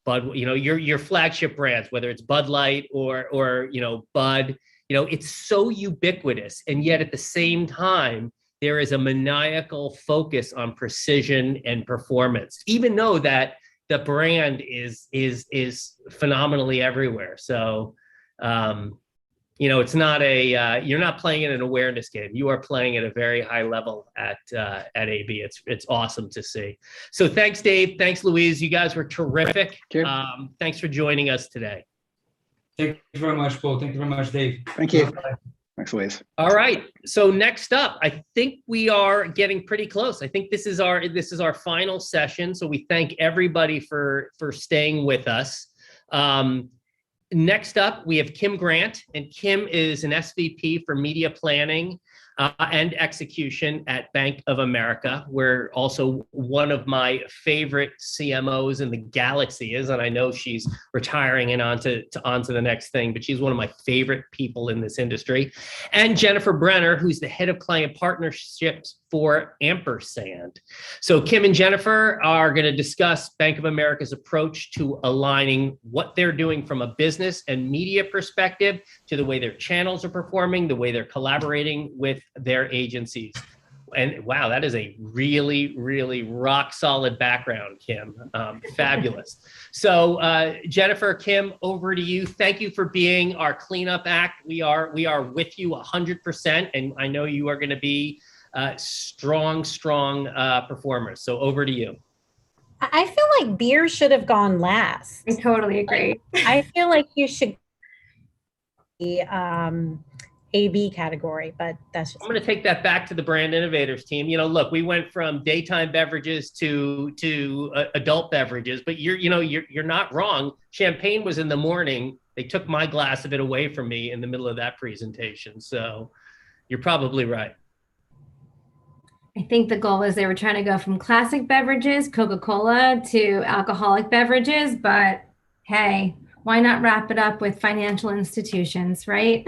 [SPEAKER 2] Bud, you know, your flagship brands, whether it's Bud Light or you know, Bud, you know, it's so ubiquitous, and yet at the same time, there is a maniacal focus on precision and performance, even though that the brand is phenomenally everywhere. So, you know, it's not you're not playing in an awareness game. You are playing at a very high level at AB. It's awesome to see. So thanks, Dave. Thanks, Louise. You guys were terrific. Thanks for joining us today.
[SPEAKER 21] Thank you very much, Paul. Thank you very much, Dave.
[SPEAKER 20] Thank you. Thanks, Louise.
[SPEAKER 2] All right. So next up, I think we are getting pretty close. I think this is our final session. So we thank everybody for staying with us. Next up, we have Kim Grant, and Kim is an SVP for media planning and execution at Bank of America, where also one of my favorite CMOs in the galaxy is, and I know she's retiring and onto the next thing, but she's one of my favorite people in this industry. And Jennifer Brenner, who's the head of client partnerships for Ampersand. So Kim and Jennifer are going to discuss Bank of America's approach to aligning what they're doing from a business and media perspective to the way their channels are performing, the way they're collaborating with their agencies. And wow, that is a really, really rock solid background, Kim. Fabulous. So Jennifer, Kim, over to you. Thank you for being our cleanup act. We are with you 100%, and I know you are going to be strong performers. So over to you.
[SPEAKER 1] I feel like beer should have gone last.
[SPEAKER 22] I totally agree.
[SPEAKER 1] I feel like you should be AB category, but that's just.
[SPEAKER 2] I'm going to take that back to the brand innovators team. You know, look, we went from daytime beverages to adult beverages, but you're not wrong. Champagne was in the morning. They took my glass of it away from me in the middle of that presentation. So you're probably right.
[SPEAKER 22] I think the goal was they were trying to go from classic beverages, Coca-Cola, to alcoholic beverages, but hey, why not wrap it up with financial institutions, right?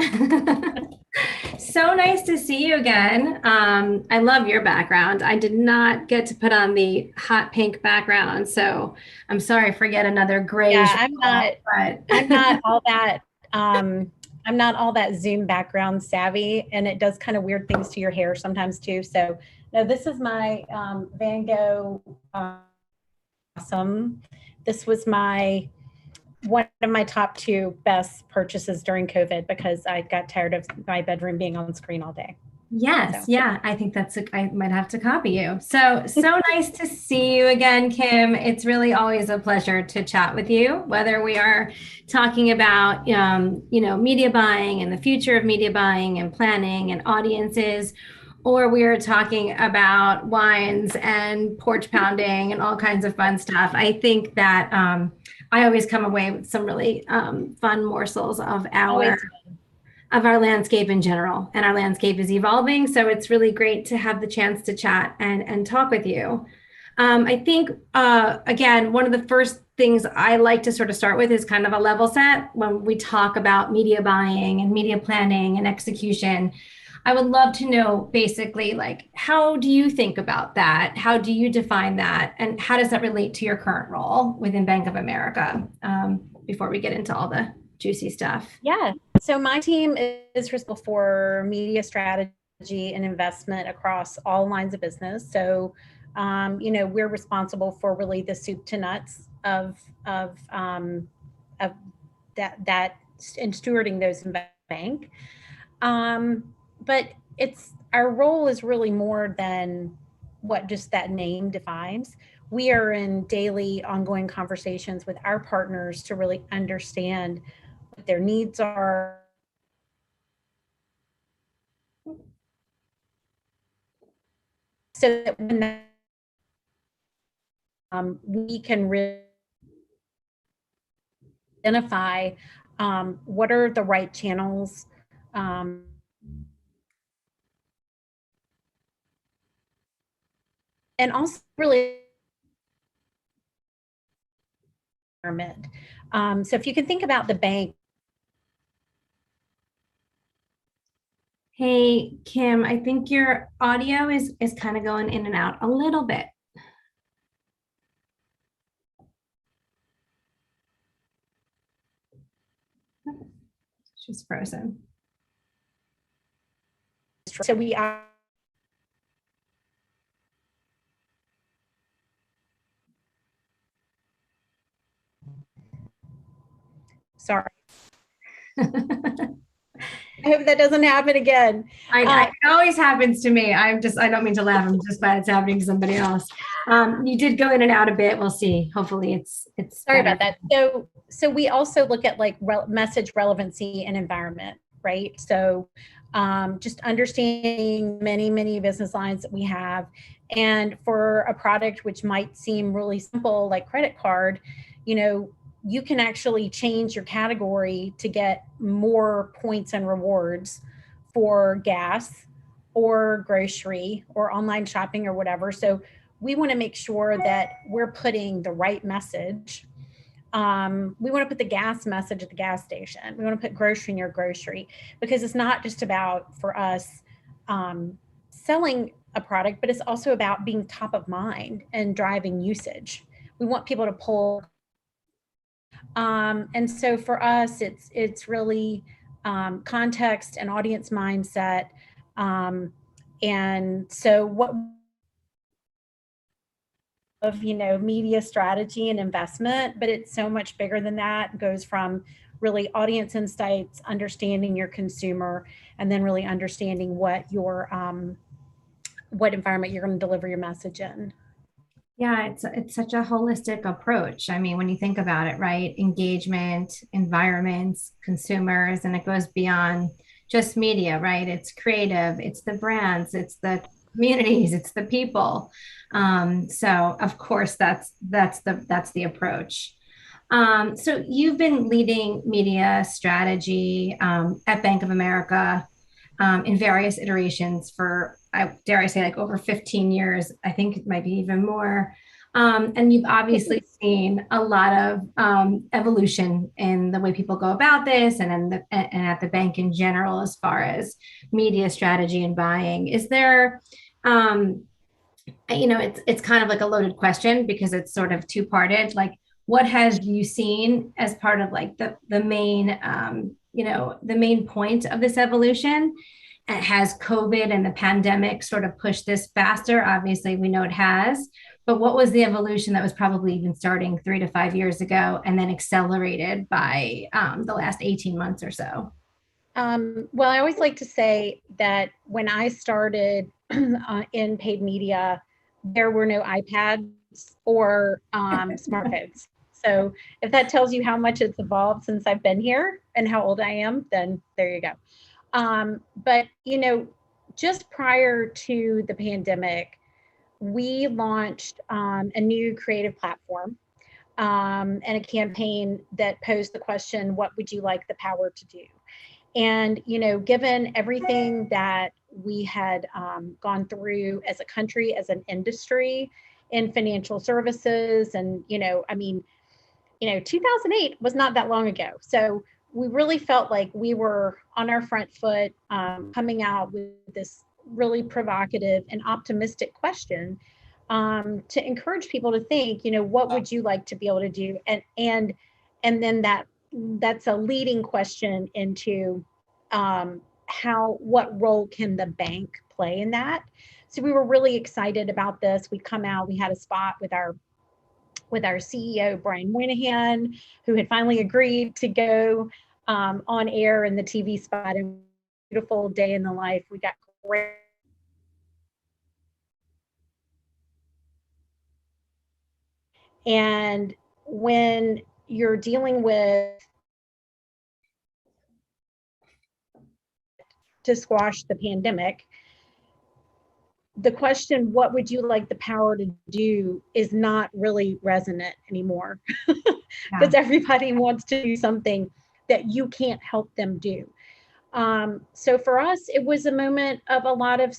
[SPEAKER 22] So nice to see you again. I love your background. I did not get to put on the hot pink background, so I'm sorry for yet another gray.
[SPEAKER 1] Yeah, I'm not all that. I'm not all that Zoom background savvy, and it does kind of weird things to your hair sometimes too. So No, this is my Van Gogh Awesome. This was one of my top 2 best purchases during COVID because I got tired of my bedroom being on screen all day.
[SPEAKER 22] Yes, yeah, I think I might have to copy you. So nice to see you again, Kim. It's really always a pleasure to chat with you, whether we are talking about, media buying and the future of media buying and planning and audiences, or we are talking about wines and porch pounding and all kinds of fun stuff. I think that I always come away with some really fun morsels of our landscape in general, and our landscape is evolving. So it's really great to have the chance to chat and talk with you. I think, again, one of the first things I like to sort of start with is kind of a level set when we talk about media buying and media planning and execution. I would love to know basically, like, how do you think about that? How do you define that? And how does that relate to your current role within Bank of America, before we get into all the juicy stuff?
[SPEAKER 1] Yeah. So my team is responsible for media strategy and investment across all lines of business. So, we're responsible for really the soup to nuts of that and stewarding those in bank. But our role is really more than what just that name defines. We are in daily ongoing conversations with our partners to really understand what their needs are. So that when we can really identify what are the right channels, and also really so if you can think about the bank.
[SPEAKER 22] Hey, Kim, I think your audio is kind of going in and out a little bit. She's frozen.
[SPEAKER 1] So we are. Sorry. I hope that doesn't happen again.
[SPEAKER 22] It always happens to me. I don't mean to laugh. I'm just glad it's happening to somebody else. You did go in and out a bit. We'll see. Hopefully it's
[SPEAKER 1] sorry about that. So we also look at like message relevancy and environment, right? So just understanding many business lines that we have. And for a product which might seem really simple, like credit card, you can actually change your category to get more points and rewards for gas or grocery or online shopping or whatever. So we want to make sure that we're putting the right message. We want to put the gas message at the gas station. We want to put grocery in your grocery, because it's not just about, for us, selling a product, but it's also about being top of mind and driving usage. We want people to pull. And so for us, it's really context and audience mindset. And so what of, media strategy and investment, but it's so much bigger than that. It goes from really audience insights, understanding your consumer, and then really understanding what environment you're going to deliver your message in.
[SPEAKER 22] Yeah, it's such a holistic approach. I mean, when you think about it, right? Engagement, environments, consumers, and it goes beyond just media, right? It's creative, it's the brands, it's the communities, it's the people. So of course that's the approach. So you've been leading media strategy at Bank of America in various iterations for, I dare I say, like over 15 years. I think it might be even more. And you've obviously seen a lot of evolution in the way people go about this, and at the bank in general, as far as media strategy and buying. Is there, it's kind of like a loaded question because it's sort of two-parted. Like, what has you seen as part of like the main, the main point of this evolution? Has COVID and the pandemic sort of pushed this faster? Obviously, we know it has. But what was the evolution that was probably even starting 3 to 5 years ago and then accelerated by the last 18 months or so?
[SPEAKER 1] Well, I always like to say that when I started in paid media, there were no iPads or smartphones. So if that tells you how much it's evolved since I've been here and how old I am, then there you go. But, you know, just prior to the pandemic, we launched a new creative platform and a campaign that posed the question, what would you like the power to do? And, you know, given everything that we had gone through as a country, as an industry in financial services, and, you know, I mean, you know, 2008 was not that long ago. So we really felt like we were on our front foot, coming out with this really provocative and optimistic question to encourage people to think, you know, what would you like to be able to do? And then that's a leading question into what role can the bank play in that? So we were really excited about this. We come out, we had a spot with our CEO, Brian Moynihan, who had finally agreed to go on air in the TV spot. A beautiful day in the life. We got great. And when you're dealing with to squash the pandemic, the question, what would you like the power to do, is not really resonant anymore because everybody wants to do something that you can't help them do. So for us, it was a moment of a lot of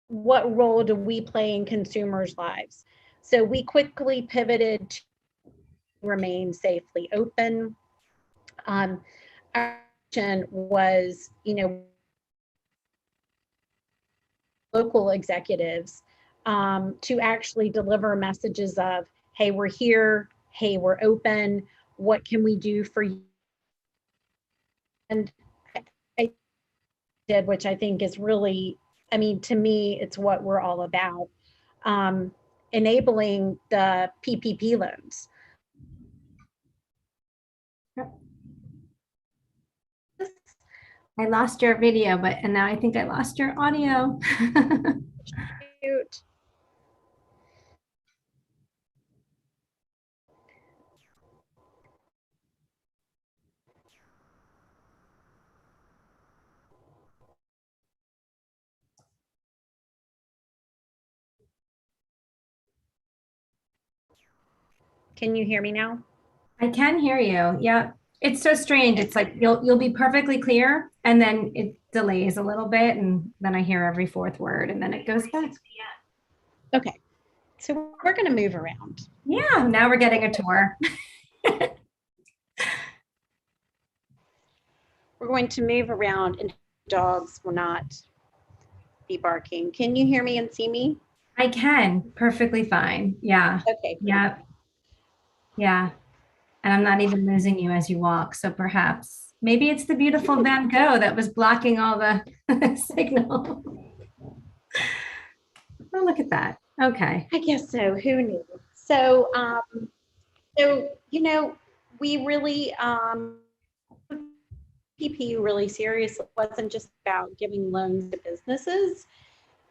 [SPEAKER 1] what role do we play in consumers' lives? So we quickly pivoted to remain safely open. Our action was, you know, local executives to actually deliver messages of, hey, we're here, hey, we're open, what can we do for you? And I did, which I think is really, I mean, to me, it's what we're all about, enabling the PPP loans.
[SPEAKER 22] I lost your video, and now I think I lost your audio.
[SPEAKER 1] Cute. Can you hear me now?
[SPEAKER 22] I can hear you. Yeah. It's so strange. It's like you'll be perfectly clear and then it delays a little bit and then I hear every fourth word and then it goes back.
[SPEAKER 1] Okay. So we're going to move around.
[SPEAKER 22] Yeah. Now we're getting a tour.
[SPEAKER 1] We're going to move around and dogs will not be barking. Can you hear me and see me?
[SPEAKER 22] I can. Perfectly fine. Yeah.
[SPEAKER 1] Okay.
[SPEAKER 22] Yeah. Yeah. And I'm not even losing you as you walk. So perhaps maybe it's the beautiful Van Gogh that was blocking all the signal. Oh, look at that. Okay.
[SPEAKER 1] I guess so. Who knew? So, you know, we really, PPP really serious. It wasn't just about giving loans to businesses.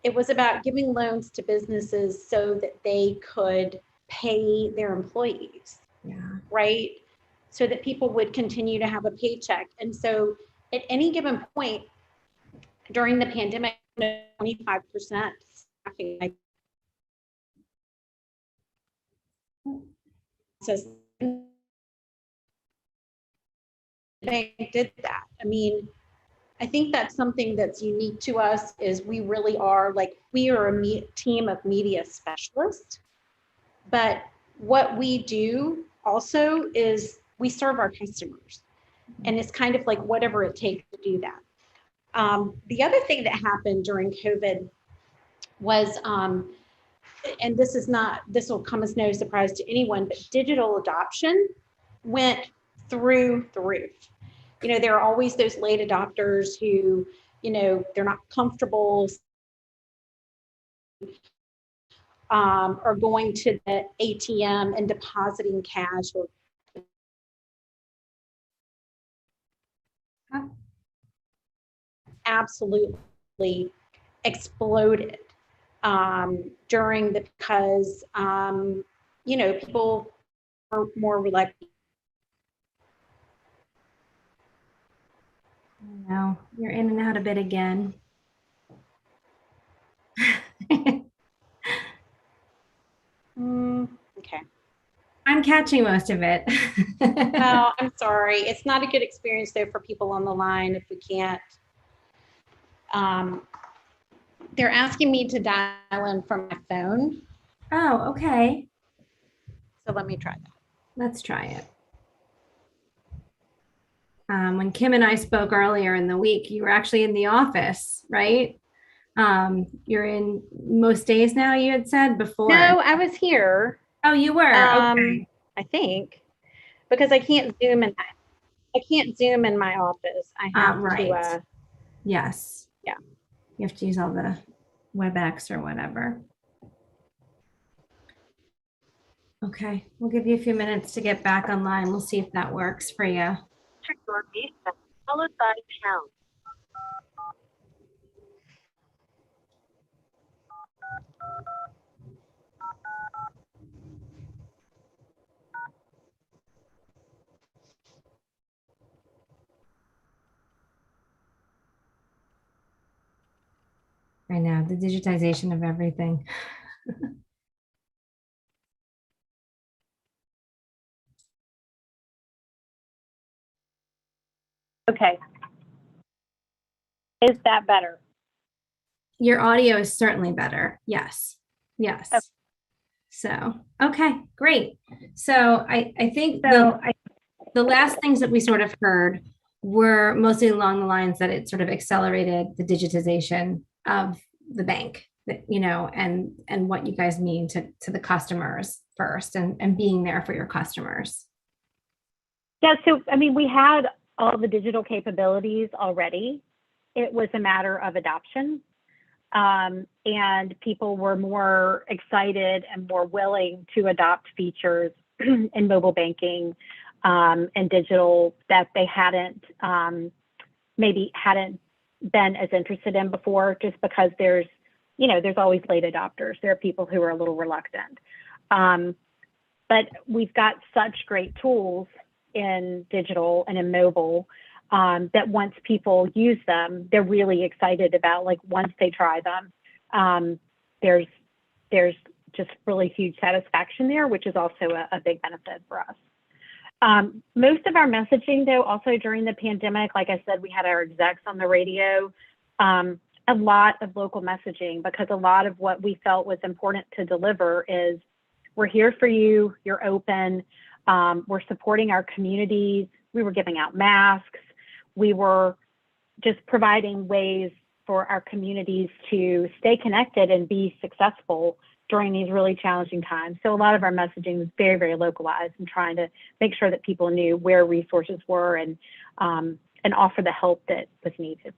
[SPEAKER 1] It was about giving loans to businesses so that they could pay their employees.
[SPEAKER 22] Yeah.
[SPEAKER 1] Right? So that people would continue to have a paycheck. And so at any given point during the pandemic, 25% staffing. So they did that. I mean, I think that's something that's unique to us is we really are we are a team of media specialists, but what we do also is we serve our customers and it's kind of like whatever it takes to do that. The other thing that happened during COVID was, and this will come as no surprise to anyone, but digital adoption went through the roof. You know, there are always those late adopters who, you know, they're not comfortable or going to the ATM and depositing cash or absolutely exploded during the, because, you know, people are more reluctant.
[SPEAKER 22] No, you're in and out a bit again.
[SPEAKER 1] Okay.
[SPEAKER 22] I'm catching most of it.
[SPEAKER 1] Oh, I'm sorry. It's not a good experience though for people on the line if we can't. They're asking me to dial in from my phone.
[SPEAKER 22] Oh, okay.
[SPEAKER 1] So let me try that.
[SPEAKER 22] Let's try it. When Kim and I spoke earlier in the week, you were actually in the office, right? You're in most days now, you had said before.
[SPEAKER 1] No, I was here.
[SPEAKER 22] Oh, you were? Okay.
[SPEAKER 1] I think, because I can't Zoom in my office. I have
[SPEAKER 22] right.
[SPEAKER 1] to.
[SPEAKER 22] Yes.
[SPEAKER 1] Yeah.
[SPEAKER 22] You have to use all the WebEx or whatever. Okay, we'll give you a few minutes to get back online. We'll see if that works for you.
[SPEAKER 3] Followed by pound.
[SPEAKER 22] I know, the digitization of everything.
[SPEAKER 3] Okay. Is that better?
[SPEAKER 22] Your audio is certainly better. Yes. Yes.
[SPEAKER 3] Okay.
[SPEAKER 22] So, okay, great. So I think the last things that we sort of heard were mostly along the lines that it sort of accelerated the digitization of the bank, you know, and what you guys mean to the customers first and being there for your customers.
[SPEAKER 3] Yeah, so I mean, we had all the digital capabilities already. It was a matter of adoption. And people were more excited and more willing to adopt features in mobile banking and digital that they hadn't maybe hadn't been as interested in before, just because there's always late adopters. There are people who are a little reluctant. But we've got such great tools in digital and in mobile that once people use them, they're really excited about, like, once they try them, there's just really huge satisfaction there, which is also a big benefit for us. Most of our messaging, though, also during the pandemic, like I said, we had our execs on the radio, a lot of local messaging, because a lot of what we felt was important to deliver is, we're here for you, you're open, we're supporting our communities. We were giving out masks. We were just providing ways for our communities to stay connected and be successful during these really challenging times. So a lot of our messaging was very, very localized and trying to make sure that people knew where resources were and offer the help that was needed.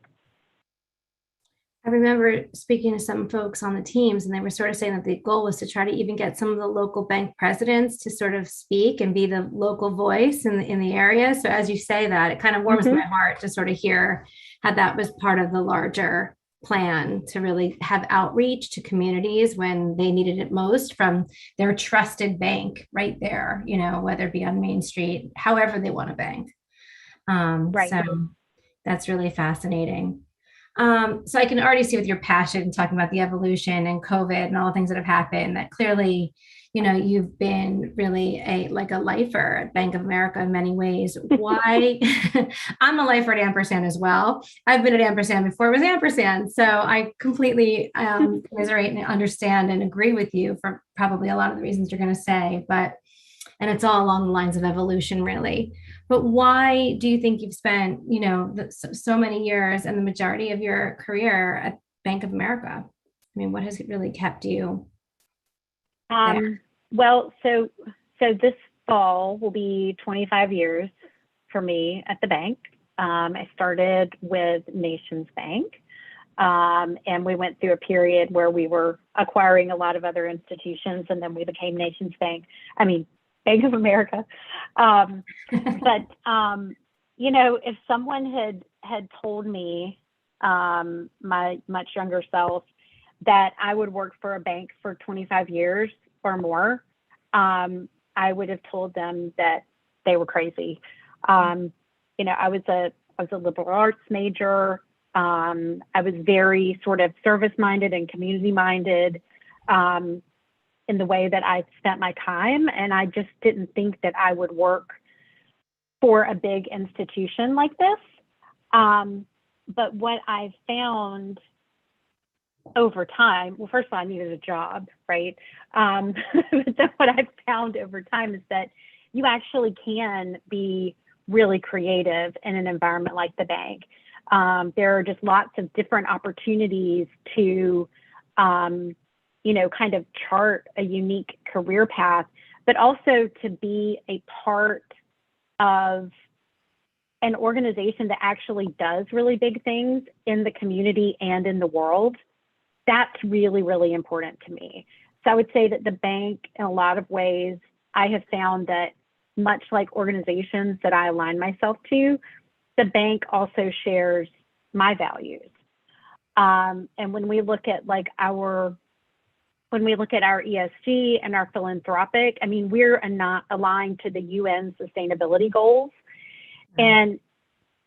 [SPEAKER 22] I remember speaking to some folks on the teams, and they were sort of saying that the goal was to try to even get some of the local bank presidents to sort of speak and be the local voice in the area. So as you say that, it kind of warms my heart to sort of hear how that was part of the larger plan to really have outreach to communities when they needed it most from their trusted bank right there, you know, whether it be on Main Street, however they want to bank.
[SPEAKER 3] Right.
[SPEAKER 22] So that's really fascinating. So I can already see with your passion talking about the evolution and COVID and all the things that have happened that clearly, you know, you've been really a lifer at Bank of America in many ways. Why? I'm a lifer at Ampersand as well. I've been at Ampersand before it was Ampersand. So I completely commiserate and understand and agree with you for probably a lot of the reasons you're going to say, and it's all along the lines of evolution, really. But why do you think you've spent, you know, so many years and the majority of your career at Bank of America? I mean, what has really kept you there?
[SPEAKER 3] Well, so this fall will be 25 years for me at the bank. I started with Nations Bank, and we went through a period where we were acquiring a lot of other institutions, and then we became Nations Bank. I mean, Bank of America. But if someone had told me, my much younger self, that I would work for a bank for 25 years or more, I would have told them that they were crazy. I was a liberal arts major. I was very sort of service-minded and community-minded in the way that I spent my time, and I just didn't think that I would work for a big institution like this. But what I found over time, well, first of all, I needed a job, right? But then what I found over time is that you actually can be really creative in an environment like the bank. There are just lots of different opportunities to, kind of chart a unique career path, but also to be a part of an organization that actually does really big things in the community and in the world. That's really, really important to me. So I would say that the bank, in a lot of ways, I have found that much like organizations that I align myself to, the bank also shares my values. And when we look at our ESG and our philanthropic, I mean, we're not aligned to the UN sustainability goals. And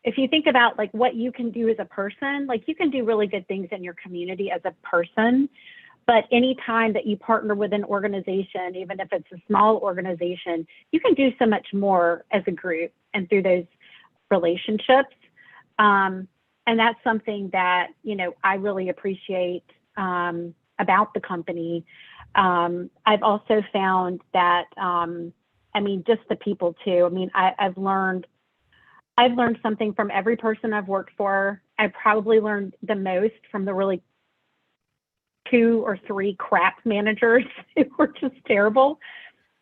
[SPEAKER 3] if you think about like what you can do as a person, like you can do really good things in your community as a person, but anytime that you partner with an organization, even if it's a small organization, you can do so much more as a group and through those relationships. And that's something that, I really appreciate about the company. I've also found that, just the people too. I mean, I've learned something from every person I've worked for. I probably learned the most from the really 2 or 3 crap managers who were just terrible.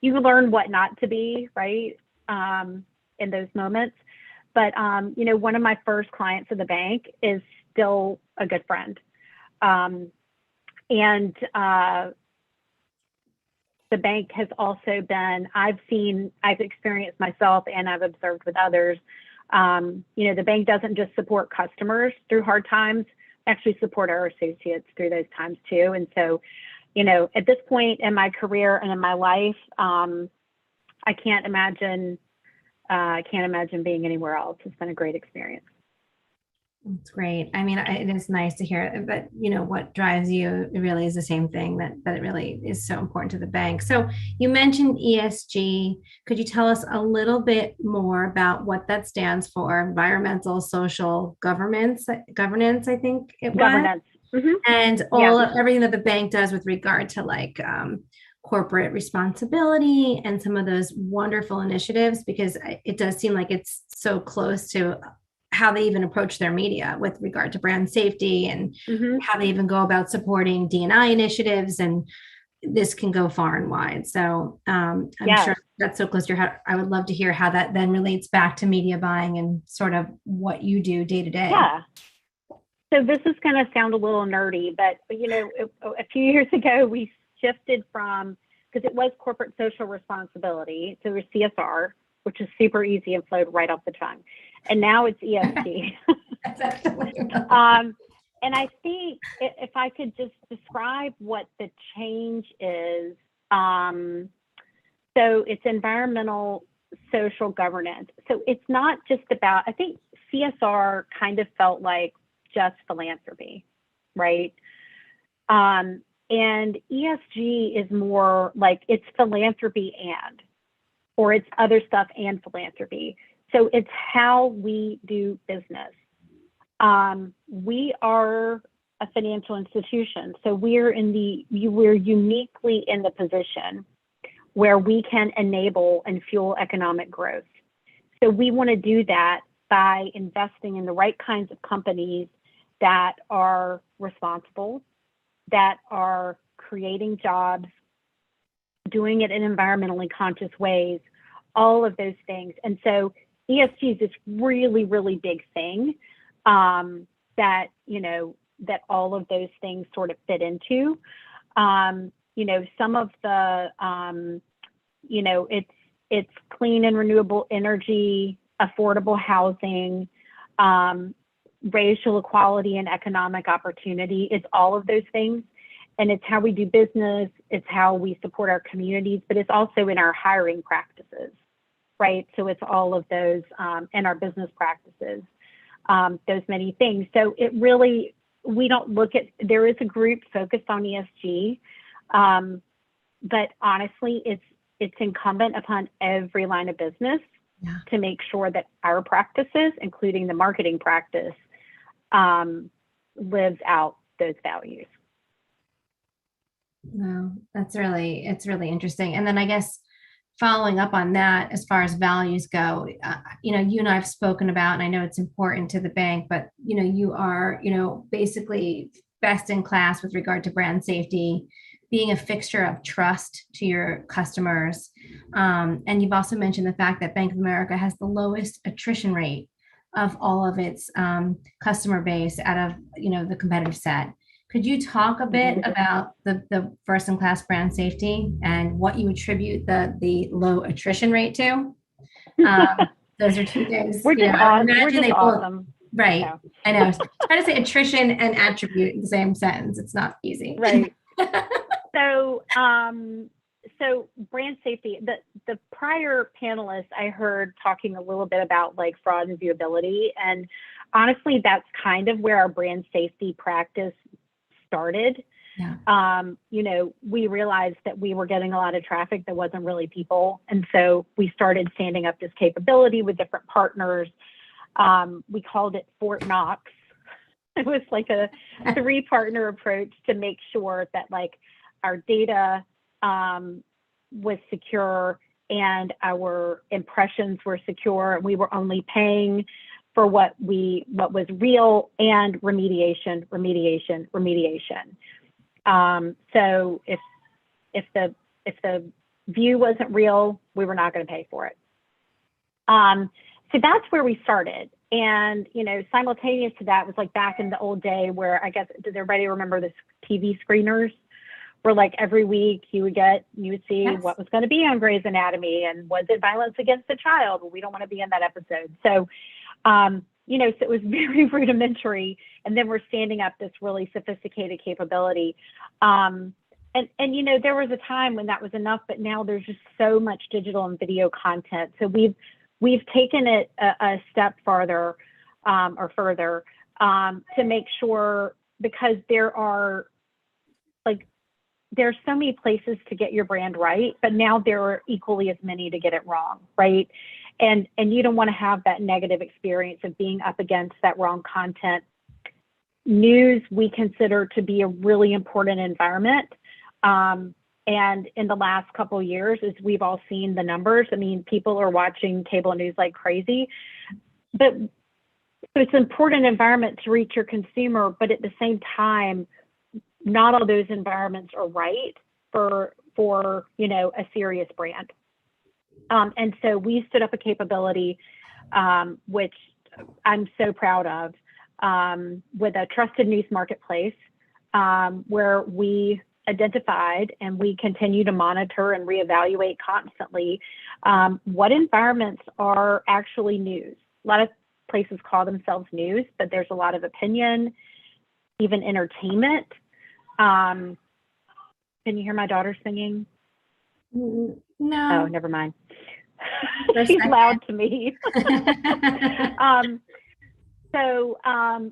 [SPEAKER 3] You learn what not to be, right, in those moments. But, one of my first clients at the bank is still a good friend. And the bank has also been, I've experienced myself and I've observed with others, the bank doesn't just support customers through hard times, actually support our associates through those times too. And so, at this point in my career and in my life, I can't imagine being anywhere else. It's been a great experience.
[SPEAKER 22] It's great. I mean, it is nice to hear, but what drives you really is the same thing, that it really is so important to the bank. So you mentioned ESG. Could you tell us a little bit more about what that stands for? Environmental, social, governance, I think it was.
[SPEAKER 3] Governance. Mm-hmm.
[SPEAKER 22] And everything that the bank does with regard to corporate responsibility and some of those wonderful initiatives, because it does seem like it's so close to how they even approach their media with regard to brand safety and how they even go about supporting D&I initiatives. And this can go far and wide. So I'm sure that's so close to your heart. I would love to hear how that then relates back to media buying and sort of what you do day to day.
[SPEAKER 3] Yeah. So this is going to sound a little nerdy, but a few years ago, we shifted from, because it was corporate social responsibility, so it was CSR, which is super easy and flowed right off the tongue. And now it's ESG. And I think if I could just describe what the change is, so it's environmental social governance. So it's not just about, I think CSR kind of felt like just philanthropy, right? And ESG is more like it's philanthropy or it's other stuff and philanthropy. So it's how we do business. We are a financial institution, so we're uniquely in the position where we can enable and fuel economic growth. So we want to do that by investing in the right kinds of companies that are responsible, that are creating jobs, doing it in environmentally conscious ways, all of those things. And so ESG is this really, really big thing that, you know, that all of those things sort of fit into. You know, some of the, you know, it's clean and renewable energy, affordable housing, racial equality and economic opportunity. It's all of those things. And it's how we do business, it's how we support our communities, but it's also in our hiring practices, right? So it's all of those in our business practices, those many things. So it really, we don't look at, there is a group focused on ESG, but honestly, it's incumbent upon every line of business to make sure that our practices, including the marketing practice, lives out those values.
[SPEAKER 22] Wow, it's really interesting. And then I guess following up on that, as far as values go, you know, you and I have spoken about, and I know it's important to the bank, but, you know, you are, you know, basically best in class with regard to brand safety, being a fixture of trust to your customers. And you've also mentioned the fact that Bank of America has the lowest attrition rate of all of its customer base out of, you know, the competitive set. Could you talk a bit about the first-in-class brand safety and what you attribute the low attrition rate to? Those are two things.
[SPEAKER 3] We're just awesome.
[SPEAKER 22] Right. Yeah. I know. Try to say attrition and attribute in the same sentence. It's not easy.
[SPEAKER 3] Right. So, so brand safety, the prior panelists I heard talking a little bit about like fraud and viewability. And honestly, that's kind of where our brand safety practice started. Yeah. You know, we realized that we were getting a lot of traffic that wasn't really people. And so we started standing up this capability with different partners. We called it Fort Knox. It was like a 3-partner approach to make sure that like our data was secure and our impressions were secure. We were only paying for what was real, and remediation. So if the view wasn't real, we were not going to pay for it. So that's where we started. And, you know, simultaneous to that was like back in the old day where, I guess, does everybody remember the TV screeners? Where like every week you would see what was going to be on Grey's Anatomy, and was it violence against a child? Well, we don't want to be in that episode. So, you know, so it was very rudimentary. And then we're standing up this really sophisticated capability. And you know, there was a time when that was enough, but now there's just so much digital and video content. So we've taken it a step farther or further to make sure, because there's so many places to get your brand right, but now there are equally as many to get it wrong, right? And you don't want to have that negative experience of being up against that wrong content. News we consider to be a really important environment. And in the last couple of years, as we've all seen the numbers, I mean, people are watching cable news like crazy. But so it's an important environment to reach your consumer, but at the same time, not all those environments are right for you know, a serious brand. And so we stood up a capability, which I'm so proud of, with a trusted news marketplace, where we identified and we continue to monitor and reevaluate constantly what environments are actually news. A lot of places call themselves news, but there's a lot of opinion, even entertainment. Can you hear my daughter singing?
[SPEAKER 22] No.
[SPEAKER 3] Oh, never mind. She's loud to me. So,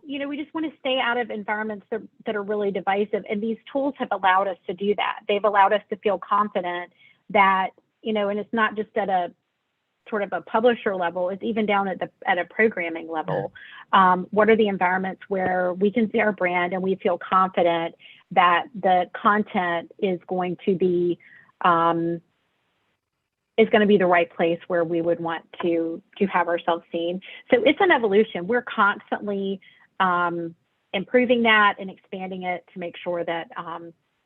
[SPEAKER 3] you know, we just want to stay out of environments that are really divisive. And these tools have allowed us to do that. They've allowed us to feel confident that, you know, and it's not just at a sort of a publisher level, it's even down at a programming level. What are the environments where we can see our brand and we feel confident that the content is going to be the right place where we would want to have ourselves seen. So it's an evolution. We're constantly improving that and expanding it to make sure that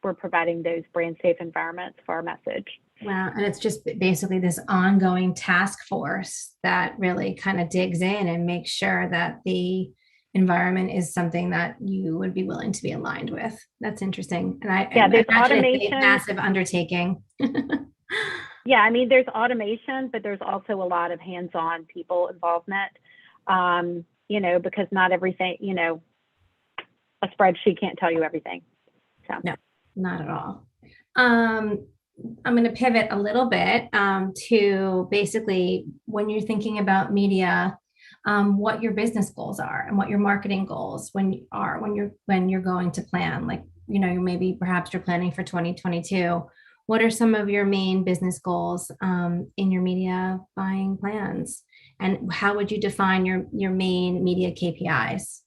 [SPEAKER 3] we're providing those brand safe environments for our message.
[SPEAKER 22] Wow. And it's just basically this ongoing task force that really kind of digs in and makes sure that the environment is something that you would be willing to be aligned with. That's interesting. And I
[SPEAKER 3] there's
[SPEAKER 22] imagine it's
[SPEAKER 3] automation.
[SPEAKER 22] a massive undertaking.
[SPEAKER 3] Yeah, I mean, there's automation, but there's also a lot of hands-on people involvement, you know, because not everything, you know, a spreadsheet can't tell you everything. So.
[SPEAKER 22] No, not at all. I'm going to pivot a little bit to basically when you're thinking about media, what your business goals are and what your marketing goals when you're going to plan. Like, you know, maybe perhaps you're planning for 2022. What are some of your main business goals in your media buying plans? And how would you define your main media KPIs?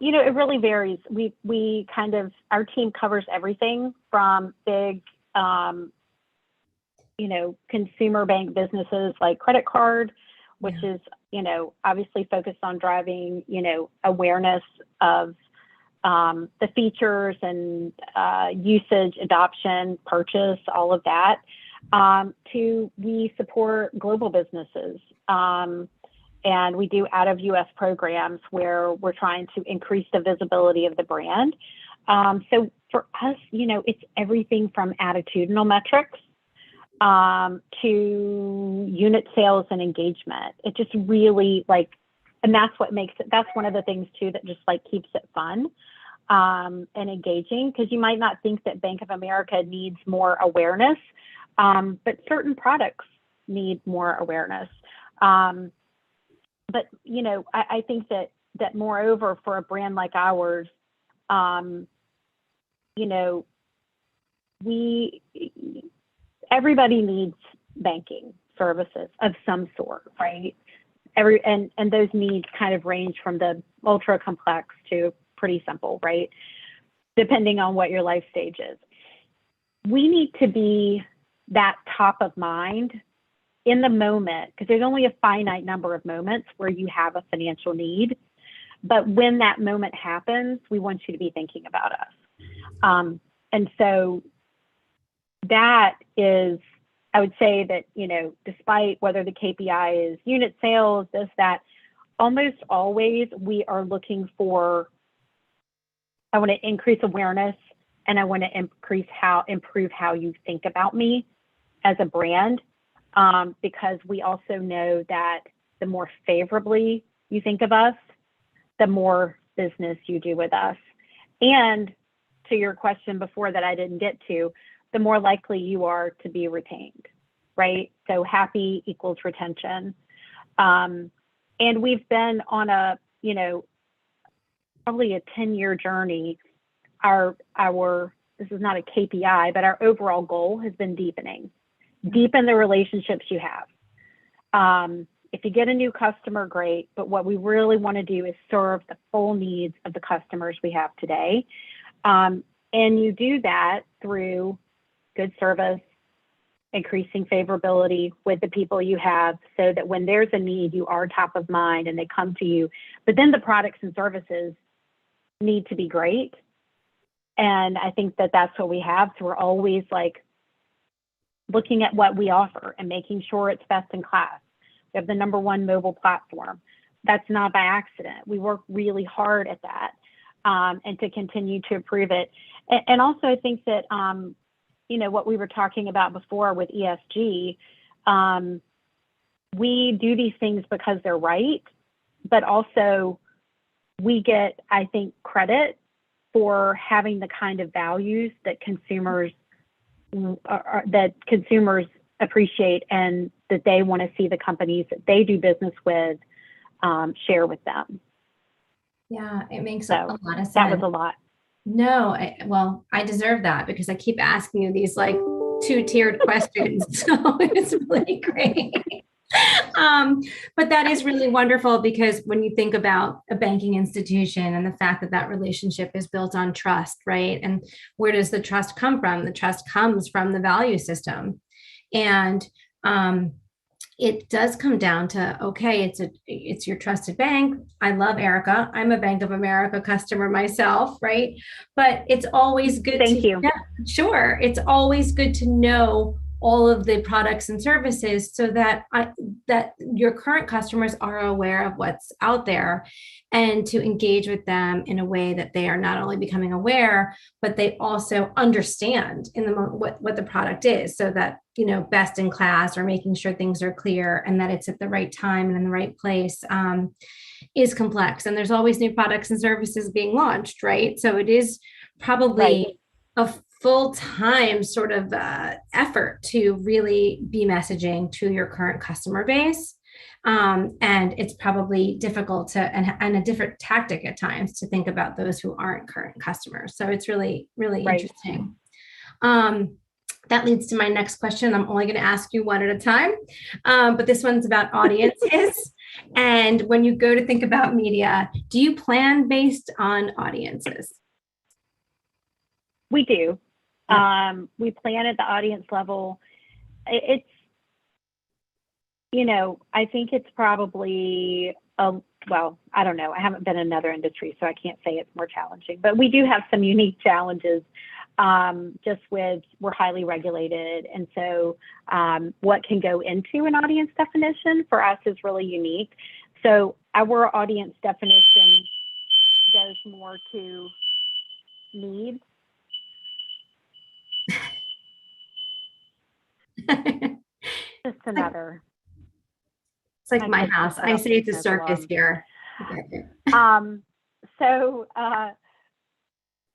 [SPEAKER 3] You know, it really varies. We kind of, our team covers everything from big, you know, consumer bank businesses like credit card, which is, you know, obviously focused on driving, you know, awareness of the features and usage, adoption, purchase, all of that, to we support global businesses. And we do out of US programs where we're trying to increase the visibility of the brand. So for us, you know, it's everything from attitudinal metrics to unit sales and engagement. It just really like, and that's what makes it, that's one of the things too that just like keeps it fun and engaging, because you might not think that Bank of America needs more awareness, but certain products need more awareness. But, you know, I think that moreover for a brand like ours, you know, everybody needs banking services of some sort, right? And those needs kind of range from the ultra complex to pretty simple, right? Depending on what your life stage is. We need to be that top of mind in the moment, because there's only a finite number of moments where you have a financial need. But when that moment happens, we want you to be thinking about us. And so that is, I would say that, you know, despite whether the KPI is unit sales, this, that, almost always we are looking for, I want to increase awareness and I want to improve how you think about me as a brand. Because we also know that the more favorably you think of us, the more business you do with us. And to your question before that I didn't get to, the more likely you are to be retained, right? So happy equals retention. And we've been on a, you know, probably a 10-year journey. This is not a KPI, but our overall goal has been deepening the relationships you have. If you get a new customer, great, but what we really want to do is serve the full needs of the customers we have today. And you do that through good service, increasing favorability with the people you have, so that when there's a need, you are top of mind and they come to you. But then the products and services need to be great. And I think that that's what we have. So we're always like, looking at what we offer and making sure it's best in class. We have the #1 mobile platform. That's not by accident. We work really hard at that and to continue to improve it. And also I think that, you know, what we were talking about before with ESG, we do these things because they're right, but also we get, I think, credit for having the kind of values that consumers appreciate and that they want to see the companies that they do business with share with them.
[SPEAKER 22] Yeah, it makes a lot of sense.
[SPEAKER 3] That was a lot.
[SPEAKER 22] No, well, I deserve that because I keep asking you these like two-tiered questions. So it's really great. But that is really wonderful, because when you think about a banking institution and the fact that that relationship is built on trust, right? And where does the trust come from? The trust comes from the value system. And it does come down to, okay, it's your trusted bank. I love Erica. I'm a Bank of America customer myself, right? But it's always good
[SPEAKER 3] Thank you.
[SPEAKER 22] Yeah, sure. It's always good to know all of the products and services so that that your current customers are aware of what's out there, and to engage with them in a way that they are not only becoming aware, but they also understand in the what the product is, so that, you know, best in class, or making sure things are clear and that it's at the right time and in the right place, is complex. And there's always new products and services being launched, right? So it is probably a full-time sort of effort to really be messaging to your current customer base. And it's probably difficult to, and a different tactic at times to think about those who aren't current customers. So it's really, really interesting. That leads to my next question. I'm only going to ask you one at a time, but this one's about audiences. And when you go to think about media, do you plan based on audiences?
[SPEAKER 3] We do. We plan at the audience level. It's, you know, I think it's probably, well, I don't know. I haven't been in another industry, so I can't say it's more challenging, but we do have some unique challenges, just with, we're highly regulated. And so what can go into an audience definition for us is really unique. So our audience definition goes more to needs. Just another.
[SPEAKER 22] It's like my house. I say it's a circus here.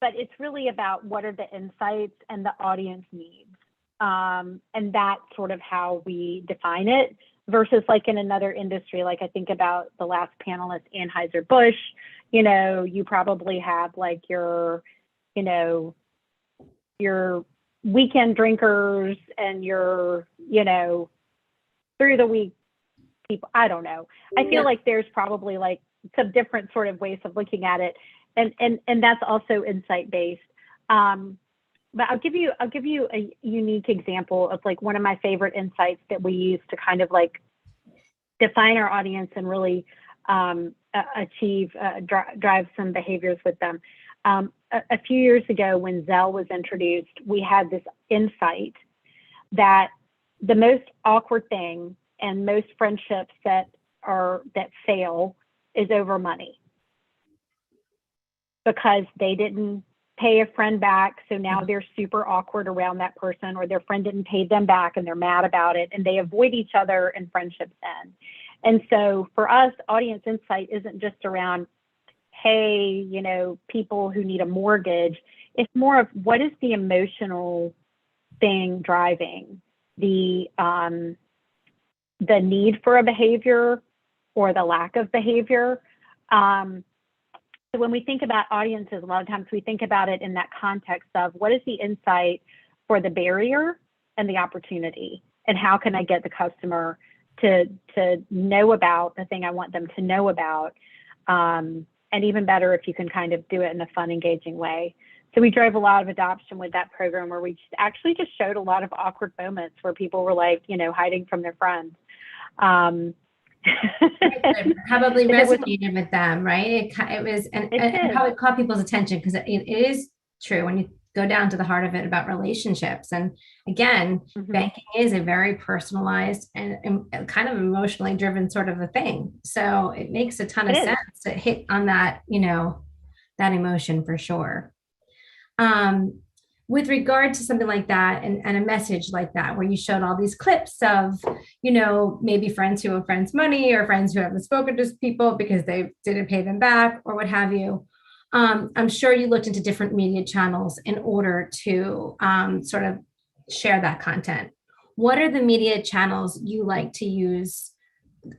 [SPEAKER 3] But it's really about what are the insights and the audience needs. And that's sort of how we define it, versus like in another industry, like I think about the last panelist, Anheuser-Busch, you know, you probably have like your, you know, your weekend drinkers and your, you know, through the week people. I don't know. I feel like there's probably like some different sort of ways of looking at it. And that's also insight based. But I'll give you a unique example of like one of my favorite insights that we use to kind of like define our audience and really achieve, drive some behaviors with them. A few years ago when Zelle was introduced, we had this insight that the most awkward thing and most friendships that fail is over money, because they didn't pay a friend back. So now they're super awkward around that person, or their friend didn't pay them back and they're mad about it, and they avoid each other and friendships end. And so for us, audience insight isn't just around, hey, you know, people who need a mortgage. It's more of what is the emotional thing driving the need for a behavior or the lack of behavior. So when we think about audiences, a lot of times we think about it in that context of what is the insight for the barrier and the opportunity, and how can I get the customer to know about the thing I want them to know about. And even better if you can kind of do it in a fun, engaging way. So we drove a lot of adoption with that program, where we actually just showed a lot of awkward moments where people were like, you know, hiding from their friends.
[SPEAKER 22] Probably resonated with them, right? It was, and how it caught people's attention, because it is true when you go down to the heart of it about relationships. And again, banking is a very personalized and kind of emotionally driven sort of a thing. So it makes a ton of sense to hit on that, you know, that emotion for sure. With regard to something like that and a message like that, where you showed all these clips of, you know, maybe friends who owe friends money, or friends who haven't spoken to people because they didn't pay them back, or what have you. I'm sure you looked into different media channels in order to sort of share that content. What are the media channels you like to use,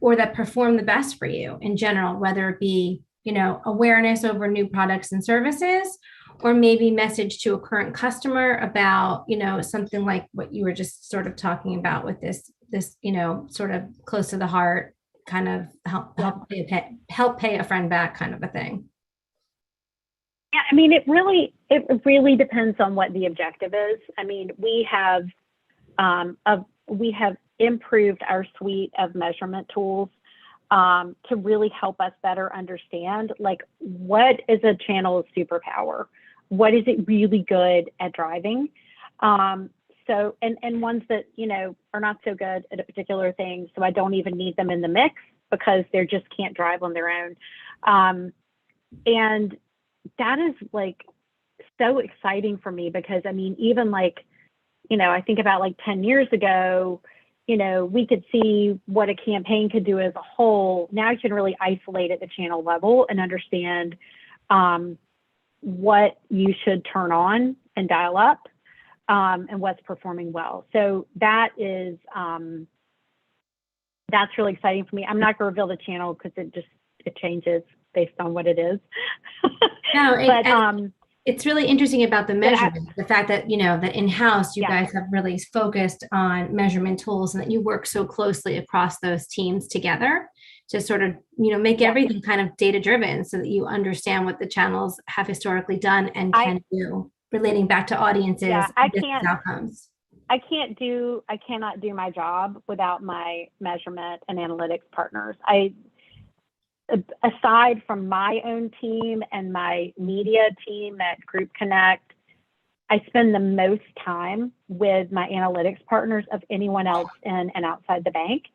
[SPEAKER 22] or that perform the best for you in general, whether it be, you know, awareness over new products and services, or maybe message to a current customer about, you know, something like what you were just sort of talking about with this, you know, sort of close to the heart, kind of help pay a friend back kind of a thing?
[SPEAKER 3] Yeah, I mean, it really depends on what the objective is. I mean, we have improved our suite of measurement tools to really help us better understand, like, what is a channel's superpower? What is it really good at driving? So, and ones that, you know, are not so good at a particular thing, so I don't even need them in the mix because they just can't drive on their own. And that is like so exciting for me because, I mean, even like, you know, I think about like 10 years ago, you know, we could see what a campaign could do as a whole. Now you can really isolate at the channel level and understand what you should turn on and dial up and what's performing well. So that is, that's really exciting for me. I'm not going to reveal the channel because it changes based on what it is.
[SPEAKER 22] No,
[SPEAKER 3] but
[SPEAKER 22] it's really interesting about the measurement, the fact that, you know, that in-house you guys have really focused on measurement tools and that you work so closely across those teams together to sort of, you know, make everything kind of data driven so that you understand what the channels have historically done and can do, relating back to audiences and business outcomes.
[SPEAKER 3] I cannot do my job without my measurement and analytics partners. Aside from my own team and my media team at Group Connect, I spend the most time with my analytics partners of anyone else in and outside the bank,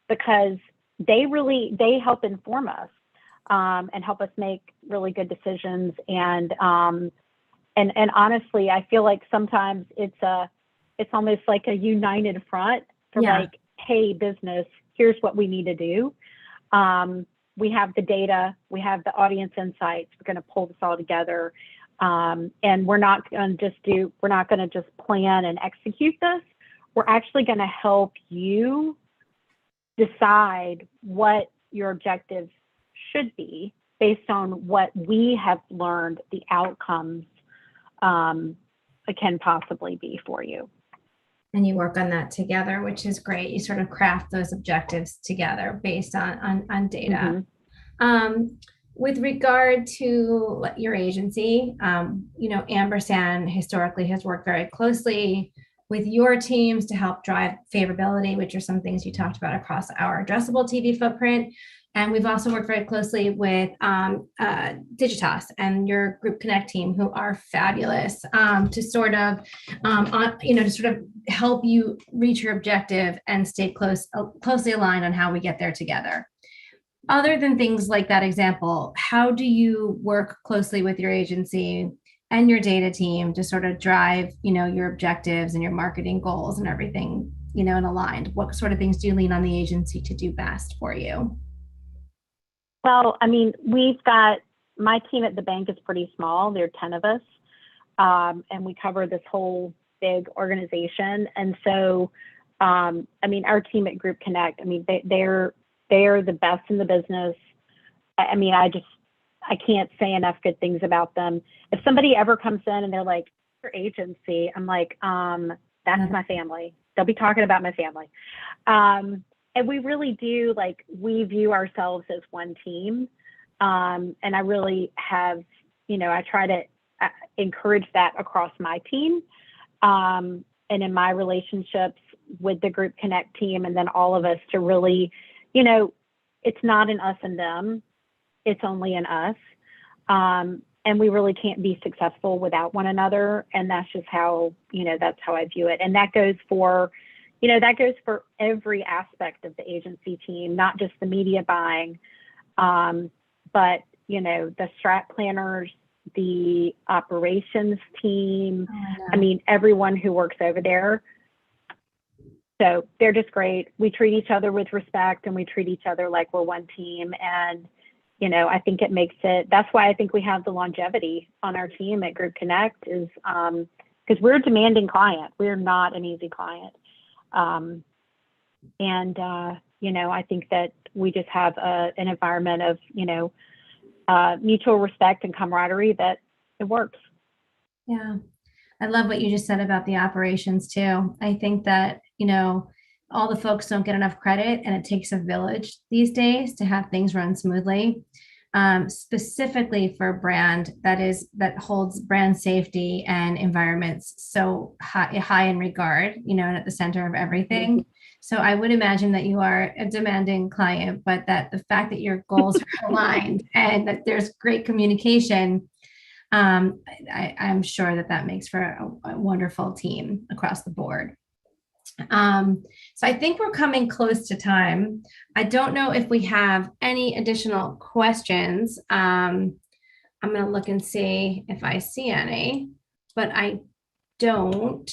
[SPEAKER 3] because they help inform us and help us make really good decisions. And honestly, I feel like sometimes it's almost like a united front for like, hey, business, here's what we need to do. We have the data, we have the audience insights, we're going to pull this all together. And we're not going to just plan and execute this. We're actually going to help you decide what your objectives should be based on what we have learned the outcomes can possibly be for you.
[SPEAKER 22] And you work on that together, which is great. You sort of craft those objectives together based on data. With regard to your agency, you know, Ampersand historically has worked very closely with your teams to help drive favorability, which are some things you talked about across our addressable TV footprint. And we've also worked very closely with Digitas and your Group Connect team, who are fabulous, to sort of, to sort of help you reach your objective and stay closely aligned on how we get there together. Other than things like that example, how do you work closely with your agency and your data team to sort of drive, you know, your objectives and your marketing goals and everything, you know, and aligned? What sort of things do you lean on the agency to do best for you?
[SPEAKER 3] Well, I mean, my team at the bank is pretty small. There are 10 of us, and we cover this whole big organization. And so, I mean, our team at Group Connect, I mean, they're the best in the business. I mean, I can't say enough good things about them. If somebody ever comes in and they're like, your agency, I'm like, that's my family. They'll be talking about my family. And we really do, like, we view ourselves as one team. And I really have, you know, I try to encourage that across my team and in my relationships with the Group Connect team, and then all of us to really, you know, it's not an us and them, it's only an us. And we really can't be successful without one another. And that's just how, you know, that's how I view it. And that goes for, you know, that goes for every aspect of the agency team, not just the media buying, but, you know, the strat planners, the operations team, I mean, everyone who works over there. So they're just great. We treat each other with respect and we treat each other like we're one team. And, you know, I think it makes it, that's why I think we have the longevity on our team at Group Connect, is because we're a demanding client. We're not an easy client. You know, I think that we just have an environment of, you know, mutual respect and camaraderie that it works.
[SPEAKER 22] Yeah. I love what you just said about the operations too. I think that, you know, all the folks don't get enough credit, and it takes a village these days to have things run smoothly. specifically for a brand that holds brand safety and environments so high in regard, and at the center of everything. So I would imagine that you are a demanding client, but that the fact that your goals are aligned and that there's great communication, I'm sure that makes for a wonderful team across the board. So I think we're coming close to time. I don't know if we have any additional questions. I'm going to look and see if I see any, but I don't.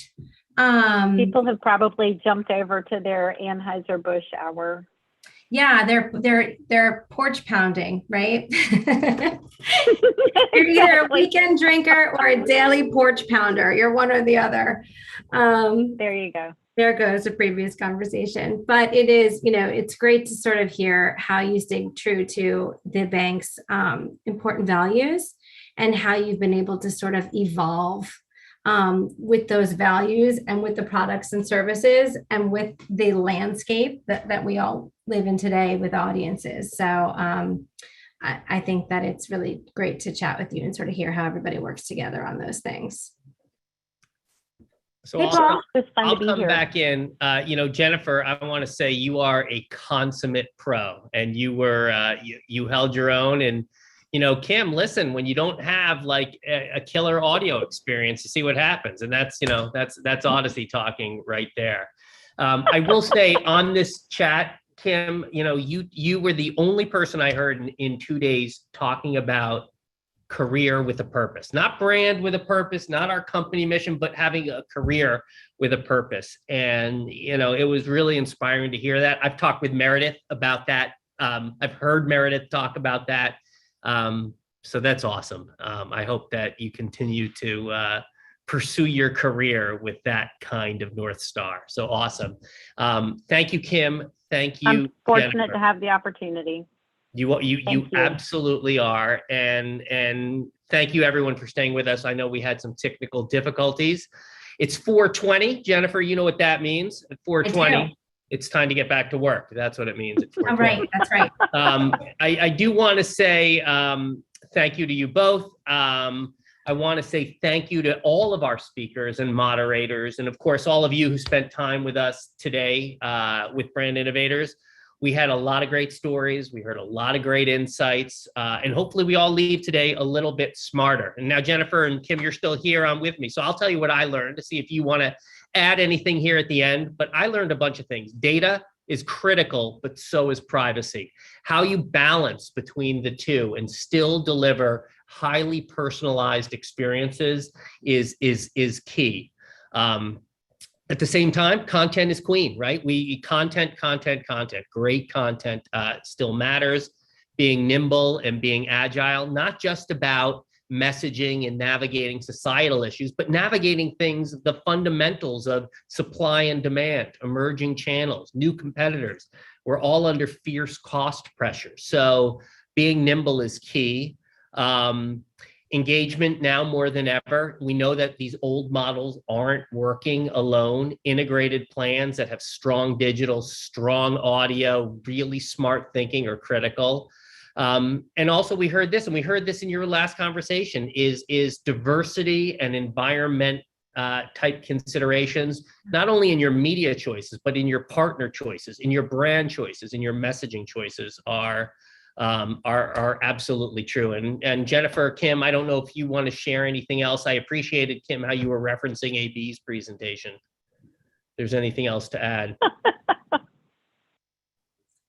[SPEAKER 3] People have probably jumped over to their Anheuser-Busch hour.
[SPEAKER 22] Yeah, they're porch pounding, right? You're either a weekend drinker or a daily porch pounder. You're one or the other.
[SPEAKER 3] There you go.
[SPEAKER 22] There goes the previous conversation. But it is, it's great to sort of hear how you stay true to the bank's important values and how you've been able to sort of evolve with those values and with the products and services and with the landscape that we all live in today with audiences. So I think that it's really great to chat with you and sort of hear how everybody works together on those things.
[SPEAKER 2] So I'll come back in. Jennifer, I want to say you are a consummate pro, and you were you held your own. And Kim, listen, when you don't have like a killer audio experience, you see what happens, and that's Odyssey talking right there. I will say on this chat, Kim, you were the only person I heard in 2 days talking about career with a purpose, not brand with a purpose, not our company mission, but having a career with a purpose. And, it was really inspiring to hear that. I've talked with Meredith about that. I've heard Meredith talk about that. So that's awesome. I hope that you continue to pursue your career with that kind of North Star. So awesome. Thank you, Kim. Thank you.
[SPEAKER 3] I'm fortunate
[SPEAKER 2] Jennifer.
[SPEAKER 3] to have the opportunity.
[SPEAKER 2] You absolutely are. And thank you everyone for staying with us. I know we had some technical difficulties. It's 4:20. Jennifer, you know what that means. At 4:20, it's time to get back to work. That's what it means at 4:20.
[SPEAKER 22] All right, that's right.
[SPEAKER 2] I do want to say thank you to you both. I want to say thank you to all of our speakers and moderators, and of course, all of you who spent time with us today with Brand Innovators. We had a lot of great stories. We heard a lot of great insights, and hopefully we all leave today a little bit smarter. And now, Jennifer and Kim, you're still here on with me. So I'll tell you what I learned to see if you want to add anything here at the end. But I learned a bunch of things. Data is critical, but so is privacy. How you balance between the two and still deliver highly personalized experiences is key. At the same time, content is queen, right? Content. Great content still matters. Being nimble and being agile, not just about messaging and navigating societal issues, but navigating things, the fundamentals of supply and demand, emerging channels, new competitors. We're all under fierce cost pressure. So being nimble is key. Engagement now more than ever. We know that these old models aren't working alone. Integrated plans that have strong digital, strong audio, really smart thinking are critical. And also we heard this, and we heard this in your last conversation, is diversity and environment type considerations, not only in your media choices, but in your partner choices, in your brand choices, in your messaging choices are absolutely true. And Jennifer, Kim, I don't know if you want to share anything else. I appreciated, Kim, how you were referencing AB's presentation. If there's anything else to add.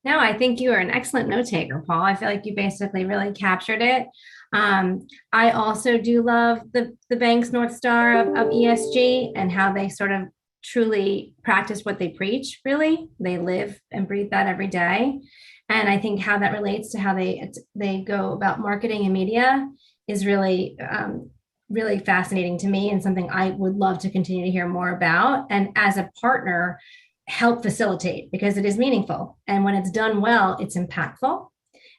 [SPEAKER 22] No, I think you are an excellent note taker, Paul. I feel like you basically really captured it. I also do love the bank's North Star of ESG and how they sort of truly practice what they preach, really. They live and breathe that every day. And I think how that relates to how they go about marketing and media is really, really fascinating to me and something I would love to continue to hear more about. And as a partner, help facilitate because it is meaningful. And when it's done well, it's impactful.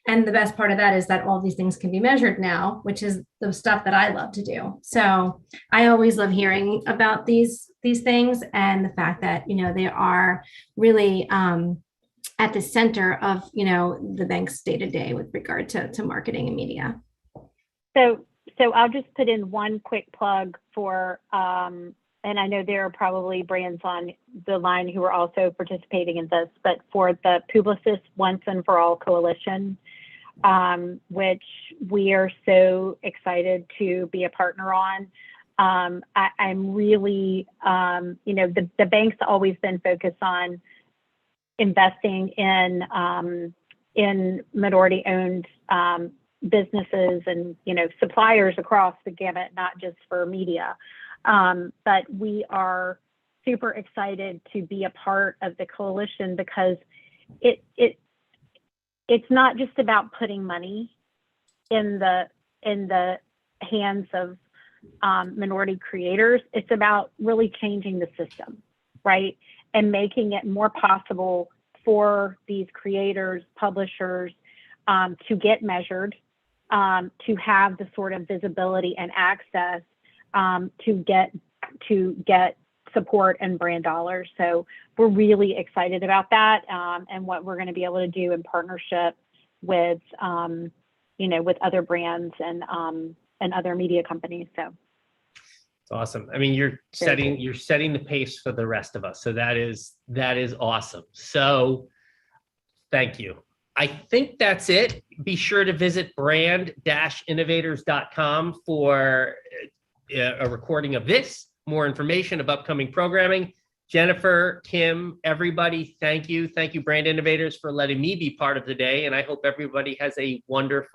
[SPEAKER 22] And the best part of that is that all these things can be measured now, which is the stuff that I love to do. So I always love hearing about these things and the fact that, they are really at the center of, you know, the bank's day-to-day with regard to marketing and media.
[SPEAKER 3] So I'll just put in one quick plug for, and I know there are probably brands on the line who are also participating in this, but for the Publicis Once and For All Coalition, which we are so excited to be a partner on. I'm really, you know, the bank's always been focused on investing in minority-owned businesses and, you know, suppliers across the gamut, not just for media. But we are super excited to be a part of the coalition because it's not just about putting money in the hands of minority creators. It's about really changing the system, right? And making it more possible for these creators, publishers, to get measured, to have the sort of visibility and access to get support and brand dollars. So we're really excited about that, and what we're going to be able to do in partnership with, you know, with other brands and other media companies. So
[SPEAKER 2] it's awesome. I mean, you're setting the pace for the rest of us. So that is awesome. So thank you. I think that's it. Be sure to visit brand-innovators.com for a recording of this, more information of upcoming programming. Jennifer, Kim, everybody, thank you. Thank you, Brand Innovators, for letting me be part of the day. And I hope everybody has a wonderful